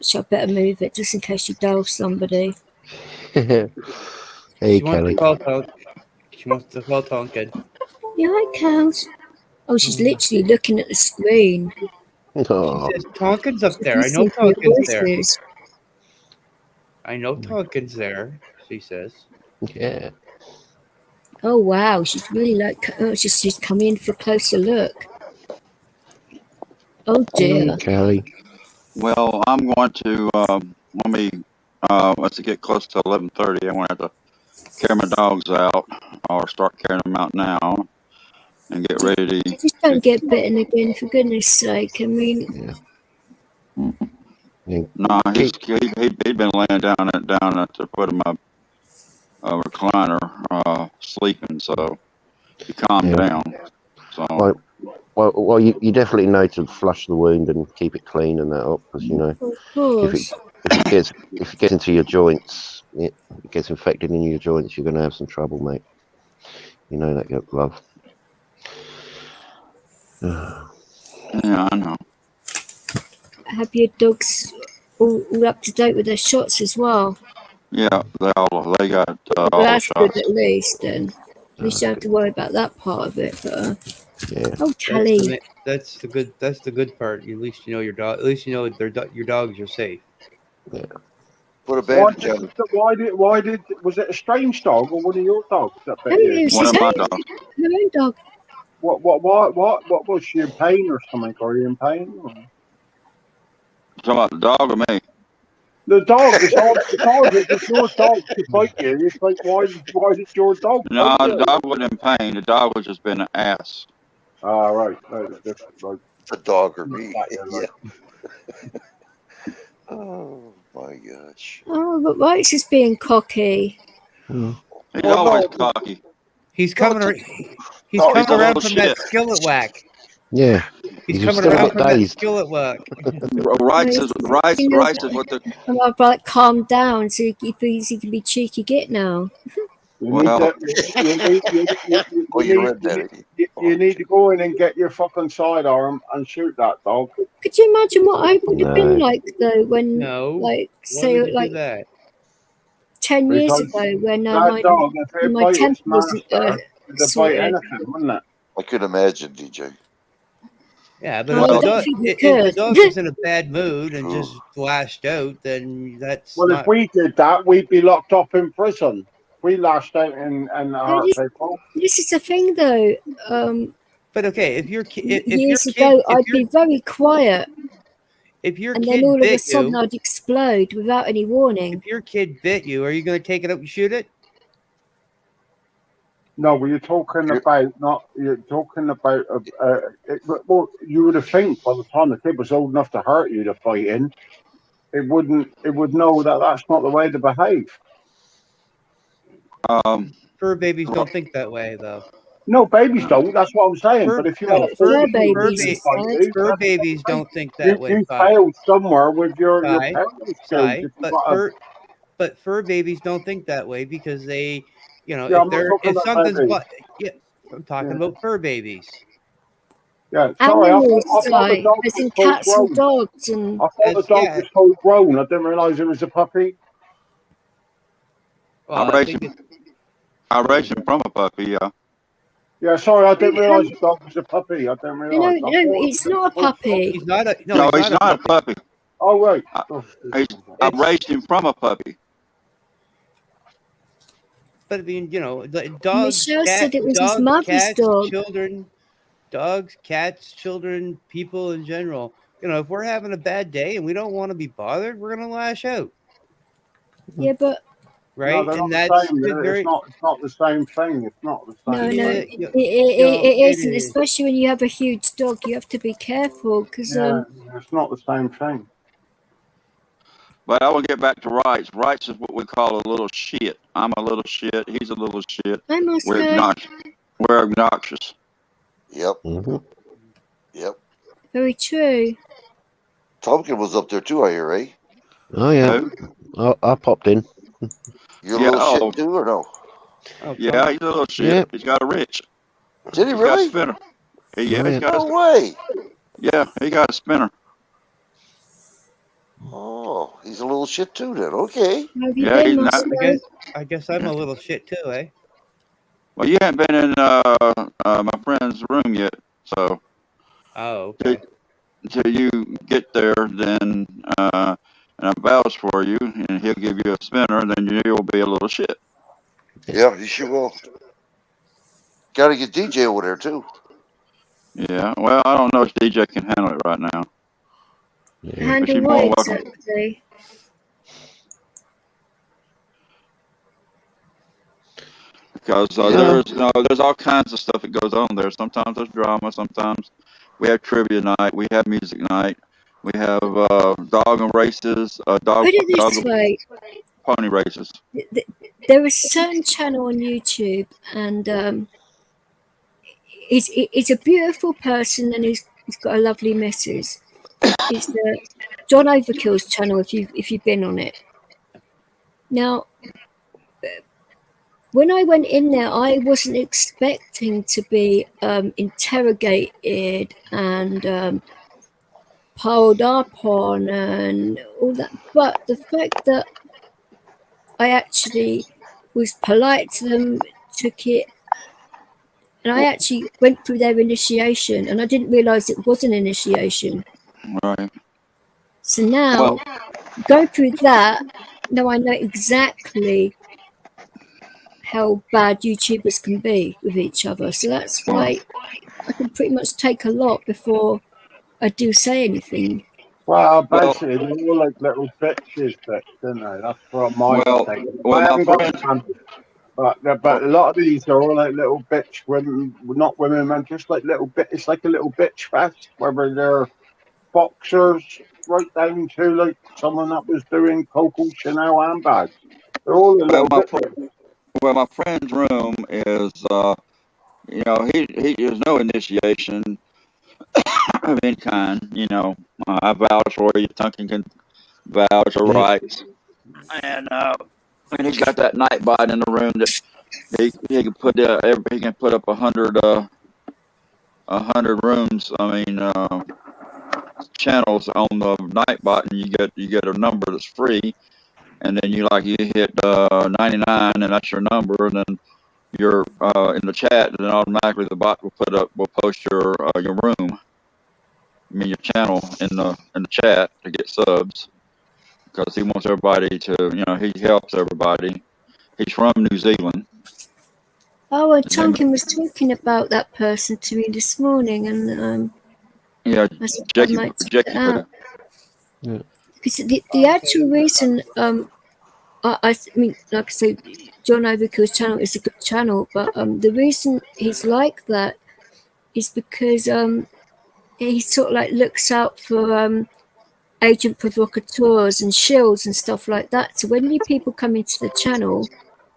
Speaker 1: so I better move it just in case you dial somebody.
Speaker 5: Hey, Kelly.
Speaker 6: She wants to call Tonkin.
Speaker 1: Yeah, hi, Cows. Oh, she's literally looking at the screen.
Speaker 5: Oh.
Speaker 6: She says Tonkin's up there. I know Tonkin's there. I know Tonkin's there, she says.
Speaker 5: Yeah.
Speaker 1: Oh, wow. She's really she's come in for a closer look. Oh, dear.
Speaker 5: Kelly.
Speaker 3: Well, I'm going to, once it get close to 11:30, I'm going to have to carry my dogs out, or start carrying them out now, and get ready to...
Speaker 1: Just don't get bitten again, for goodness sake. I mean...
Speaker 3: Yeah. No, he'd been laying down at the foot of my recliner, sleeping, so he calmed down. So.
Speaker 5: Well, you definitely know to flush the wound and keep it clean and that up, because you know, if it gets into your joints, it gets infected in your joints, you're going to have some trouble, mate. You know that, love.
Speaker 3: Yeah, I know.
Speaker 1: Have your dogs all up to date with their shots as well?
Speaker 3: Yeah, they got all
Speaker 1: that's
Speaker 3: the shots.
Speaker 1: Good at least, then. At least you don't have to worry about that part of it. But,
Speaker 5: yeah.
Speaker 1: Oh, Kelly.
Speaker 6: That's the good part. At least you know your dog. At least you know your dogs are safe.
Speaker 5: Yeah.
Speaker 2: Put a bandage on.
Speaker 7: Why did was it a strange dog or one of your dogs?
Speaker 3: One of my dogs.
Speaker 1: Her own dog.
Speaker 7: What was she in pain or something? Are you in pain? Or?
Speaker 3: Talking about the dog or me?
Speaker 7: The dog. It's your dog to bite you. It's like why is it your dog?
Speaker 3: No, the dog wasn't in pain. The dog was just being an ass.
Speaker 7: Ah, right. It's different. Right.
Speaker 2: The dog or me? Yeah. Oh my gosh.
Speaker 1: Oh, but White's just being cocky.
Speaker 3: He's always cocky.
Speaker 6: He's coming. He's coming around from that skillet whack.
Speaker 5: Yeah.
Speaker 6: He's
Speaker 5: You've
Speaker 6: coming
Speaker 5: still
Speaker 6: around
Speaker 5: got
Speaker 6: from that
Speaker 5: days.
Speaker 6: skillet work.
Speaker 3: Rights is what the
Speaker 1: I'm like, calm down, so he can be cheeky git now.
Speaker 7: You need
Speaker 3: well.
Speaker 2: Oh, you read that.
Speaker 7: you need to go in and get your fucking sidearm and shoot that dog.
Speaker 1: Could you imagine what I would have been
Speaker 5: No.
Speaker 1: like though when,
Speaker 6: No.
Speaker 1: like,
Speaker 6: Why
Speaker 1: say,
Speaker 6: would you
Speaker 1: like
Speaker 6: do that?
Speaker 1: 10 years
Speaker 7: Because
Speaker 1: ago when
Speaker 7: that dog, if it
Speaker 1: my
Speaker 7: bite its
Speaker 1: temper wasn't
Speaker 7: master, it'd bite
Speaker 1: sorted?
Speaker 7: anything, wouldn't it?
Speaker 2: I could imagine, DJ.
Speaker 6: Yeah, but
Speaker 1: I
Speaker 6: if,
Speaker 1: don't
Speaker 6: the dog,
Speaker 1: think you
Speaker 6: if the
Speaker 1: could.
Speaker 6: dog is in a bad mood and
Speaker 2: Ooh.
Speaker 6: just lashed out, then that's
Speaker 7: Well,
Speaker 6: not.
Speaker 7: if we did that, we'd be locked up in prison. We lashed out and hurt people.
Speaker 1: This is the thing though.
Speaker 6: But okay, if your
Speaker 1: Years ago, I'd be very quiet,
Speaker 6: if your
Speaker 1: and
Speaker 6: kid
Speaker 1: then all of a
Speaker 6: bit
Speaker 1: sudden
Speaker 6: you,
Speaker 1: I'd explode without any warning.
Speaker 6: if your kid bit you, are you going to take it up and shoot it?
Speaker 7: No, but you're talking about well, you would have think by the time the kid was old enough to hurt you to fight in, it would know that that's not the way to behave.
Speaker 6: Fur babies don't think that way, though.
Speaker 7: No, babies don't. That's what I'm saying.
Speaker 6: Fur-
Speaker 7: but if you
Speaker 6: no,
Speaker 7: had a
Speaker 1: fur
Speaker 7: 40-year-old
Speaker 1: babies,
Speaker 7: to
Speaker 1: he
Speaker 7: fight
Speaker 1: said.
Speaker 7: you,
Speaker 6: Fur
Speaker 7: that's
Speaker 6: babies
Speaker 7: what I'm
Speaker 6: don't think
Speaker 7: saying.
Speaker 6: that way.
Speaker 7: You
Speaker 6: Bob.
Speaker 7: failed somewhere with your
Speaker 6: Guy,
Speaker 7: parenting
Speaker 6: Guy,
Speaker 7: skills.
Speaker 6: but fur babies don't think that way because they,
Speaker 7: Yeah, I'm not talking
Speaker 6: if
Speaker 7: about
Speaker 6: something's
Speaker 7: babies.
Speaker 6: yeah, I'm talking
Speaker 7: Yeah.
Speaker 6: about fur babies.
Speaker 7: Yeah, sorry, I
Speaker 1: Animals,
Speaker 7: thought the
Speaker 1: like,
Speaker 7: dog
Speaker 1: as
Speaker 7: was
Speaker 1: in
Speaker 7: full
Speaker 1: cats and
Speaker 7: grown.
Speaker 1: dogs, and
Speaker 7: I thought the dog was full grown. I didn't realise it was a puppy.
Speaker 6: Well,
Speaker 3: I raised him from a puppy. Yeah.
Speaker 7: Yeah, sorry, I didn't realise the dog was a puppy. I didn't realise.
Speaker 1: no, it's not a puppy.
Speaker 6: he's not a
Speaker 3: No, he's not a puppy.
Speaker 7: Oh right.
Speaker 3: I raised him from a puppy.
Speaker 6: But I mean, the dogs,
Speaker 1: Michelle said it was his
Speaker 6: dogs,
Speaker 1: mother's
Speaker 6: cats,
Speaker 1: dog.
Speaker 6: dogs, cats, children, people in general. If we're having a bad day and we don't want to be bothered, we're gonna lash out.
Speaker 1: Yeah, but
Speaker 6: right,
Speaker 7: No,
Speaker 6: and
Speaker 7: that's
Speaker 6: that's
Speaker 7: very. It's not the same thing. It's not the same.
Speaker 1: no,
Speaker 7: thing.
Speaker 1: it isn't. Especially when you have a huge dog, you have to be careful because
Speaker 7: it's not the same thing.
Speaker 3: But I will get back to rights. Rights is what we call a little shit. I'm a little shit. He's a little shit. We're obnoxious.
Speaker 2: Yep.
Speaker 5: Mm-hmm.
Speaker 2: Yep.
Speaker 1: Very true.
Speaker 2: Tompkin was up there too, I hear, eh?
Speaker 5: Oh yeah. I popped in.
Speaker 2: You're a little shit too, or no?
Speaker 3: Yeah, he's a little shit.
Speaker 5: Yeah.
Speaker 3: He's got a rich.
Speaker 2: Did he really?
Speaker 3: Got a spinner. He's got
Speaker 2: no way.
Speaker 3: Yeah, he got a spinner.
Speaker 2: Oh, he's a little shit too then. Okay.
Speaker 3: Yeah, he's not.
Speaker 6: I guess I'm a little shit too, eh?
Speaker 3: Well, you haven't been in my friend's room yet, so.
Speaker 6: Oh, okay.
Speaker 3: Until you get there, then and I vouch for you, and he'll give you a spinner, then you'll be a little shit.
Speaker 2: Yeah, you sure will. Got to get DJ over there too.
Speaker 3: Yeah, well, I don't know if DJ can handle it right now.
Speaker 5: Yeah.
Speaker 1: Handle what exactly?
Speaker 3: Because there's all kinds of stuff that goes on there. Sometimes there's drama. Sometimes we have trivia night. We have music night. We have dog and races.
Speaker 1: Put it this way.
Speaker 3: Pony races.
Speaker 1: There is a certain channel on YouTube, and he's a beautiful person, and he's got a lovely missus. It's John Overkill's channel. If you've been on it. Now, when I went in there, I wasn't expecting to be interrogated and piled up on and all that. But the fact that I actually was polite to them, took it, and I actually went through their initiation, and I didn't realise it was an initiation.
Speaker 3: Right.
Speaker 1: So now, going through that, now I know exactly how bad YouTubers can be with each other. So that's why I can pretty much take a lot before I do say anything.
Speaker 7: Well, basically, they're all like little bitches, don't they? That's what my take. I haven't got time. But a lot of these are all like little bitch women, not women, man, just like little bit. It's like a little bitch fest, whether they're boxers, right down to like someone that was doing Coco Chanel handbags. They're all a little bitches.
Speaker 3: Well, my friend's room is, he there's no initiation. of any kind. I vouch for you. Duncan can vouch or
Speaker 5: Yeah.
Speaker 3: rights, and he's got that nightbot in the room that he can put he can put up 100 rooms. Channels on the nightbot, and you get a number that's free, and then you hit 99, and that's your number, and then you're in the chat, and then automatically the bot will post your room, your channel in the chat to get subs, because he wants everybody to, he helps everybody. He's from New Zealand.
Speaker 1: Oh, and Tonkin was talking about that person to me this morning, and
Speaker 3: Yeah,
Speaker 1: I said I
Speaker 3: Jackie,
Speaker 1: might check
Speaker 3: Jackie
Speaker 1: it out.
Speaker 5: Yeah.
Speaker 1: Because the actual reason, I mean, like I say, John Overkill's channel is a good channel, but the reason he's like that is because he sort of like looks out for agent provocateurs and shills and stuff like that. So when new people come into the channel,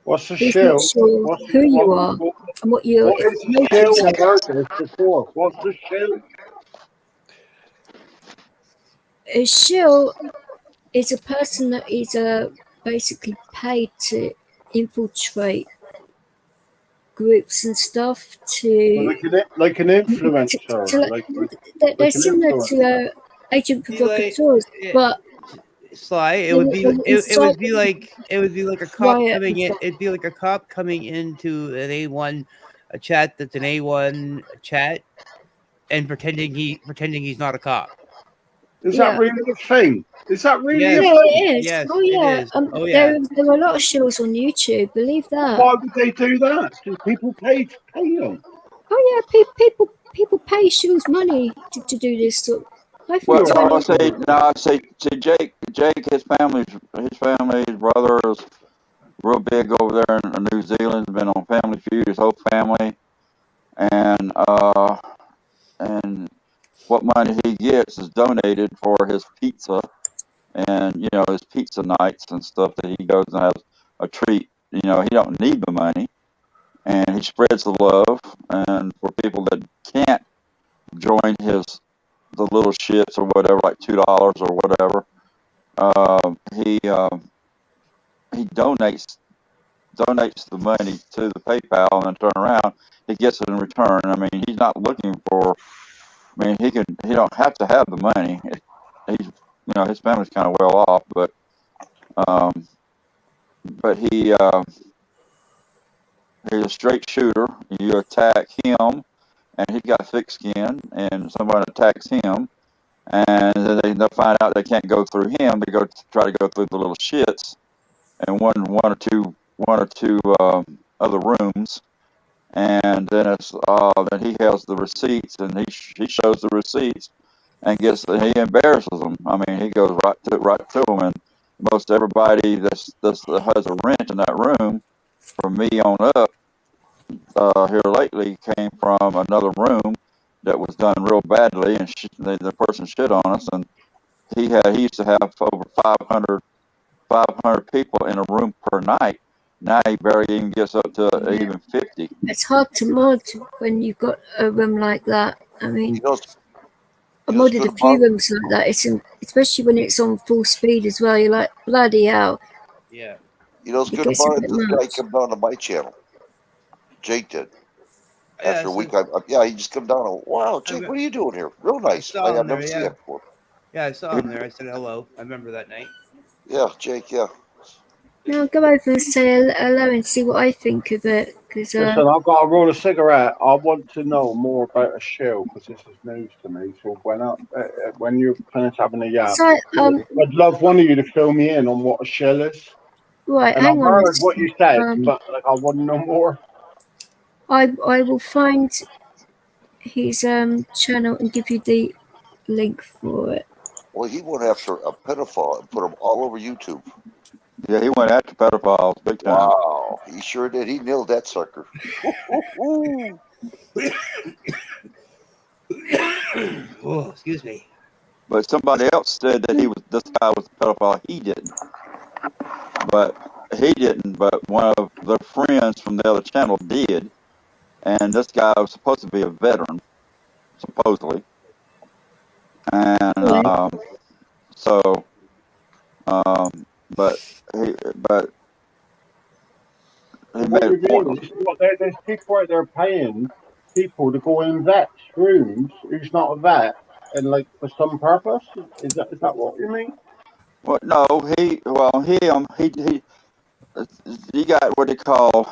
Speaker 7: What's the
Speaker 1: he's not
Speaker 7: shield?
Speaker 1: sure who you are and what your
Speaker 7: What is the
Speaker 1: motives
Speaker 7: shield?
Speaker 1: are.
Speaker 7: I've heard this before. What's the shield?
Speaker 1: A shill is a person that is basically paid to infiltrate groups and stuff to
Speaker 7: Like an influencer.
Speaker 1: they're
Speaker 7: Like an
Speaker 1: similar
Speaker 7: influencer.
Speaker 1: to agent
Speaker 6: Be like,
Speaker 1: provocateurs, but
Speaker 6: Sly, it
Speaker 1: they're
Speaker 6: would be like a cop
Speaker 1: riot
Speaker 6: coming
Speaker 1: and
Speaker 6: in.
Speaker 1: stuff.
Speaker 6: It'd be like a cop coming into an A1 a chat that's an A1 chat and pretending he's not a cop.
Speaker 7: Is
Speaker 1: Yeah.
Speaker 7: that really a thing? Is that really
Speaker 6: Yes.
Speaker 7: a
Speaker 1: Yeah,
Speaker 7: thing?
Speaker 1: it is.
Speaker 6: Yes,
Speaker 1: Oh
Speaker 6: it
Speaker 1: yeah.
Speaker 6: is. Oh
Speaker 1: there
Speaker 6: yeah.
Speaker 1: are a lot of shows on YouTube. Believe that.
Speaker 7: Why would they do that? Do people pay them?
Speaker 1: Oh yeah, people pay shows money to do this. So I've
Speaker 3: Well,
Speaker 1: been
Speaker 7: Sure.
Speaker 3: no,
Speaker 1: telling.
Speaker 3: I say, Jake, his family, his brother is real big over there in New Zealand. He's been on Family Feud, his whole family, and what money he gets is donated for his pizza and his pizza nights and stuff that he goes and has a treat. He don't need the money, and he spreads the love. And for people that can't join the little shits or whatever, like $2 or whatever, he donates the money to the PayPal, and then turn around, he gets it in return. I mean, he's not looking for. I mean, he don't have to have the money. He's his family's kind of well off, but he's a straight shooter. You attack him, and he's got thick skin, and somebody attacks him, and then they'll find out they can't go through him. They try to go through the little shits, and one or two other rooms, and then then he has the receipts, and he shows the receipts, and he embarrasses them. I mean, he goes right to them, and most everybody that has a rent in that room, from me on up, here lately, came from another room that was done real badly, and the person shit on us, and he used to have over 500 people in a room per night. Now he barely even gets up to even 50.
Speaker 1: It's hard to mod when you've got a room like that. I mean,
Speaker 2: You know,
Speaker 1: I
Speaker 2: you know what's
Speaker 1: modded
Speaker 2: good
Speaker 1: a few
Speaker 2: about
Speaker 1: rooms like that. Especially when it's on full speed as well. You're like, bloody hell.
Speaker 6: Yeah.
Speaker 2: what's
Speaker 1: It
Speaker 2: good
Speaker 1: gets a
Speaker 2: about it?
Speaker 1: bit
Speaker 2: This guy
Speaker 1: much.
Speaker 2: come down to my channel. Jake did.
Speaker 6: Yeah,
Speaker 2: After a week, he just come down and, wow, Jake, what are you doing here? Real nice.
Speaker 6: saw
Speaker 2: I've
Speaker 6: him
Speaker 2: never
Speaker 6: there,
Speaker 2: seen
Speaker 6: yeah.
Speaker 2: that before.
Speaker 6: Yeah, I saw him there. I said hello. I remember that night.
Speaker 2: Yeah, Jake, yeah.
Speaker 1: Now go over and say hello and see what I think of it. Because
Speaker 7: Listen, I've got to roll a cigarette. I want to know more about a shill because this is news to me. So when you finish having a yap,
Speaker 1: so,
Speaker 7: I'd love one of you to fill me in on what a shill is.
Speaker 1: right,
Speaker 7: And I've
Speaker 1: hang on.
Speaker 7: heard what you said,
Speaker 1: Um,
Speaker 7: but I want to know more.
Speaker 1: I will find his channel and give you the link for it.
Speaker 2: Well, he went after a pedophile and put him all over YouTube.
Speaker 3: Yeah, he went after pedophiles big time.
Speaker 2: Wow, he sure did. He nailed that sucker.
Speaker 6: Oh, excuse me.
Speaker 3: But somebody else said that this guy was a pedophile. He didn't. But one of the friends from the other channel did. And this guy was supposed to be a veteran, supposedly. and
Speaker 1: Right.
Speaker 3: so, but he
Speaker 7: What
Speaker 3: made a
Speaker 7: you
Speaker 3: point.
Speaker 7: mean is there's people out there paying people to go and vet rooms who's not a vet and like for some purpose. Is that what you mean?
Speaker 3: Well, no, he got what they call,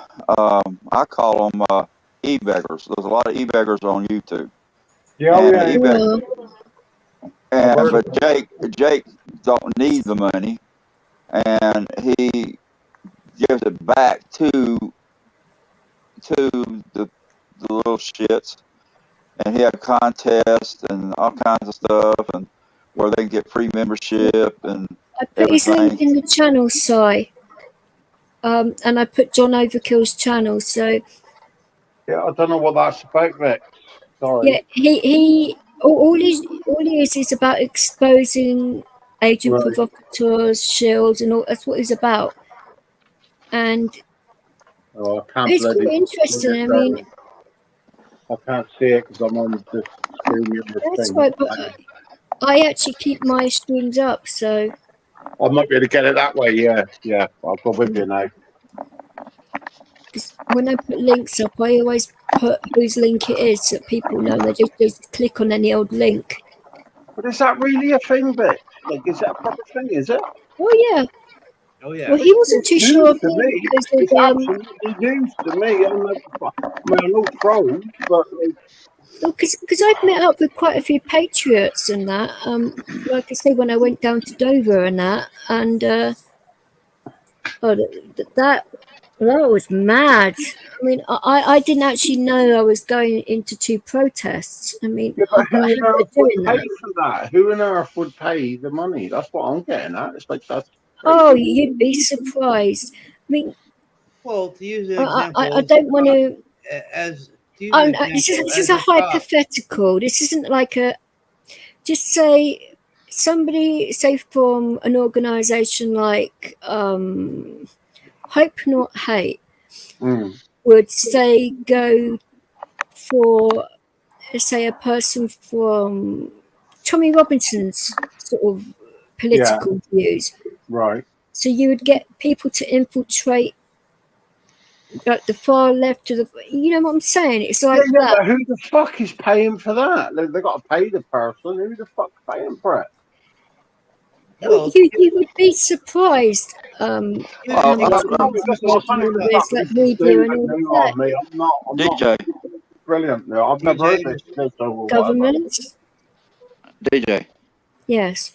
Speaker 3: I call them e-beggars. There's a lot of e-beggars on YouTube,
Speaker 7: Yeah,
Speaker 3: and
Speaker 7: yeah,
Speaker 1: Well,
Speaker 7: I've heard of
Speaker 3: but Jake don't need the money, and he gives it back to the little shits, and he had contests and all kinds of stuff, and where they can get free membership and
Speaker 1: I put his link
Speaker 3: everything.
Speaker 1: in the channel, Si. And I put John Overkill's channel. So
Speaker 7: Yeah, I don't know what that's about, Vic.
Speaker 1: yeah,
Speaker 7: Sorry.
Speaker 1: he all he is about exposing agent
Speaker 7: Right.
Speaker 1: provocateurs, shields, and all. That's what he's about. And
Speaker 7: Oh, I can't
Speaker 1: it's quite
Speaker 7: bloody
Speaker 1: interesting. I mean,
Speaker 7: I can't see it because I'm on this screen on the
Speaker 1: that's
Speaker 7: thing.
Speaker 1: right. But I actually keep my streams up, so
Speaker 7: I might be able to get it that way. Yeah. I'll go with you now.
Speaker 1: when I put links up, I always put whose link it is so that people know. They just click on any old link.
Speaker 7: But is that really a thing, Vic? Like, is that a proper thing? Is it?
Speaker 1: Oh yeah.
Speaker 6: Oh yeah.
Speaker 1: Well, he wasn't too
Speaker 7: It's
Speaker 1: sure
Speaker 7: news
Speaker 1: of
Speaker 7: to
Speaker 1: me
Speaker 7: me.
Speaker 1: because
Speaker 7: It's
Speaker 1: of
Speaker 7: absolutely news to me. I'm like, I know trolls, but like,
Speaker 1: because I've met up with quite a few patriots and that. Like I say, when I went down to Dover and that, and that was mad. I mean, I didn't actually know I was going into 2 protests. I mean,
Speaker 7: yeah, but
Speaker 1: I've got a
Speaker 7: who on
Speaker 1: habit
Speaker 7: earth
Speaker 1: of
Speaker 7: would
Speaker 1: doing
Speaker 7: pay
Speaker 1: that.
Speaker 7: for that? Who on earth would pay the money? That's what I'm getting at. It's like that's crazy.
Speaker 1: Oh, you'd be surprised. I mean,
Speaker 6: Well, to use an
Speaker 1: I
Speaker 6: example,
Speaker 1: don't want to.
Speaker 6: as to use
Speaker 1: Oh,
Speaker 6: an
Speaker 1: no, this
Speaker 6: example,
Speaker 1: is
Speaker 6: as
Speaker 1: a
Speaker 6: a cop.
Speaker 1: hypothetical. This isn't like a. Just say somebody, say from an organisation like Hope Not Hate, would say go for, say, a person from Tommy Robinson's sort of
Speaker 7: Yeah,
Speaker 1: political views.
Speaker 7: right.
Speaker 1: So you would get people to infiltrate like the far left to the. You know what I'm saying? It's like
Speaker 7: Yeah,
Speaker 1: that.
Speaker 7: but who the fuck is paying for that? Like, they got to pay the person. Who the fuck's paying for it?
Speaker 6: Well,
Speaker 1: You would be surprised.
Speaker 6: here's
Speaker 1: How
Speaker 6: an
Speaker 1: much
Speaker 6: example.
Speaker 1: money's
Speaker 7: Listen,
Speaker 1: involved in all of this, like media and all of that.
Speaker 7: me. I'm not
Speaker 3: DJ,
Speaker 7: brilliant. No, I've never heard this or whatever.
Speaker 1: Governments,
Speaker 3: DJ,
Speaker 1: yes.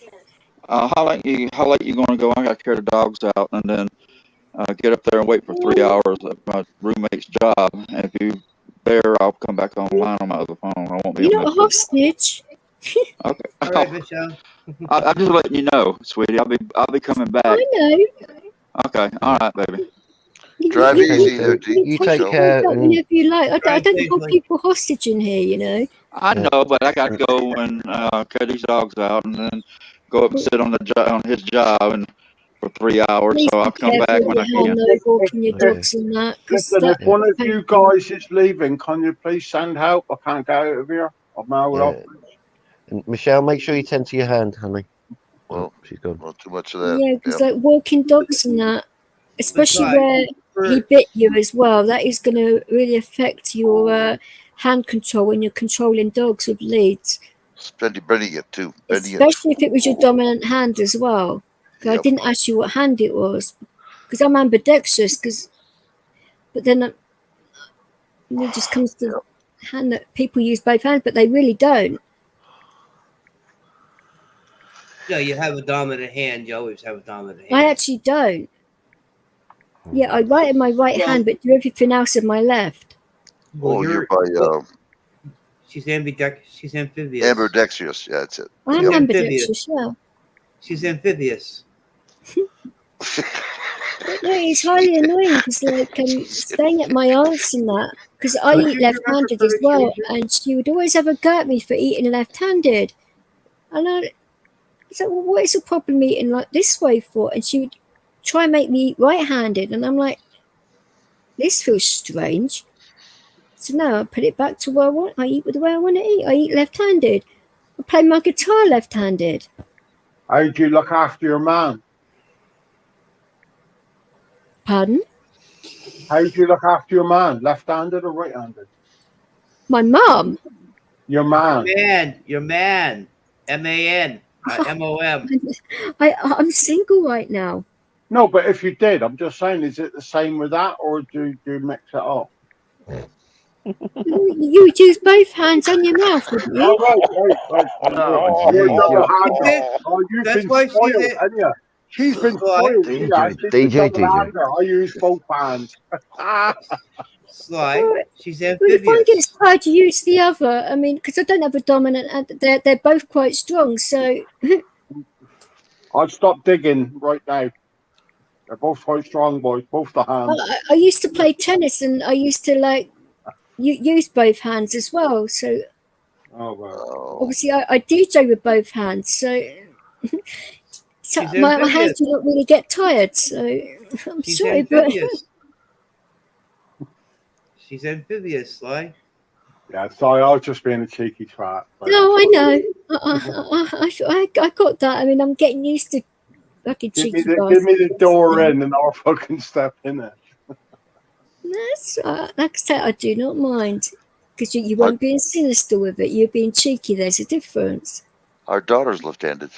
Speaker 3: how late you gonna go? I gotta carry the dogs out and then get up there and wait for 3 hours at my roommate's job. And if you there, I'll come back online on my other phone. I won't be
Speaker 1: You're
Speaker 3: on
Speaker 1: not a
Speaker 3: this.
Speaker 1: hostage.
Speaker 3: Okay.
Speaker 6: All right, Michelle.
Speaker 3: I'm just letting you know, sweetie. I'll be coming back.
Speaker 1: I know.
Speaker 3: Okay. All right, baby.
Speaker 2: Drive
Speaker 1: You
Speaker 2: easy
Speaker 1: can-
Speaker 2: there,
Speaker 1: you
Speaker 5: You
Speaker 1: can
Speaker 5: take
Speaker 2: Joe.
Speaker 5: care.
Speaker 1: contact
Speaker 5: And
Speaker 1: whenever you like. I
Speaker 6: Drive
Speaker 1: don't hold
Speaker 6: safely.
Speaker 1: people hostage in here, you know.
Speaker 3: I know, but I got to go and cut these dogs out and then go up and sit on on his job and for 3 hours.
Speaker 1: Please
Speaker 3: So
Speaker 1: be
Speaker 3: I'll come
Speaker 1: careful
Speaker 3: back
Speaker 1: with
Speaker 3: when I
Speaker 1: your hand,
Speaker 3: can.
Speaker 1: though, walking your
Speaker 5: Okay.
Speaker 1: dogs and that, because
Speaker 7: Listen,
Speaker 1: that
Speaker 7: if one of
Speaker 1: can
Speaker 7: you
Speaker 1: happen.
Speaker 7: guys is leaving, can you please send help? I can't get out of here. I'm out
Speaker 5: yeah. And Michelle, make sure you tend to your hand, honey.
Speaker 2: Well,
Speaker 5: She's gone.
Speaker 2: well, too much of that.
Speaker 1: Yeah, because
Speaker 2: Yep.
Speaker 1: like walking dogs and that, especially
Speaker 6: Besides,
Speaker 1: where he
Speaker 6: for,
Speaker 1: bit you as well, that is going to really affect your hand control when you're controlling dogs with leads.
Speaker 2: Bending it too. Bending it.
Speaker 1: Especially if it was your dominant hand as well. 'Cause I
Speaker 2: Yep.
Speaker 1: didn't ask you what hand it was, because I'm ambidextrous. But then it just comes to hand that people use both hands, but they really don't.
Speaker 6: no, you have a dominant hand. You always have a dominant hand.
Speaker 1: I actually don't. Yeah, I write in my right
Speaker 6: Well-
Speaker 1: hand, but do everything else in my left.
Speaker 6: Well,
Speaker 2: Oh, you're by
Speaker 6: she's she's amphibious.
Speaker 2: ambidextrous. Yeah, that's it.
Speaker 1: I'm
Speaker 6: Yep.
Speaker 1: ambidextrous, yeah.
Speaker 6: She's amphibious.
Speaker 1: No, it's highly annoying because, like, staying at my aunt's and that, because I eat left-handed as well, and she would always have a go at me for eating left-handed. And I was like, well, what is the problem eating like this way for? And she would try and make me eat right-handed, and I'm like, this feels strange. So now I put it back to where I want. I eat with the way I want to eat. I eat left-handed. I play my guitar left-handed.
Speaker 8: How do you look after your man?
Speaker 1: Pardon?
Speaker 8: How do you look after your man? Left-handed or right-handed?
Speaker 1: My mum.
Speaker 8: Your man.
Speaker 6: Your man. M-A-N. M-O-M.
Speaker 1: I'm single right now.
Speaker 8: No, but if you did, I'm just saying, is it the same with that, or do you mix it up?
Speaker 1: You would use both hands on your mouth, wouldn't you?
Speaker 8: Right.
Speaker 2: Oh,
Speaker 8: You're
Speaker 2: geez,
Speaker 8: double-handed. Oh, you've
Speaker 6: That's
Speaker 8: been
Speaker 6: why
Speaker 8: spoiled,
Speaker 6: she's it.
Speaker 8: haven't you? She's been
Speaker 6: Sly.
Speaker 8: spoiled. Yeah, she's
Speaker 5: DJ.
Speaker 8: a double-hander. I use both hands.
Speaker 6: Sly. She's
Speaker 1: Well, if one
Speaker 6: amphibious.
Speaker 1: gets tired, you use the other. I mean, because I don't have a dominant hand. They're both quite strong, so
Speaker 8: I'd stop digging right now. They're both quite strong boys, both the hands.
Speaker 1: I used to play tennis, and I used to use both hands as well. So
Speaker 8: Oh, well.
Speaker 2: Oh,
Speaker 1: obviously, I DJ with both hands. So,
Speaker 6: She's
Speaker 1: my hands
Speaker 6: amphibious.
Speaker 1: do not really get tired. So I'm
Speaker 6: She's
Speaker 1: sorry, but
Speaker 6: amphibious. She's amphibious, Sly.
Speaker 8: Yeah, sorry, I was just being a cheeky twat.
Speaker 1: no, I know. I got that. I mean, I'm getting used to fucking
Speaker 8: Give
Speaker 1: cheeky
Speaker 8: me the door
Speaker 1: Yeah.
Speaker 8: in and I'll fucking step in it.
Speaker 1: That's like I said, I do not mind because you weren't being sinister with it. You're being cheeky. There's a difference.
Speaker 2: our daughter's left-handed.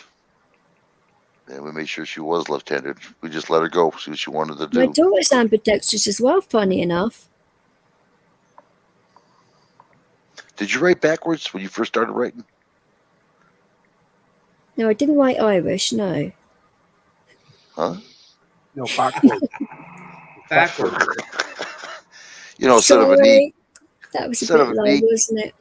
Speaker 2: And we made sure she was left-handed. We just let her go, see what she wanted to
Speaker 1: My
Speaker 2: do.
Speaker 1: daughter's ambidextrous as well. Funny enough.
Speaker 2: Did you write backwards when you first started writing?
Speaker 1: No, I didn't write Irish. No.
Speaker 2: Huh?
Speaker 8: No, backwards.
Speaker 6: Backwards.
Speaker 2: You know, instead of an E,
Speaker 1: Sorry, that was a
Speaker 2: instead
Speaker 1: bit
Speaker 2: of an
Speaker 1: low,
Speaker 2: E,
Speaker 1: wasn't it?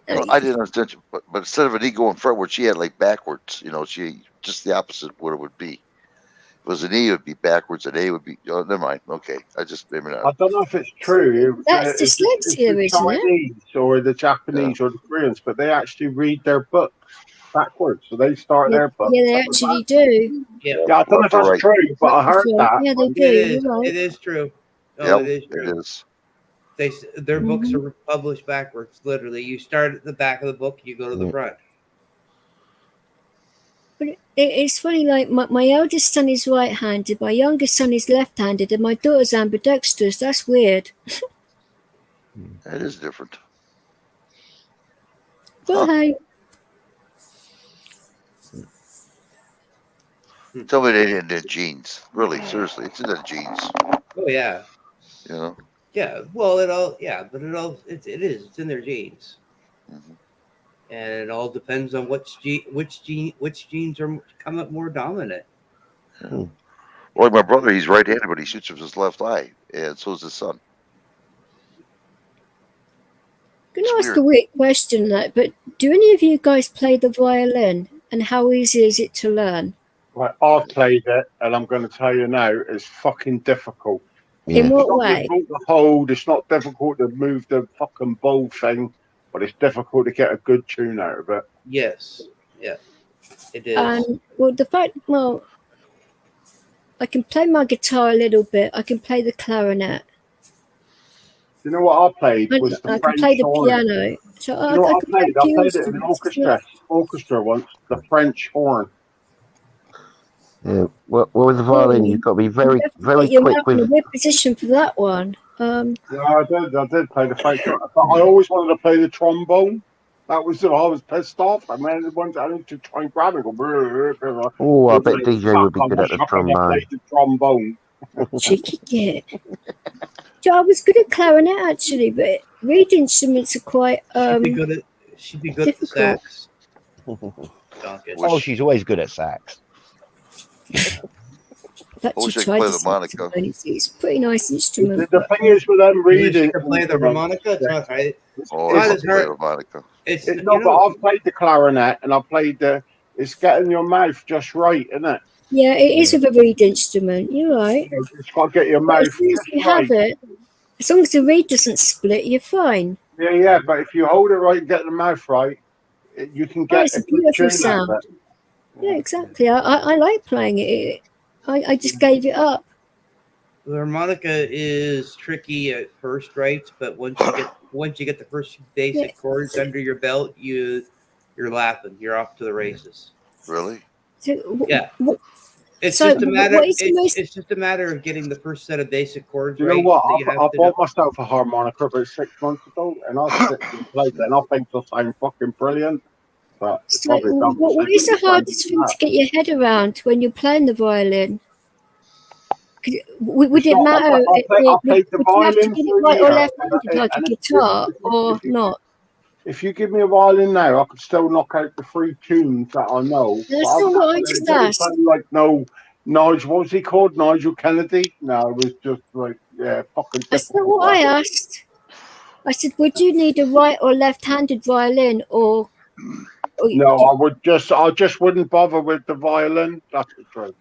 Speaker 2: well, I didn't understand you, but instead of an E going frontward, she had like backwards. You know, she just the opposite of what it would be. If it was an E, it would be backwards. An A would be. Oh, never mind. Okay, I just maybe
Speaker 8: I
Speaker 2: not.
Speaker 8: don't know if it's true.
Speaker 1: That's
Speaker 8: It's
Speaker 1: dyslexia,
Speaker 8: the
Speaker 1: isn't it?
Speaker 8: Chinese or the Japanese or the Koreans, but they actually read their books backwards. So they start their books.
Speaker 1: Yeah, they actually do.
Speaker 6: Yeah.
Speaker 8: Yeah, I don't know if that's
Speaker 2: Right.
Speaker 8: true, but I heard that.
Speaker 1: Yeah, they
Speaker 6: It
Speaker 1: do.
Speaker 6: is.
Speaker 1: You're right.
Speaker 6: It is true. Oh,
Speaker 2: Yep,
Speaker 6: it is true.
Speaker 2: it is.
Speaker 6: Their books are published backwards. Literally, you start at the back of the book, you go to the front.
Speaker 1: But it's funny, like my eldest son is right-handed, my youngest son is left-handed, and my daughter's ambidextrous. That's weird.
Speaker 2: That is different.
Speaker 1: But hey,
Speaker 2: Tell me they ain't in their genes. Really, seriously, it's in their genes.
Speaker 6: Oh yeah,
Speaker 2: You know.
Speaker 6: yeah. Well, it all. Yeah, but it all. It is. It's in their genes,
Speaker 2: Mhm.
Speaker 6: and it all depends on which genes are come up more dominant.
Speaker 2: Well, like my brother, he's right-handed, but he shoots with his left eye, and so is his son.
Speaker 1: I'm
Speaker 2: It's
Speaker 1: gonna ask
Speaker 2: weird.
Speaker 1: a weird question, but do any of you guys play the violin, and how easy is it to learn?
Speaker 8: Right, I've played it, and I'm going to tell you now, it's fucking difficult.
Speaker 1: In
Speaker 5: Yeah.
Speaker 1: what
Speaker 8: It's not
Speaker 1: way?
Speaker 8: difficult to hold. It's not difficult to move the fucking bow thing, but it's difficult to get a good tune out of it.
Speaker 6: Yes. Yeah. It is.
Speaker 1: Well, I can play my guitar a little bit. I can play the clarinet.
Speaker 8: You know what I played
Speaker 1: And
Speaker 8: was the
Speaker 1: I can
Speaker 8: French
Speaker 1: play the
Speaker 8: horn.
Speaker 1: piano. So
Speaker 8: You know
Speaker 1: I
Speaker 8: what
Speaker 1: can
Speaker 8: I
Speaker 1: play
Speaker 8: played? I
Speaker 1: a few
Speaker 8: played it in an
Speaker 1: instruments.
Speaker 8: orchestra once. The French horn.
Speaker 5: Yeah. Well, with the violin, you've got to be very, very
Speaker 1: Get your
Speaker 5: quick
Speaker 1: mouth in a
Speaker 5: with.
Speaker 1: weird position for that one.
Speaker 8: Yeah, I did play the French horn, but I always wanted to play the trombone. That was I was pissed off. I mean, the ones I need to try and grab it. Go,
Speaker 5: Oh, I bet DJ would be good at the
Speaker 8: I
Speaker 5: trombone.
Speaker 8: played the trombone.
Speaker 1: Cheeky git. So I was good at clarinet actually, but reed instruments are quite
Speaker 6: She'd be good at the
Speaker 1: difficult.
Speaker 6: sax. Donkey.
Speaker 5: Oh, she's always good at sax.
Speaker 1: I've
Speaker 2: I wish
Speaker 1: actually
Speaker 2: I could
Speaker 1: tried
Speaker 2: play
Speaker 1: the
Speaker 2: the monica.
Speaker 1: saxophone. It's a pretty nice instrument.
Speaker 8: The thing is with them
Speaker 6: You wish
Speaker 8: reading.
Speaker 6: you could play the harmonica. It's not right.
Speaker 2: Oh,
Speaker 6: Not
Speaker 2: I love
Speaker 6: as
Speaker 2: to play
Speaker 6: hard.
Speaker 2: the monica.
Speaker 6: It's
Speaker 8: No, but I've played the clarinet and I played the. It's getting your mouth just right, isn't it?
Speaker 1: Yeah, it is with a reed instrument. You're right.
Speaker 8: It's got to get your
Speaker 1: But
Speaker 8: mouth
Speaker 1: as soon as
Speaker 8: just
Speaker 1: you
Speaker 8: right.
Speaker 1: have it, as long as the reed doesn't split, you're fine.
Speaker 8: Yeah, but if you hold it right and get the mouth right, you can get
Speaker 1: it's
Speaker 8: a
Speaker 1: a
Speaker 8: good
Speaker 1: beautiful
Speaker 8: tune out of
Speaker 1: sound.
Speaker 8: it.
Speaker 1: Yeah, exactly. I like playing it. I just gave it up.
Speaker 6: The harmonica is tricky at first, right? But once you get the first basic chords under your belt, you you're laughing. You're off to the races.
Speaker 2: Really?
Speaker 1: So,
Speaker 6: Yeah. It's
Speaker 1: So,
Speaker 6: just a matter.
Speaker 1: what is the most-
Speaker 6: It's just a matter of getting the first set of basic chords
Speaker 8: Do you
Speaker 6: right.
Speaker 8: know what?
Speaker 6: that you have
Speaker 8: I
Speaker 6: to
Speaker 8: bought
Speaker 6: know.
Speaker 8: myself a harmonica about 6 months ago, and I'll sit and play it, and I think it'll sound fucking brilliant. But it's
Speaker 1: So,
Speaker 8: probably done
Speaker 1: what is the hardest thing to get your head around when you're playing the violin? Would it matter?
Speaker 8: I played the
Speaker 1: Would you have to
Speaker 8: violin
Speaker 1: get
Speaker 8: for
Speaker 1: it
Speaker 8: a
Speaker 1: right or
Speaker 8: year,
Speaker 1: left-handed like a
Speaker 8: and
Speaker 1: guitar, or not?
Speaker 8: If you give me a violin now, I could still knock out the 3 tunes that I know.
Speaker 1: That's not what I just asked.
Speaker 8: Like no Nigel, what was he called? Nigel Kennedy? No, it was just like fucking.
Speaker 1: That's not what I asked. I said, would you need a right or left-handed violin, or
Speaker 8: No, I just wouldn't bother with the violin. That's the truth.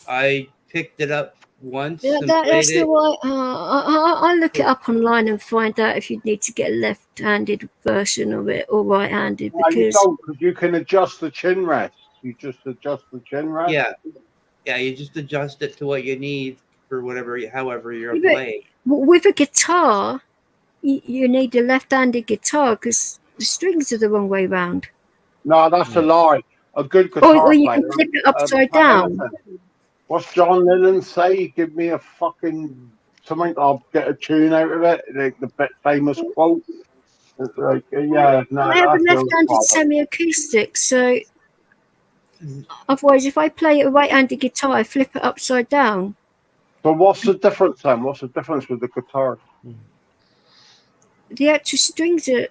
Speaker 6: I picked it up once
Speaker 1: Yeah,
Speaker 6: and
Speaker 1: that's
Speaker 6: played
Speaker 1: the
Speaker 6: it.
Speaker 1: right. I'll look it up online and find out if you need to get a left-handed version of it or right-handed.
Speaker 8: No, you
Speaker 1: Because
Speaker 8: don't, because you can adjust the chin rest. You just adjust the chin rest.
Speaker 6: Yeah, you just adjust it to what you need for however you're
Speaker 1: Yeah, but-
Speaker 6: playing.
Speaker 1: with a guitar, you need a left-handed guitar because the strings are the wrong way round.
Speaker 8: No, that's a lie. A good guitar
Speaker 1: Or you
Speaker 8: player.
Speaker 1: can flip it upside down.
Speaker 8: What's John Lennon say? Give me a fucking something, I'll get a tune out of it. The famous quote. It's like, yeah, no.
Speaker 1: I have a
Speaker 8: that's
Speaker 1: left-handed
Speaker 8: no
Speaker 1: semi-acoustic, so otherwise, if I play a right-handed guitar, I flip it upside down.
Speaker 8: So what's the difference then? What's the difference with the guitar?
Speaker 1: The actual strings are.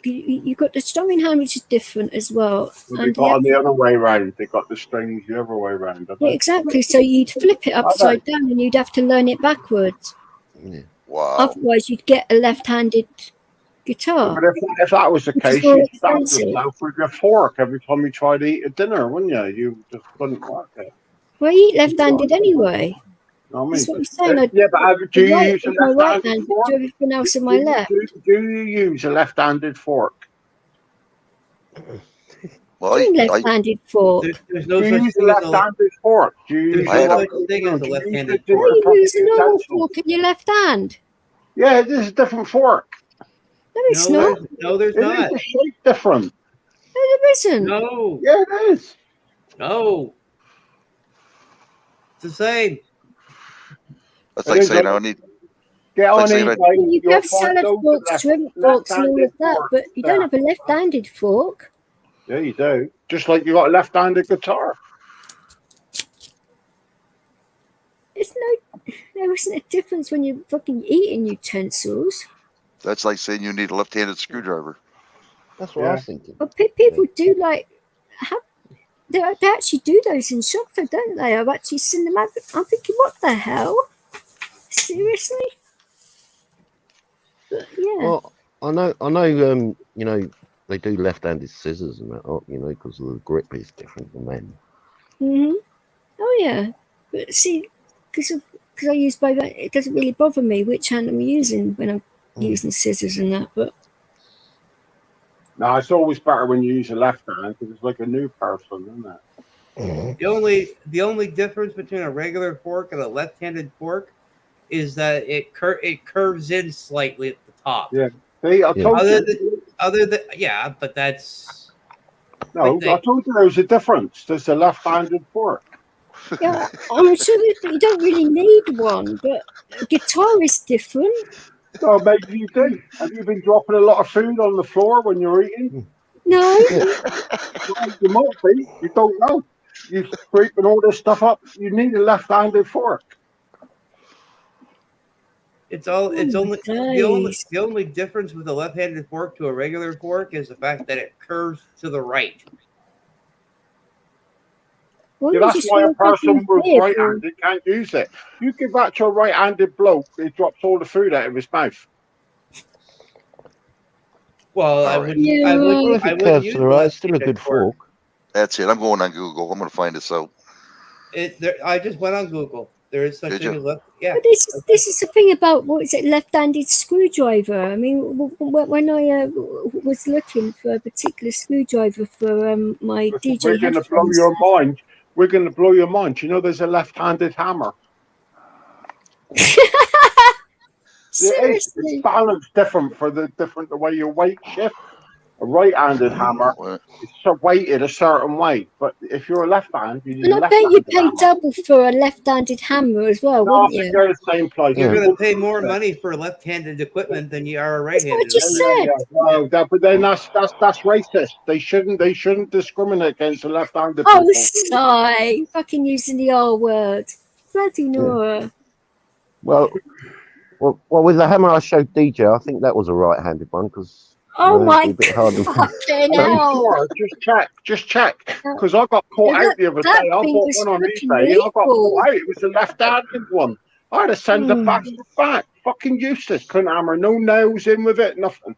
Speaker 1: You got the strumming hand, which is different as well.
Speaker 8: Well, they got on the other way round. They got the strings the other way round.
Speaker 1: Yeah, exactly. So you'd flip it upside down, and you'd have to learn it backwards.
Speaker 5: Yeah.
Speaker 2: Wow.
Speaker 1: Otherwise, you'd get a left-handed guitar.
Speaker 8: But if that was the
Speaker 1: Which is
Speaker 8: case,
Speaker 1: more
Speaker 8: you'd stab
Speaker 1: expensive.
Speaker 8: yourself with your fork every time you try to eat a dinner, wouldn't you? You just couldn't work it.
Speaker 1: Well, I eat left-handed anyway.
Speaker 8: I mean,
Speaker 1: That's what I'm saying.
Speaker 8: yeah, but do you
Speaker 1: right
Speaker 8: use a
Speaker 1: with my right
Speaker 8: left-handed
Speaker 1: hand,
Speaker 8: fork?
Speaker 1: do everything else in my left.
Speaker 8: Do you use a left-handed fork?
Speaker 2: Well,
Speaker 1: Doing left-handed fork.
Speaker 6: There's no
Speaker 8: Do you
Speaker 6: such
Speaker 8: use a
Speaker 6: thing as a
Speaker 8: left-handed fork? Do you
Speaker 6: there's
Speaker 8: use
Speaker 2: I
Speaker 6: no
Speaker 2: had
Speaker 6: such thing as a left-handed
Speaker 8: do you
Speaker 6: fork.
Speaker 1: Why you use a normal
Speaker 8: utensils?
Speaker 1: fork in your left hand?
Speaker 8: Yeah, this is a different fork.
Speaker 1: No, it's not.
Speaker 6: There's
Speaker 8: It
Speaker 6: not.
Speaker 8: is the shape different.
Speaker 1: No, there isn't.
Speaker 6: No,
Speaker 8: Yeah, it is.
Speaker 6: no. It's the same.
Speaker 2: That's
Speaker 8: It
Speaker 2: like
Speaker 8: is
Speaker 2: saying
Speaker 8: like-
Speaker 2: I need.
Speaker 8: Get
Speaker 2: like
Speaker 8: on
Speaker 2: saying
Speaker 8: eBay.
Speaker 1: You
Speaker 8: you'll
Speaker 1: have
Speaker 8: find
Speaker 1: salad
Speaker 8: loads of
Speaker 1: forks, shrimp forks, and all of that,
Speaker 8: forks
Speaker 1: but you don't
Speaker 8: there.
Speaker 1: have a left-handed fork.
Speaker 8: Yeah, you do. Just like you got a left-handed guitar.
Speaker 1: There isn't a difference when you're fucking eating utensils.
Speaker 2: That's like saying you need a left-handed screwdriver.
Speaker 5: That's what I was thinking.
Speaker 1: But people do they actually do those in shops, though, don't they? I've actually seen them out. I'm thinking, what the hell? Seriously? But yeah.
Speaker 5: Well, I know. You know, they do left-handed scissors and that, because the grip is different than men.
Speaker 1: Oh yeah. But see, because I use both, it doesn't really bother me which hand I'm using when I'm using scissors and that. But
Speaker 8: No, it's always better when you use a left hand because it's like a new person, isn't it?
Speaker 6: The only difference between a regular fork and a left-handed fork is that it curves in slightly at the top.
Speaker 8: Yeah. See, I told you.
Speaker 6: But that's
Speaker 8: No, I told you there was a difference. There's a left-handed fork.
Speaker 1: yeah, I'm sure that you don't really need one. But a guitar is different.
Speaker 8: No, maybe you do. Have you been dropping a lot of food on the floor when you're eating?
Speaker 1: No.
Speaker 8: Well, you might be. You don't know. You're scraping all this stuff up. You need a left-handed fork.
Speaker 6: it's only
Speaker 1: Nice.
Speaker 6: the only difference with a left-handed fork to a regular fork is the fact that it curves to the right.
Speaker 1: Well,
Speaker 8: Yeah,
Speaker 1: you
Speaker 8: that's
Speaker 1: just
Speaker 8: why a
Speaker 1: want something
Speaker 8: person with
Speaker 1: big,
Speaker 8: right-handed can't use it. You give that to a right-handed bloke, he drops all the food out of his mouth.
Speaker 6: Well, I
Speaker 2: All right.
Speaker 6: wouldn't.
Speaker 1: Yeah.
Speaker 6: I
Speaker 5: Well,
Speaker 6: wouldn't.
Speaker 5: if
Speaker 6: I
Speaker 5: it
Speaker 6: wouldn't
Speaker 5: curves
Speaker 6: use
Speaker 5: to the right, it's
Speaker 6: a
Speaker 5: still a good
Speaker 6: left-handed
Speaker 5: fork.
Speaker 2: That's it. I'm going on Google. I'm going to find this out.
Speaker 6: I just went on Google. There is such
Speaker 2: Did
Speaker 6: thing
Speaker 2: you?
Speaker 6: as left. Yeah.
Speaker 1: But this is the thing about what is it, left-handed screwdriver. I mean, when I was looking for a particular screwdriver for my DJ
Speaker 8: We're going to blow
Speaker 1: headphones,
Speaker 8: your mind. We're going to blow your mind. You know, there's a left-handed hammer.
Speaker 1: Seriously.
Speaker 8: It's balanced different for the way your weight shift. A right-handed hammer is weighted a certain way, but if you're a left-hand, you need
Speaker 1: And
Speaker 8: a
Speaker 1: I bet you
Speaker 8: left-handed
Speaker 1: pay
Speaker 8: hammer.
Speaker 1: double for a left-handed hammer as well,
Speaker 8: No, I
Speaker 1: wouldn't
Speaker 8: think
Speaker 1: you?
Speaker 8: they're the same price.
Speaker 6: You're
Speaker 5: Yeah.
Speaker 6: going to pay more money for left-handed equipment than you are a right-handed.
Speaker 1: That's what I just said.
Speaker 8: Well, but then that's racist. They shouldn't discriminate against the left-handed
Speaker 1: Oh,
Speaker 8: people.
Speaker 1: sigh. Fucking using the R word. Bloody Nora.
Speaker 5: Well, with the hammer I showed DJ, I think that was a right-handed one because.
Speaker 1: Oh my
Speaker 5: a bit hard
Speaker 1: fucking
Speaker 8: Are you
Speaker 1: hell.
Speaker 8: sure? Just check. Because I got caught out the other day. I bought one on eBay and I got caught out. It was a left-handed one. I had to send the bastard back. Fucking useless. Couldn't hammer. No nails in with it. Nothing.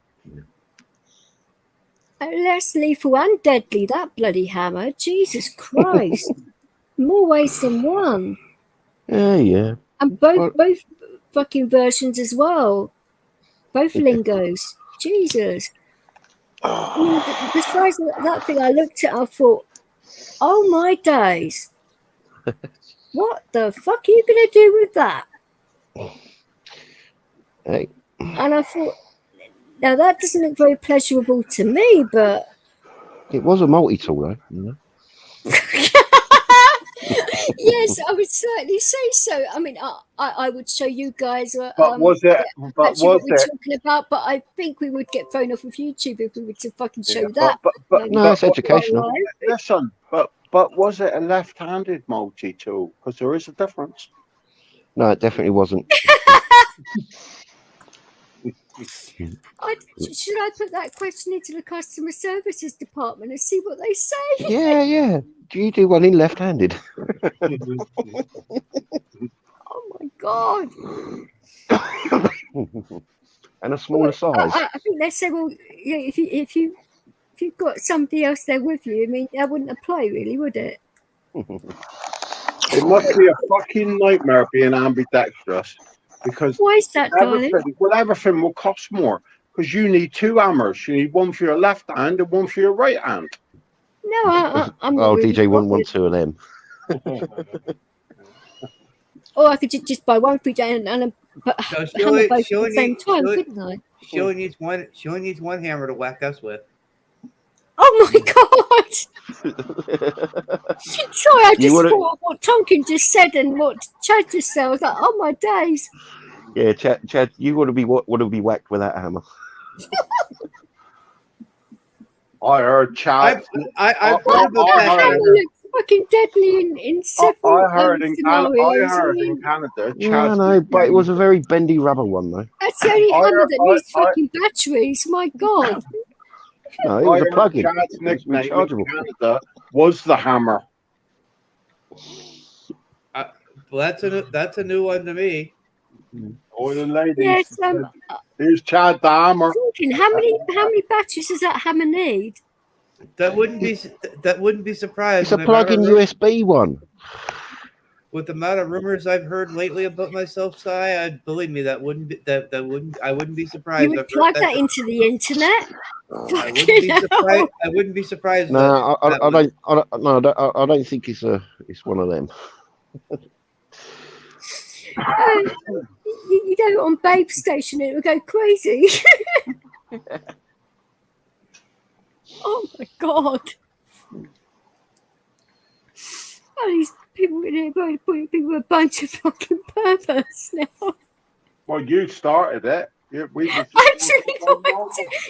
Speaker 1: Less lethal and deadly, that bloody hammer. Jesus Christ. More ways than one.
Speaker 5: Yeah.
Speaker 1: And both fucking versions as well. Both lingos. Jesus. I mean, besides that thing, I looked at it, I thought, oh my days. What the fuck are you going to do with that?
Speaker 5: Hey.
Speaker 1: And I thought, now that doesn't look very pleasurable to me, but...
Speaker 5: It was a multi-tool, though, you know.
Speaker 1: Yes, I would certainly say so. I mean, I would show you guys
Speaker 8: But was it? But
Speaker 1: actually what
Speaker 8: was
Speaker 1: we're
Speaker 8: it?
Speaker 1: talking about, but I think we would get thrown off of YouTube if we were to fucking show that.
Speaker 5: No, it's educational.
Speaker 8: Listen, but was it a left-handed multi-tool? Because there is a difference.
Speaker 5: No, it definitely wasn't.
Speaker 1: Should I put that question into the customer services department and see what they say?
Speaker 5: Yeah. Do you do one in left-handed?
Speaker 1: Oh my god!
Speaker 5: And a smaller size.
Speaker 1: I think they say, well, yeah, if you've got somebody else there with you, I mean, that wouldn't apply, really, would it?
Speaker 8: It must be a fucking nightmare being ambidextrous. Because
Speaker 1: why is that, darling?
Speaker 8: Everything will cost more because you need two hammers. You need one for your left hand and one for your right hand.
Speaker 1: No, I'm not.
Speaker 5: Oh,
Speaker 1: really
Speaker 5: DJ wouldn't want two of them.
Speaker 1: Or I could just buy one for each and hammer both at the same time, couldn't I?
Speaker 6: She only needs one. She only needs one hammer to whack us with.
Speaker 1: Oh my god! Sorry, I just thought what Tonkin just said and what Chad just said. I was like, oh my days.
Speaker 5: Yeah, Chad, you want to be whacked with that hammer.
Speaker 8: I heard Chad.
Speaker 6: I've heard
Speaker 1: that hammer looks fucking deadly in several
Speaker 8: I heard in
Speaker 1: scenarios.
Speaker 8: Canada.
Speaker 5: Yeah, no, but it was a very bendy rubber one, though.
Speaker 1: That's the only hammer that needs fucking batteries. My god.
Speaker 5: No, it was a plug-in.
Speaker 8: Chad's nickname in Canada was the hammer.
Speaker 6: Well, that's a new one to me.
Speaker 8: Oil and ladies.
Speaker 1: Yes,
Speaker 8: here's Chad the hammer.
Speaker 1: How many batteries does that hammer need?
Speaker 6: That wouldn't be surprised.
Speaker 5: It's a plug-in USB one.
Speaker 6: With the amount of rumors I've heard lately about myself, Si, believe me, I wouldn't be surprised.
Speaker 1: You would plug that into the internet.
Speaker 6: I wouldn't be surprised.
Speaker 5: No, I don't think it's one of them.
Speaker 1: You go on Babe Station and it would go crazy. Oh my god! Oh, these people in here, people are a bunch of fucking perverts now.
Speaker 8: Well, you started it. Yeah,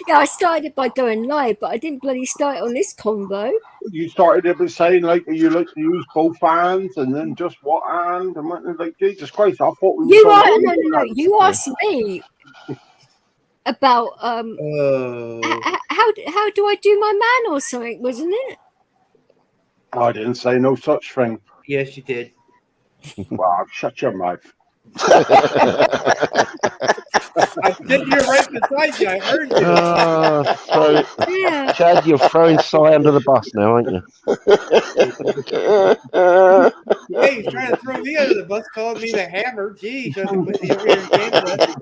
Speaker 1: I started it by going live, but I didn't bloody start it on this convo.
Speaker 8: You started it by saying like you like to use both hands and then just what hand and like Jesus Christ! I thought we
Speaker 1: no. You asked me about how do I do my man or something, wasn't it?
Speaker 8: I didn't say no such thing.
Speaker 6: Yes, you did.
Speaker 8: Wow, shut your mouth.
Speaker 6: I said you're right beside you. I heard you.
Speaker 1: Yeah.
Speaker 5: Chad, you're throwing Si under the bus now, aren't you?
Speaker 6: Hey, he's trying to throw me under the bus, calling me the hammer. Geez, I'm over here in Canada.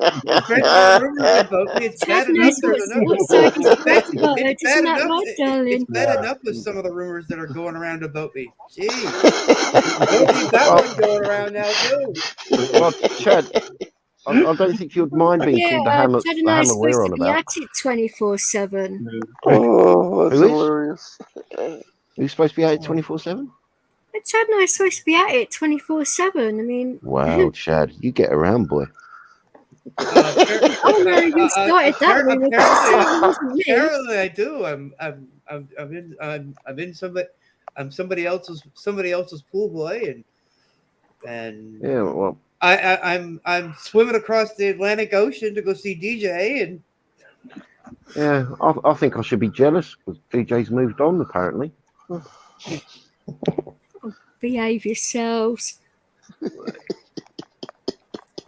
Speaker 6: It's bad enough. It's bad enough with some of the rumors that are going around about me. Gee, don't keep that one going around now too.
Speaker 5: Well, Chad, I don't think you'd mind being called the hammer.
Speaker 1: Chad
Speaker 5: The
Speaker 1: and I are
Speaker 5: hammer we're
Speaker 1: supposed
Speaker 5: on
Speaker 1: to be
Speaker 5: about.
Speaker 1: at it 24/7.
Speaker 9: Oh, that's
Speaker 5: Who is?
Speaker 9: hilarious.
Speaker 5: Who's supposed to be at it 24/7?
Speaker 1: Chad and I are supposed to be at it 24/7. I mean,
Speaker 5: Wow, Chad, you get around, boy.
Speaker 1: oh no, you started that rumor.
Speaker 6: Apparently, I do. I'm somebody else's pool boy, and
Speaker 5: Yeah, well,
Speaker 6: I'm swimming across the Atlantic Ocean to go see DJ, and
Speaker 5: yeah, I think I should be jealous because DJ's moved on apparently.
Speaker 1: Behave yourselves.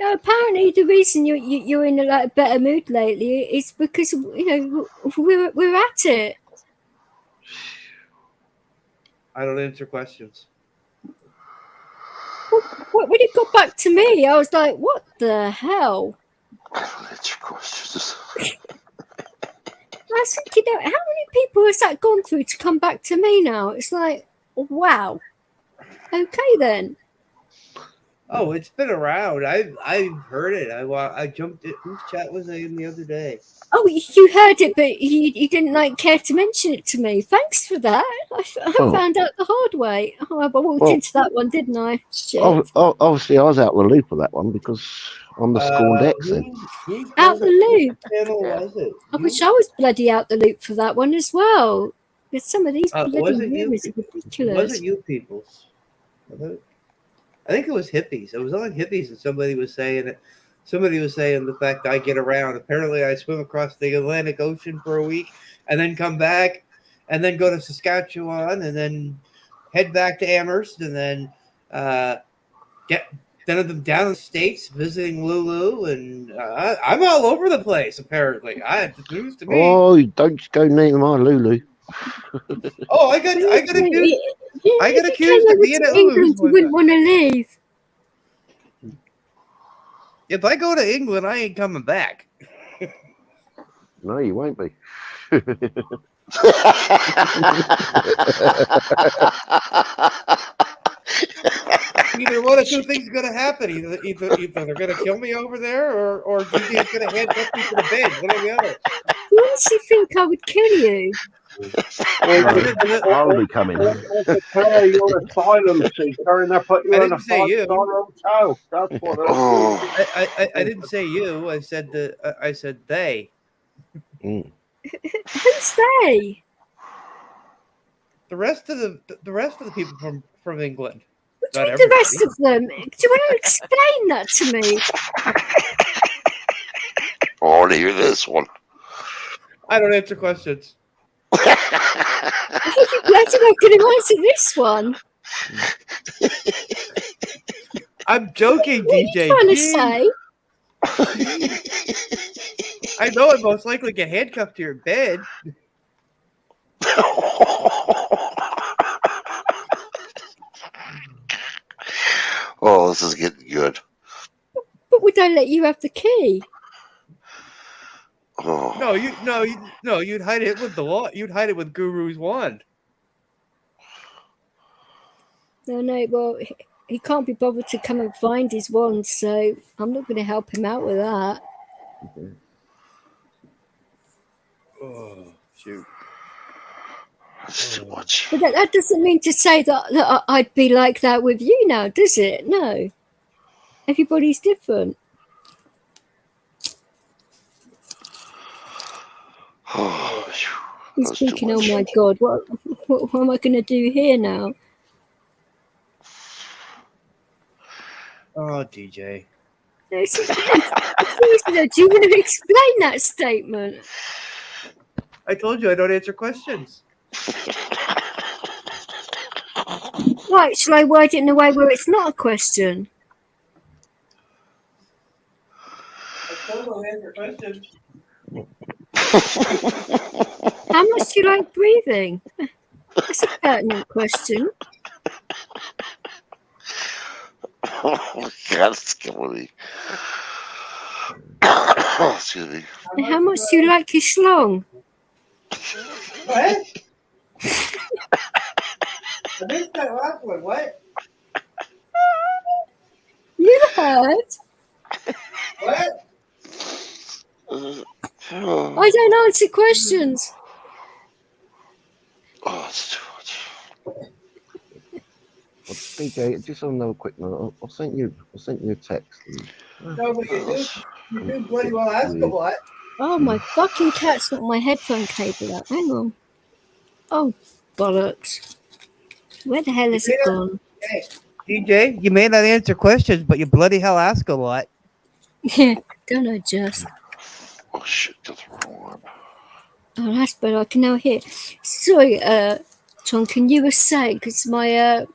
Speaker 1: No, apparently the reason you're in a better mood lately is because we're at it.
Speaker 6: I don't answer questions.
Speaker 1: When it got back to me, I was like, "What the hell?"
Speaker 9: I don't answer questions.
Speaker 1: I was thinking, how many people has that gone through to come back to me now? It's like, wow. Okay then.
Speaker 6: Oh, it's been around. I've heard it. I jumped it. Whose chat was I in the other day?
Speaker 1: Oh, you heard it, but you didn't care to mention it to me. Thanks for that. I found out the hard way. Oh, I walked into that one, didn't I? Shit.
Speaker 5: Obviously, I was out the loop of that one because I'm the scorned ex.
Speaker 1: Out the loop.
Speaker 6: Channel was it?
Speaker 1: I wish I was bloody out the loop for that one as well. Because some of these bloody rumors are ridiculous.
Speaker 6: Was it you people? I think it was hippies. It was on hippies, and somebody was saying it. Somebody was saying the fact I get around. Apparently, I swim across the Atlantic Ocean for a week, and then come back, and then go to Saskatchewan, and then head back to Amherst, and then then I'm down in the States visiting Lulu, and I'm all over the place. Apparently, it's news to me.
Speaker 5: Oh, don't go near my Lulu.
Speaker 6: Oh, I got accused of being at
Speaker 1: England. You wouldn't want to leave.
Speaker 6: If I go to England, I ain't coming back.
Speaker 5: No, you won't be.
Speaker 6: Either one of two things is going to happen. Either they're going to kill me over there, or DJ's going to handcuff me to the bed. One or the other.
Speaker 1: You honestly think I would kill you?
Speaker 5: I'll be coming.
Speaker 8: You're asylum seeker, and they put you
Speaker 6: I
Speaker 8: in a
Speaker 6: didn't say you.
Speaker 8: 5-star hotel. That's what
Speaker 6: I didn't say you. I said I said they.
Speaker 1: Who's they?
Speaker 6: The rest of the people from England.
Speaker 1: What do you mean the rest of them? Do you want to explain that to me?
Speaker 9: I want to hear this one.
Speaker 6: I don't answer questions.
Speaker 1: I think you're glad you're not going to answer this one.
Speaker 6: I'm joking,
Speaker 1: what
Speaker 6: DJ.
Speaker 1: What are you trying to
Speaker 6: say? I know I'd most likely get handcuffed to your bed.
Speaker 9: Oh, this is getting good.
Speaker 1: But would I let you have the key?
Speaker 9: Oh.
Speaker 6: No, you'd hide it with the law. You'd hide it with Guru's wand.
Speaker 1: No. Well, he can't be bothered to come and find his wand, so I'm not going to help him out with that.
Speaker 5: Okay.
Speaker 6: Oh shoot!
Speaker 9: That's too much.
Speaker 1: But that doesn't mean to say that I'd be like that with you now, does it? No. Everybody's different. He's thinking, oh my God, what am I going to do here now?
Speaker 6: Oh, DJ.
Speaker 1: No, seriously, do you want to explain that statement?
Speaker 6: I told you I don't answer questions.
Speaker 1: Right, shall I word it in a way where it's not a question?
Speaker 6: I told you I don't answer questions.
Speaker 1: How much do you like breathing? That's a pertinent question.
Speaker 9: Oh, God, it's killing me. Excuse me.
Speaker 1: And how much do you like your schlong?
Speaker 6: What? I missed that last one. What?
Speaker 1: You heard?
Speaker 6: What?
Speaker 1: I don't answer questions.
Speaker 9: Oh, it's too much.
Speaker 5: Well, DJ, just on another quick note, I sent you a text.
Speaker 6: No, but you do bloody well ask a lot.
Speaker 1: Oh, my fucking cat's got my headphone cable out. Hang on. Oh, bollocks. Where the hell has it gone?
Speaker 6: Hey, DJ, you may not answer questions, but you bloody hell ask a lot.
Speaker 1: Yeah, don't adjust.
Speaker 9: Oh shit, got the wrong one.
Speaker 1: Oh, that's better. I can now hear. Sorry, Tonkin, you were saying, because my,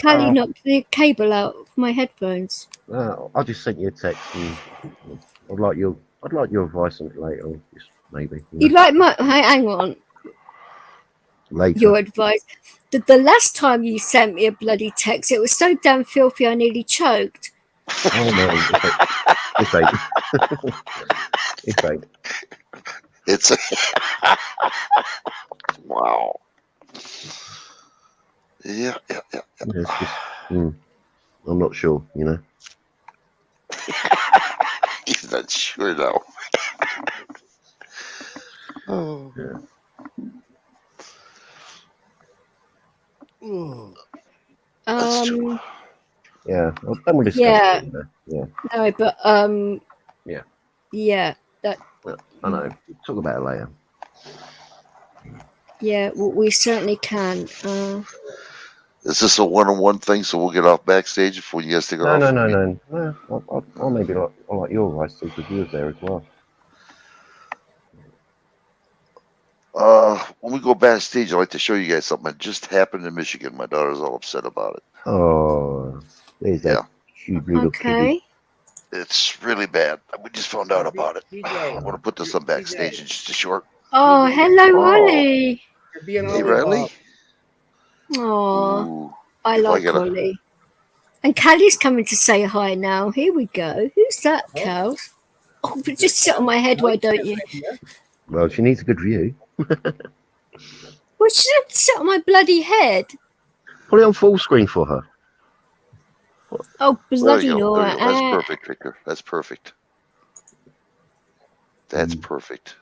Speaker 1: Callie knocked the cable out of my headphones.
Speaker 5: I just sent you a text, and I'd like your advice on it later, just maybe.
Speaker 1: You like my... Hang on.
Speaker 5: Later.
Speaker 1: Your advice. The last time you sent me a bloody text, it was so damn filthy I nearly choked.
Speaker 5: Oh no, it's ain't. It's ain't.
Speaker 9: It's wow. Yeah.
Speaker 5: It's just, I'm not sure, you know.
Speaker 9: He's not sure though. Oh.
Speaker 5: Yeah.
Speaker 9: That's true.
Speaker 5: Yeah. Well, then we discuss
Speaker 1: Yeah.
Speaker 5: it, you know. Yeah.
Speaker 1: No, but
Speaker 5: Yeah.
Speaker 1: yeah, that.
Speaker 5: Well, I know. Talk about it later.
Speaker 1: Yeah, we certainly can.
Speaker 2: Is this a one-on-one thing? So we'll get off backstage before you guys take it off.
Speaker 5: No. I'll maybe like your advice too, because you was there as well.
Speaker 2: When we go backstage, I'd like to show you guys something that just happened in Michigan. My daughter's all upset about it.
Speaker 5: Oh, there's that cute little kitty.
Speaker 2: It's really bad. We just found out about it.
Speaker 6: DJ,
Speaker 2: I want to put this on backstage in just a short.
Speaker 1: Oh, hello, Ollie.
Speaker 6: You're being
Speaker 2: Hey, Riley.
Speaker 1: Oh, I
Speaker 2: if I
Speaker 1: like
Speaker 2: gotta-
Speaker 1: Ollie. And Callie's coming to say hi now. Here we go. Who's that, Cal? Oh, but just sit on my head, why don't you?
Speaker 5: Well, she needs a good view.
Speaker 1: Well, she doesn't sit on my bloody head.
Speaker 5: Put it on full screen for her.
Speaker 1: Oh,
Speaker 2: There
Speaker 1: bloody
Speaker 2: you go.
Speaker 1: no.
Speaker 2: There you go. That's perfect, Victor. That's perfect. That's perfect.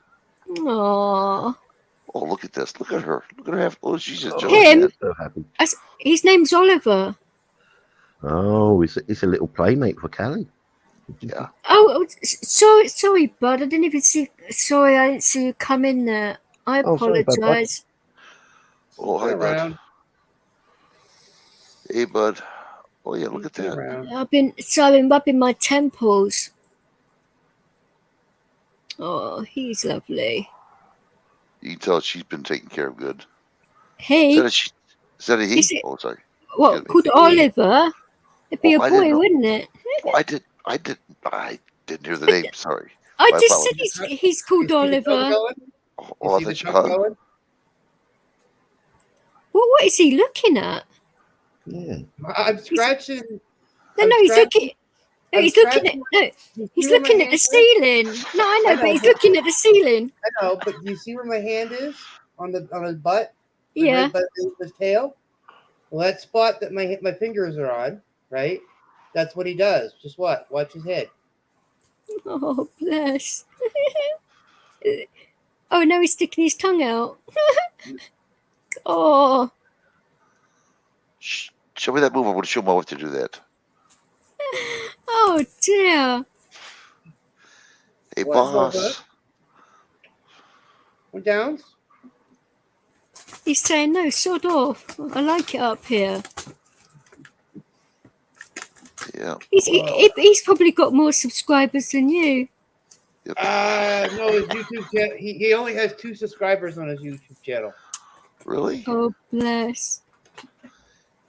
Speaker 1: Aww.
Speaker 2: Oh, look at this. Look at her. Look at her. Oh, she's just
Speaker 1: Him?
Speaker 2: jealous.
Speaker 5: So happy.
Speaker 1: His name's Oliver.
Speaker 5: Oh, it's a little playmate for Callie.
Speaker 2: Yeah.
Speaker 1: Oh, sorry, bud. I didn't even see. Sorry, I didn't see you come in there. I
Speaker 5: Oh, sorry, bud.
Speaker 1: apologize.
Speaker 2: Oh, hi, bud.
Speaker 6: around.
Speaker 2: Hey, bud. Oh, yeah, look at that.
Speaker 1: I've been rubbing my temples. Oh, he's lovely.
Speaker 2: You can tell she's been taken care of good.
Speaker 1: Hey,
Speaker 2: Is that a he?
Speaker 1: Is it-
Speaker 2: Oh, sorry.
Speaker 1: what?
Speaker 2: excuse
Speaker 1: Called Oliver? It'd be
Speaker 2: Oh,
Speaker 1: a
Speaker 2: I didn't
Speaker 1: boy,
Speaker 2: know.
Speaker 1: wouldn't it?
Speaker 2: Oh, I didn't hear the name. Sorry.
Speaker 1: I
Speaker 2: My
Speaker 1: just said
Speaker 2: apologies.
Speaker 1: he's called Oliver.
Speaker 2: Oh, I thought you called him.
Speaker 1: Well, what is he looking at?
Speaker 5: Yeah.
Speaker 6: I'm scratching.
Speaker 1: No, he's looking. No, he's looking at. No, he's looking at the ceiling. No, I know, but he's looking at the ceiling.
Speaker 6: I know, but do you see where my hand is on his butt?
Speaker 1: Yeah.
Speaker 6: Right by his tail. Well, that spot that my fingers are on, right? That's what he does. Just watch his head.
Speaker 1: Oh, bless. Oh, no, he's sticking his tongue out. Oh.
Speaker 2: Show me that move. I want to show my wife to do that.
Speaker 1: Oh, dear.
Speaker 2: Hey,
Speaker 6: What,
Speaker 2: boss.
Speaker 6: What downs?
Speaker 1: He's saying, no, sod off. I like it up here.
Speaker 2: Yeah.
Speaker 1: He's probably got more subscribers than you.
Speaker 2: Yep.
Speaker 6: No, his YouTube channel. He only has 2 subscribers on his YouTube channel.
Speaker 2: Really?
Speaker 1: Oh, bless.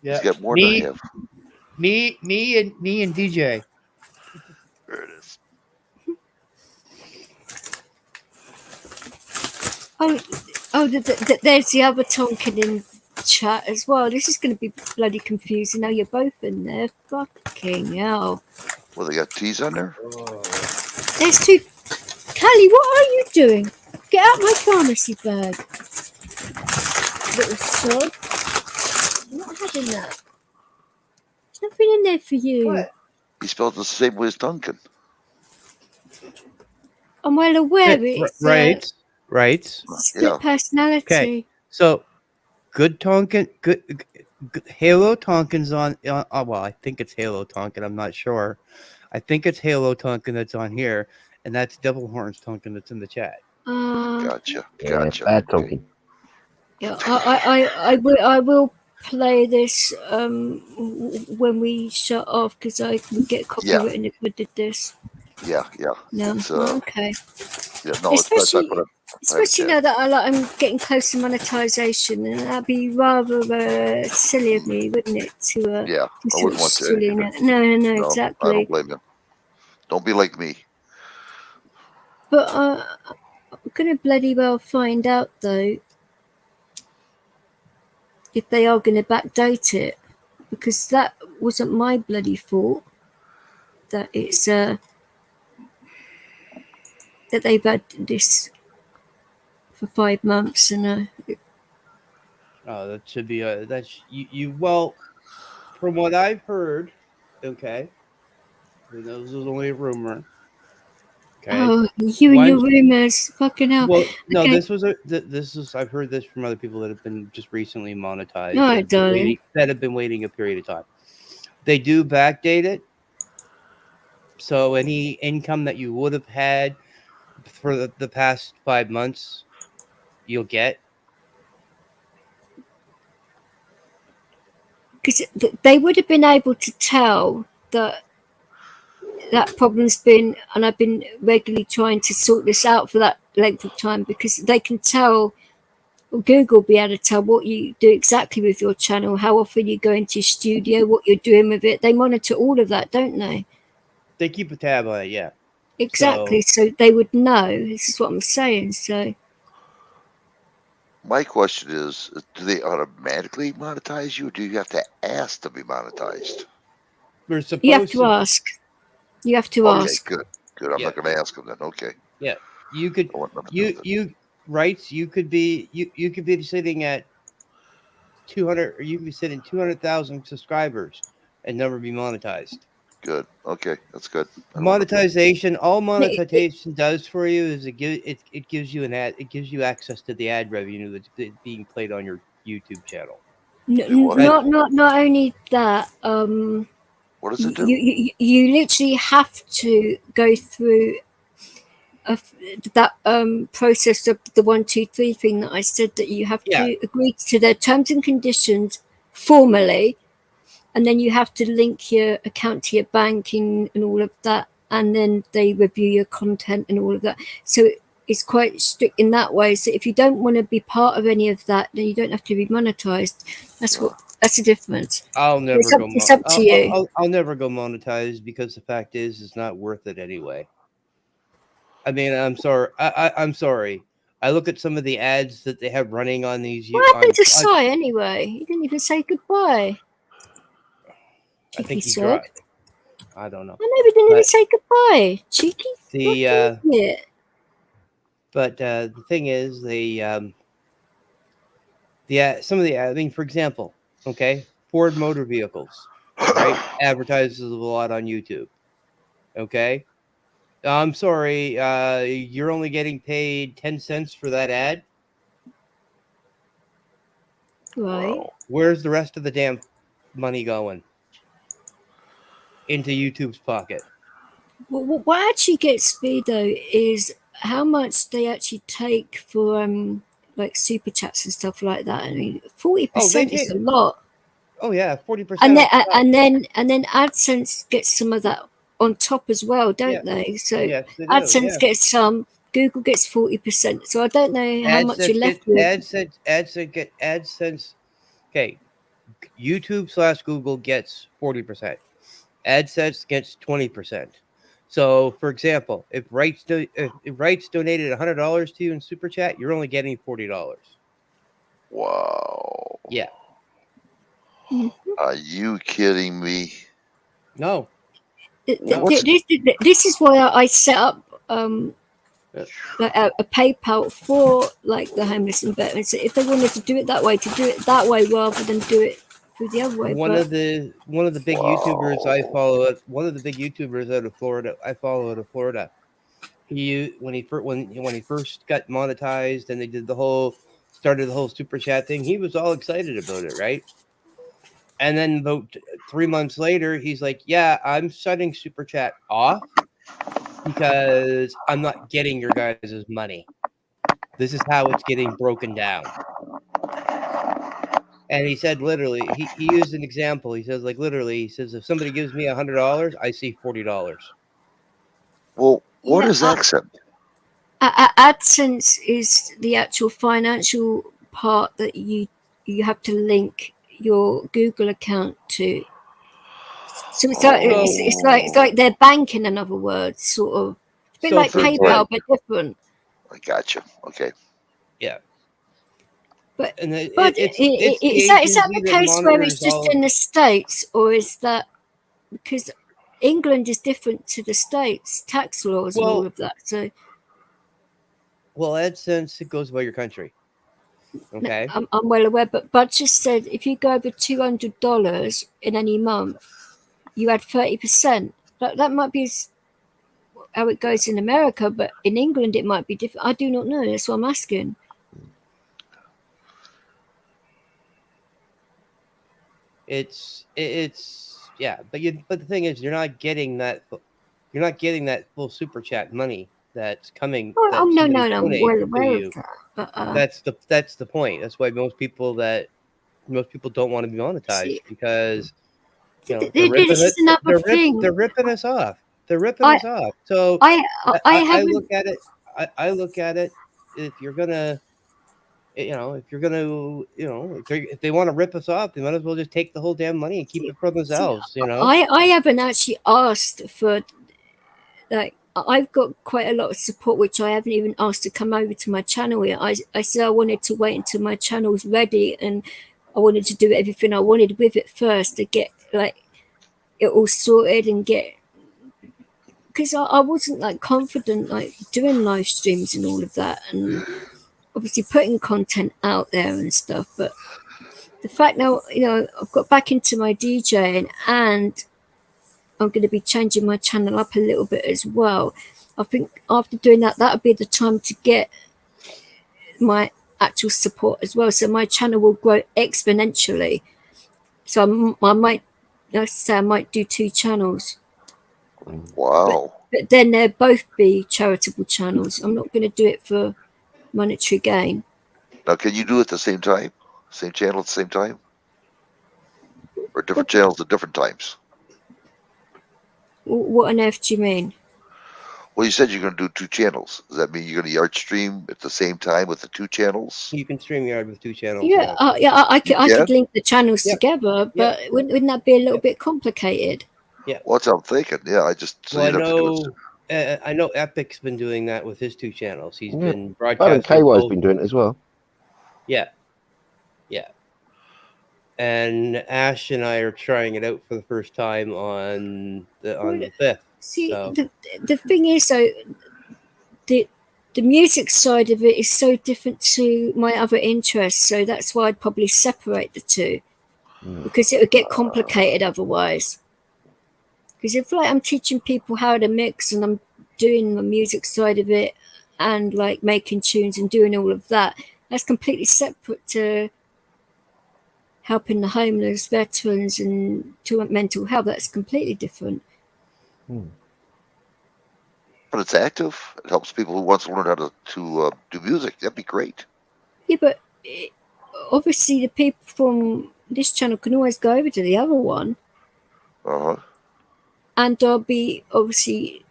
Speaker 6: Yeah.
Speaker 2: He's got more than I have.
Speaker 6: Me and DJ.
Speaker 2: There it is.
Speaker 1: There's the other Tonkin in chat as well. This is going to be bloody confusing. Now you're both in there. Fucking hell.
Speaker 2: Well, they got T's on there?
Speaker 1: There's 2. Callie, what are you doing? Get out my pharmacy bag. Little sod. I'm not having that. There's nothing in there for you.
Speaker 6: What?
Speaker 2: He spelled it the same way as Duncan.
Speaker 1: I'm well aware it's
Speaker 6: Right.
Speaker 1: split
Speaker 2: Yeah.
Speaker 1: personality.
Speaker 6: Okay. So good Tonkin, good Halo Tonkin's on. Well, I think it's Halo Tonkin. I'm not sure. I think it's Halo Tonkin that's on here, and that's Devil Horns Tonkin that's in the chat.
Speaker 2: Gotcha.
Speaker 5: Yeah,
Speaker 2: Gotcha.
Speaker 5: bad
Speaker 2: Okay.
Speaker 5: talking.
Speaker 1: Yeah, I will play this when we shut off because I can get copywritten if we did this.
Speaker 2: Yeah. Yeah.
Speaker 1: No,
Speaker 2: It's
Speaker 1: okay.
Speaker 2: Yeah. No, it's best I put
Speaker 1: Especially now that I'm getting close to monetization, and that'd be rather silly of me, wouldn't it? To
Speaker 2: Yeah.
Speaker 1: do
Speaker 2: I wouldn't want to
Speaker 1: silly.
Speaker 2: either.
Speaker 1: No,
Speaker 2: No,
Speaker 1: exactly.
Speaker 2: I don't blame you. Don't be like me.
Speaker 1: But I'm gonna bloody well find out though if they are gonna backdate it, because that wasn't my bloody fault. That it's that they've had this for 5 months, and
Speaker 6: Oh, that should be that's you. Well, from what I've heard, okay, this is only a rumor. Okay.
Speaker 1: oh, you and your rumors, fucking hell.
Speaker 6: Well, no,
Speaker 1: Okay.
Speaker 6: this is I've heard this from other people that have been just recently monetized.
Speaker 1: All right, darling.
Speaker 6: That have been waiting a period of time. They do backdate it, so any income that you would have had for the past 5 months, you'll get.
Speaker 1: Because they would have been able to tell that problem's been, and I've been regularly trying to sort this out for that length of time, because they can tell, Google will be able to tell what you do exactly with your channel, how often you go into your studio, what you're doing with it. They monitor all of that, don't they?
Speaker 6: They keep a tab on it, yeah.
Speaker 1: Exactly. So they would know. This is what I'm saying. So
Speaker 2: My question is, do they automatically monetize you, or do you have to ask to be monetized?
Speaker 6: We're supposed
Speaker 1: you have to ask. You have to ask.
Speaker 2: Okay, good. I'm not going to ask them then. Okay.
Speaker 6: Yeah, you could. You rights. You could be. You could be sitting at 200, or you could be sitting 200,000 subscribers and never be monetized.
Speaker 2: Good. Okay, that's good.
Speaker 6: Monetization. All monetization does for you is it gives you an ad. It gives you access to the ad revenue that's being played on your YouTube channel.
Speaker 1: Not only that.
Speaker 2: What does it do?
Speaker 1: You literally have to go through that process of the 1, 2, 3 thing that I said, that you have to agree to their terms and conditions formally, and then you have to link your account to your banking and all of that, and then they review your content and all of that. So it's quite strict in that way. So if you don't want to be part of any of that, then you don't have to be monetized. That's the difference.
Speaker 6: I'll never go.
Speaker 1: It's up to you.
Speaker 6: I'll never go monetized, because the fact is, it's not worth it anyway. I mean, I'm sorry. I'm sorry. I look at some of the ads that they have running on these.
Speaker 1: What happened to Sai anyway? He didn't even say goodbye.
Speaker 6: I think he dropped. I don't know.
Speaker 1: I know, he didn't even say goodbye. Cheeky.
Speaker 6: But the thing is, some of the, I mean, for example, okay, Ford Motor Vehicles, right, advertises a lot on YouTube. Okay, I'm sorry, you're only getting paid 10 cents for that ad.
Speaker 1: Right.
Speaker 6: Where's the rest of the damn money going? Into YouTube's pocket.
Speaker 1: What actually gets me though is how much they actually take for like super chats and stuff like that. I mean, 40% is a lot.
Speaker 6: Oh yeah, 40%.
Speaker 1: And then AdSense gets some of that on top as well, don't they? So AdSense gets some, Google gets 40%. So I don't know how much you're left with.
Speaker 6: AdSense. Okay, YouTube/Google gets 40%. AdSense gets 20%. So, for example, if Rights donated $100 to you in Super Chat, you're only getting $40.
Speaker 2: Wow.
Speaker 6: Yeah.
Speaker 2: Are you kidding me?
Speaker 6: No.
Speaker 1: This is why I set up like a PayPal for like the homeless and veterans. If they wanted to do it that way, to do it that way rather than do it through the other way.
Speaker 6: One of the big YouTubers I follow, one of the big YouTubers out of Florida, I follow out of Florida. when he first got monetized and they did started the whole super chat thing, he was all excited about it, right? And then about 3 months later, he's like, "Yeah, I'm shutting super chat off because I'm not getting your guys' money. This is how it's getting broken down." And he said, literally, he used an example. He says, like, literally, he says, if somebody gives me $100, I see $40.
Speaker 2: Well, what
Speaker 1: Yeah,
Speaker 2: is accent?
Speaker 1: AdSense is the actual financial part that you have to link your Google account to. So it's like they're banking, in other words, sort of. It's a bit
Speaker 6: So
Speaker 1: like
Speaker 6: for
Speaker 1: PayPal,
Speaker 6: example,
Speaker 1: but different.
Speaker 2: I got you. Okay.
Speaker 6: yeah.
Speaker 1: But
Speaker 6: And
Speaker 1: is
Speaker 6: the
Speaker 1: that
Speaker 6: agency
Speaker 1: the
Speaker 6: that
Speaker 1: case where it's
Speaker 6: monitors
Speaker 1: just
Speaker 6: all.
Speaker 1: in the States, or is that because England is different to the States, tax laws and all
Speaker 6: Well,
Speaker 1: of that? So
Speaker 6: AdSense, it goes by your country. Okay.
Speaker 1: I'm well aware, but Bud just said if you go over $200 in any month, you add 30%. That might be how it goes in America, but in England it might be different. I do not know. That's what I'm asking.
Speaker 6: It's yeah, but the thing is, you're not getting that full super chat money that's coming.
Speaker 1: Oh,
Speaker 6: That
Speaker 1: no,
Speaker 6: somebody's
Speaker 1: I'm
Speaker 6: donating
Speaker 1: well
Speaker 6: to
Speaker 1: aware
Speaker 6: you.
Speaker 1: of that. But
Speaker 6: That's the point. That's why most people don't want to be monetized,
Speaker 1: see,
Speaker 6: because they're
Speaker 1: this
Speaker 6: ripping
Speaker 1: is
Speaker 6: it.
Speaker 1: another thing.
Speaker 6: They're ripping us off. They're ripping
Speaker 1: I
Speaker 6: us off. So
Speaker 1: I
Speaker 6: I
Speaker 1: haven't.
Speaker 6: look at it. I look at it. If you're gonna, if you're gonna, if they want to rip us off, they might as well just take the whole damn money and keep it for themselves.
Speaker 1: I haven't actually asked for, like, I've got quite a lot of support, which I haven't even asked to come over to my channel yet. I said I wanted to wait until my channel's ready, and I wanted to do everything I wanted with it first to get like it all sorted and get, because I wasn't like confident like doing live streams and all of that, and obviously putting content out there and stuff. But the fact now, I've got back into my DJing, and I'm going to be changing my channel up a little bit as well. I think after doing that, that'll be the time to get my actual support as well. So my channel will grow exponentially. So I might, like I say, I might do 2 channels.
Speaker 2: Wow.
Speaker 1: But then they'll both be charitable channels. I'm not going to do it for monetary gain.
Speaker 2: Now, can you do it at the same time? Same channel at the same time? Or different channels at different times?
Speaker 1: What on earth do you mean?
Speaker 2: Well, you said you're going to do 2 channels. Does that mean you're going to yard stream at the same time with the 2 channels?
Speaker 6: You can stream yard with 2 channels.
Speaker 1: Yeah, I could link the channels together, but
Speaker 6: Yep.
Speaker 1: wouldn't that be a little bit complicated?
Speaker 6: Yeah.
Speaker 2: Well, that's what I'm thinking. Yeah,
Speaker 6: I know Epic's been doing that with his 2 channels. He's been
Speaker 5: Baron
Speaker 6: broadcasting.
Speaker 5: KY's been doing it as well.
Speaker 6: Yeah. And Ash and I are trying it out for the first time on the 5th.
Speaker 1: See,
Speaker 6: so.
Speaker 1: the thing is, though, the music side of it is so different to my other interests, so that's why I'd probably separate the 2, because it would get complicated otherwise. Because if like I'm teaching people how to mix and I'm doing the music side of it and like making tunes and doing all of that, that's completely separate to helping the homeless, veterans, and to mental health. That's completely different.
Speaker 2: But it's active. It helps people who want to learn how to do music. That'd be great.
Speaker 1: Yeah, but obviously the people from this channel can always go over to the other one. And I'll be obviously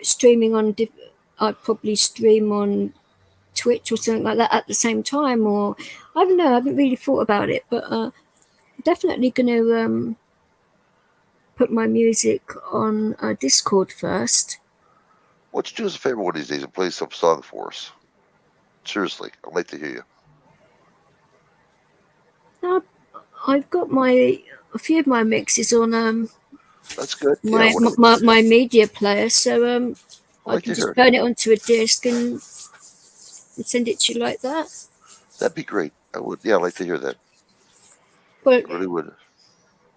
Speaker 1: streaming on. I'd probably stream on Twitch or something like that at the same time, or I don't know. I haven't really thought about it, but definitely going to put my music on Discord first.
Speaker 2: Why don't you do us a favor one of these days and play some song for us? Seriously, I'd like to hear you.
Speaker 1: I've got a few of my mixes on
Speaker 2: that's good.
Speaker 1: My media player, so I can just burn it onto a disc and send it to you like that.
Speaker 2: That'd be great. I would. Yeah, I'd like to hear that.
Speaker 1: Well,
Speaker 2: I really would.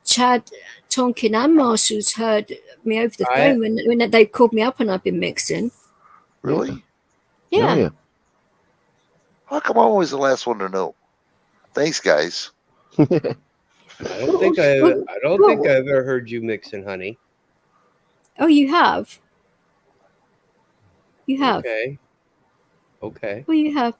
Speaker 1: Chad, Tonkin, and Marshall's heard me over the phone when they called me up and I've been mixing.
Speaker 2: Really?
Speaker 1: Yeah.
Speaker 5: Oh, yeah.
Speaker 2: How come I'm always the last one to know? Thanks, guys.
Speaker 6: I don't think I've ever heard you mixing, honey.
Speaker 1: Oh, you have. You have.
Speaker 6: Okay. Okay.
Speaker 1: Well, you have.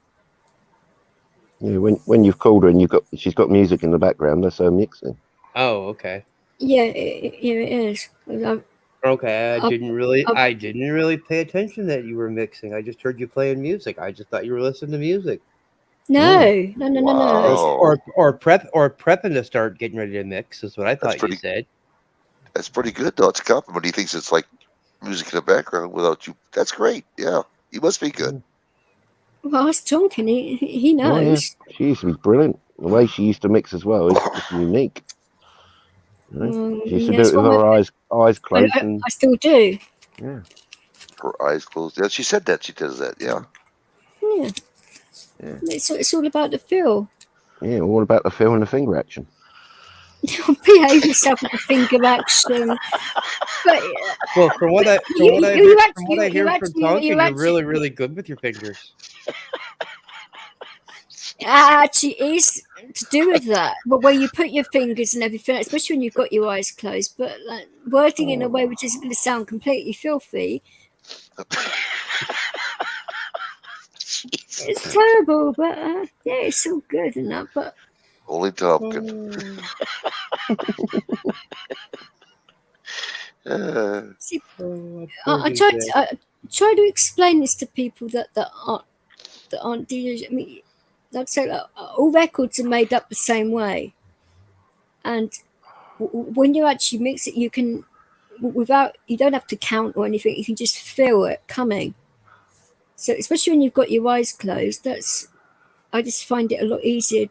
Speaker 5: Yeah, when you've called her and she's got music in the background, that's her mixing.
Speaker 6: Oh, okay.
Speaker 1: Yeah, it is.
Speaker 6: Okay, I
Speaker 1: I've-
Speaker 6: didn't really pay attention that you were mixing. I just heard you playing music. I just thought you were listening to music.
Speaker 1: No.
Speaker 2: Wow.
Speaker 6: Or prepping to start getting ready to mix is what I thought you said.
Speaker 2: That's pretty good, though. It's a compliment. He thinks it's like music in the background without you. That's great. Yeah, you must be good.
Speaker 1: Well, I was talking. He knows.
Speaker 5: Oh, yeah. She used to be brilliant. The way she used to mix as well is just unique. You know? She used to do it with her eyes closed.
Speaker 1: I still do.
Speaker 5: Yeah.
Speaker 2: Her eyes closed. Yeah, she said that. She does that. Yeah.
Speaker 1: Yeah. It's all about the feel.
Speaker 5: Yeah, all about the feel and the finger action.
Speaker 1: Behave yourself with the finger action. But
Speaker 6: well, from what I hear from talking, you're really, really good with your fingers.
Speaker 1: Actually, is to do with that, but where you put your fingers and everything, especially when you've got your eyes closed. But like wording in a way which isn't going to sound completely filthy. It's terrible, but yeah, it's still good and that. But
Speaker 2: only Tompkin.
Speaker 1: See, I try to explain this to people that aren't DJs. I mean, like I say, all records are made up the same way, and when you actually mix it, you can you don't have to count or anything. You can just feel it coming. So especially when you've got your eyes closed, I just find it a lot easier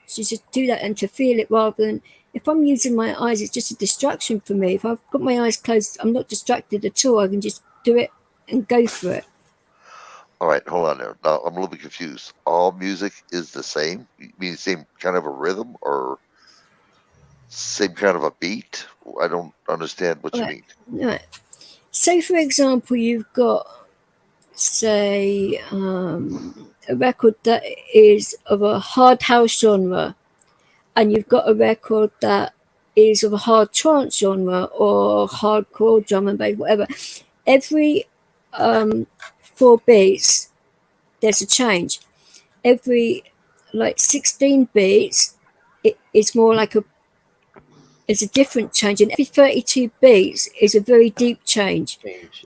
Speaker 1: to just do that and to feel it rather than if I'm using my eyes, it's just a distraction for me. If I've got my eyes closed, I'm not distracted at all. I can just do it and go for it.
Speaker 2: All right, hold on there. Now I'm a little bit confused. All music is the same? You mean the same kind of a rhythm or same kind of a beat? I don't understand what you mean.
Speaker 1: Right. So, for example, you've got, say, a record that is of a hard house genre, and you've got a record that is of a hard trance genre or hardcore drum and bass, whatever. Every 4 beats, there's a change. Every 16 beats, it's more like it's a different change, and every 32 beats is a very deep change.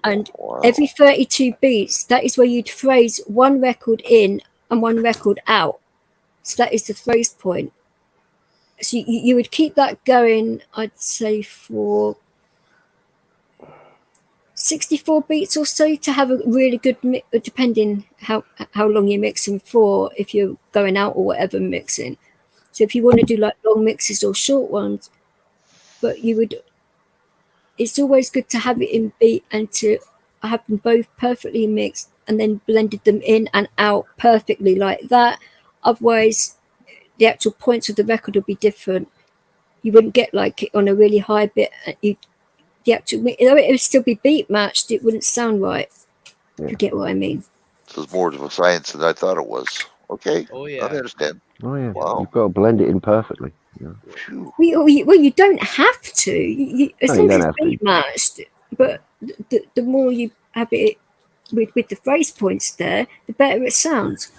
Speaker 1: And every 32 beats, that is where you'd phrase one record in and one record out. So that is the phrase point. So you would keep that going, I'd say, for 64 beats or so to have a really good mix, depending how long you're mixing for, if you're going out or whatever mixing. So if you want to do like long mixes or short ones, but it's always good to have it in beat and to have them both perfectly mixed and then blended them in and out perfectly like that. Otherwise, the actual points of the record will be different. You wouldn't get like it on a really high bit. It would still be beat matched. It wouldn't sound right. Yeah. You get what I mean?
Speaker 2: So it's more of a science than I thought it was. Okay.
Speaker 6: Oh yeah.
Speaker 2: I understand.
Speaker 5: Oh yeah.
Speaker 2: Wow.
Speaker 5: You've got to blend it in perfectly. Yeah.
Speaker 1: Well, you don't have to. As long as it's beat matched. But the more you have it with the phrase points there, the better it sounds.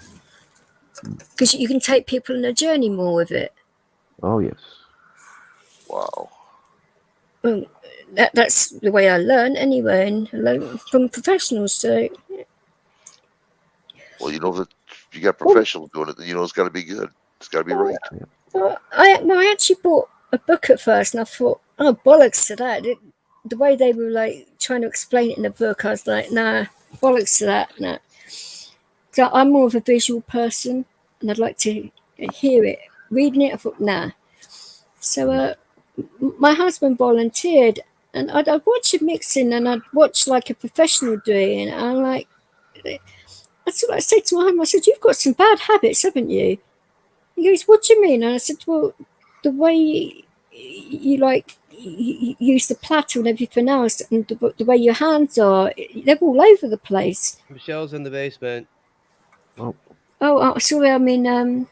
Speaker 1: Because you can take people on a journey more with it.
Speaker 5: Oh yes.
Speaker 2: Wow.
Speaker 1: Well, that's the way I learn anyway, and I learn from professionals. So.
Speaker 2: Well, you know that you got professionals doing it, then you know it's got to be good. It's got to be right.
Speaker 1: Well, I actually bought a book at first, and I thought, oh bollocks to that. The way they were like trying to explain it in the book, I was like, nah, bollocks to that. Nah. So I'm more of a visual person, and I'd like to hear it. Reading it, I thought, nah. So my husband volunteered, and I'd watch him mixing, and I'd watch like a professional doing it, and I'm like, that's what I said to my husband. I said, you've got some bad habits, haven't you? He goes, what do you mean? And I said, well, the way you like use the platter and everything else, and the way your hands are, they're all over the place.
Speaker 6: Michelle's in the basement.
Speaker 1: Oh, sorry, I'm in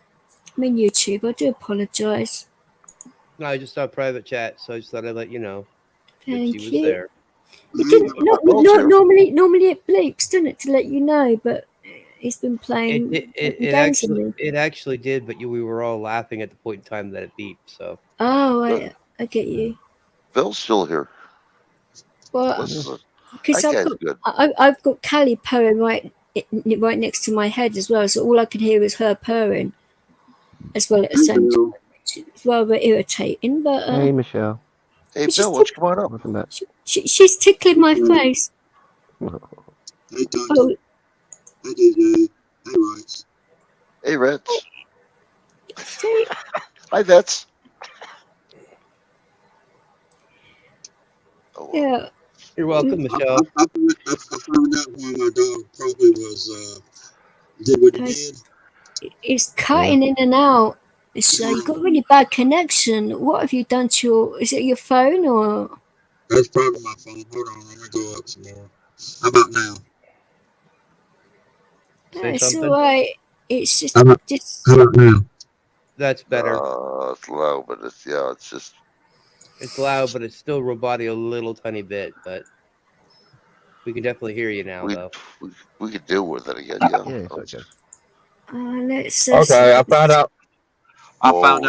Speaker 1: YouTube. I do apologise.
Speaker 6: No, I just saw private chat, so I just thought I'd let you know that
Speaker 1: Thank
Speaker 6: she was
Speaker 1: you.
Speaker 6: there.
Speaker 1: It didn't. Normally it bleeps, doesn't it, to let you know? But he's been playing games with me.
Speaker 6: It actually did, but we were all laughing at the point in time that it beeped. So.
Speaker 1: Oh, I get you.
Speaker 2: Bill's still here.
Speaker 1: Well, because I've got Callie purring right next to my head as well, so all I can hear is her purring as well at the same time. It's rather irritating, but
Speaker 5: hey, Michelle.
Speaker 2: Hey, Bill, what's going on?
Speaker 5: Welcome back.
Speaker 1: She's tickling my face.
Speaker 4: Hey, Duncan. Hey, DJ. Hey, Rights.
Speaker 2: Hey, Reds. Hi, Vets.
Speaker 1: Yeah.
Speaker 6: You're welcome, Michelle.
Speaker 4: I found out why my dog probably was did what he did.
Speaker 1: It's cutting in and out. So you've got really bad connection. What have you done to your? Is it your phone or?
Speaker 4: That's probably my phone. Hold on, let me go up some more. How about now?
Speaker 1: No, it's all right. It's just.
Speaker 4: How about now?
Speaker 6: That's better.
Speaker 2: It's low, but it's just.
Speaker 6: It's loud, but it's still robotic a little tiny bit. But we can definitely hear you now, though.
Speaker 2: We could deal with it again. Yeah.
Speaker 6: It's okay.
Speaker 1: Let's.
Speaker 8: Okay, I found out. I
Speaker 3: found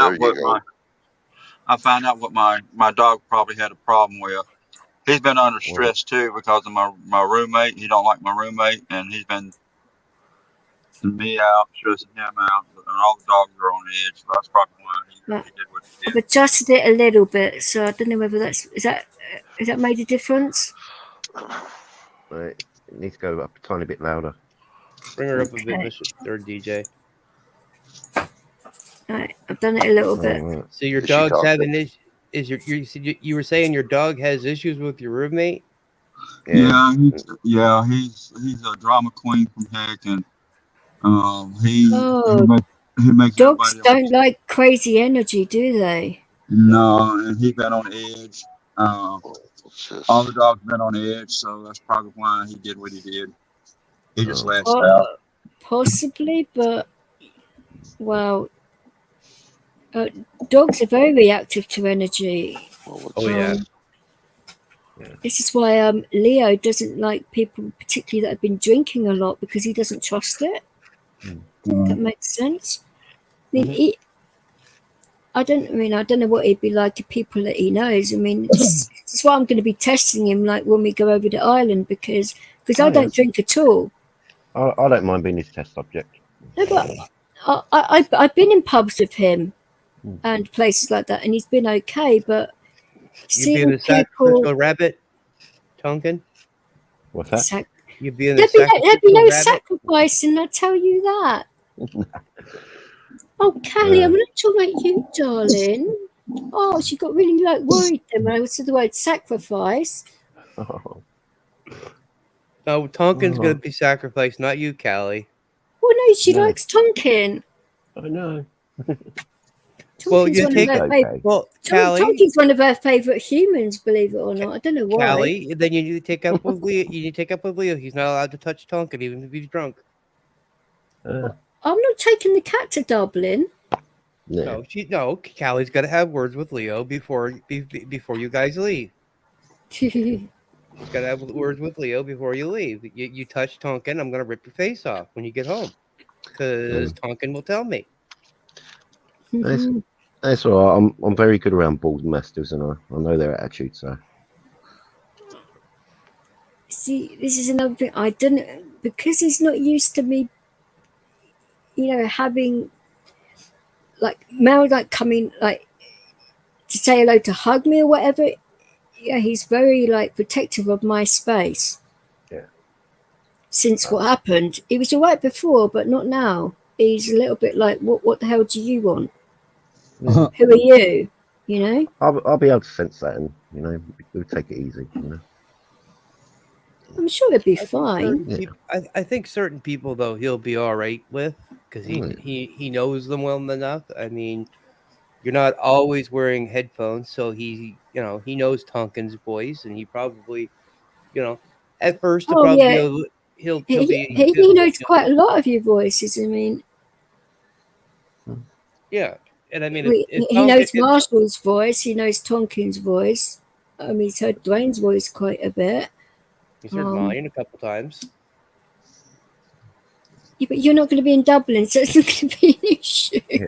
Speaker 3: out what my dog probably had a problem with. He's been under stress too because of my roommate. He don't like my roommate, and he's been me out, stressing him out, and all the dogs are on the edge. So that's probably why he did what he did.
Speaker 1: I've adjusted it a little bit, so I don't know whether is that made a difference.
Speaker 5: Right, it needs to go up a tiny bit louder.
Speaker 6: Bring her up a bit, Mr. Third DJ.
Speaker 1: Right, I've done it a little bit.
Speaker 5: Right.
Speaker 6: So your dog's having issues. You were saying your dog has issues with your roommate?
Speaker 3: Yeah, he's a drama queen from heck, and he makes
Speaker 1: dogs don't like crazy energy, do they?
Speaker 3: No, and he's been on edge. All the dogs been on edge, so that's probably why he did what he did. He just lashed out.
Speaker 1: Possibly, but well, dogs are very reactive to energy.
Speaker 6: Yeah.
Speaker 1: This is why Leo doesn't like people, particularly that have been drinking a lot, because he doesn't trust it. That makes sense. I mean, I don't know what he'd be like to people that he knows. I mean, this is why I'm going to be testing him, like when we go over the island, because I don't drink at all.
Speaker 5: I don't mind being his test subject.
Speaker 1: No, but I've been in pubs with him and places like that, and he's been okay. But
Speaker 6: You'd be in the sacrificial rabbit, Tonkin?
Speaker 5: What's that?
Speaker 6: You'd be in the
Speaker 1: there'd be no sacrificing, I tell you that. Oh, Callie, I'm not talking about you, darling. Oh, she got really worried then when I said the word sacrifice.
Speaker 6: No, Tonkin's going to be sacrificed, not you, Callie.
Speaker 1: Well, no, she likes Tonkin.
Speaker 5: I know.
Speaker 1: Tonkin's one of her favourite humans, believe it or not. I don't know why.
Speaker 6: Callie, then you need to take up with Leo. You need to take up with Leo. He's not allowed to touch Tonkin, even if he's drunk.
Speaker 1: I'm not taking the cat to Dublin.
Speaker 6: No, Callie's got to have words with Leo before you guys leave. She's got to have words with Leo before you leave. You touch Tonkin, I'm going to rip your face off when you get home, because Tonkin will tell me.
Speaker 5: That's all right. I'm very good around bulls and mastiffs, and I know their attitude. So,
Speaker 1: see, this is another thing. I don't, because he's not used to me, having Mel coming to say hello, to hug me or whatever. Yeah, he's very protective of my space.
Speaker 5: Yeah.
Speaker 1: Since what happened, he was all right before, but not now. He's a little bit like, what the hell do you want? Who are you?
Speaker 5: I'll be able to sense that, and we'll take it easy.
Speaker 1: I'm sure it'll be fine.
Speaker 6: I think certain people, though, he'll be all right with, because he knows them well enough. I mean, You're not always wearing headphones, so he knows Tonkin's voice, and he probably, at first
Speaker 1: Oh yeah,
Speaker 6: he'll
Speaker 1: he knows quite a lot of your voices. I mean,
Speaker 6: yeah, and I mean,
Speaker 1: he knows Marshall's voice. He knows Tonkin's voice. I mean, he's heard Dwayne's voice quite a bit.
Speaker 6: He's heard mine a couple times.
Speaker 1: Yeah, but you're not going to be in Dublin, so it's not going to be an issue.
Speaker 6: Yeah.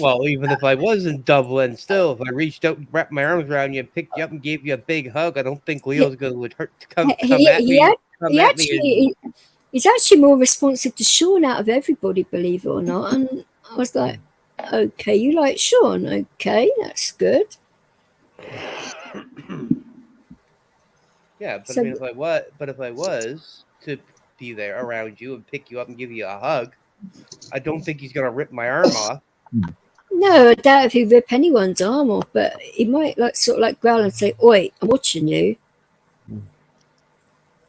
Speaker 6: Well, even if I was in Dublin, still, if I reached out, wrapped my arms around you, and picked you up and gave you a big hug, I don't think Leo's would hurt to come at me.
Speaker 1: He's actually more responsive to Sean out of everybody, believe it or not. And I was like, okay, you like Sean? Okay, that's good.
Speaker 6: Yeah, but I mean, if I was to be there around you and pick you up and give you a hug, I don't think he's gonna rip my arm off.
Speaker 1: No, I doubt if he'd rip anyone's arm off, but he might sort of growl and say, "Oi, I'm watching you."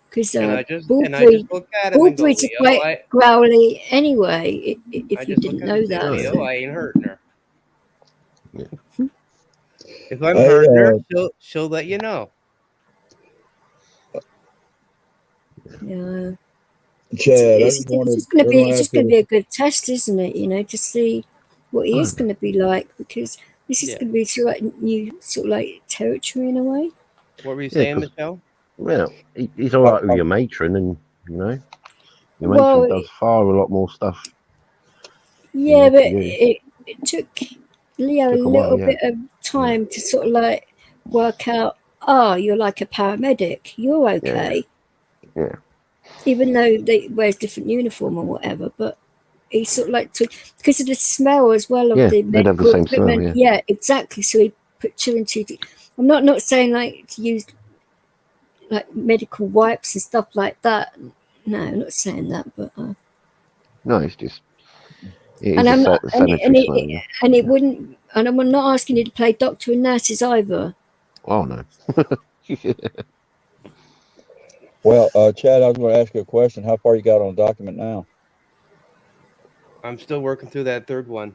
Speaker 1: Because Bullbreed's quite growly anyway. If you didn't know that,
Speaker 6: Leo, I ain't hurting her. Yeah. If I'm hurting her, she'll let you know.
Speaker 1: Yeah.
Speaker 4: Chad,
Speaker 1: it's just going to be a good test, isn't it? To see what he is going to be like, because this is going to be sort of new territory in a way.
Speaker 6: What were you saying, Michelle?
Speaker 5: Well, he's all right with your matron, and your matron does far a lot more stuff.
Speaker 1: Yeah, but it took Leo a little bit of time to sort of work out. Oh, you're like a paramedic. You're okay.
Speaker 5: Yeah.
Speaker 1: Even though they wears different uniform or whatever, but he sort of took, because of the smell as well of the medical equipment.
Speaker 5: Smell,
Speaker 1: yeah, exactly. So he put 2 and 2. I'm not saying to use medical wipes and stuff like that. No, I'm not saying that, but
Speaker 5: no, it's just.
Speaker 1: And I'm not, and it wouldn't, and I'm not asking you to play doctor and nurses either.
Speaker 5: Oh no.
Speaker 4: Well, Chad, I was going to ask you a question. How far you got on the document now?
Speaker 6: I'm still working through that third one.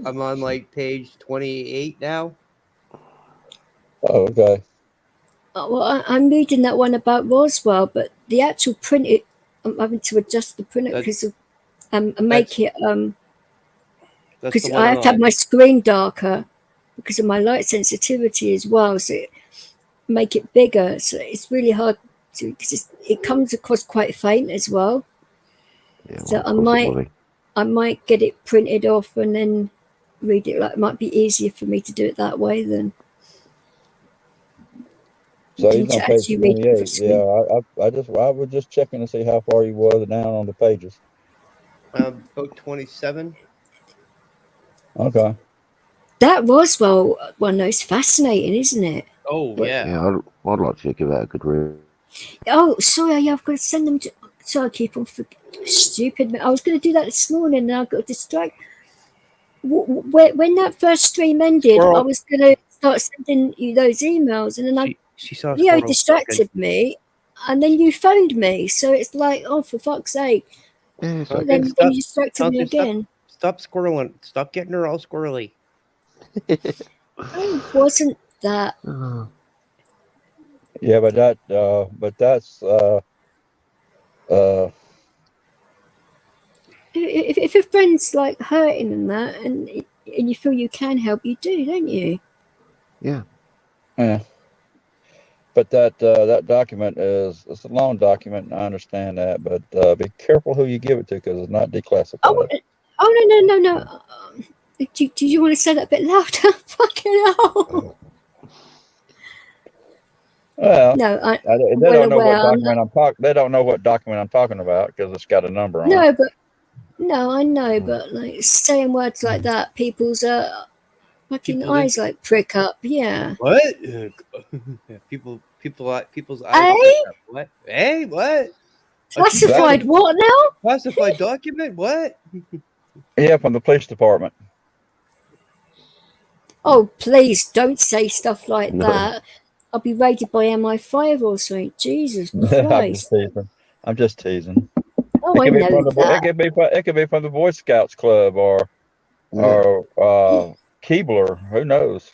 Speaker 6: I'm on page 28 now.
Speaker 4: Oh, okay.
Speaker 1: Well, I'm reading that one about Roswell, but the actual print, I'm having to adjust the printer because of make it because I have to have my screen darker because of my light sensitivity as well, so make it bigger. So it's really hard to, because it comes across quite faint as well.
Speaker 5: Yeah,
Speaker 1: so I might get it printed off and then read it. It might be easier for me to do it that way than.
Speaker 4: So he's on page 28. Yeah, I was just checking to see how far he was down on the pages.
Speaker 6: About 27.
Speaker 4: Okay.
Speaker 1: That Roswell one, though, is fascinating, isn't it?
Speaker 6: Oh, yeah.
Speaker 5: Yeah, I'd like to give that a good read.
Speaker 1: Oh, sorry, yeah, I've got to send them to. Sorry, I keep on stupid. I was going to do that this morning and I got distracted. When that first stream ended, I was going to start sending you those emails, and then Leo distracted me, and then you phoned me. So it's oh, for fuck's sake.
Speaker 5: Yeah,
Speaker 1: then you distracted me again.
Speaker 6: Stop squirreling. Stop getting her all squirrely.
Speaker 1: Oh, wasn't that?
Speaker 4: Yeah, but that's
Speaker 1: if a friend's hurting and that, and you feel you can help, you do, don't you?
Speaker 5: Yeah.
Speaker 4: Yeah. But that document it's a long document, and I understand that, but be careful who you give it to because it's not declassified.
Speaker 1: Oh no. Do you want to say that a bit louder? Fucking hell.
Speaker 4: Well,
Speaker 1: no,
Speaker 4: they don't know what document I'm talking. They don't know what document I'm talking about because it's got a number on it.
Speaker 1: No, I know, but saying words like that, people's fucking eyes prick up. Yeah.
Speaker 6: What? people's eyes prick up. What? Hey, what?
Speaker 1: Classified what now?
Speaker 6: Classified document? What?
Speaker 4: Yeah, from the police department.
Speaker 1: Oh, please don't say stuff like that. I'll be raided by MI5 or something. Jesus Christ.
Speaker 4: I'm just teasing.
Speaker 1: Oh, I know that.
Speaker 4: It could be from the Boy Scouts Club or
Speaker 3: or Keebler. Who knows?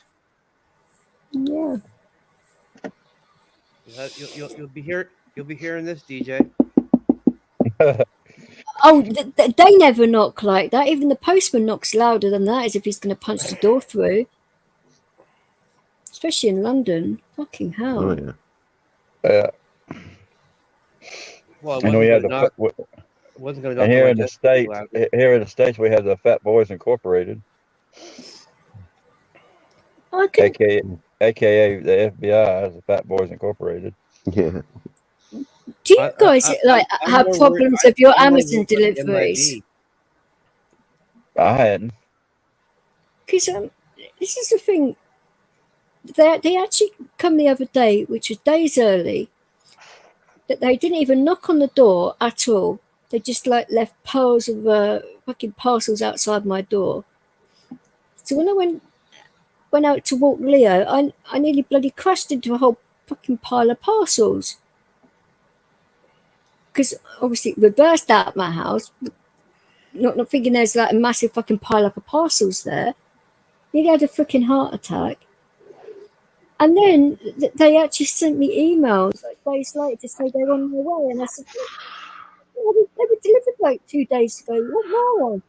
Speaker 1: Yeah.
Speaker 6: You'll be hearing this, DJ.
Speaker 1: Oh, they never knock like that. Even the postman knocks louder than that, as if he's going to punch the door through. Especially in London. Fucking hell.
Speaker 5: Oh, yeah.
Speaker 6: Well,
Speaker 3: And we had
Speaker 6: wasn't going to knock
Speaker 3: and here
Speaker 6: like
Speaker 3: in the
Speaker 6: this
Speaker 3: states,
Speaker 6: loud.
Speaker 3: we have the Fat Boys Incorporated,
Speaker 1: I can,
Speaker 3: aka the FBI, is the Fat Boys Incorporated.
Speaker 5: Yeah.
Speaker 1: do you guys
Speaker 6: I'm
Speaker 1: have
Speaker 6: more
Speaker 1: problems
Speaker 6: worried-
Speaker 1: with your
Speaker 6: I'm more
Speaker 1: Amazon
Speaker 6: worried about the
Speaker 1: deliveries?
Speaker 6: MIB.
Speaker 3: I hadn't.
Speaker 1: Because this is the thing. They actually come the other day, which was days early, that they didn't even knock on the door at all. They just like left piles of fucking parcels outside my door. So when I went out to walk Leo, I nearly bloody crashed into a whole fucking pile of parcels. Because obviously it reversed out my house, not thinking there's like a massive fucking pile up of parcels there. Nearly had a freaking heart attack. And then they actually sent me emails like days later to say they're on their way. And I said, well, they were delivered like 2 days ago. What more?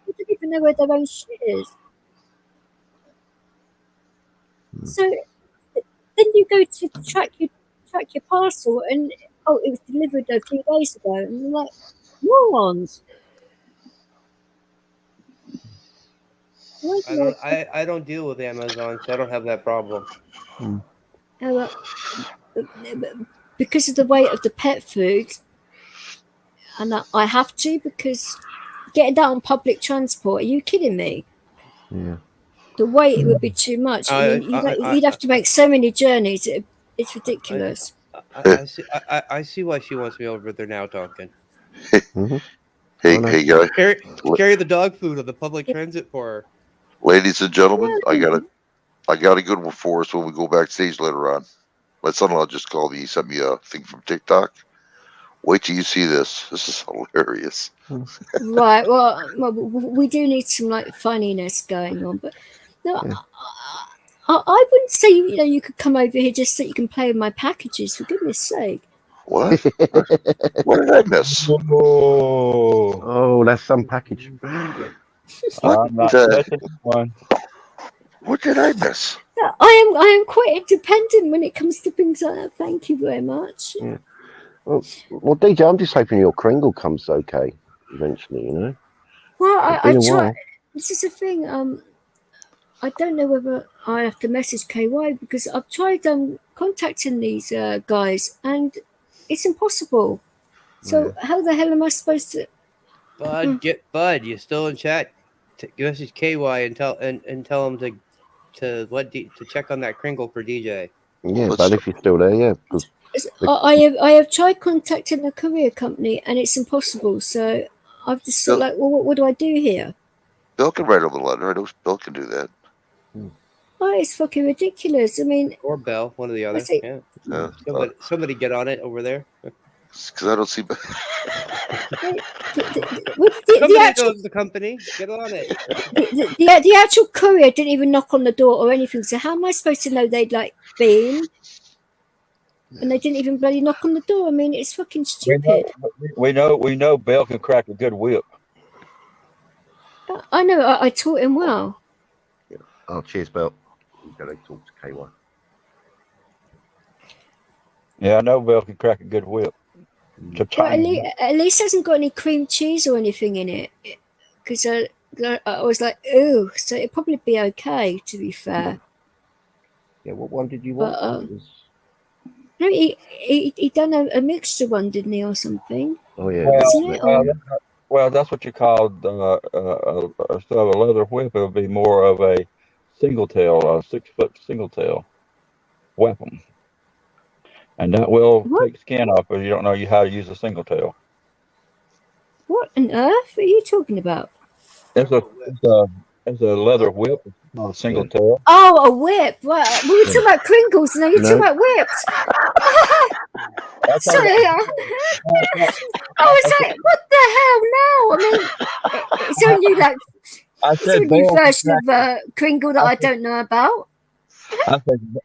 Speaker 1: They don't even know where their own shit is. So then you go to track your parcel, and oh, it was delivered a few days ago. And I'm like, morons.
Speaker 6: I don't deal with Amazon, so I don't have that problem.
Speaker 1: Because of the weight of the pet food, and I have to, because getting that on public transport, are you kidding me?
Speaker 5: Yeah.
Speaker 1: The weight would be too much. I mean, you'd have to make so many journeys. It's ridiculous.
Speaker 6: I see why she wants me over there now talking.
Speaker 5: Mm-hmm.
Speaker 2: Hey, guy.
Speaker 6: Carry the dog food on the public transit for her.
Speaker 2: Ladies and gentlemen, I got a good one for us when we go backstage later on. My son-in-law just called me. He sent me a thing from TikTok. Wait till you see this. This is hilarious.
Speaker 1: Right. Well, we do need some like funniness going on, but no, yeah. I wouldn't say you could come over here just so you can play with my packages. For goodness' sake.
Speaker 2: What? What did I miss?
Speaker 5: Oh, that's some package.
Speaker 3: I'm not touching one.
Speaker 2: What did I miss?
Speaker 1: I am quite independent when it comes to things like that. Thank you very much.
Speaker 5: Yeah. Well, DJ, I'm just hoping your Kringle comes okay eventually.
Speaker 1: Well, I try. This is the thing. I don't know whether I have to message KY, because I've tried contacting these guys, and it's impossible. So how the hell am I supposed to?
Speaker 6: Bud, you still in chat? Message KY and tell him to check on that Kringle for DJ.
Speaker 5: Yeah, but if you're still there, yeah.
Speaker 1: I have tried contacting the courier company, and it's impossible. So I've just thought, like, well, what do I do here?
Speaker 2: Bill can write a little letter. I know Bill can do that.
Speaker 1: Oh, it's fucking ridiculous. I mean,
Speaker 6: or Bell, one or the other. Yeah. Somebody get on it over there.
Speaker 2: Because I don't see.
Speaker 6: Somebody knows the company. Get on it.
Speaker 1: The actual courier didn't even knock on the door or anything. So how am I supposed to know they'd like been? And they didn't even bloody knock on the door. I mean, it's fucking stupid.
Speaker 3: We know Bell can crack a good whip.
Speaker 1: I know. I taught him well.
Speaker 5: Oh, cheers, Bell. You gotta talk to KY.
Speaker 3: Yeah, I know Bell can crack a good whip.
Speaker 1: But at least hasn't got any cream cheese or anything in it. Because I was like, ooh, so it'd probably be okay, to be fair.
Speaker 5: Yeah, what one did you want?
Speaker 1: No, he done a mixture one, didn't he, or something?
Speaker 5: Oh yeah.
Speaker 3: Well, that's what you called instead of a leather whip. It would be more of a single tail, a 6-foot single tail weapon, and that will take skin off if you don't know how to use a single tail.
Speaker 1: What on earth are you talking about?
Speaker 3: It's a leather whip. It's not a single tail.
Speaker 1: Oh, a whip. Well, we were talking about Kringles, and now you're talking about whips. Sorry. I was like, what the hell now? I mean, it's only like Is there a new version of Kringle that I don't know about?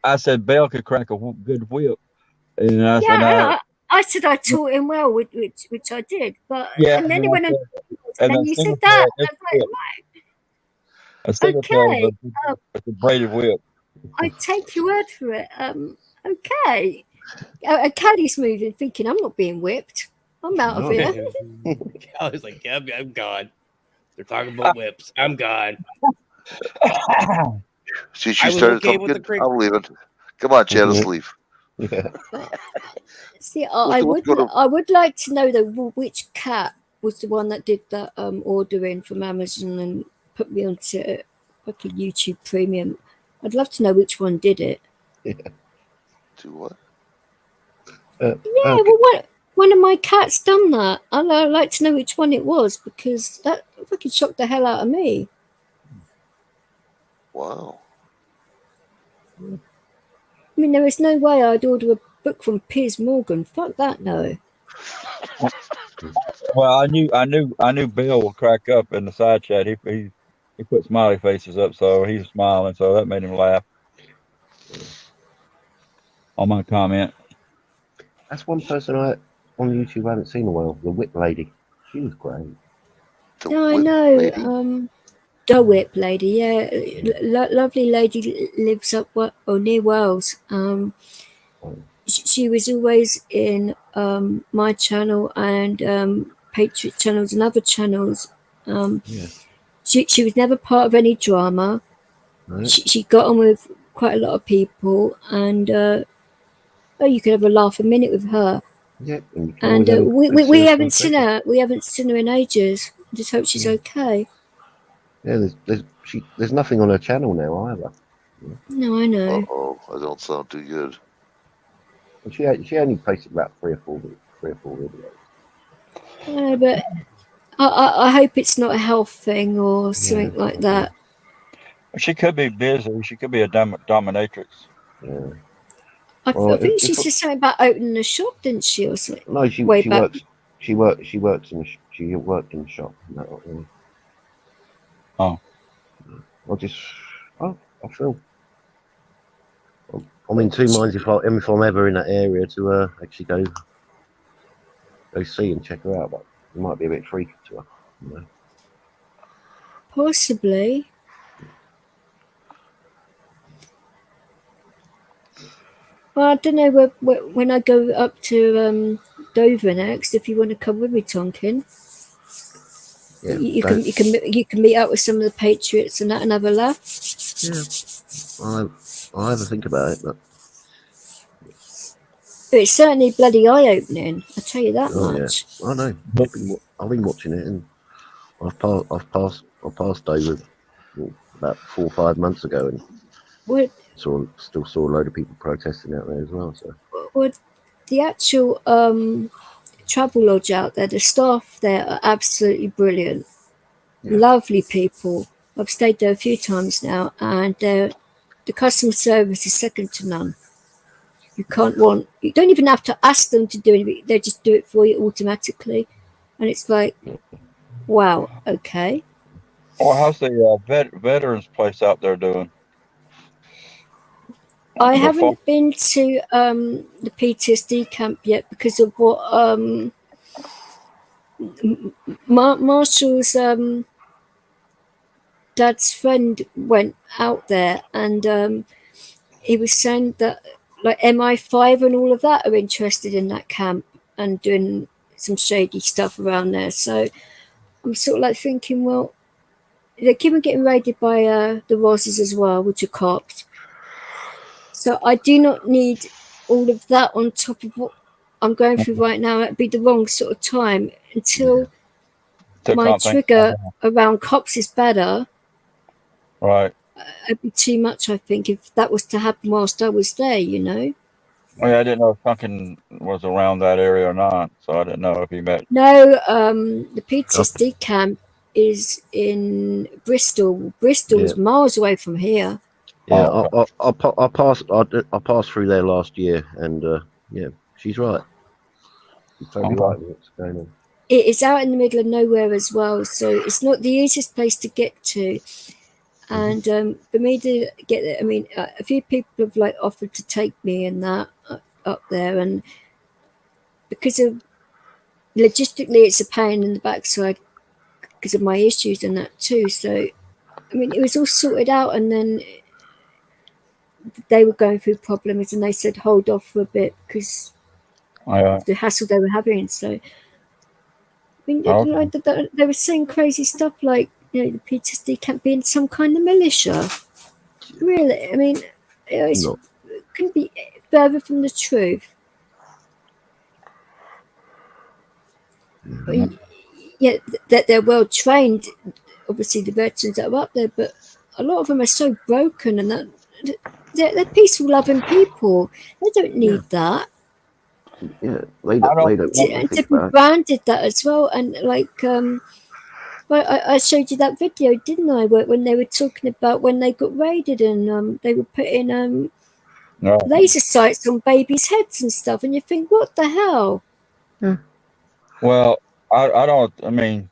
Speaker 3: I said Bell could crack a good whip, and
Speaker 1: I said I taught him well, which I did. But
Speaker 3: yeah,
Speaker 1: and then he went
Speaker 3: and
Speaker 1: and you said that. I was like,
Speaker 3: a single tail is a braided whip.
Speaker 1: I take your word for it. Okay. Caddy's moving, thinking I'm not being whipped. I'm out of here.
Speaker 6: I was like, yeah, I'm gone. They're talking about whips. I'm gone.
Speaker 2: See, she started talking. I'm leaving. Come on, Chad, let's leave.
Speaker 5: Yeah.
Speaker 1: See, I would like to know though which cat was the one that did that ordering from Amazon and put me onto like a YouTube Premium. I'd love to know which one did it.
Speaker 5: Yeah.
Speaker 2: To what?
Speaker 1: Well, one of my cats done that. I'd like to know which one it was because that fucking shocked the hell out of me.
Speaker 2: Wow.
Speaker 1: I mean, there is no way I'd order a book from Piers Morgan. Fuck that, no.
Speaker 3: Well, I knew Bill would crack up in the side chat. He put smiley faces up, so he was smiling, so that made him laugh on my comment.
Speaker 5: That's one person on YouTube I haven't seen in a while. The Whip Lady. She was great.
Speaker 1: No, I know. The Whip Lady, yeah. Lovely lady lives up near Wales. She was always in my channel and Patriot channels and other channels. She was never part of any drama. Right. She got on with quite a lot of people, and you could have a laugh a minute with her.
Speaker 5: Yeah,
Speaker 1: and we haven't seen her. We haven't seen her in ages. I just hope she's okay.
Speaker 5: Yeah, there's nothing on her channel now either.
Speaker 1: No, I know.
Speaker 2: Oh, I don't sound too good.
Speaker 5: She only posted about three or four videos.
Speaker 1: No, but I hope it's not a health thing or something like that.
Speaker 3: She could be busy. She could be a dominatrix.
Speaker 5: Yeah.
Speaker 1: I think she said something about opening a shop, didn't she, or something?
Speaker 5: No, she works in the shop. No, really.
Speaker 3: Oh.
Speaker 5: I feel. I'm in two minds if I'm ever in that area to actually go see and check her out, but it might be a bit freaky to her. You know?
Speaker 1: Possibly. Well, I don't know when I go up to Dover next. If you want to come with me, Tonkin, you can meet up with some of the Patriots and have a laugh.
Speaker 5: Yeah, I'll have a think about it, but
Speaker 1: it's certainly bloody eye-opening. I tell you that much.
Speaker 5: Yeah. I know. I've been watching it, and I passed Dover about 4 or 5 months ago, and still saw a load of people protesting out there as well. So,
Speaker 1: well, the actual travel lodge out there, the staff there are absolutely brilliant. Yeah. Lovely people. I've stayed there a few times now, and the customer service is second to none. You don't even have to ask them to do anything. They just do it for you automatically, and it's like, wow, okay.
Speaker 3: Well, how's the veterans place out there doing?
Speaker 1: I haven't been to the PTSD camp yet because of what Marshall's dad's friend went out there, and he was saying that like MI5 and all of that are interested in that camp and doing some shady stuff around there. So I'm sort of like thinking, well, they keep on getting raided by the Rosses as well, which are cops. So I do not need all of that on top of what I'm going through right now. It'd be the wrong sort of time until my trigger around cops is better.
Speaker 3: Right.
Speaker 1: It'd be too much, I think, if that was to happen whilst I was there, you know.
Speaker 3: Well, yeah, I didn't know if Duncan was around that area or not, so I didn't know if he met.
Speaker 1: No, the PTSD camp is in Bristol. Bristol's miles away from here.
Speaker 5: Yeah, I passed through there last year, and yeah, she's right. She's totally right with what's going on.
Speaker 1: it is out in the middle of nowhere as well, so it's not the easiest place to get to. And for me to get there, I mean, a few people have like offered to take me and that up there, and because of logistically, it's a pain in the backside because of my issues and that too. So, I mean, it was all sorted out, and then they were going through problems, and they said hold off for a bit because of the hassle they were having. So, I mean, like, they were saying crazy stuff like, you know, the PTSD can't be in some kind of militia. Really, I mean, it couldn't be further from the truth. Yeah, that they're well trained. Obviously, the veterans that are up there, but a lot of them are so broken, and that they're peaceful, loving people. They don't need that.
Speaker 5: Yeah, they don't want
Speaker 1: To be branded that as well, and like well, I showed you that video, didn't I? When they were talking about when they got raided and they were putting laser sights on babies' heads and stuff, and you think, what the hell?
Speaker 5: Yeah.
Speaker 10: Well, I don't. I mean,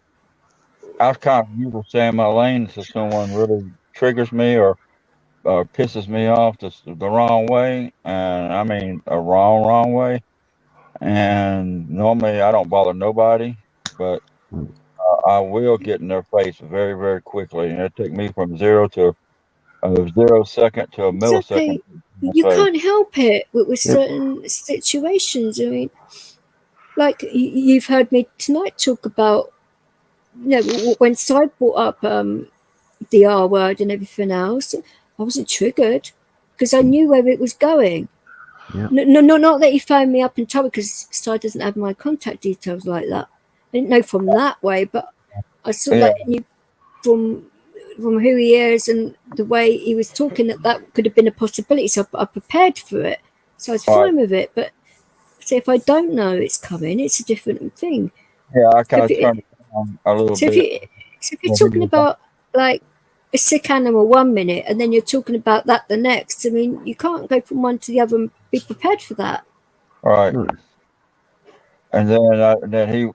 Speaker 10: I kind of usually stay in my lane if someone really triggers me or pisses me off the wrong way, and I mean a wrong way. And normally I don't bother nobody, but I will get in their face very, very quickly, and it took me from 0 second to a millisecond.
Speaker 1: Exactly. You can't help it with certain situations. I mean, like you've heard me tonight talk about, you know, when Side brought up the R word and everything else, I wasn't triggered because I knew where it was going.
Speaker 5: Yeah.
Speaker 1: No, not that he phoned me up and told me, because Side doesn't have my contact details like that. I didn't know from that way, but I sort of like knew from who he is and the way he was talking that could have been a possibility. So I prepared for it. So I was fine with it. But so if I don't know it's coming, it's a different thing.
Speaker 10: Yeah, I kind of turned it down a little bit.
Speaker 1: If you're talking about like a sick animal 1 minute and then you're talking about that the next, I mean, you can't go from one to the other and be prepared for that.
Speaker 10: Right. And then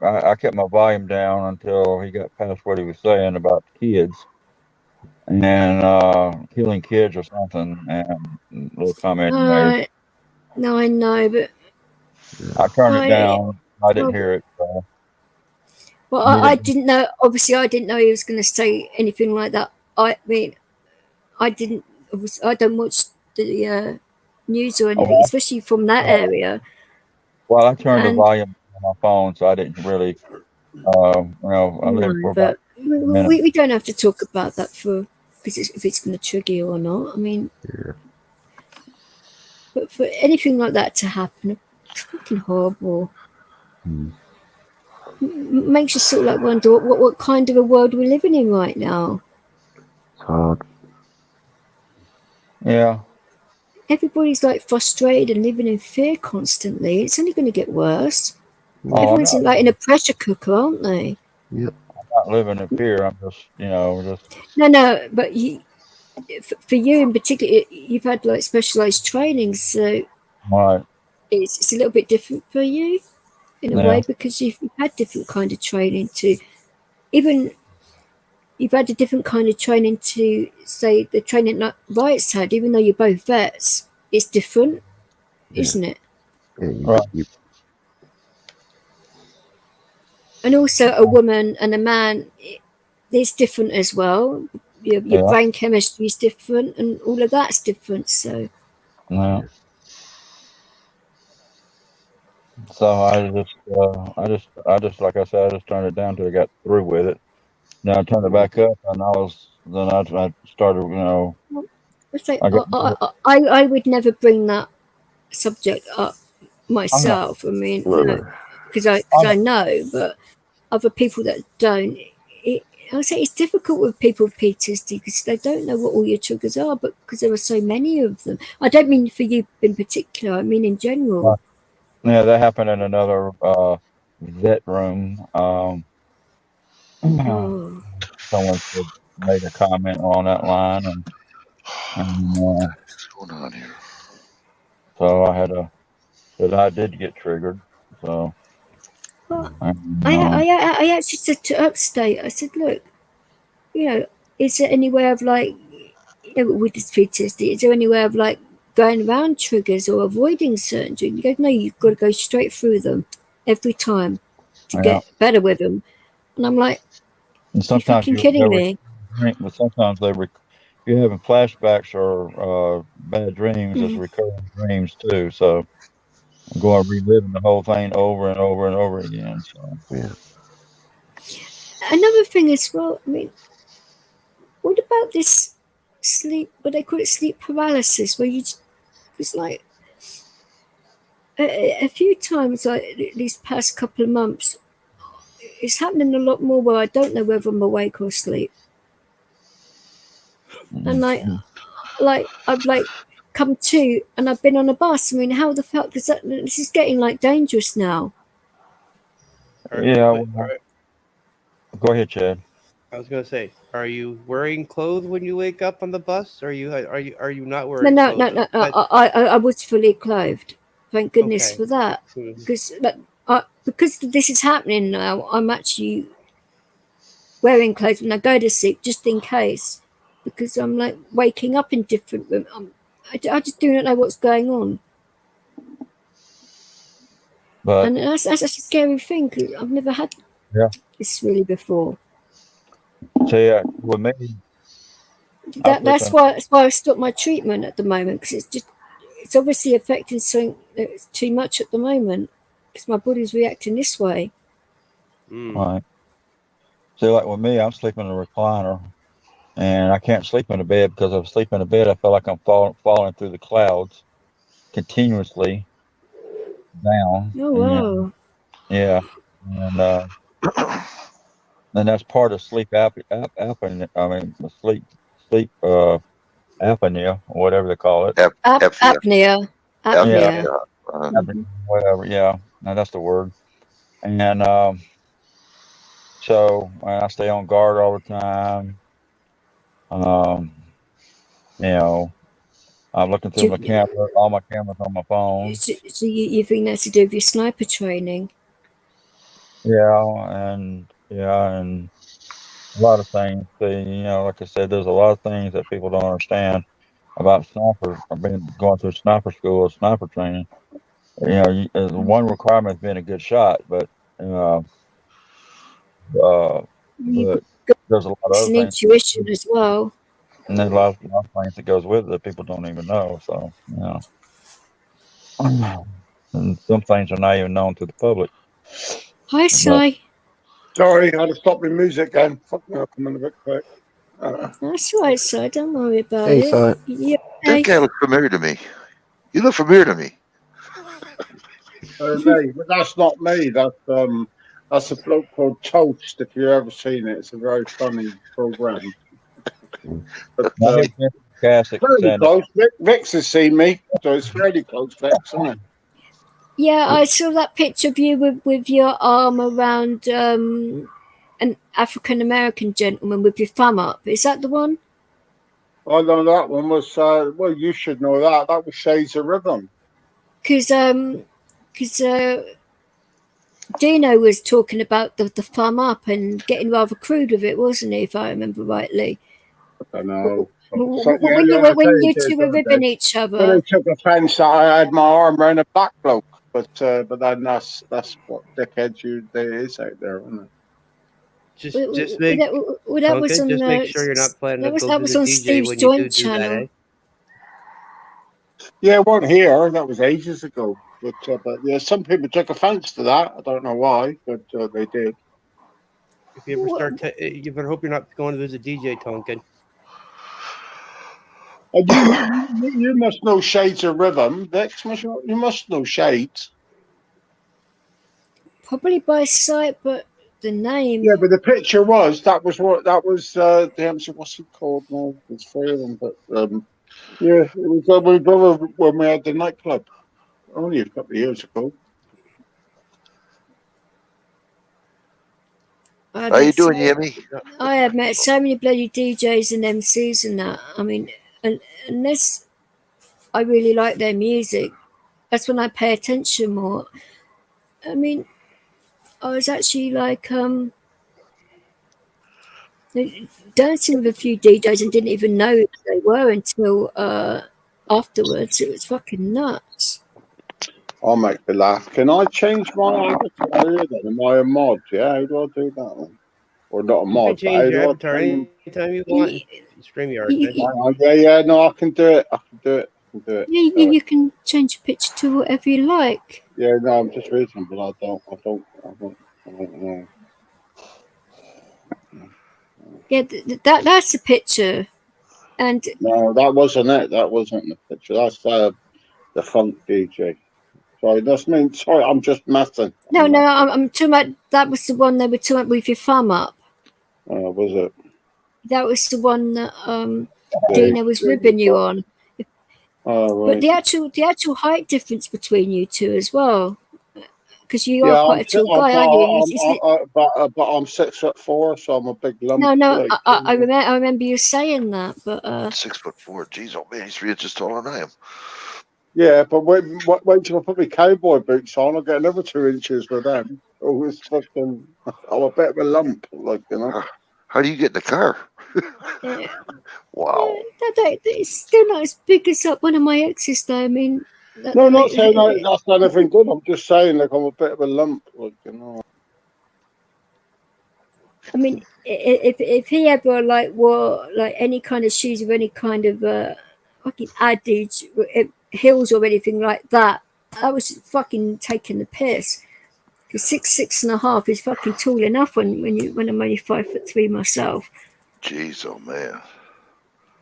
Speaker 10: I kept my volume down until he got past what he was saying about kids and killing kids or something, and a little comment he made.
Speaker 1: No, I know, but
Speaker 10: I turned it down. I didn't hear it.
Speaker 1: Well, I didn't know. Obviously, I didn't know he was going to say anything like that. I mean, I don't watch the news or anything, especially from that area.
Speaker 10: Well, I turned the volume on my phone, so I didn't really, I lived for
Speaker 1: but we don't have to talk about that because if it's going to trigger you or not. I mean, but for anything like that to happen, it's fucking horrible. Makes you sort of like wonder what kind of a world we're living in right now.
Speaker 5: It's hard.
Speaker 10: Yeah.
Speaker 1: Everybody's like frustrated and living in fear constantly. It's only going to get worse. Everyone's like in a pressure cooker, aren't they?
Speaker 5: Yep.
Speaker 10: I'm not living in fear. I'm just,
Speaker 1: No, but for you in particular, you've had like specialized training, so it's a little bit different for you in a way, because you've had different kind of training to even. You've had a different kind of training to, say, the training that Wright's had, even though you're both vets. It's different, isn't it?
Speaker 5: Yeah,
Speaker 1: And also a woman and a man, it's different as well. Your brain chemistry is different and all of that's different. So
Speaker 10: So I just like I said, I just turned it down till I got through with it. Then I turned it back up, and I started,
Speaker 1: I would never bring that subject up myself. I mean, because I know, but other people that don't. I say it's difficult with people with PTSD because they don't know what all your triggers are, but because there are so many of them. I don't mean for you in particular. I mean in general.
Speaker 10: Yeah, that happened in another vet room. Someone made a comment on that line, and
Speaker 2: what's going on here?
Speaker 10: So I did get triggered. So
Speaker 1: Well,
Speaker 10: And,
Speaker 1: I actually said to Upstate, I said, look, you know, is there any way of like, you know, with this PTSD, is there any way of like going around triggers or avoiding certain triggers? He goes, no, you've got to go straight through them every time to get better with them. And I'm like,
Speaker 10: and
Speaker 1: you
Speaker 10: sometimes
Speaker 1: fucking kidding me?
Speaker 10: drink, but sometimes you're having flashbacks or bad dreams as recurring dreams too. So I'm going reliving the whole thing over and over and over again. So
Speaker 5: Yeah.
Speaker 1: Another thing as well, I mean, what about this sleep, what they call it, sleep paralysis, where it's like a few times, like these past couple of months, it's happening a lot more where I don't know whether I'm awake or asleep. And like I've like come to and I've been on a bus. I mean, how the fuck does that? This is getting like dangerous now.
Speaker 10: yeah. Go ahead, Chad.
Speaker 6: I was gonna say, are you wearing clothes when you wake up on the bus? Are you not
Speaker 1: No,
Speaker 6: wearing
Speaker 1: no,
Speaker 6: clothes?
Speaker 1: no, no. I was fully clothed. Thank goodness
Speaker 6: Okay.
Speaker 1: for that. Because this is happening now, I'm actually wearing clothes when I go to sleep, just in case, because I'm like waking up in different rooms. I just do not know what's going on,
Speaker 10: But
Speaker 1: and that's a scary thing. 'Cause I've never had this really before.
Speaker 10: so yeah, with me,
Speaker 1: That's why I stopped my treatment at the moment, because it's obviously affecting something that's too much at the moment, because my body's reacting this way.
Speaker 10: right. So like with me, I'm sleeping in a recliner, and I can't sleep in a bed because if I sleep in a bed, I feel like I'm falling through the clouds continuously down.
Speaker 1: Oh
Speaker 10: And
Speaker 1: wow!
Speaker 10: yeah, and and that's part of sleep apnea. I mean, sleep apnea or whatever they call it.
Speaker 1: Apnea.
Speaker 10: Yeah,
Speaker 1: Mm-hmm.
Speaker 10: whatever. Yeah, no, that's the word. And so I stay on guard all the time. Um, you know, I'm looking through my camera, all my cameras on my phone.
Speaker 1: So you think that's to do with your sniper training?
Speaker 10: Yeah, and a lot of things. Like I said, there's a lot of things that people don't understand about sniper. I've been going through sniper school, sniper training. One requirement is being a good shot, but uh,
Speaker 1: You've
Speaker 10: but
Speaker 1: got
Speaker 10: there's a lot of other
Speaker 1: an
Speaker 10: things,
Speaker 1: intuition as well.
Speaker 10: and there's a lot of things that goes with it that people don't even know. So and some things are not even known to the public.
Speaker 1: Hi,
Speaker 10: But
Speaker 1: Si.
Speaker 7: Sorry, I had to stop my music again. Fuck me, I'll come in a bit quick.
Speaker 1: That's right, Si. Don't worry about
Speaker 5: Hey,
Speaker 1: it.
Speaker 5: Si.
Speaker 1: Yeah.
Speaker 2: That guy looks familiar to me. You look familiar to me.
Speaker 7: Me, but that's not me. That's a bloke called Toast. If you've ever seen it, it's a very funny program. But
Speaker 10: now he's been sarcastic and
Speaker 7: fairly
Speaker 10: saying that.
Speaker 7: close. Vix has seen me, so it's fairly close, Vix, isn't it?
Speaker 1: Yeah, I saw that picture of you with your arm around an African American gentleman with your thumb up. Is that the one?
Speaker 7: I know that one was. Well, you should know that. That was Shades of Rhythm.
Speaker 1: Because Dino was talking about the thumb up and getting rather crude with it, wasn't he? If I remember rightly.
Speaker 7: I don't know.
Speaker 1: When you two were ribbing each
Speaker 7: Well,
Speaker 1: other.
Speaker 7: they took offence that I had my arm around a black bloke, but then that's what dickheads there is out there, isn't it?
Speaker 6: Just make
Speaker 1: that was on
Speaker 6: just make sure you're not planning to go
Speaker 1: that
Speaker 6: through
Speaker 1: was
Speaker 6: the
Speaker 1: on
Speaker 6: DJ
Speaker 1: Steve's
Speaker 6: when you
Speaker 1: joint
Speaker 6: do that,
Speaker 1: channel.
Speaker 6: eh?
Speaker 7: Yeah, it wasn't here. That was ages ago. But yeah, some people took offence to that. I don't know why, but they did.
Speaker 6: If you ever start, you better hope you're not going to visit DJ Tonkin.
Speaker 7: And you must know Shades of Rhythm, Vix. You must know Shades.
Speaker 1: Probably by sight, but the name.
Speaker 7: Yeah, but the picture was what's he called now? There's three of them, but yeah, it was my brother when we had the nightclub only a couple of years ago.
Speaker 2: How you doing, Yemi?
Speaker 1: I have met so many bloody DJs and MCs and that. I mean, unless I really like their music, that's when I pay attention more. I mean, I was actually like dancing with a few DJs and didn't even know who they were until afterwards. It was fucking nuts.
Speaker 8: I'll make you laugh. Can I change my avatar here then? Am I a mod? Yeah, how do I do that one? Or not a
Speaker 6: You
Speaker 8: mod,
Speaker 6: can
Speaker 8: but
Speaker 6: change
Speaker 8: how
Speaker 6: your
Speaker 8: do I
Speaker 6: avatar
Speaker 8: change?
Speaker 6: anytime you want in StreamYard.
Speaker 8: Yeah, no, I can do it. I can do it.
Speaker 1: You can change your picture to whatever you like.
Speaker 8: Yeah, no, I'm just reading, but I don't know.
Speaker 1: Yeah, that's the picture. And
Speaker 8: no, that wasn't it. That wasn't the picture. That's the funk DJ. Sorry, that's me. Sorry, I'm just messing.
Speaker 1: no, I'm talking about that was the one they were talking about with your thumb up.
Speaker 8: Was it?
Speaker 1: That was the one that Dina was ribbing you on.
Speaker 8: Oh,
Speaker 1: But
Speaker 8: right.
Speaker 1: the actual height difference between you two as well, because you
Speaker 8: Yeah,
Speaker 1: are quite a tall guy, aren't you?
Speaker 8: But I'm 6'4", so I'm a big lump.
Speaker 1: No,
Speaker 8: Like,
Speaker 1: I remember you saying that, but
Speaker 2: 6'4". Jeez, oh man, he's 3 inches taller than I am.
Speaker 8: yeah, but wait till I put my cowboy boots on, I'll get another 2 inches with them. Oh, it's fucking. I'm a bit of a lump, like, you know.
Speaker 2: How do you get in the car? Wow.
Speaker 1: It's still not as big as one of my exes, though. I mean,
Speaker 8: No, not saying that's not anything good. I'm just saying, like, I'm a bit of a lump, like, you know.
Speaker 1: I mean, if he ever wore any kind of shoes with any kind of fucking adage heels or anything like that, I was fucking taking the piss. Because 6'6.5" is fucking tall enough when I'm only 5'3" myself.
Speaker 2: Jeez, oh man.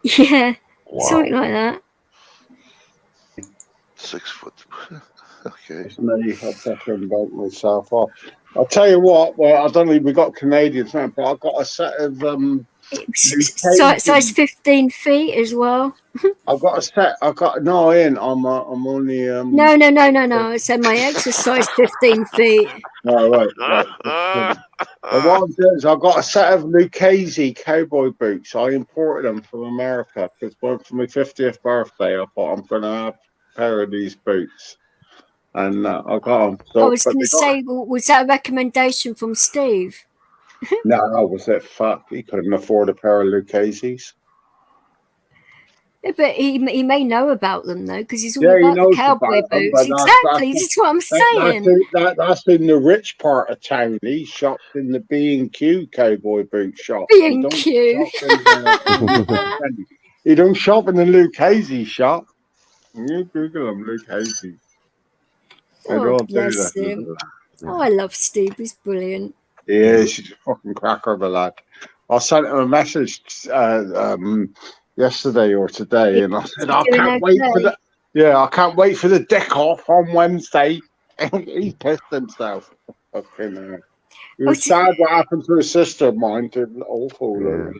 Speaker 1: Yeah,
Speaker 2: wow.
Speaker 1: Something like that.
Speaker 2: 6 foot. Okay.
Speaker 8: It's me. I fucking built myself off. I'll tell you what. Well, I don't think we got Canadians now, but I got a set of
Speaker 1: Size 15 feet as well.
Speaker 8: I've got a set. I'm only
Speaker 1: No. So my ex is size 15 feet.
Speaker 8: Oh, right. Well, what I'm doing is I've got a set of Lucchese cowboy boots. I imported them from America because for my 50th birthday, I thought I'm going to have a pair of these boots. And I got them. So,
Speaker 1: I was going to say, was that a recommendation from Steve?
Speaker 8: No, was it? Fuck, he couldn't afford a pair of Lucchese's.
Speaker 1: Yeah, but he may know about them though, because he's all about the cowboy boots. Exactly, that's what I'm saying.
Speaker 8: That's in the rich part of town. He shops in the B&Q cowboy boot shop.
Speaker 1: B&Q.
Speaker 8: He don't shop in the Lucchese shop. You Google him, Lucchese.
Speaker 1: Oh, bless him. Oh, I love Steve. He's brilliant.
Speaker 8: He is. He's a fucking cracker of a lad. I sent him a message yesterday or today, and I said, I can't wait for the dick off on Wednesday. He pissed himself. Fucking he was sad what happened to his sister of mine. Awful.
Speaker 5: Yeah.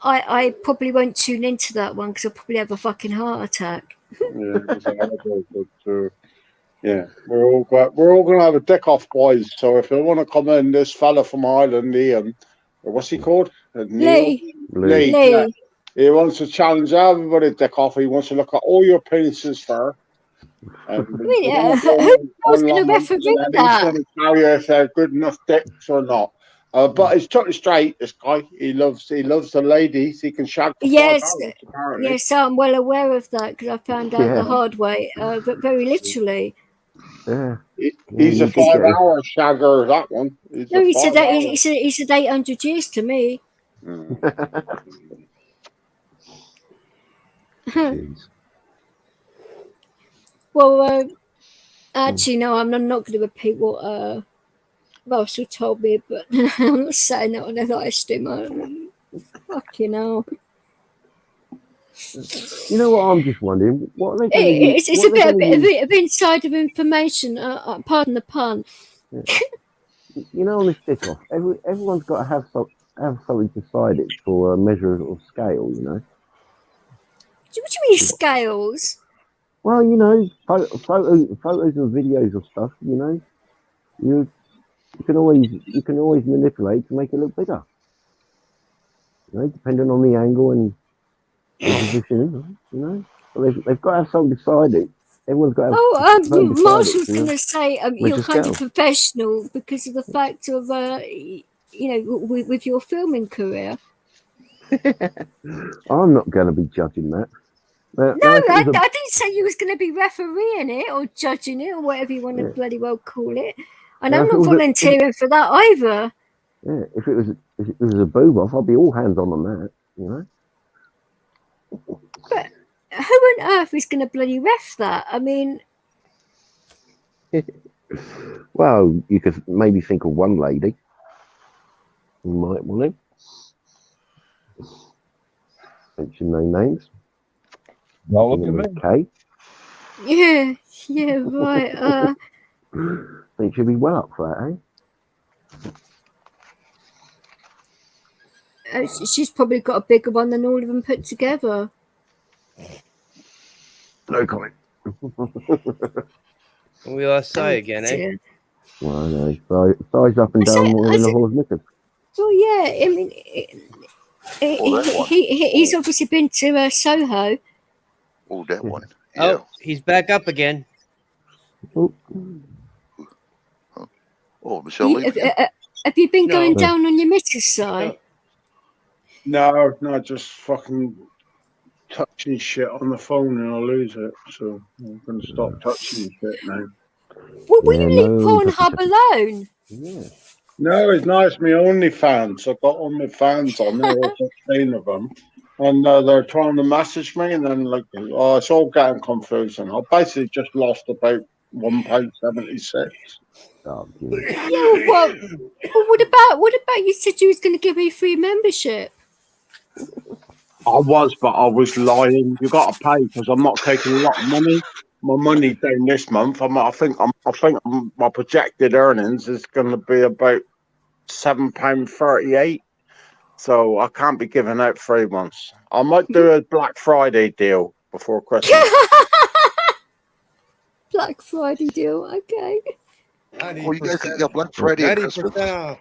Speaker 1: I probably won't tune into that one because I'll probably have a fucking heart attack.
Speaker 8: Yeah, we're all going to have a dick off, boys. So if you want to come in, this fella from Ireland, Ian, what's he called?
Speaker 1: Lee.
Speaker 8: Yeah. He wants to challenge everybody dick off. He wants to look at all your penises first.
Speaker 1: Who's going to referee that?
Speaker 8: He's going to tell you if they're good enough dicks or not. But he's totally straight. This guy, he loves the ladies. He can shag for 5 hours, apparently.
Speaker 1: Yes, I'm well aware of that because I found out the hard way, but very literally.
Speaker 5: Yeah.
Speaker 8: He's a 5-hour shagger. That one.
Speaker 1: He said 800 years to me. Well, actually, no, I'm not going to repeat what Russell told me, but I'm not saying that on a live stream. Fucking hell.
Speaker 5: You know what? I'm just wondering what are they going to use?
Speaker 1: It's a bit of insider information. Pardon the pun.
Speaker 5: Yeah. You know, on this stick off, everyone's got to have something decided for a measure of scale. You know.
Speaker 1: What do you mean scales?
Speaker 5: Well, you know, photos and videos of stuff. You know, you can always manipulate to make it look bigger. You know, depending on the angle and position. You know, so they've got to have something decided Everyone's got.
Speaker 1: Marshall's going to say you're
Speaker 5: just
Speaker 1: kind
Speaker 5: go.
Speaker 1: of professional because of the fact of with your filming career.
Speaker 5: I'm not going to be judging that.
Speaker 1: No, I didn't say you was going to be refereeing it or judging it or whatever you want to bloody well call it. And I'm not volunteering for that either.
Speaker 5: Yeah, if it was a boob off, I'd be all hands on that, you know.
Speaker 1: But who on earth is going to bloody ref that? I mean,
Speaker 5: well, you could maybe think of one lady who might want him. Mention no names.
Speaker 10: Don't look at me.
Speaker 5: Okay.
Speaker 1: Yeah, right.
Speaker 5: I think she'll be well up for that, eh?
Speaker 1: She's probably got a bigger one than all of them put together.
Speaker 5: No comment.
Speaker 6: We lost Sai again, eh?
Speaker 5: Well, I know. Size up and down more than a horse knickers.
Speaker 1: Well, yeah. I mean, he's obviously been to Soho.
Speaker 2: Oh, that one.
Speaker 6: Yeah. Oh, he's back up again.
Speaker 5: Oh,
Speaker 2: Michelle.
Speaker 1: Have you been going down on your missus side?
Speaker 8: No, just fucking touching shit on the phone and I'll lose it. So I'm going to stop touching shit now.
Speaker 1: Well, will you leave Pornhub alone?
Speaker 5: Yeah.
Speaker 8: No, it's nice. My OnlyFans. I've got all my fans on there, all 16 of them. And they're trying to message me, and then it's all getting confusing. I basically just lost about £1.76.
Speaker 5: Oh,
Speaker 1: yeah. Well, what about you said you was going to give me free membership?
Speaker 8: I was, but I was lying. You got to pay because I'm not taking a lot of money. My money down this month. I think my projected earnings is going to be about £7.38. So I can't be giving out free ones. I might do a Black Friday deal before Christmas.
Speaker 1: Black Friday deal, okay.
Speaker 2: Oh, you guys got Black Friday and Christmas?
Speaker 6: No,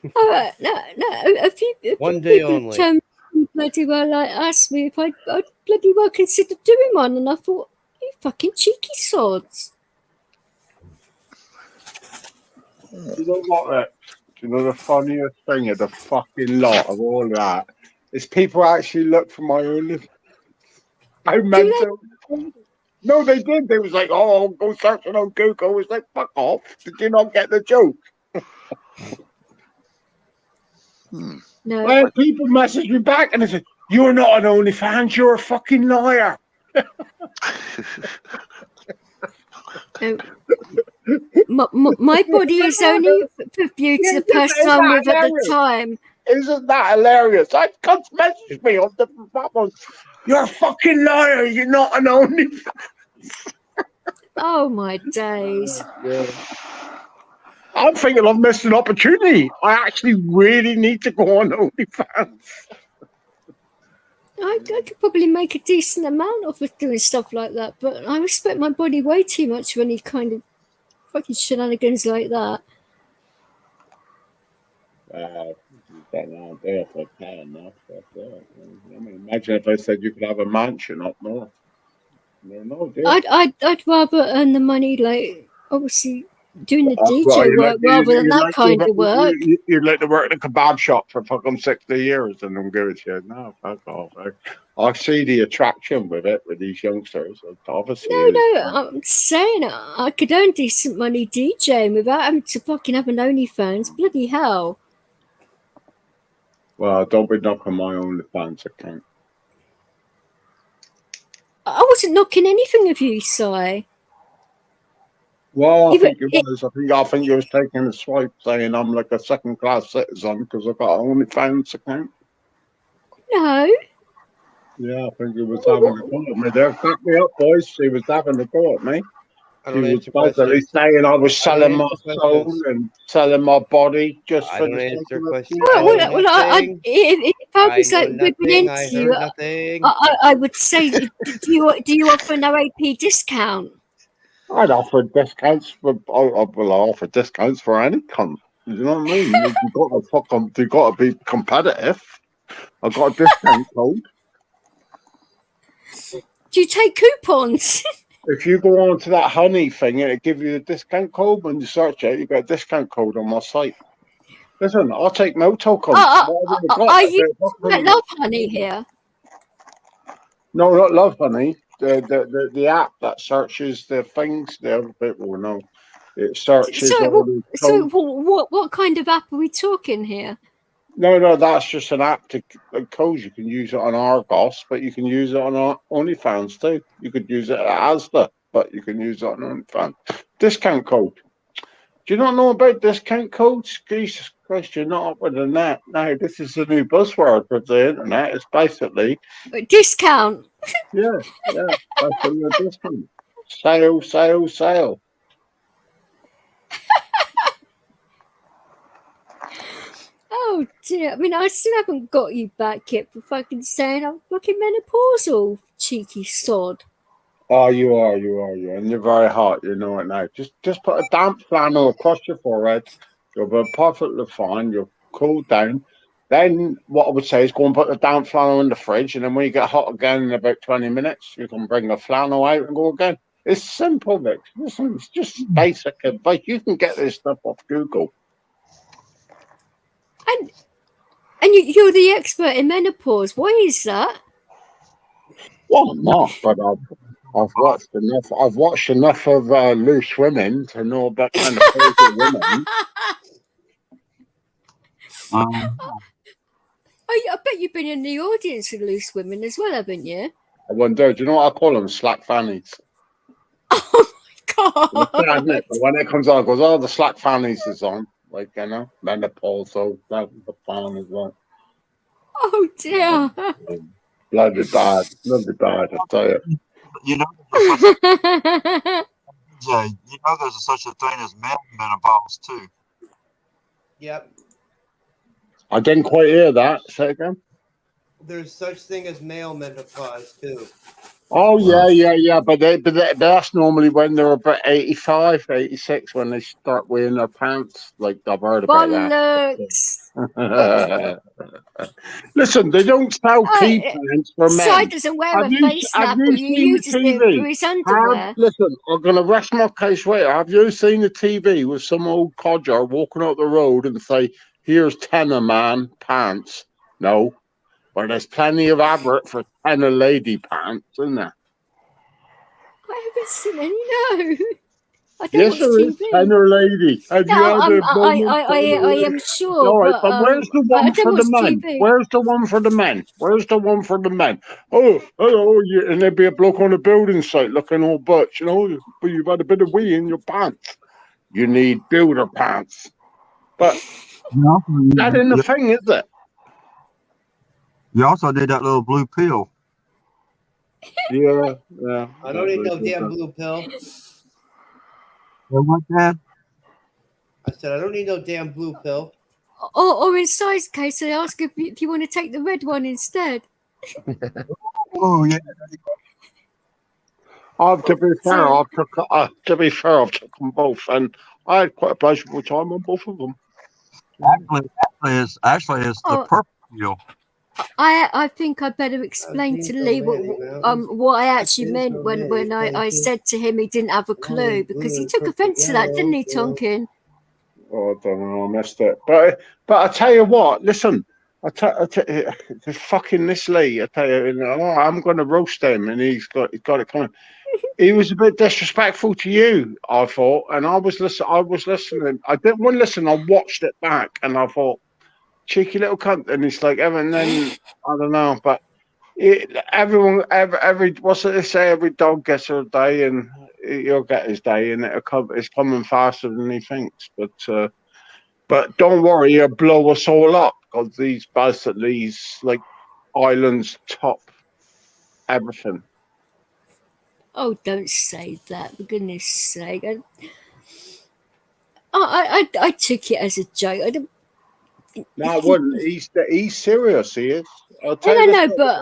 Speaker 1: a few
Speaker 6: one day
Speaker 1: people
Speaker 6: only.
Speaker 1: Bloody well, asked me if I'd bloody well consider doing one, and I thought, you fucking cheeky sods.
Speaker 8: You know what? You know the funniest thing of the fucking lot of all that is people actually look for my own. How mental? No, they did. They was like, "Oh, go searching on Google." I was like, "Fuck off! Did you not get the joke?"
Speaker 1: No.
Speaker 8: Well, people messaged me back and they said, "You're not an OnlyFans. You're a fucking liar."
Speaker 1: My body is only for beauty the person I'm with at the time.
Speaker 8: Isn't that hilarious? I can't message me on different platforms. You're a fucking liar. You're not an OnlyFans.
Speaker 1: Oh my days.
Speaker 8: Yeah. I'm thinking I've missed an opportunity. I actually really need to go on OnlyFans.
Speaker 1: I could probably make a decent amount off of doing stuff like that, but I respect my body way too much for any kind of fucking shenanigans like that.
Speaker 8: I mean, imagine if I said you could have a mansion up north. No,
Speaker 1: I'd rather earn the money, like obviously doing the DJ work rather than that kind of work.
Speaker 8: You'd like to work in a kebab shop for fucking 60 years and then give it to you. No, fuck off. I see the attraction with it with these youngsters. Obviously,
Speaker 1: no, I'm saying I could earn decent money DJing without having to fucking have an OnlyFans. Bloody hell.
Speaker 8: Well, don't be knocking my OnlyFans account.
Speaker 1: I wasn't knocking anything of you, Si.
Speaker 8: Well, I think you was taking a swipe saying I'm like a second-class citizen because I've got an OnlyFans account.
Speaker 1: No.
Speaker 8: Yeah, I think he was having a go at me there. Back me up, boys. He was having a go at me. He was basically saying I was selling my soul and selling my body just for the sake of questions.
Speaker 1: If I was like whipping into you, I would say, do you offer no AP discount?
Speaker 8: I'd offer discounts for. I offer discounts for any cunt. You know what I mean? You got to be competitive. I got a discount code.
Speaker 1: Do you take coupons?
Speaker 8: If you go on to that honey thing, it'll give you a discount code. When you search it, you get a discount code on my site. Listen, I'll take moto codes.
Speaker 1: Are you Love Honey here?
Speaker 8: No, not Love Honey. The app that searches the things. The other people will know. It searches.
Speaker 1: So what kind of app are we talking here?
Speaker 8: No, that's just an app to codes. You can use it on Argos, but you can use it on OnlyFans too. You could use it at Asda, but you can use it on OnlyFans. Discount code. Do you not know about discount codes? Jesus Christ, you're not up with the net. No, this is the new buzzword for the internet. It's basically
Speaker 1: discount.
Speaker 8: Yeah, basically a discount. Sale.
Speaker 1: Oh dear! I mean, I still haven't got you back yet for fucking saying I'm fucking menopausal, cheeky sod.
Speaker 8: Oh, you are, and you're very hot. You know it now. Just put a damp flannel across your forehead. You'll be perfectly fine. You'll cool down. Then what I would say is go and put the damp flannel in the fridge, and then when you get hot again in about 20 minutes, you can bring the flannel out and go again. It's simple, Vic. Listen, it's just basic advice. You can get this stuff off Google.
Speaker 1: And you're the expert in menopause. Why is that?
Speaker 8: Well, I'm not, but I've watched enough. I've watched enough of Loose Women to know about menopausal women.
Speaker 1: I bet you've been in the audience with Loose Women as well, haven't you?
Speaker 8: I wonder. Do you know what I call them? Slack fannies.
Speaker 1: Oh my god!
Speaker 8: When it comes on, it goes, "Oh, the slack fannies is on." Like, you know, menopausal. That's the fan as well.
Speaker 1: Oh dear!
Speaker 8: Bloody bad. I tell you.
Speaker 10: You know, there's such a thing as male menopause too.
Speaker 6: Yep.
Speaker 8: I didn't quite hear that. Say it again.
Speaker 6: There's such thing as male menopause too.
Speaker 8: Oh, yeah. But that's normally when they're about 85, 86, when they start wearing their pants. Like, I've heard about that. Listen, they don't sell pee pants for men.
Speaker 1: Si doesn't wear a face snap, but you use it for his underwear.
Speaker 8: Listen, I'm going to rest my case right. Have you seen the TV with some old codger walking up the road and say, "Here's tenner man pants"? No. Well, there's plenty of advert for tenner lady pants, isn't there?
Speaker 1: I haven't seen any, no. I don't
Speaker 8: Yes,
Speaker 1: watch
Speaker 8: there
Speaker 1: TV.
Speaker 8: is tenner lady.
Speaker 1: I am sure.
Speaker 8: No, but where's the one for the men?
Speaker 1: TV.
Speaker 8: Where's the one for the men? Where's the one for the men? Oh, hello, and there'd be a bloke on a building site looking all butch, but you've had a bit of wee in your pants. You need builder pants. But that ain't the thing, is it?
Speaker 10: You also did that little blue pill.
Speaker 8: Yeah.
Speaker 6: I don't need no damn blue pill.
Speaker 10: What, Dad?
Speaker 6: I said I don't need no damn blue pill.
Speaker 1: Or in Si's case, I ask if you want to take the red one instead.
Speaker 10: Oh yeah.
Speaker 8: To be fair, I've took them both, and I had quite a pleasurable time on both of them.
Speaker 10: Actually, it's the purple pill.
Speaker 1: I think I better explain to Lee what I actually meant when I said to him he didn't have a clue, because he took offence to that, didn't he, Tonkin?
Speaker 8: Oh, I don't know, I missed it. But I tell you what, listen, I tell you, fucking this Lee, I tell you, I'm going to roast him, and he's got it coming. He was a bit disrespectful to you, I thought, and I was listening. I didn't want to listen. I watched it back, and I thought, cheeky little cunt. And it's like, and then I don't know, but every what's it they say? Every dog gets her day, and he'll get his day, and it's coming faster than he thinks. But don't worry, he'll blow us all up, because these like islands top everything.
Speaker 1: Oh, don't say that, for goodness sake. I took it as a joke. I don't.
Speaker 8: No, I wouldn't. He's serious. He is.
Speaker 1: I know, but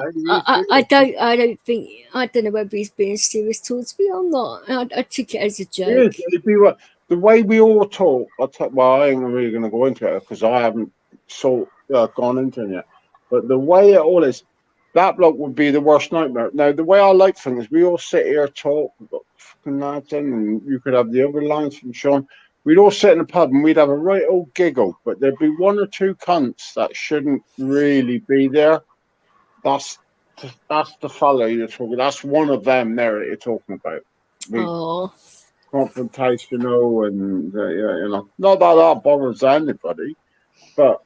Speaker 1: I don't know whether he's being serious towards me or not. I took it as a joke.
Speaker 8: The way we all talk, I ain't really going to go into it because I haven't gone into it yet. But the way it all is, that bloke would be the worst nightmare. Now, the way I like things, we all sit here, talk, we've got fucking lads in, and you could have the other lines from Sean. We'd all sit in the pub and we'd have a right old giggle, but there'd be one or two cunts that shouldn't really be there. That's the fellow you're talking. That's one of them there that you're talking about.
Speaker 1: Oh,
Speaker 8: Confrontational and you know, not that bothers anybody, but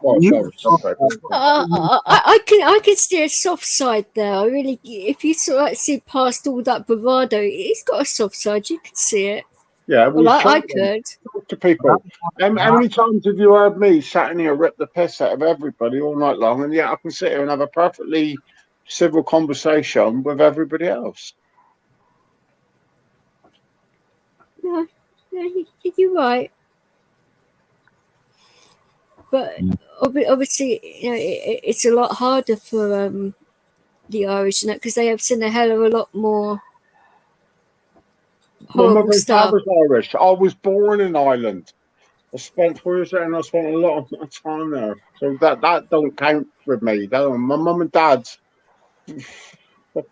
Speaker 8: well,
Speaker 4: You-
Speaker 8: bothers some people.
Speaker 1: I can see a soft side there. I really, if you sort of like see past all that bravado, he's got a soft side. You can see it.
Speaker 8: Yeah,
Speaker 1: Well, I could.
Speaker 8: talk to people. How many times have you heard me sat in here rip the piss out of everybody all night long, and yet I can sit here and have a perfectly civil conversation with everybody else?
Speaker 1: No, you're right. But obviously, you know, it's a lot harder for the Irish, because they have seen a hell of a lot more
Speaker 8: My
Speaker 1: horrible
Speaker 8: mother and dad
Speaker 1: stuff.
Speaker 8: was Irish. I was born in Ireland. I spent 4 years there, and I spent a lot of my time there. So that don't count with me. My mum and dad's.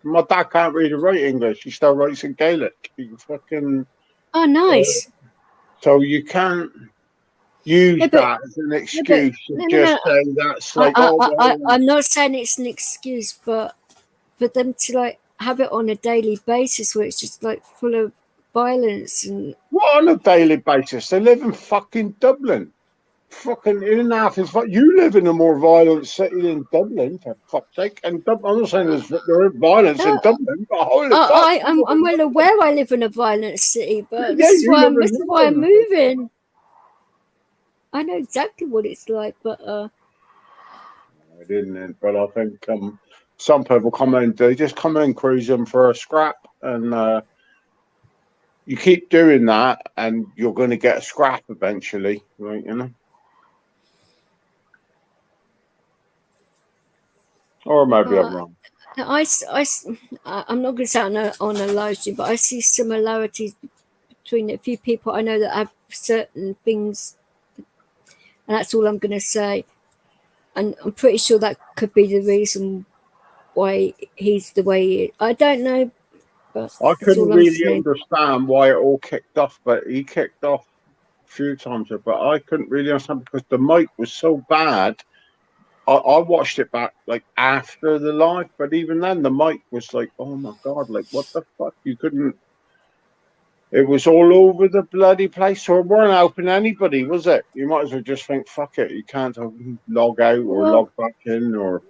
Speaker 8: My dad can't read or write English. He still writes in Gaelic. He fucking.
Speaker 1: Oh, nice.
Speaker 8: So you can't use that as an excuse to just say that's like.
Speaker 1: I'm not saying it's an excuse, but for them to like have it on a daily basis where it's just like full of violence and.
Speaker 8: What on a daily basis? They live in fucking Dublin. Fucking in and out is what you live in a more violent city than Dublin, for fuck's sake. And I'm not saying there is violence in Dublin, but holy fuck.
Speaker 1: I'm well aware I live in a violent city, but this is why I'm moving. I know exactly what it's like, but
Speaker 8: I didn't. But I think some people come in, they just come in cruising for a scrap, and you keep doing that, and you're going to get a scrap eventually, right? You know. Or maybe I'm wrong.
Speaker 1: I'm not going to say on a live stream, but I see similarities between a few people I know that have certain things, and that's all I'm going to say. And I'm pretty sure that could be the reason why he's the way he is. I don't know, but
Speaker 8: I couldn't really understand why it all kicked off, but he kicked off a few times. But I couldn't really understand because the mic was so bad. I watched it back like after the live, but even then the mic was like, oh my god, like what the fuck? You couldn't. It was all over the bloody place, so it weren't helping anybody, was it? You might as well just think, fuck it, you can't log out or log back in or.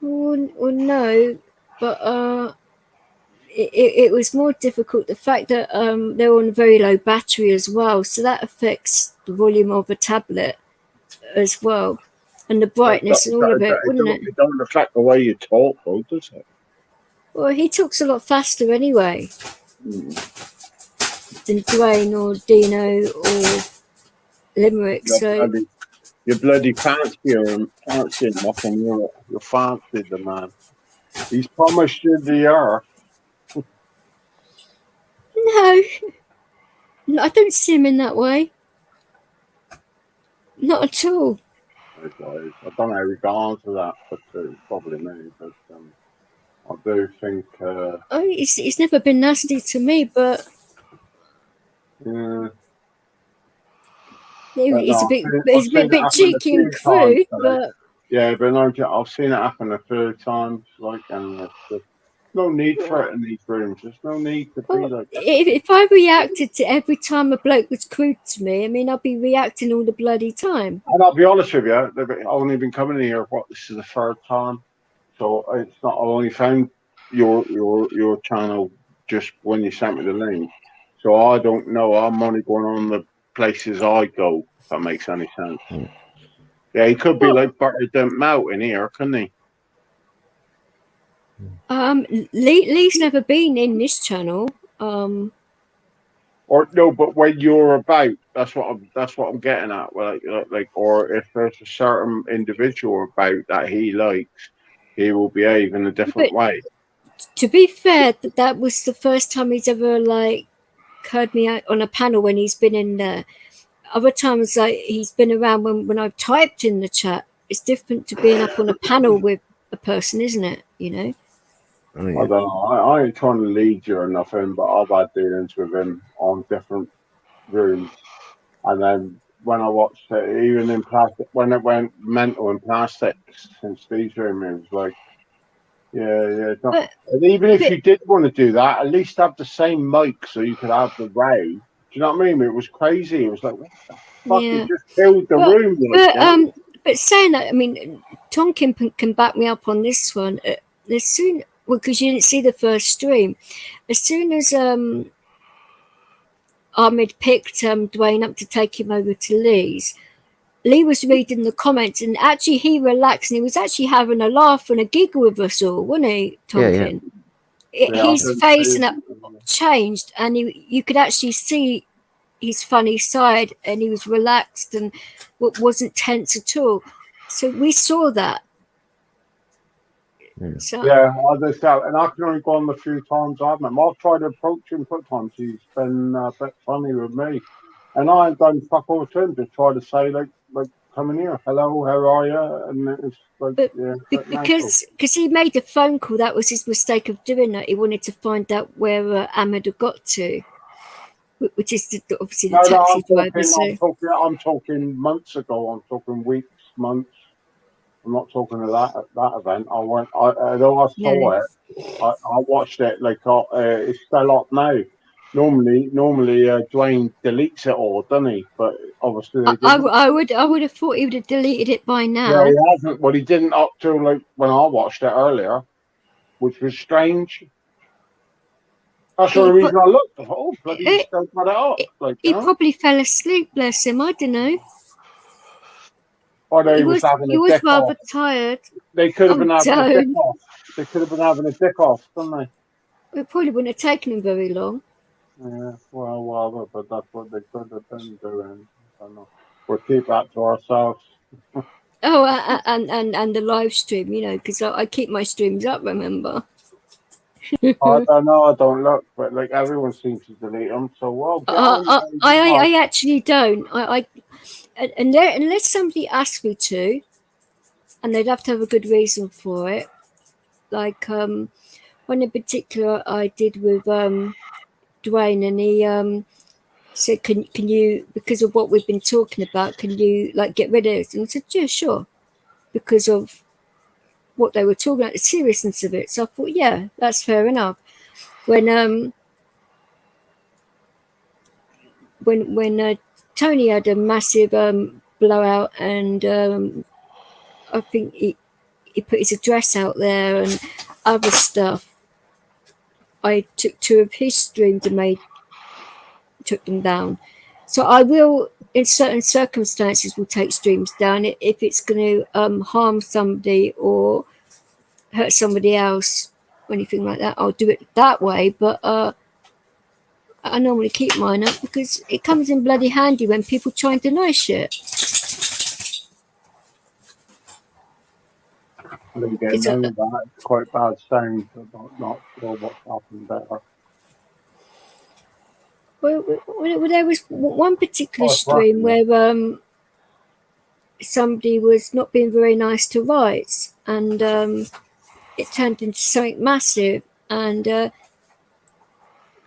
Speaker 1: Well, no, but it was more difficult. The fact that they're on very low battery as well, so that affects the volume of a tablet as well. And the brightness and all of it, wouldn't it?
Speaker 8: It don't affect the way you talk, though, does it?
Speaker 1: Well, he talks a lot faster anyway than Dwayne or Dino or Limerick.
Speaker 8: You're bloody fancy him, nothing. You're fancy the man. He's promised you the earth.
Speaker 1: No, I don't see him in that way. Not at all.
Speaker 8: I don't know how we got onto that, but probably me. But I do think.
Speaker 1: He's never been nasty to me, but.
Speaker 8: Yeah.
Speaker 1: He's a bit cheeky and crude, but.
Speaker 8: Yeah, but no, I've seen it happen a few times, like, and there's no need for it in these rooms. There's no need to be like that.
Speaker 1: If I reacted to every time a bloke was crude to me, I mean, I'd be reacting all the bloody time.
Speaker 8: And I'll be honest with you, I've only been coming here. This is the third time, so it's not. I only found your channel just when you sent me the link, so I don't know. I'm only going on the places I go. If that makes any sense. Yeah, he could be like butter don't melt in here, couldn't he?
Speaker 1: Lee's never been in this channel.
Speaker 8: Or no, but when you're about, that's what I'm getting at. Like, or if there's a certain individual about that he likes, he will behave in a different way.
Speaker 1: To be fair, that was the first time he's ever like heard me out on a panel when he's been in there. Other times, like he's been around when I've typed in the chat. It's different to being up on a panel with a person, isn't it? You know.
Speaker 5: Oh,
Speaker 8: I
Speaker 5: yeah.
Speaker 8: don't know. I ain't trying to lead you or nothing, but I've had dealings with him on different rooms. And then when I watched it, even in plastic, when it went mental in plastics in Steve's room, it was like, yeah. And even if you did want to do that, at least have the same mic so you could have the Ray. Do you know what I mean? It was crazy. It was like, what the fuck?
Speaker 1: Yeah.
Speaker 8: You just killed the room. Like,
Speaker 1: But saying that, I mean, Tom can back me up on this one. As soon, well, because you didn't see the first stream, as soon as Ahmed picked Dwayne up to take him over to Lee's, Lee was reading the comments, and actually he relaxed, and he was actually having a laugh and a giggle with us all, wasn't he, Tonkin?
Speaker 5: Yeah.
Speaker 1: His face changed, and you could actually see his funny side, and he was relaxed and wasn't tense at all. So we saw that. So,
Speaker 8: yeah, I just out, and I can only go on the few times I've met him. I've tried to approach him a times. He's been a bit funny with me, and I ain't done fuck all to him. Just try to say like come in here, hello, how are you? And it's like,
Speaker 1: but because he made a phone call, that was his mistake of doing that. He wanted to find out where Ahmed had got to, which is obviously the taxi driver.
Speaker 8: I'm talking months ago. I'm talking weeks, months. I'm not talking to that event. Although I saw it, I watched it like it's still up now. Normally, Dwayne deletes it all, doesn't he? But obviously they didn't.
Speaker 1: I would have thought he would have deleted it by now.
Speaker 8: Yeah, he hasn't. Well, he didn't up till like when I watched it earlier, which was strange. That's the only reason I looked. Oh, bloody, he's still got it up. Like,
Speaker 1: he probably fell asleep, bless him. I don't know.
Speaker 8: Or he was having a dick
Speaker 1: rather
Speaker 8: off.
Speaker 1: Tired.
Speaker 8: They could have been having a dick off. They could have been having a dick off, couldn't they?
Speaker 1: It probably wouldn't have taken him very long.
Speaker 8: Yeah, well, but that's what they could have been doing. I don't know. We'll keep that to ourselves.
Speaker 1: And the live stream, you know, because I keep my streams up, remember?
Speaker 8: I don't know, I don't look, but like everyone seems to delete them. So well,
Speaker 1: I actually don't. Unless somebody asks me to, and they'd have to have a good reason for it. Like one in particular I did with Dwayne, and he said, "Can you, because of what we've been talking about, can you like get rid of it?" And I said, "Yeah, sure," because of what they were talking about, the seriousness of it. So I thought, yeah, that's fair enough. When Tony had a massive blowout, and I think he put his address out there and other stuff, I took 2 of his streams and took them down. So I will, in certain circumstances, will take streams down if it's going to harm somebody or hurt somebody else or anything like that. I'll do it that way, but I normally keep mine up because it comes in bloody handy when people try and deny shit.
Speaker 8: It's quite bad sound. I'm not sure what's happened there.
Speaker 1: Well, there was one particular stream where somebody was not being very nice to rights, and it turned into something massive, and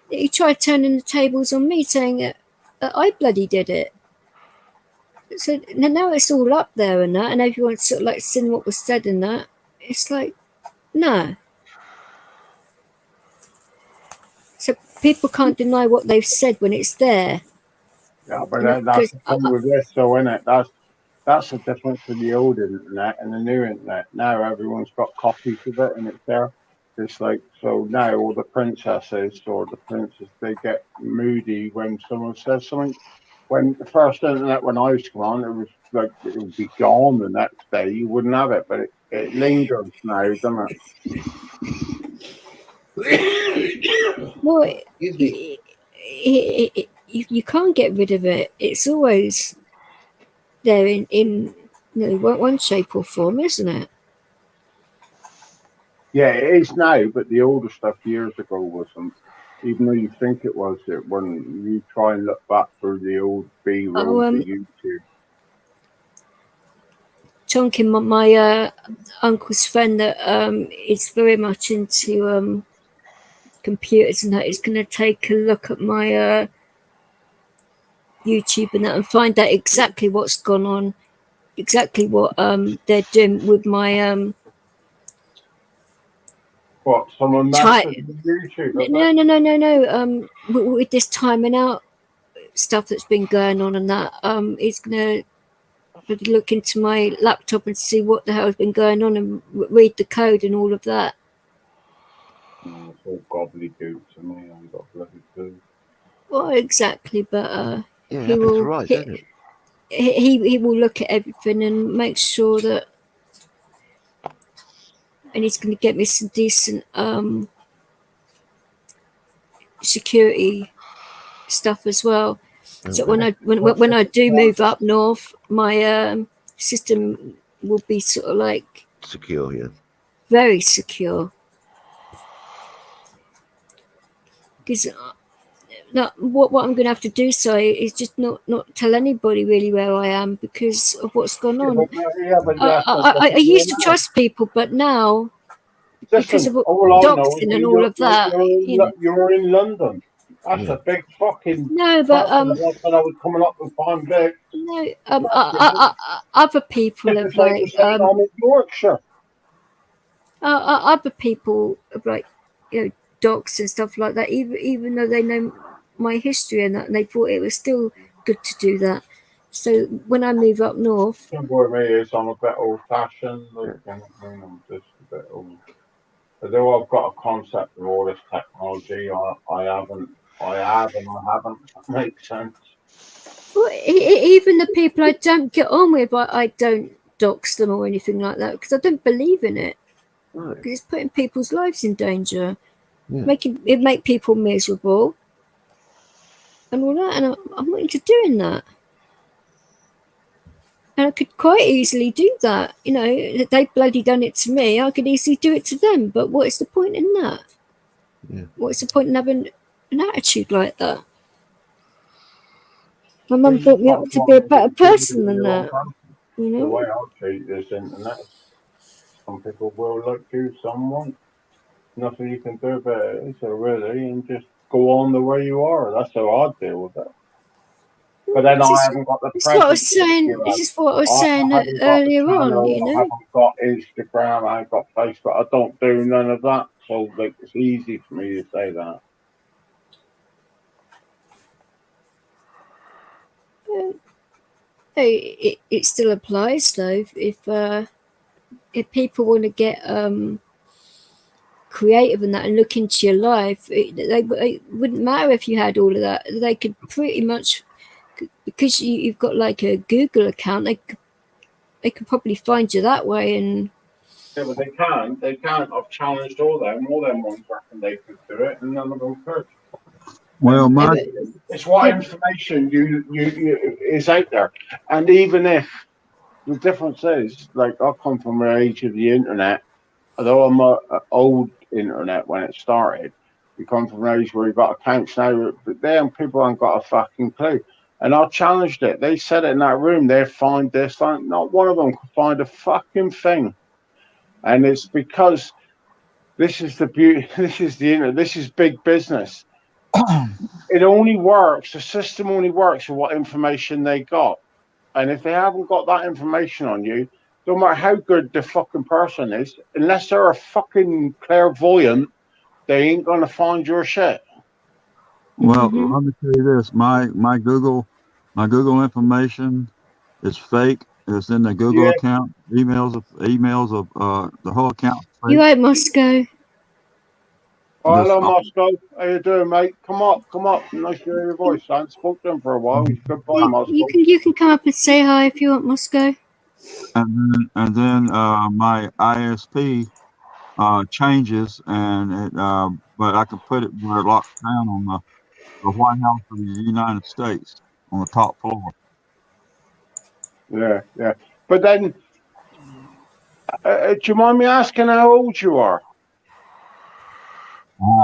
Speaker 1: he tried turning the tables on me, saying that I bloody did it. So now it's all up there and that, and everyone's sort of like seeing what was said in that. It's like, no. So people can't deny what they've said when it's there.
Speaker 8: Yeah, but that's the thing with this, so isn't it? That's the difference with the old internet and the new internet. Now everyone's got copies of it and it's there. It's like, so now all the princesses or the princes, they get moody when someone says something. When the first internet, when I used to come on, it was like it would be gone the next day. You wouldn't have it, but it lingers now, doesn't
Speaker 1: it? Well, you can't get rid of it. It's always there in one shape or form, isn't it?
Speaker 8: Yeah, it is now, but the older stuff years ago wasn't. Even though you think it was, it wasn't. You try and look back through the old B-roll to YouTube.
Speaker 1: Tonkin, my uncle's friend that is very much into computers and that, is going to take a look at my YouTube and that and find out exactly what's gone on, exactly what they're doing with my
Speaker 8: What? Someone messaged YouTube?
Speaker 1: No. With this timing out stuff that's been going on and that, he's going to look into my laptop and see what the hell has been going on and read the code and all of that.
Speaker 8: No, it's all gobbledygook to me. I ain't got bloody clue.
Speaker 1: Well, exactly, but
Speaker 5: Yeah,
Speaker 1: he
Speaker 5: it
Speaker 1: will.
Speaker 5: right, doesn't it?
Speaker 1: He will look at everything and make sure that, and he's going to get me some decent security stuff as well. So when I do move up north, my system will be sort of like
Speaker 5: Secure, yeah.
Speaker 1: very secure. Because what I'm going to have to do, so is just not tell anybody really where I am because of what's gone on. I used to trust people, but now because of doxing and all of that,
Speaker 8: you're in London. That's a big fucking.
Speaker 1: No, but
Speaker 8: I was coming up with fine big.
Speaker 1: No, other people have like
Speaker 8: I'm in Yorkshire.
Speaker 1: Other people have like docs and stuff like that. Even though they know my history and that, and they thought it was still good to do that. So when I move up north,
Speaker 8: I'm a bit old-fashioned. I'm just a bit old. Although I've got a concept of all this technology, I haven't. That makes sense.
Speaker 1: well, even the people I don't get on with, I don't dox them or anything like that because I don't believe in it. Because it's putting people's lives in danger, make people miserable, and all that. And I'm not into doing that. And I could quite easily do that. They bloody done it to me. I could easily do it to them. But what is the point in that?
Speaker 5: Yeah.
Speaker 1: What is the point in having an attitude like that? My mum brought me up to be a better person than that.
Speaker 8: The way I treat this internet, some people will like you, some won't. Nothing you can do about it. So really, and just go on the way you are. That's how I deal with it. But then I haven't got the presence.
Speaker 1: This is what I was saying earlier on.
Speaker 8: I haven't got Instagram. I ain't got Facebook. I don't do none of that. So it's easy for me to say that.
Speaker 1: It still applies though. If people want to get creative in that and look into your life, it wouldn't matter if you had all of that. They could pretty much, because you've got like a Google account, they could probably find you that way. And
Speaker 8: yeah, but they can't. I've challenged all them ones reckon they could do it, and none of them could.
Speaker 10: Well,
Speaker 8: it's what information you is out there, and even if the difference is, like, I come from the age of the internet, although I'm a old internet when it started. We come from an age where we've got accounts now, but then people haven't got a fucking clue. And I challenged it. They said it in that room. They find this, not one of them could find a fucking thing. And it's because this is the beauty. This is the internet. This is big business. It only works. The system only works with what information they got. And if they haven't got that information on you, no matter how good the fucking person is, unless they're a fucking clairvoyant, they ain't gonna find your shit.
Speaker 10: Well, let me tell you this: my Google information is fake. It's in the Google account. Emails of the whole account.
Speaker 1: You right, Moscow?
Speaker 8: Hello, Moscow. How you doing, mate? Come up. Nice to hear your voice. I haven't spoken to him for a while. Goodbye, Moscow.
Speaker 1: You can come up and say hi if you want, Moscow.
Speaker 10: And then my ISP changes, and it but I can put it where it locks down on the White House of the United States on the top floor.
Speaker 8: Yeah. But then, do you mind me asking how old you are?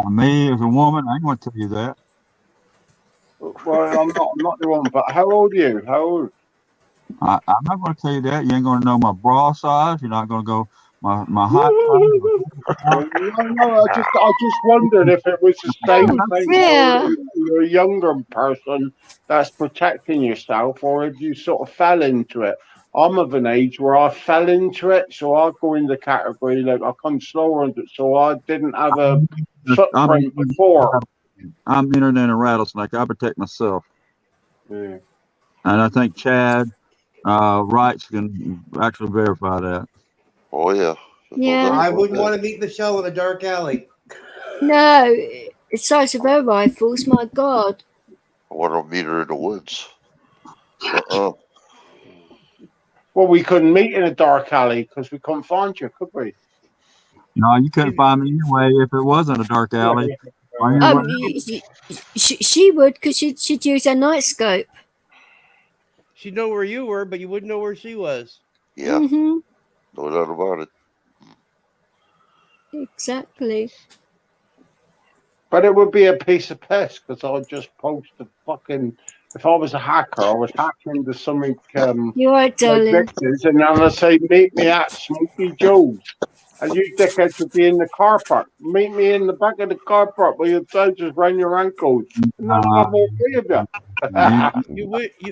Speaker 10: Me as a woman, I ain't going to tell you that.
Speaker 8: Well, I'm not the one. But how old are you? How old?
Speaker 10: I'm not going to tell you that. You ain't going to know my bra size. You're not going to go my height size.
Speaker 8: No, I just wondered if it was the same
Speaker 1: Oh
Speaker 8: thing for
Speaker 1: dear.
Speaker 8: you're a younger person that's protecting yourself, or if you sort of fell into it. I'm of an age where I fell into it, so I go in the category like I come slower into it, so I didn't have a footprint before.
Speaker 10: I'm internet and rattlesnake. I protect myself.
Speaker 8: Yeah.
Speaker 10: And I think Chad Wrights can actually verify that.
Speaker 9: Oh yeah. There's no
Speaker 1: Yeah.
Speaker 9: doubt
Speaker 6: I
Speaker 9: about
Speaker 6: wouldn't
Speaker 9: that.
Speaker 6: want to meet Michelle in a dark alley.
Speaker 1: No, the size of her rifles, my God.
Speaker 9: I want to meet her in the woods.
Speaker 8: Well, we couldn't meet in a dark alley because we couldn't find you, could we?
Speaker 10: No, you couldn't find me anyway if it wasn't a dark alley.
Speaker 1: She would, because she'd use her night scope.
Speaker 6: She'd know where you were, but you wouldn't know where she was.
Speaker 9: Yeah.
Speaker 1: Mm-hmm.
Speaker 9: No doubt about it.
Speaker 1: Exactly.
Speaker 8: But it would be a piece of piss because I'd just post the fucking. If I was a hacker, I was hacking into something.
Speaker 1: You're right, darling.
Speaker 8: Vectors, and then I say, meet me at Smoky Joe's. And you dickheads would be in the car park. Meet me in the back of the car park where your trousers around your ankles. And then I'll have all three of you.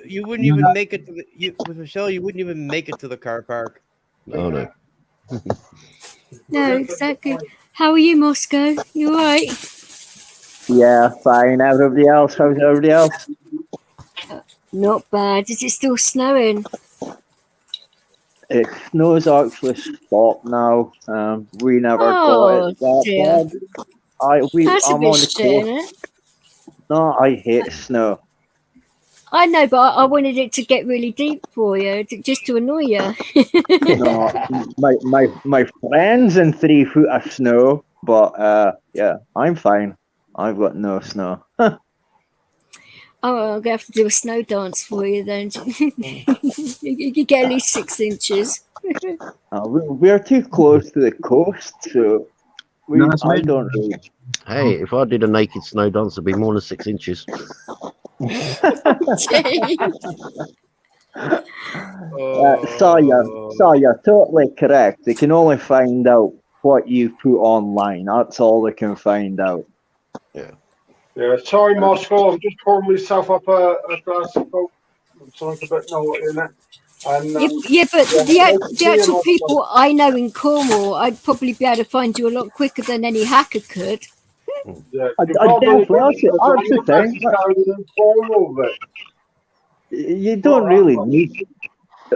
Speaker 6: You wouldn't even make it to the with Michelle. You wouldn't even make it to the car park.
Speaker 5: Oh no.
Speaker 1: No, exactly. How are you, Moscow? You all right?
Speaker 11: Yeah, fine. Everybody else? How's everybody else?
Speaker 1: Not bad. Is it still snowing?
Speaker 11: It snows actually stopped now. We never got it that
Speaker 1: dear.
Speaker 11: bad. I'm
Speaker 1: a
Speaker 11: on
Speaker 1: bit
Speaker 11: the
Speaker 1: shit, isn't
Speaker 11: coast.
Speaker 1: it?
Speaker 11: No, I hate snow.
Speaker 1: I know, but I wanted it to get really deep for you, just to annoy you.
Speaker 11: No, my friends in 3 foot of snow, but yeah, I'm fine. I've got no snow.
Speaker 1: Oh, I'm going to have to do a snow dance for you then. You get at least 6 inches.
Speaker 11: We're too close to the coast, so I don't really.
Speaker 5: Hey, if I did a naked snow dance, it'd be more than 6 inches.
Speaker 11: You're totally correct. They can only find out what you put online. That's all they can find out.
Speaker 8: Yeah, sorry, Moscow. I'm just pouring myself up a glass of Coke. I'm sorry a bit naughty in it. And,
Speaker 1: but the actual people I know in Cornwall, I'd probably be able to find you a lot quicker than any hacker could.
Speaker 8: Yeah,
Speaker 11: you don't really need,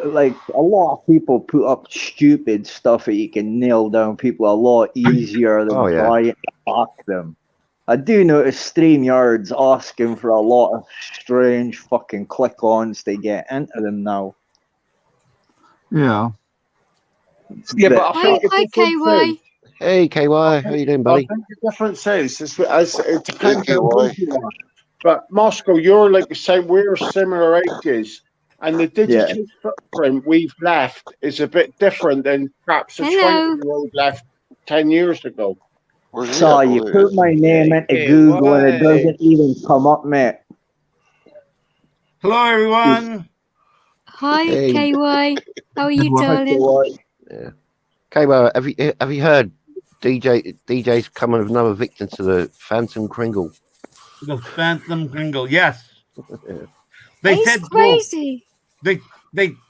Speaker 11: like, a lot of people put up stupid stuff that you can nail down people a lot easier than trying to hack them. I do notice StreamYard's asking for a lot of strange fucking click-ons to get into them now.
Speaker 10: Yeah.
Speaker 8: Yeah, but I think
Speaker 1: hi, KY.
Speaker 5: Hey, KY. How you doing, buddy?
Speaker 8: I think the difference is it depends on who you are. But Moscow, you're like the same. We're similar ages, and the digital footprint we've left is a bit different than perhaps a 20-year-old left 10 years ago.
Speaker 11: So you put my name into Google and it doesn't even come up, mate.
Speaker 12: Hello, everyone.
Speaker 1: Hi,
Speaker 5: Hey.
Speaker 1: KY. How are you, darling?
Speaker 5: Yeah. KY, have you heard DJ's coming with another victim to the Phantom Kringle?
Speaker 12: The Phantom Kringle, yes. They
Speaker 1: He's
Speaker 12: said
Speaker 1: crazy.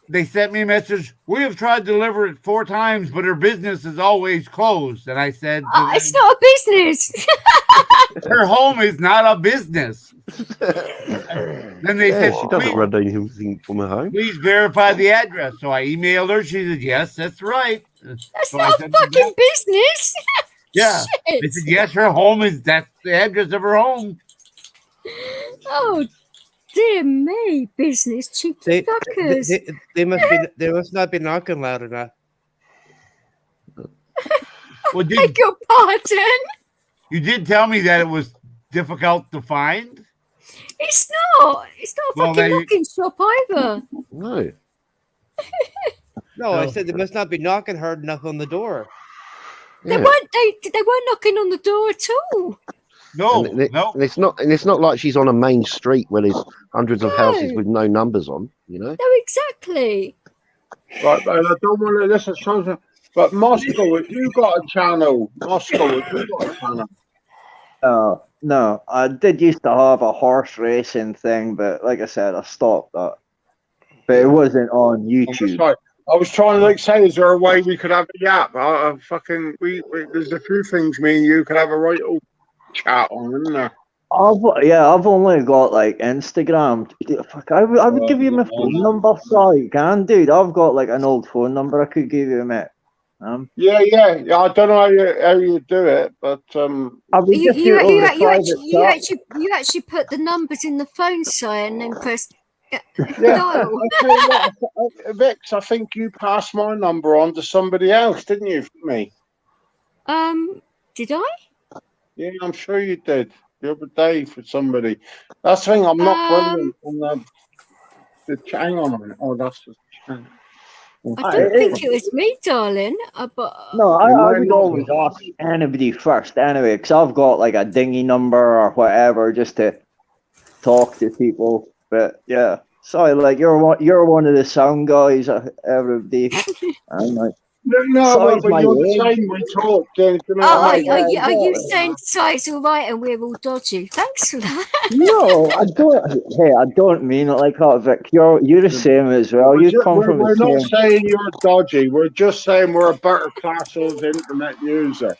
Speaker 12: They sent me a message. We have tried to deliver it 4 times, but her business is always closed. And I said,
Speaker 1: it's not a business.
Speaker 12: Her home is not a business. Then they said,
Speaker 5: she doesn't run anything from her home.
Speaker 12: Please verify the address. So I emailed her. She said, yes, that's right.
Speaker 1: That's not a fucking business.
Speaker 12: Yeah. They said, yes, her home that's the address of her home.
Speaker 1: Oh, dear me, business cheeky fuckers.
Speaker 6: They must not be knocking loud enough.
Speaker 12: Well,
Speaker 1: beg your pardon?
Speaker 12: You did tell me that it was difficult to find.
Speaker 1: It's not. It's not a fucking knocking shop either.
Speaker 5: No.
Speaker 6: No, I said they must not be knocking hard enough on the door.
Speaker 1: Yeah. They weren't knocking on the door at all.
Speaker 12: No,
Speaker 5: And it's not like she's on a main street where there's hundreds of houses with no numbers on. You know.
Speaker 1: No, exactly.
Speaker 8: Right, but I don't want to listen to something. But Moscow, if you got a channel, Moscow, if you got a channel.
Speaker 11: No, I did used to have a horse racing thing, but like I said, I stopped that. But it wasn't on YouTube.
Speaker 8: I was trying to say, is there a way we could have a yap? There's a few things me and you could have a right old chat on, isn't there?
Speaker 11: I've only got like Instagram. Fuck, I would give you my phone number, so you can, dude. I've got like an old phone number I could give you, mate.
Speaker 8: Yeah. I don't know how you do it, but
Speaker 1: you actually put the numbers in the phone side and then press dial.
Speaker 8: Vix, I think you passed my number on to somebody else, didn't you? Me.
Speaker 1: Did I?
Speaker 8: Yeah, I'm sure you did the other day for somebody. That's the thing. I'm not brilliant on the hang on a minute. Oh, that's the channel.
Speaker 1: I don't think it was me, darling.
Speaker 11: No, I would always ask anybody first anyway, because I've got like a dingy number or whatever just to talk to people. But yeah, sorry, like you're one of the sound guys. Everybody, I'm like,
Speaker 8: but you're the same. We talked.
Speaker 1: Are you saying size all right and we're all dodgy? Thanks for that.
Speaker 11: No, I don't. Hey, I don't mean it like that, Vic. You're the same as well. We're
Speaker 8: not saying you're dodgy. We're just saying we're a better class of internet user.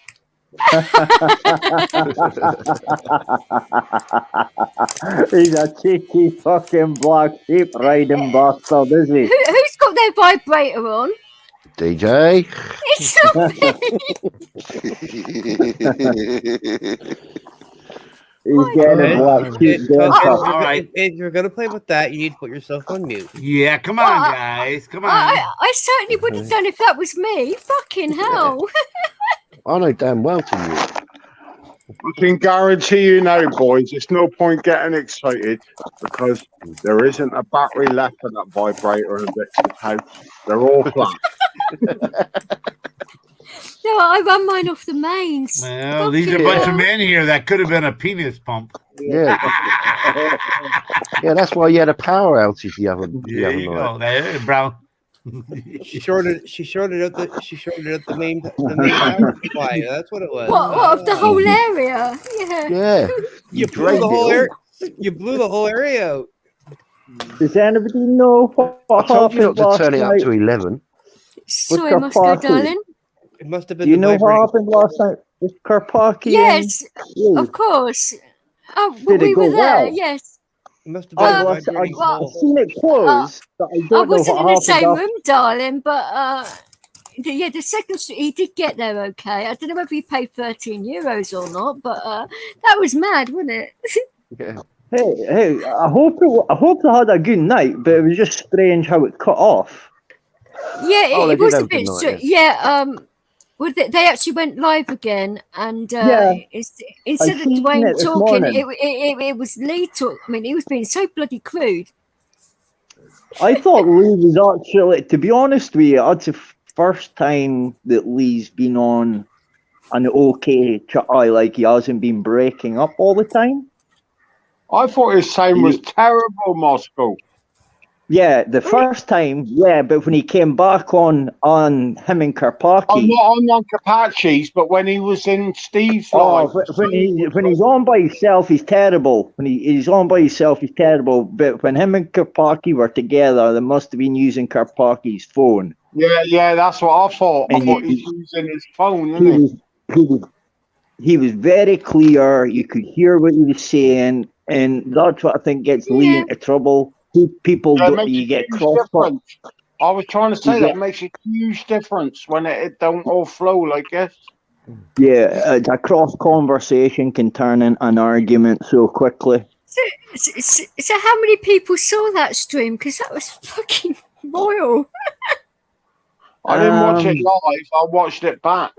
Speaker 11: He's a cheeky fucking black sheep riding bastard, is he?
Speaker 1: Who's got their vibrator on?
Speaker 5: DJ.
Speaker 1: It's not me.
Speaker 11: He's getting a black sheep.
Speaker 6: All right. If you're gonna play with that, you need to put yourself on mute.
Speaker 12: Yeah, come on, guys. Come on.
Speaker 1: I certainly would have done if that was me. Fucking hell.
Speaker 5: I know damn well to you.
Speaker 8: I can guarantee you now, boys, there's no point getting excited because there isn't a battery left in that vibrator in Vix's house. They're all flat.
Speaker 1: No, I run mine off the mains.
Speaker 12: Well, these are a bunch of men here that could have been a penis pump.
Speaker 5: Yeah. Yeah, that's why you had a power outage the other night.
Speaker 12: Go, there, Brown.
Speaker 6: She shorted out the main power supply. That's what it was.
Speaker 1: What of the whole area? Yeah.
Speaker 5: Yeah.
Speaker 6: You blew the whole area. You blew the whole area out.
Speaker 11: Does anybody know what
Speaker 5: I told you not
Speaker 11: happened
Speaker 5: to turn it up
Speaker 11: night?
Speaker 5: to 11.
Speaker 1: Sorry, Moscow, darling.
Speaker 6: It must have been.
Speaker 11: Do you know what happened last night with Karpaki?
Speaker 1: Yes, of course. Oh,
Speaker 11: Did
Speaker 1: we
Speaker 11: it go
Speaker 1: were there.
Speaker 11: well?
Speaker 1: Yes.
Speaker 6: It must have been.
Speaker 11: I've seen it close, but I don't know
Speaker 1: wasn't
Speaker 11: what
Speaker 1: in the same
Speaker 11: happened.
Speaker 1: room, darling, but the second he did get there okay. I don't know if he paid €13 or not, but that was mad, wasn't it?
Speaker 5: Yeah.
Speaker 11: Hey! I hope they had a good night, but it was just strange how it cut off.
Speaker 1: Yeah, it was a bit
Speaker 5: night,
Speaker 1: strange. Yeah. Well, they actually went live again, and instead of Dwayne talking, it was Lee talk. I mean, he was being so bloody crude.
Speaker 11: I thought Lee was actually, to be honest with you, that's the first time that Lee's been on an okay chat. Like he hasn't been breaking up all the time.
Speaker 8: I thought his sound was terrible, Moscow.
Speaker 11: Yeah, the first time, yeah, but when he came back on him and Karpaki.
Speaker 8: I'm not on Karpachi's, but when he was in Steve's live.
Speaker 11: When he's on by himself, he's terrible. When he's on by himself, he's terrible. But when him and Karpaki were together, they must have been using Karpaki's phone.
Speaker 8: Yeah, that's what I thought. I thought he was using his phone, isn't he?
Speaker 11: He was very clear. You could hear what he was saying, and that's what I think gets Lee into trouble. People you get cross.
Speaker 8: I was trying to say that makes a huge difference when it don't all flow like this.
Speaker 11: Yeah, a cross conversation can turn into an argument so quickly.
Speaker 1: So how many people saw that stream? Because that was fucking royal.
Speaker 8: I didn't watch it live. I watched it back.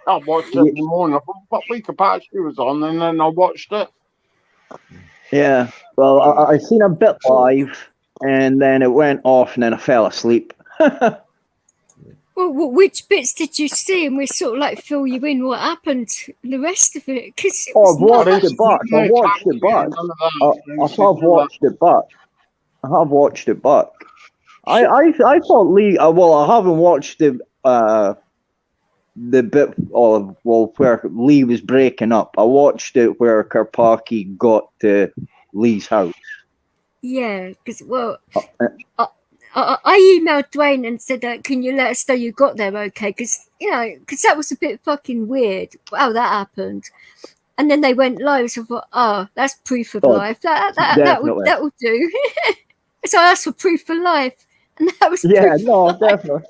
Speaker 8: I watched it in the morning. I thought, what week Apache was on, and then I watched it.
Speaker 11: Yeah, well, I seen a bit live, and then it went off, and then I fell asleep.
Speaker 1: Well, Well, which bits did you see? And we sort of like fill you in what happened, and the rest of it, because it was
Speaker 11: I've watched
Speaker 1: nuts.
Speaker 11: it back. I've watched it back. I have watched it back. I thought Lee. Well, I haven't watched the bit of where Lee was breaking up. I watched it where Karpaki got to Lee's house.
Speaker 1: Yeah, because I emailed Dwayne and said, "Can you let us know you got there okay?" Because that was a bit fucking weird. How that happened, and then they went live. So I thought, "Oh, that's proof of life. That will do." So I asked for proof for life, and that was proof of life.
Speaker 11: Definitely.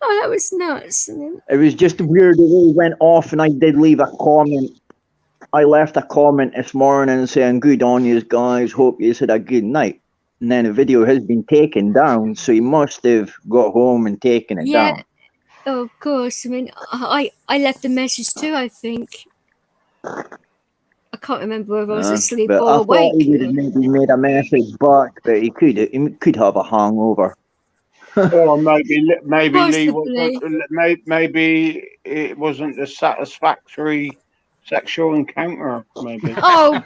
Speaker 1: Oh, that was nuts.
Speaker 11: It was just weird the way it went off, and I did leave a comment. I left a comment this morning saying, "Good on you guys, hope you had a good night." And then the video has been taken down, so he must have got home and taken it down.
Speaker 1: Oh, of course. I mean, I left a message too, I think. I can't remember whether I was asleep or awake.
Speaker 11: I thought he would have maybe made a message back, but he could have a hangover.
Speaker 8: Or maybe
Speaker 1: Possibly.
Speaker 8: maybe it wasn't a satisfactory sexual encounter. Maybe.
Speaker 1: Oh,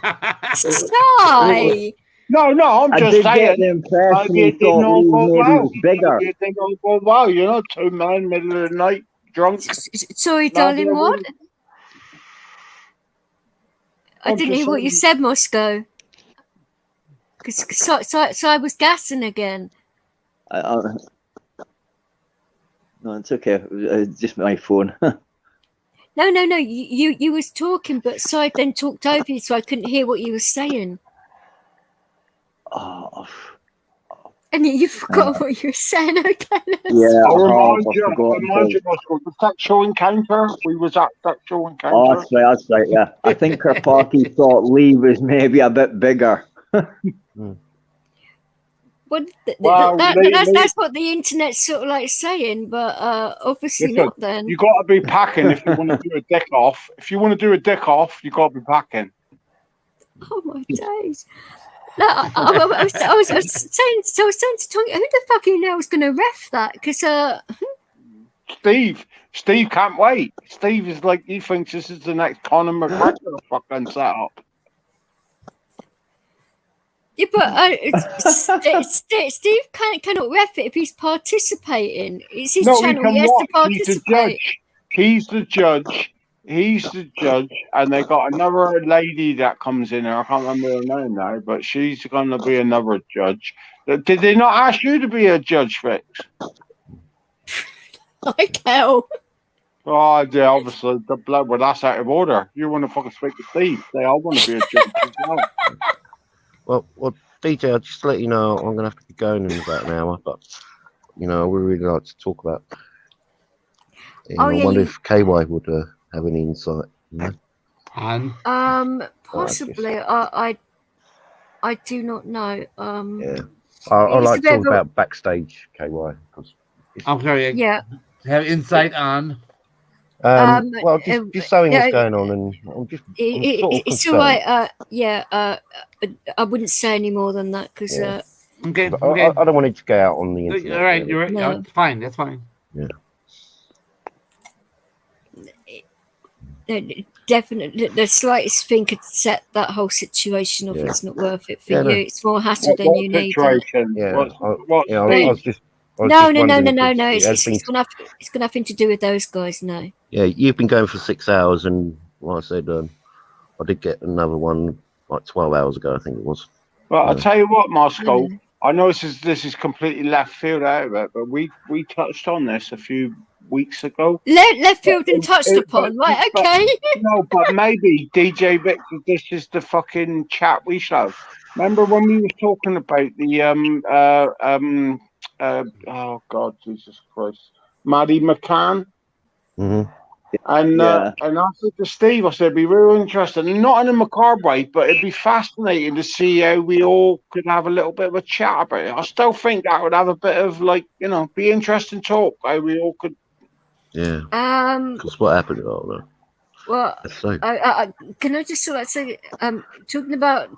Speaker 1: sigh.
Speaker 8: No, I'm
Speaker 11: I
Speaker 8: just
Speaker 11: did
Speaker 8: saying.
Speaker 11: get the impression he thought Lee maybe was bigger.
Speaker 8: Maybe it didn't all go well. 2 men, middle of the night, drunk.
Speaker 1: Sorry, darling, what? I didn't hear what you said, Moscow. Because I was gassing again.
Speaker 11: No, it's okay. It's just my phone.
Speaker 1: No. You was talking, but I then talked over you, so I couldn't hear what you were saying.
Speaker 11: Oh.
Speaker 1: And you forgot what you were saying, okay?
Speaker 11: Yeah,
Speaker 8: I remind you, Moscow, the sexual encounter. We was at sexual encounter.
Speaker 11: Oh, that's right, yeah. I think Karpaki thought Lee was maybe a bit bigger.
Speaker 1: Well, that's what the internet's sort of like saying, but obviously not then.
Speaker 8: You got to be packing if you want to do a dick off. If you want to do a dick off, you got to be packing.
Speaker 1: Oh my days. No, I was saying to Tony, who the fuck you know is going to ref that? Because
Speaker 8: Steve can't wait. Steve is like, he thinks this is the next Conor McGregor fucking setup.
Speaker 1: Yeah, but Steve cannot ref it if he's participating. It's his channel. He has to participate.
Speaker 8: He's the judge, and they got another lady that comes in there. I can't remember her name now, but she's going to be another judge. Did they not ask you to be a judge, Fix?
Speaker 1: Like hell.
Speaker 8: Oh, yeah, obviously, the blood, well, that's out of order. You want to fucking speak to Steve. They all want to be a judge as well.
Speaker 5: Well, DJ, I'll just let you know I'm going to have to be going in about an hour, but, I would really like to talk about it. I wonder if KY would have any insight.
Speaker 1: Possibly. I do not know.
Speaker 5: Yeah. I like to talk about backstage KY.
Speaker 12: I'm sorry.
Speaker 1: Yeah.
Speaker 12: Have insight on.
Speaker 5: Well, just showing what's going on, and I'm sort of
Speaker 1: it's all right. I wouldn't say any more than that because.
Speaker 12: Okay.
Speaker 5: I don't want it to go out on the internet.
Speaker 12: All right, you're right.
Speaker 1: No.
Speaker 12: That's fine. That's fine.
Speaker 5: Yeah.
Speaker 1: Definitely, the slightest thing could set that whole situation off. It's not worth it for you. No. It's more hassle than you need.
Speaker 5: Yeah. I was just.
Speaker 1: No. It's got nothing to do with those guys. No.
Speaker 5: Yeah, you've been going for 6 hours, and like I said, I did get another one like 12 hours ago. I think it was.
Speaker 8: Well, I'll tell you what, Moscow. I know this is completely left field out of it, but we touched on this a few weeks ago.
Speaker 1: Left field and touched upon, right? Okay.
Speaker 8: No, but maybe DJ Vic, this is the fucking chat we should have. Remember when we were talking about the oh God, Jesus Christ, Maddie McCann?
Speaker 5: Mm-hmm.
Speaker 8: And I said to Steve, I said it'd be really interesting, not in a macabre way, but it'd be fascinating to see how we all could have a little bit of a chat about it. I still think that would have a bit of be interesting talk. How we all could.
Speaker 5: Yeah. Because what happened? Oh, no.
Speaker 1: Well, can I just sort of say, talking about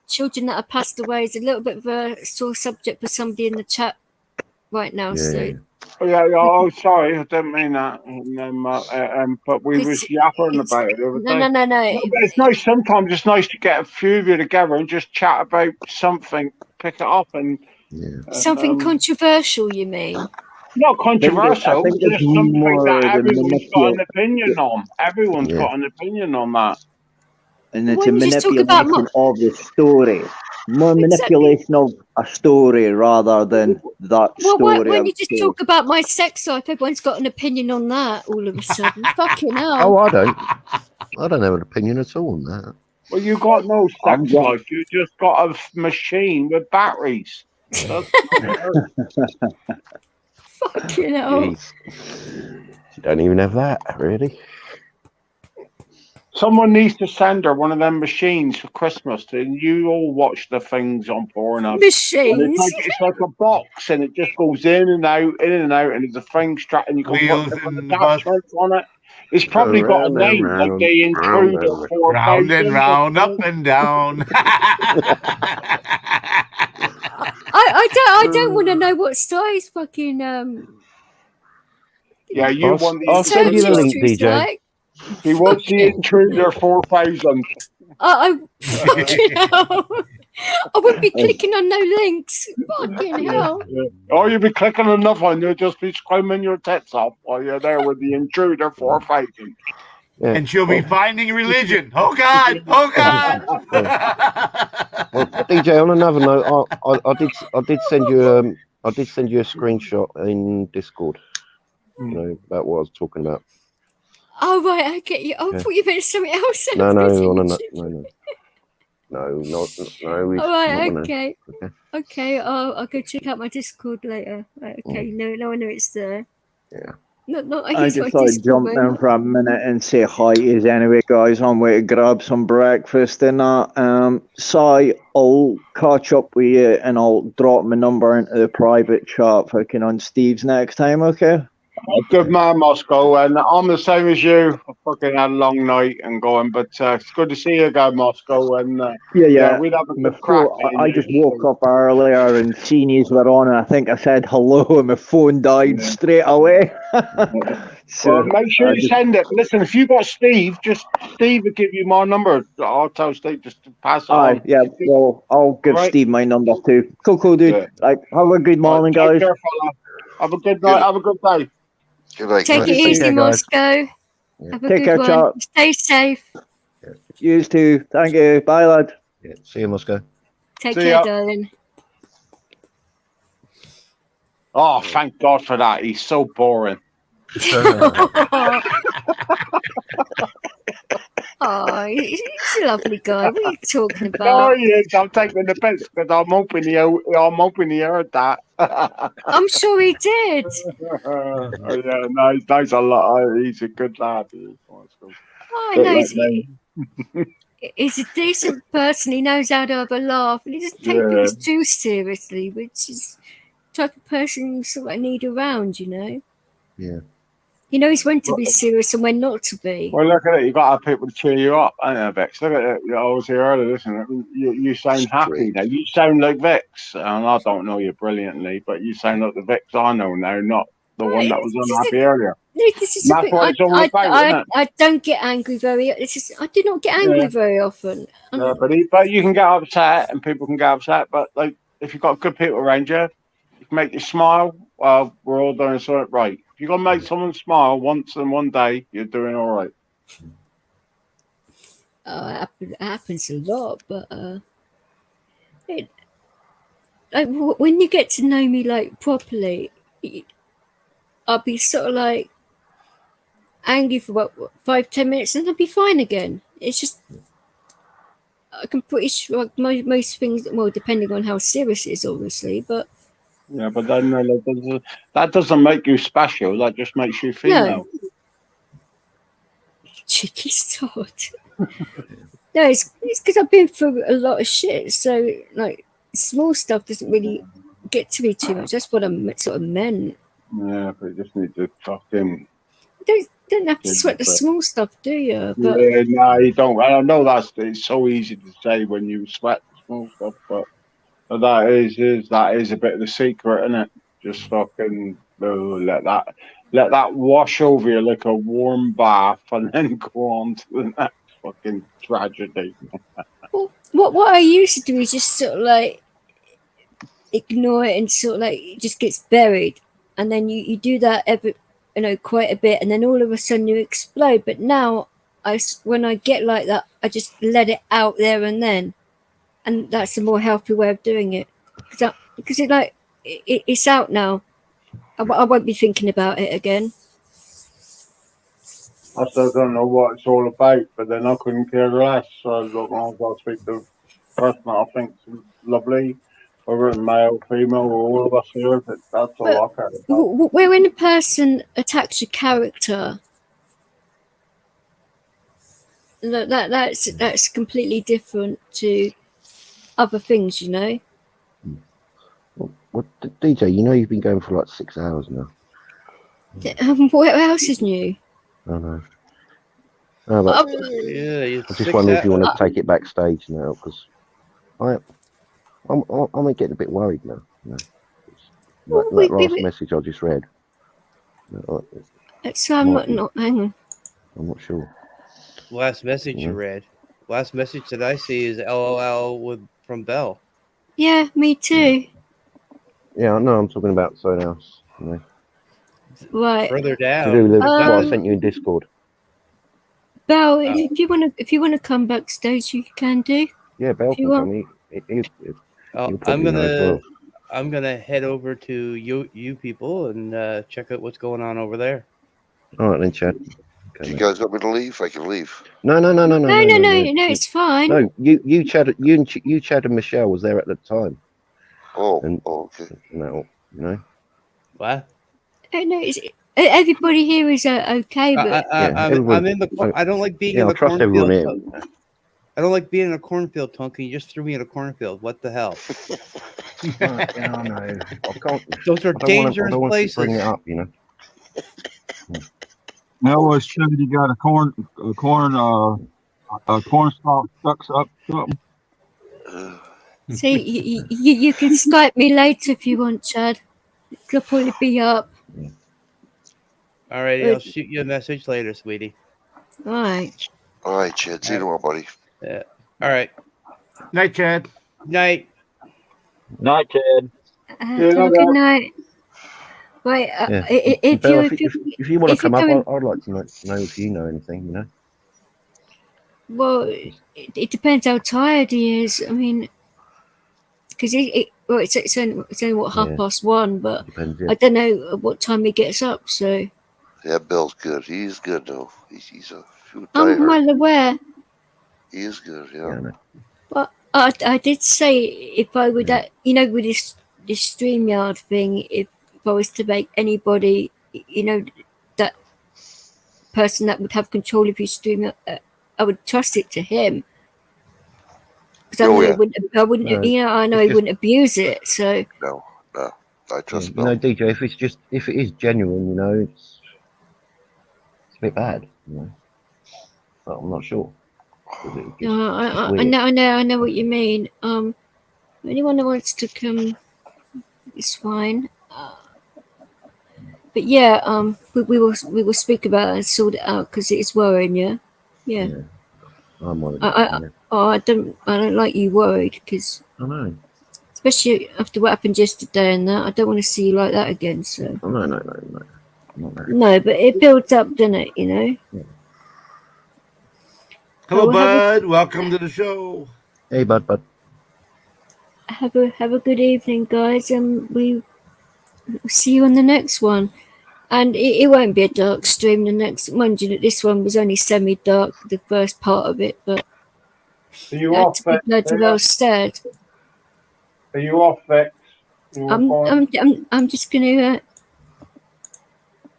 Speaker 1: children that have passed away is a little bit of a sore subject for somebody in the chat right now.
Speaker 5: Yeah,
Speaker 1: So
Speaker 5: yeah.
Speaker 8: Oh, yeah, oh, sorry, I didn't mean that. But we was yapping about it the other day.
Speaker 1: no.
Speaker 8: But it's nice. Sometimes it's nice to get a few of you together and just chat about something, pick it up, and
Speaker 1: something controversial. You mean?
Speaker 8: not controversial.
Speaker 11: I think it's
Speaker 8: Just something
Speaker 11: more
Speaker 8: that
Speaker 11: the
Speaker 8: everyone's got an opinion on. Everyone's
Speaker 5: Yeah.
Speaker 8: got an opinion on that.
Speaker 11: And it's
Speaker 1: Why
Speaker 11: a
Speaker 1: don't you just talk about
Speaker 11: manipulation of the story. More
Speaker 1: Exactly.
Speaker 11: manipulation of a story rather than that
Speaker 1: Well,
Speaker 11: story.
Speaker 1: why
Speaker 11: of
Speaker 1: you just
Speaker 11: the
Speaker 1: talk about my sex life? Everyone's got an opinion on that all of a sudden. Fucking hell.
Speaker 5: Oh, I don't have an opinion at all on that.
Speaker 8: Well, you got no
Speaker 11: I'm
Speaker 8: sex
Speaker 11: just-
Speaker 8: life. You just got a machine with batteries. That's
Speaker 1: Fucking hell.
Speaker 5: Jeez. You don't even have that, really.
Speaker 8: Someone needs to send her one of them machines for Christmas. And you all watch the things on Pornhub.
Speaker 1: Machines.
Speaker 8: It's like a box, and it just goes in and out, and there's a thing strapped, and you can
Speaker 12: Wheels
Speaker 8: put different
Speaker 12: in the bus.
Speaker 8: attachments on it. It's probably got a
Speaker 5: Round and
Speaker 8: name, like
Speaker 5: round,
Speaker 8: the Intruder
Speaker 5: round and
Speaker 8: 4000.
Speaker 12: Round and round, up and down.
Speaker 1: I don't want to know what size fucking
Speaker 8: Yeah, you want the
Speaker 5: I'll send you the link,
Speaker 1: Tetris
Speaker 5: DJ.
Speaker 1: like.
Speaker 8: He wants the Intruder 4000.
Speaker 1: Fucking hell. I wouldn't be clicking on no links. Fucking hell.
Speaker 8: Oh, you'll be clicking on enough one, you'll just be screaming your tits off while you're there with the Intruder 4000.
Speaker 5: Yeah.
Speaker 12: And she'll be finding religion. Oh God! Oh God!
Speaker 5: Well, DJ, on another note, I did send you a screenshot in Discord. You know about what I was talking about.
Speaker 1: Oh right, I get you. I
Speaker 5: Yeah.
Speaker 1: thought you meant something else.
Speaker 5: No.
Speaker 1: All right, okay. Okay, I'll go check out my Discord later. Right, okay, no, I know it's there.
Speaker 5: Yeah.
Speaker 11: I just thought I'd jump in for a minute and say hi to you anyway, guys. On way to grab some breakfast and that. Si, I'll catch up with you and I'll drop my number into the private chat fucking on Steve's next time, okay?
Speaker 8: Good man, Moscow, and I'm the same as you. I fucking had a long night and going, but it's good to see you again, Moscow. And
Speaker 11: Yeah.
Speaker 8: we'd have a good crack.
Speaker 11: I just woke up earlier and seen yous were on, and I think I said hello, and my phone died straight away.
Speaker 8: So make sure you send it. Listen, if you got Steve will give you my number. I'll tell Steve just to pass it on.
Speaker 11: Yeah, well, I'll give Steve my number too. Cool, dude.
Speaker 8: Yeah.
Speaker 11: Like, have a good morning,
Speaker 8: Take
Speaker 11: guys.
Speaker 8: care, fella. Have a good night. Have a good day.
Speaker 1: Take it easy, Moscow. Have a
Speaker 11: Take
Speaker 1: good
Speaker 11: care,
Speaker 1: one.
Speaker 11: chat.
Speaker 1: Stay safe.
Speaker 11: You too. Thank you. Bye, lad.
Speaker 5: Yeah. See you, Moscow.
Speaker 1: Take
Speaker 8: See
Speaker 1: care,
Speaker 8: ya.
Speaker 1: darling.
Speaker 8: Oh, thank God for that. He's so boring.
Speaker 1: Oh, he's a lovely guy. What are you talking
Speaker 8: No,
Speaker 1: about?
Speaker 8: he is. I'm taking the piss because I'm hoping he heard that.
Speaker 1: I'm sure he did.
Speaker 8: Yeah, no, he's nice a lot. He's a good lad.
Speaker 1: Oh, I know he's a decent person. He knows how to have a laugh, and he doesn't take things too seriously, which is the type of person you sort of need around, you know.
Speaker 5: Yeah.
Speaker 1: He knows when to be serious and when not to be.
Speaker 8: Well, look at it. You got to have people to cheer you up, ain't there, Vix? Look at it. I was here earlier, listen. You sound happy now. You sound like Vix, and I don't know you brilliantly, but you sound like the Vix I know now, not the one that was unhappy earlier.
Speaker 1: This is
Speaker 8: That's what it's all about, isn't it?
Speaker 1: I don't get angry very. It's just I do not get angry very often.
Speaker 8: Yeah, but you can get upset, and people can get upset. But like, if you've got good people around you, you can make you smile. Well, we're all doing something right. If you're gonna make someone smile once in one day, you're doing all right.
Speaker 1: It happens a lot, but like when you get to know me like properly, I'll be sort of like angry for about 5-10 minutes, and I'll be fine again. It's just I can pretty sure like most things. Well, depending on how serious it is, obviously, but.
Speaker 8: Yeah, but then that doesn't make you special. That just makes you female.
Speaker 1: No. Cheeky sod. No, it's because I've been through a lot of shit. So like small stuff doesn't really get to me too much. That's what I'm sort of meant.
Speaker 8: Yeah, but you just need to fucking.
Speaker 1: Don't have to sweat the small stuff, do you? But
Speaker 8: yeah, no, you don't. I know it's so easy to say when you sweat the small stuff, but that is a bit of the secret, isn't it? Just fucking let that wash over you like a warm bath, and then go on to the next fucking tragedy.
Speaker 1: What I used to do is just sort of like ignore it and sort of like it just gets buried, and then you do that every quite a bit, and then all of a sudden you explode. But now when I get like that, I just let it out there and then, and that's a more healthy way of doing it because it's out now. I won't be thinking about it again.
Speaker 8: I still don't know what it's all about, but then I couldn't care less. So I don't know if I'll speak to the person I think's lovely, whether it's male, female, or all of us here. But that's all I care about.
Speaker 1: When a person attacks your character, that's completely different to other things,
Speaker 5: What DJ? You know you've been going for like 6 hours now.
Speaker 1: What else is new?
Speaker 5: I know. No, but
Speaker 6: Yeah,
Speaker 5: I just wonder if you want to take it backstage now, because I'm getting a bit worried now. That last message I just read.
Speaker 1: So I'm not. Hang on.
Speaker 5: I'm not sure.
Speaker 6: Last message you read. Last message that I see is LOL from Belle.
Speaker 1: Yeah, me too.
Speaker 5: Yeah, I know. I'm talking about something else.
Speaker 1: Right.
Speaker 6: Further down.
Speaker 5: To do with what I sent you in Discord.
Speaker 1: Belle, if you wanna come backstage, you can do.
Speaker 5: Yeah, Belle can come.
Speaker 6: I'm gonna head over to you people and check out what's going on over there.
Speaker 5: All right, then, Chad.
Speaker 2: Okay, you guys want me to leave? I can leave.
Speaker 5: No,
Speaker 1: it's fine.
Speaker 5: No, you Chad and Michelle was there at the time.
Speaker 2: Okay.
Speaker 5: No,
Speaker 6: What?
Speaker 1: No, everybody here is okay, but
Speaker 6: I'm in the. I don't like being in the cornfield. I don't like being in a cornfield, Tonkin. You just threw me in a cornfield. What the hell?
Speaker 5: I know.
Speaker 6: Those are dangerous places.
Speaker 5: Bring it up,
Speaker 10: I always show you got a corn stalk stuck up something.
Speaker 1: See, you can Skype me later if you want, Chad. It'll probably be up.
Speaker 6: All right, I'll shoot you a message later, sweetie.
Speaker 1: All right,
Speaker 2: Chad. See you tomorrow, buddy.
Speaker 6: Yeah. All right.
Speaker 12: Night, Chad.
Speaker 6: Night.
Speaker 10: Night, Chad.
Speaker 1: have a good night. Right,
Speaker 5: if you want to come up, I'd like to know if you know anything,
Speaker 1: Well, it depends how tired he is. I mean, because it's only what 1:30, but depends, I don't know what time he gets up. So
Speaker 2: yeah, Bill's good. He's good though. He's a few
Speaker 1: I'm well aware.
Speaker 2: He is good, yeah.
Speaker 1: But I did say if I would, with this StreamYard thing, if I was to make anybody, that person that would have control of your stream, I would trust it to him. Because I wouldn't, I know he wouldn't abuse it. So
Speaker 2: no, I trust Bill.
Speaker 5: DJ, if it is genuine, it's a bit bad, But I'm not sure.
Speaker 1: I know what you mean. Anyone that wants to come is fine. But yeah, we will speak about it and sort it out because it is worrying you. Yeah.
Speaker 5: I'm worried.
Speaker 1: I don't like you worried because
Speaker 5: I know.
Speaker 1: Especially after what happened yesterday and that, I don't want to see you like that again. So
Speaker 5: no,
Speaker 1: but it builds up, doesn't it?
Speaker 5: Yeah.
Speaker 12: Hello, Bud. Welcome to the show.
Speaker 5: Hey, Bud.
Speaker 1: Have a good evening, guys, and we see you on the next one. And it won't be a dark stream. The next one, this one was only semi-dark, the first part of it, but
Speaker 8: Are you off,
Speaker 1: well said.
Speaker 8: Are you off, Vex?
Speaker 1: I'm just gonna